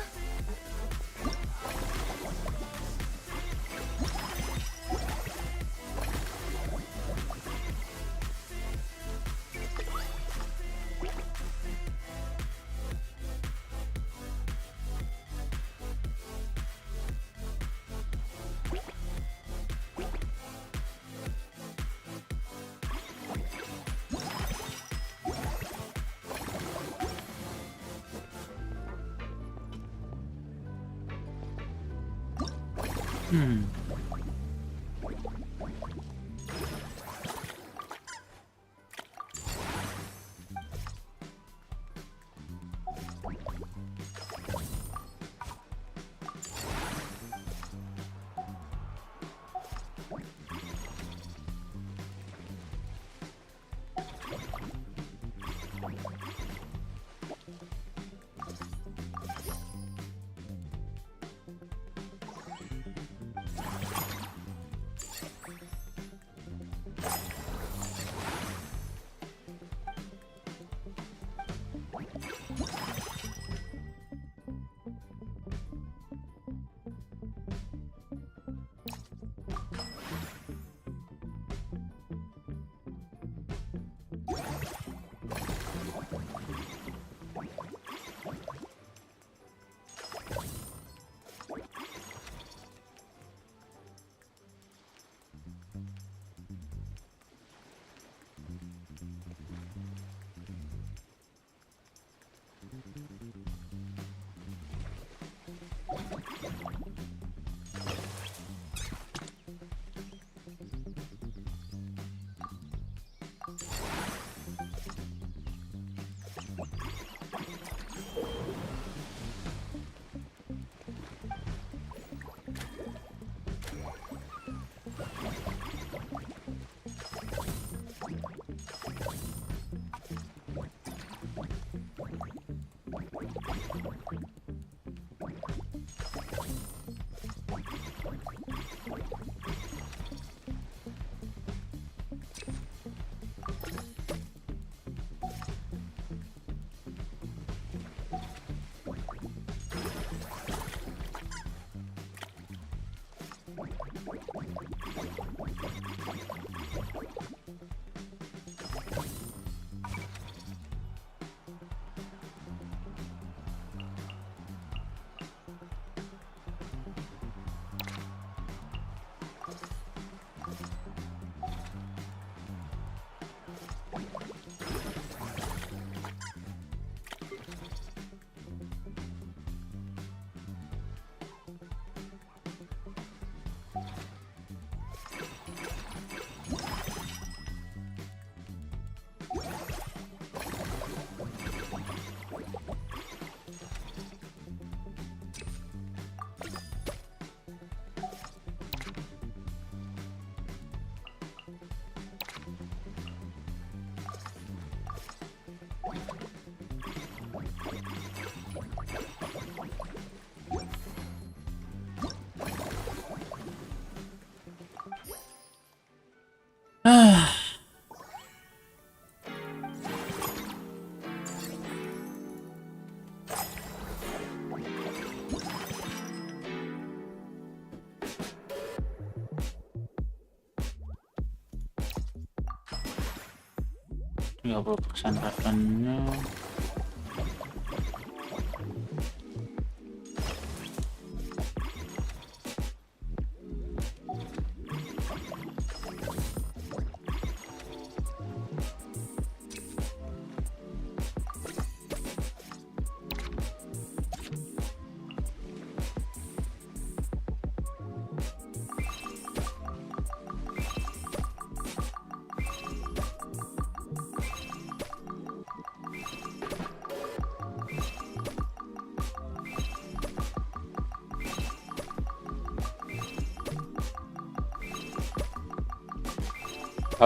30% revenue.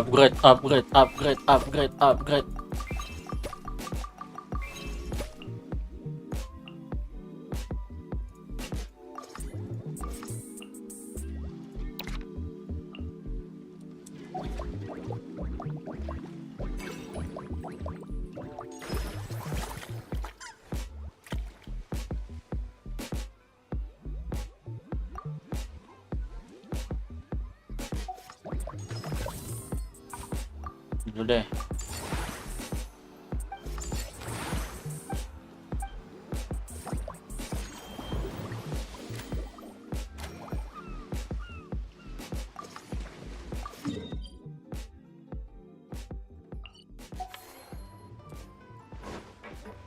Upgrade. Dulu deh.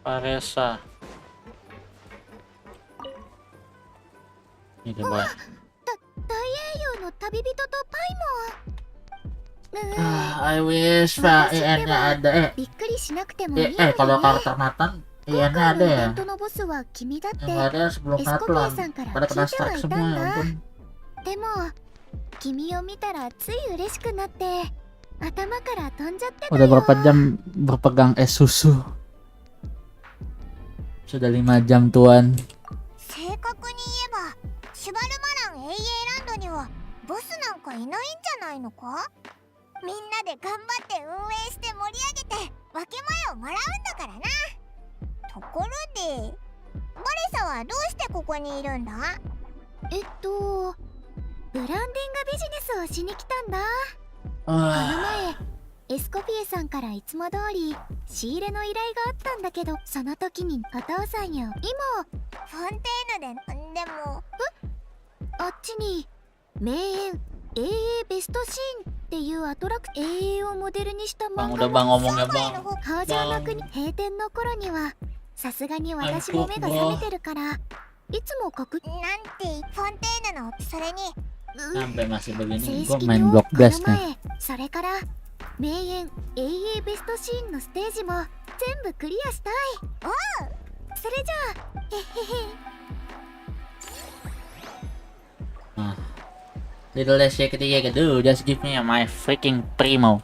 Paresa. Ini coba. 大英雄の旅人とパイモン。I wish Pak IN-nya ada. びっくりしなくてもいいわよね。 Kalau karakter Nathan IN-nya ada ya. 本当のボスは君だって Yang ada sebelum エスコピエ Natlan さんから pada 聞 kena いては strike いたん semua ya だ。 ampun. でも君を見たらつい嬉しくなって頭から飛んじゃってた Udah よ。 berapa jam berpegang es susu? Sudah 5 jam tuan. 正確に言えばシュバルマラン AA ランドにはボスなんかいないんじゃないのか。みんなで頑張って運営して盛り上げて分け前をもらうんだからな。ところでバレサはどうしてここにいるんだ。ブランディングビジネスをしに来たんだ。この前エスコピエさんからいつも通り仕入れの依頼があったんだけど、その時にお父さんや今フォンテーヌでもあっちに名園 AA ベストシーンっていうアトラクション AA をモデルにした漫画 Bang, の ngomongnya 商売 bang. の工場の国閉店の頃にはさすがに私も目が覚めてるからいつもなんてフォンテーヌのそれに Sampai masih begini, 正 gua 式 main に block この blast nih. 前それから名園 AA ベストシーンのステージも全部クリアしたい。おうそれじゃあへへへ。 Little less shake ketiga gitu, just give me my freaking primo.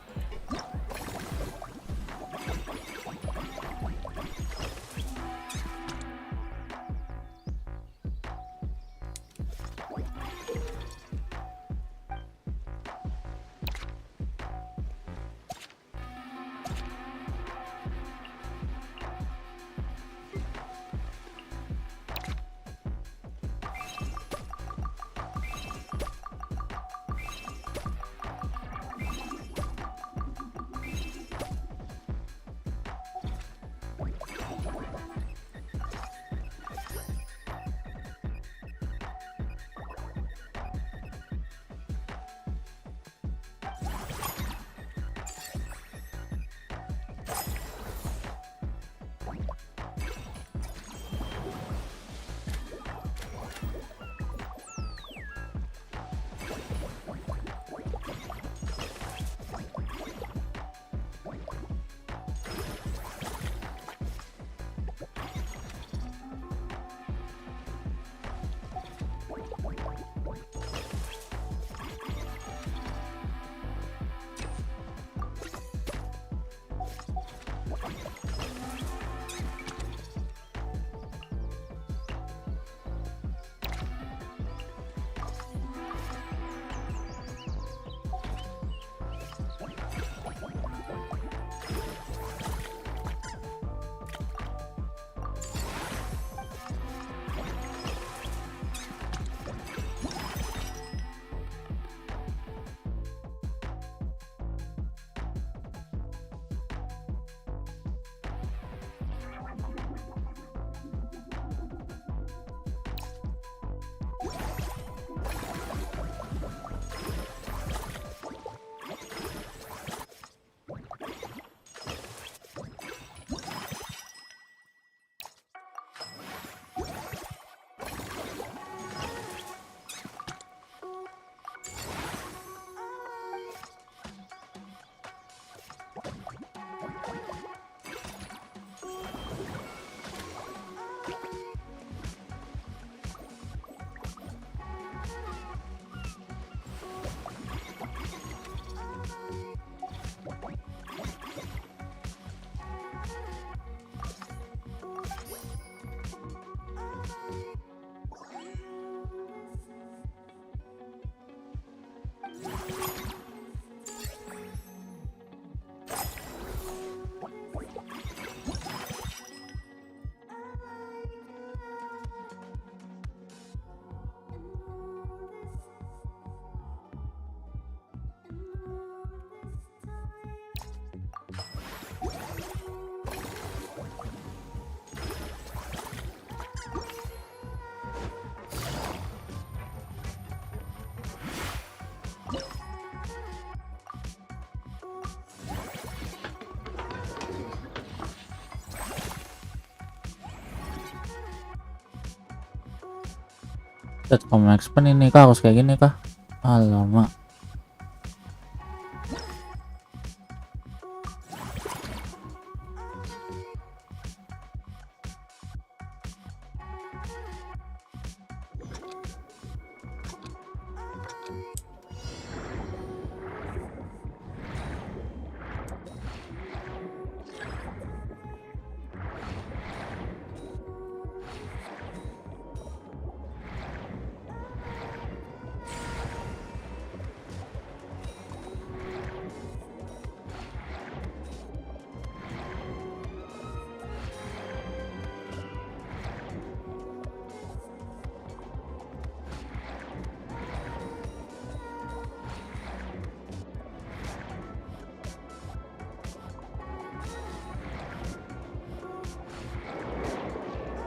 Kamu expand ini kah harus kayak gini kah? Alamak.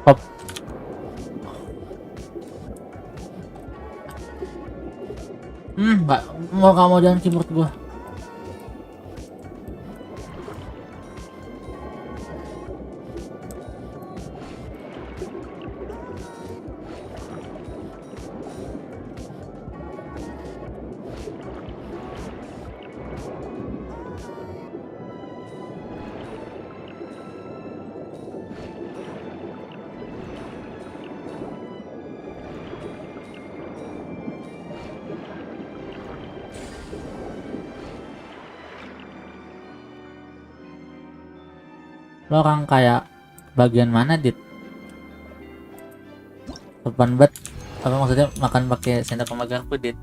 Hop. Nggak mau jalan keyboard gua. Lo orang kayak bagian mana, Dit? Sopan banget. Apa maksudnya makan pakai sendok sama garpu, Dit?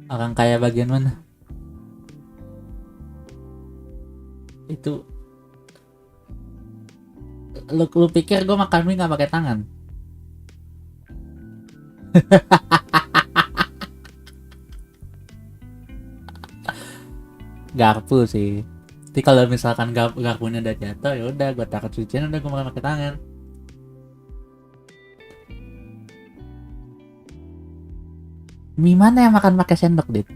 Orang kaya bagian mana? Itu lu pikir gue makan mie nggak pakai tangan? Garpu sih. Tapi kalau misalkan garpunya udah jatuh, ya udah gue taruh cucian, udah gue makan pakai tangan. Mie mana yang makan pakai sendok, Dit?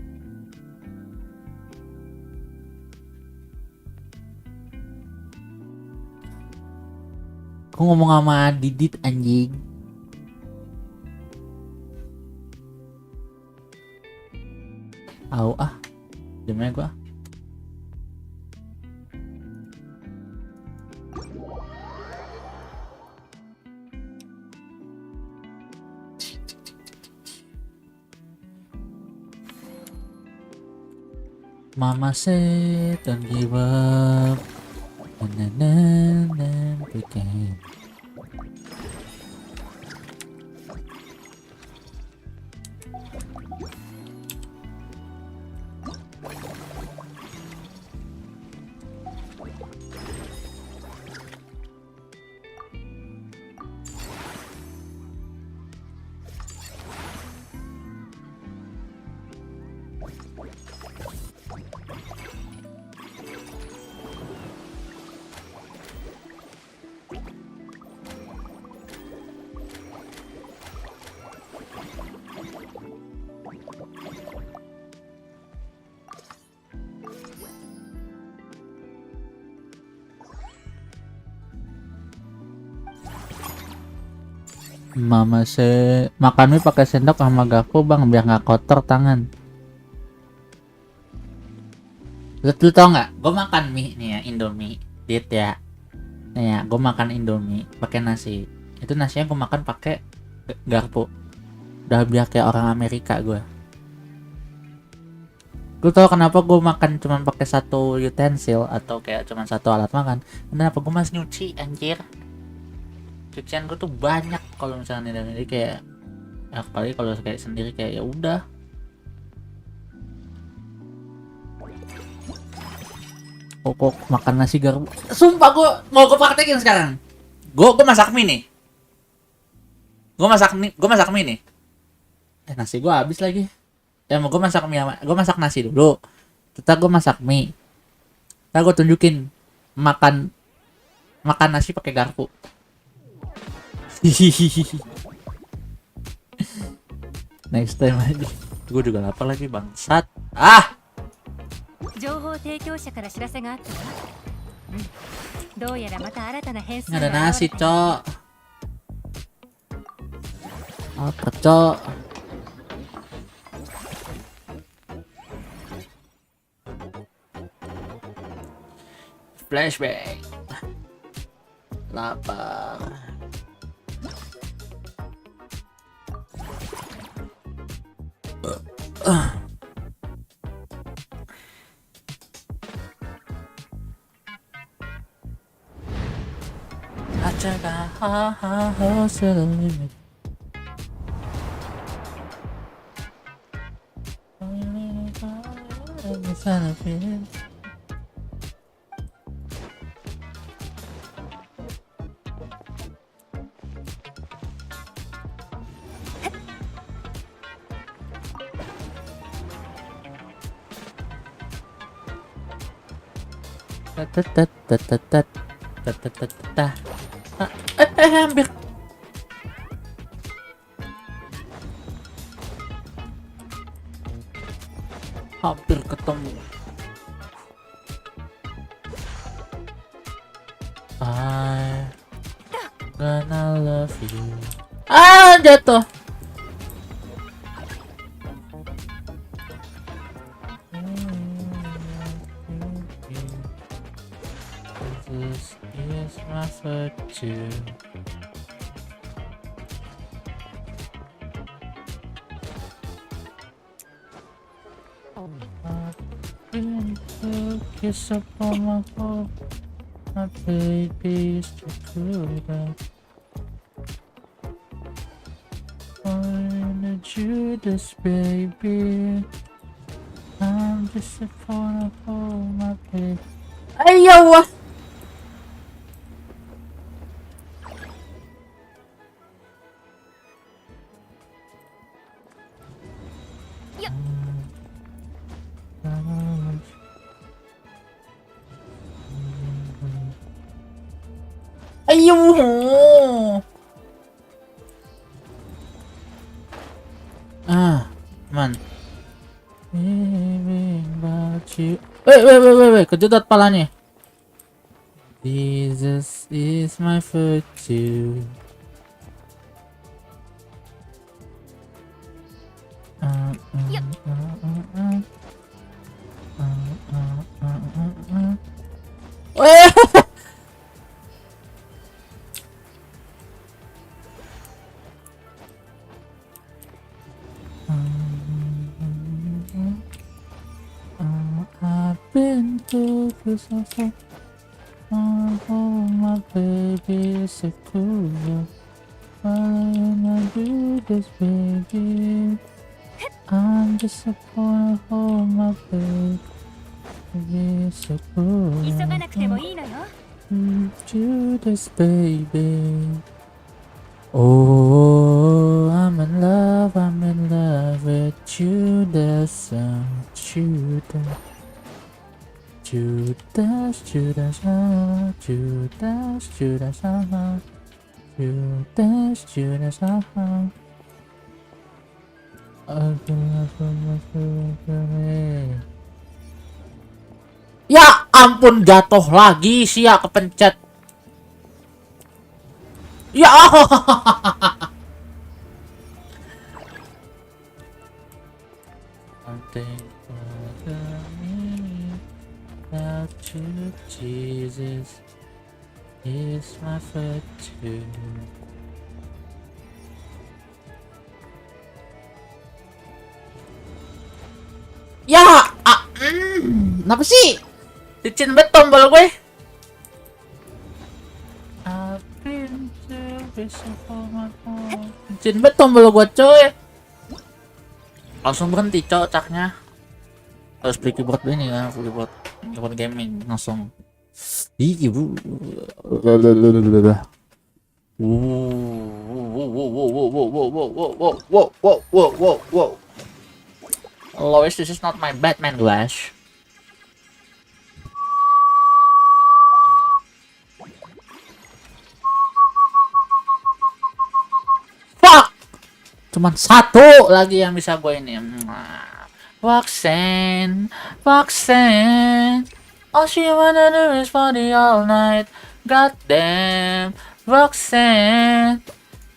Gue ngomong sama Didit anjing. Au demnya gue. Mama said don't give up, and then begin. Mama makan mie pakai sendok sama garpu bang biar nggak kotor tangan. Lu tau nggak? Gue makan mie nih ya, Indomie, Dit ya. Nih ya, gue makan Indomie pakai nasi. Itu nasinya gue makan pakai garpu. Udah biar kayak orang Amerika gue. Lu tau kenapa gue makan cuman pakai satu utensil atau kayak cuman satu alat makan? Kenapa gue masih nyuci anjir? Cucian gue tuh banyak kalau misalnya ini kayak apalagi kalau kayak sendiri kayak ya udah. Kok makan nasi garpu. Sumpah gue mau gue praktekin sekarang. Gue masak mie nih. Gue masak mie nih. Nasi gue habis lagi. Ya mau gue masak mie, gue masak nasi dulu. Terus gue masak mie. Terus gue tunjukin makan nasi pakai garpu. Next time aja. Gue juga lapar lagi bangsat. Ah. 情報提供者から知らせがあったわ。どうやらまた新たな変数 Nggak ada nasi, Cok. Apa cok? Flashback. Lapar. Ajaga ha selimut. Sana film. Hampir. Hampir ketemu. I gonna love you. Jatuh. This is my fortune. Kiss upon my heart, my baby is too good. I'm a Judas baby. I'm just a phone of my baby. Ayo! Ayo. Man. Wait, kejedot palanya. Jesus is my fortune. I've been to Christmas. Oh, my baby is so cool. When I do this, baby, I'm just a boy. Oh, my baby is so cool. Do this, baby. Oh, I'm in love with Judas, Judas, Judas, Judas, Judas, Judas, Judas, Judas, Ya ampun, jatuh lagi sih ya, kepencet. Ya. Jesus is my fortune. Ya, kenapa sih? Licin bet tombol gue. Licin bet tombol gue coy. Langsung berhenti cocaknya. Harus beli keyboard ini ya, keyboard gaming langsung. Ih, ibu. Wow. Lois, this is not my Batman glass. Fuck! Cuman satu lagi yang bisa gue ini. Roxanne. All she wanna do is party all night. Goddamn, Roxanne.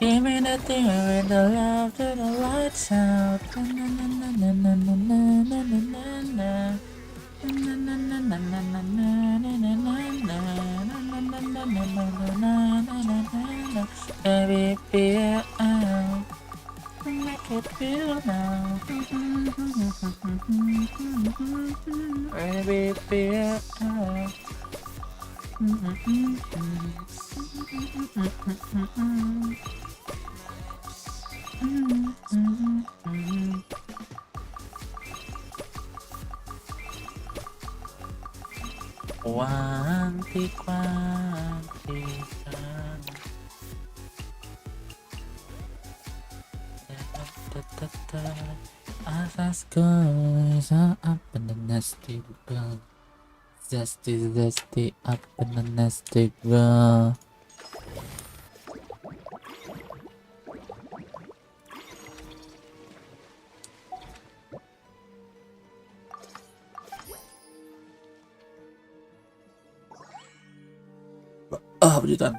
Give me the thing with the love to the lights out. Baby, feel out. Make it feel now. Baby, feel out. Kuantikan asas guys up in the nasty girl, zesty up in the nasty girl. Begitu.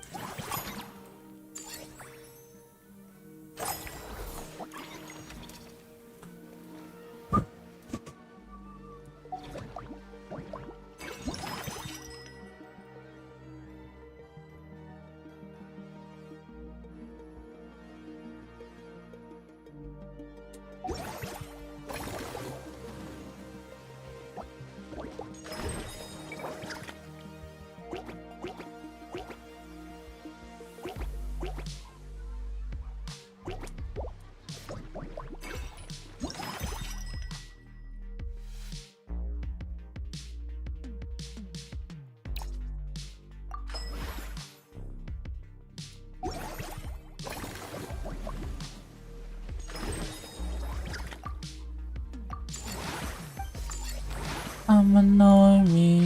I'm annoying me,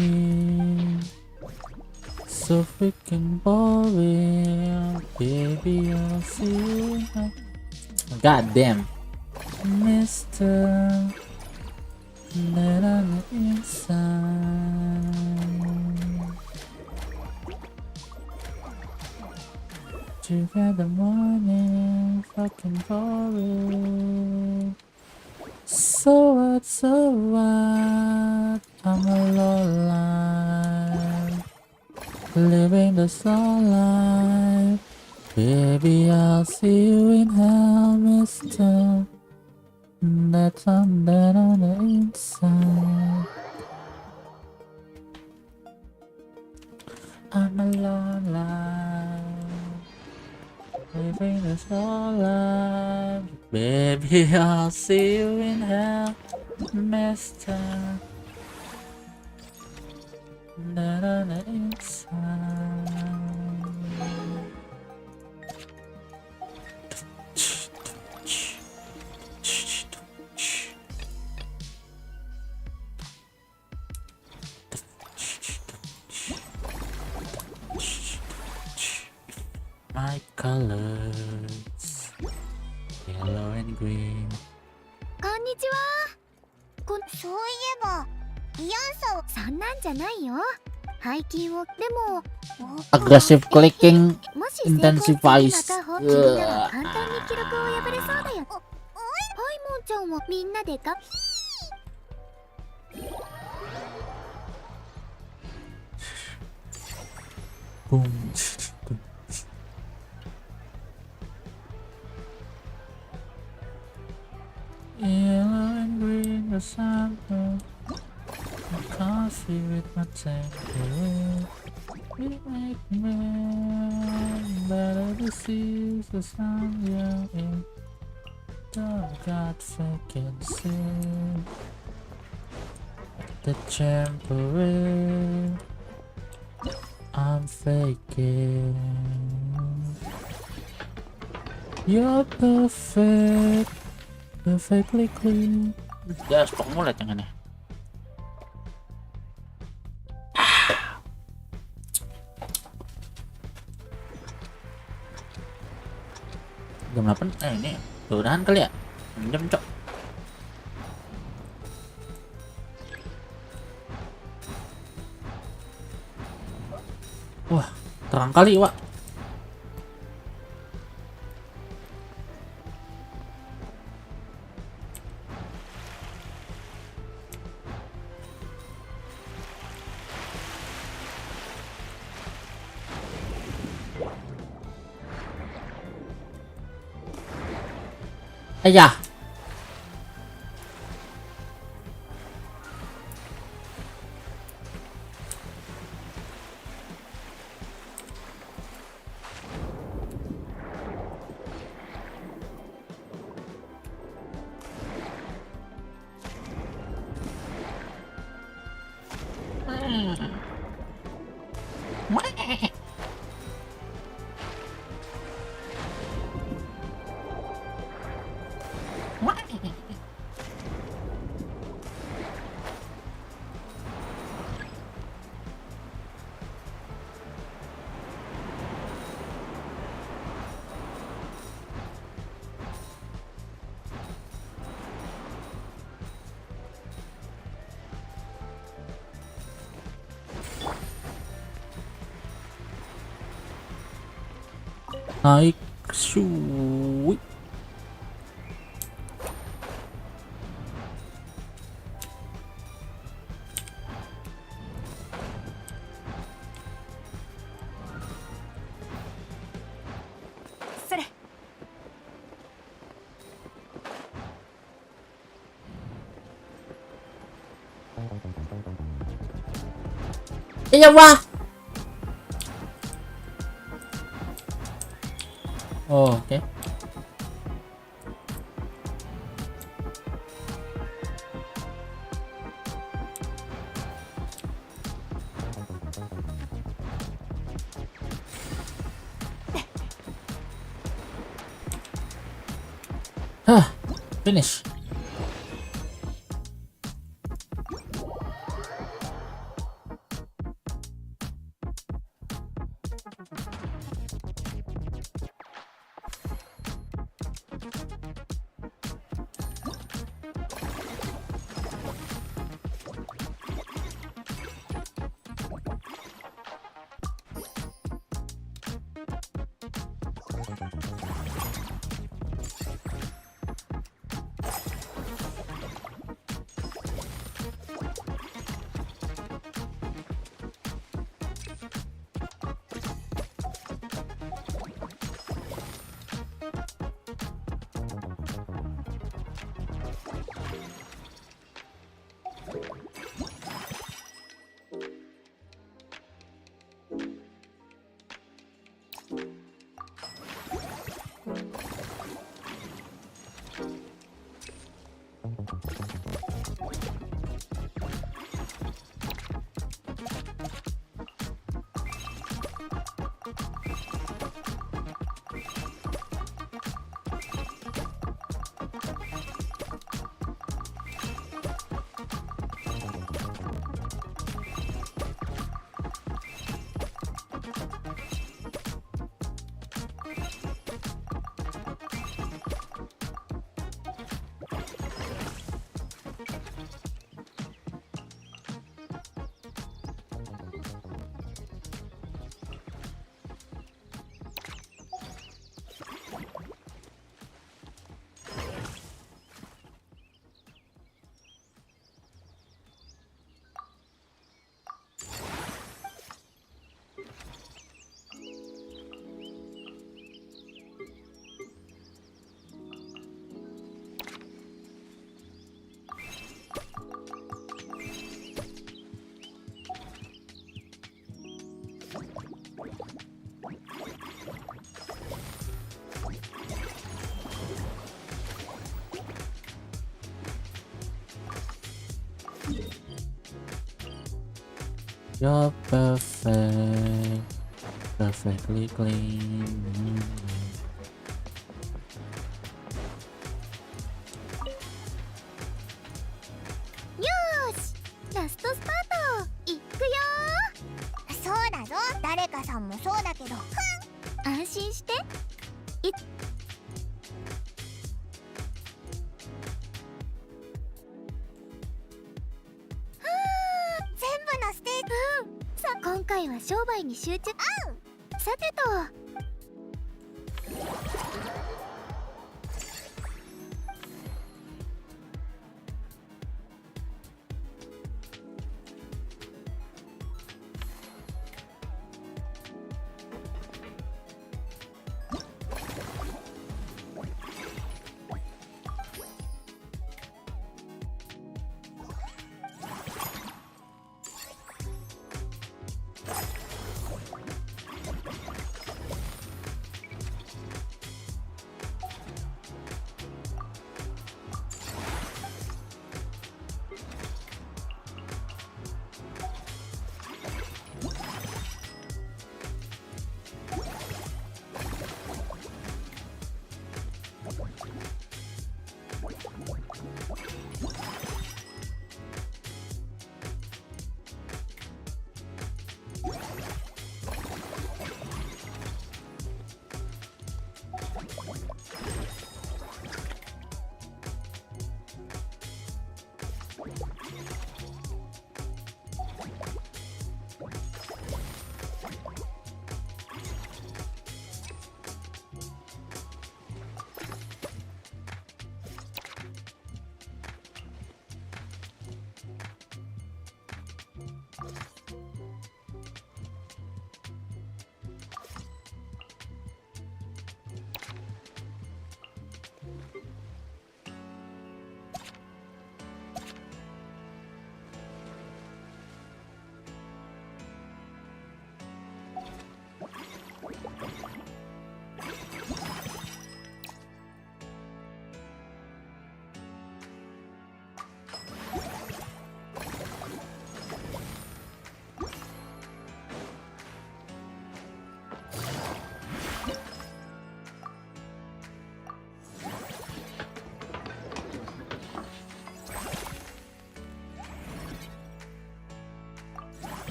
so freaking boring. Baby, I'll see you. God damn, Mister, that on the inside. Together morning, fucking boring. So what, I'm a low life, living the slow life. Baby, I'll see you in hell, mister. That's on that on the inside. I'm a low life, living the slow life. Baby, I'll see you in hell, mister. That on the inside. My colors, yellow and green. こんにちは。そういえば、イアンさんはそんなんじゃないよ。背筋をでも Aggressive clicking もし intensifies. またみんなが簡単に記録を破れそうだよ。はい、モンちゃんはみんなでが。Boom. Yellow and green, the sun, coffee with my tangerine. We make men better to see the sun you're in. Don't got fucking sin. The temporary, I'm faking. You're perfect. Perfectly clean. Gas stok mulai tangannya. Jam 8? Ini udahan kali ya? Jam cok. Wah, terang kali, Wak. Ayah. Naik, shui. Iya wah. Oh, oke. Finish. You're perfect, perfectly clean. Yosh! ラストスパートいくよー。そうだぞ、誰かさんもそうだけど、安心して。全部のステージ、さあ今回は商売に集中。さてと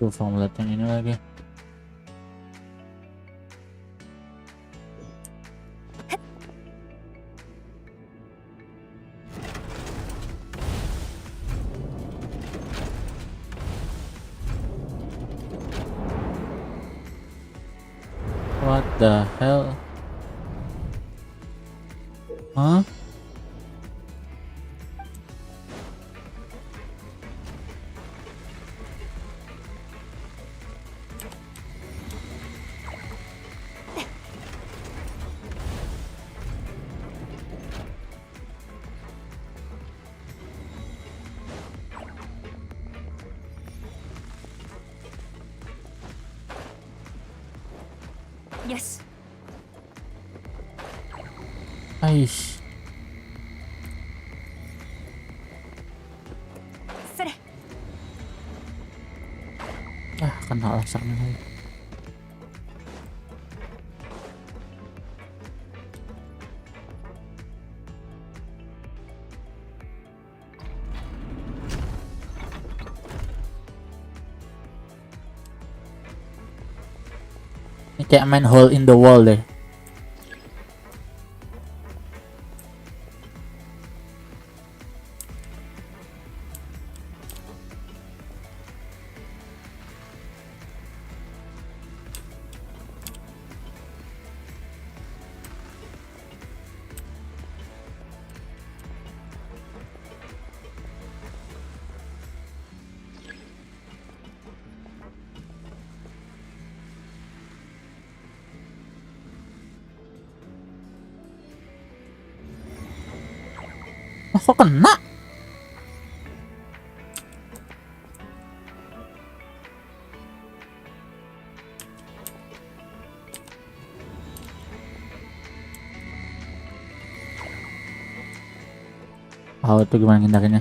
Tuh formulat yang ini lagi. What the hell? Huh? Yes. Aish. Sere. Kena lasernya lagi. Ini kayak main hole in the wall deh. Kok kena? Oh, itu gimana ngindarinnya?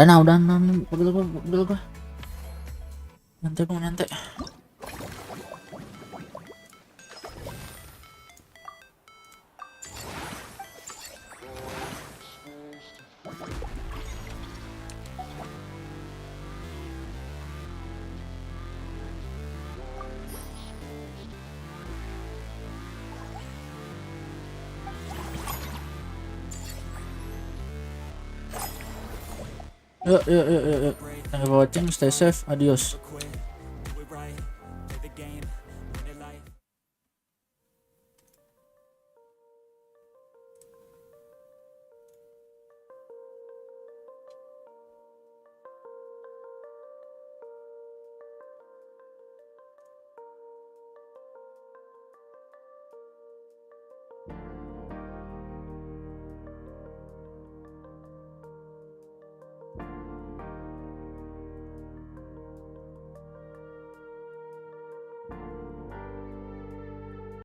Udah, pegel gua. Nyantai. Yuk. Thank you for watching, stay safe, adios.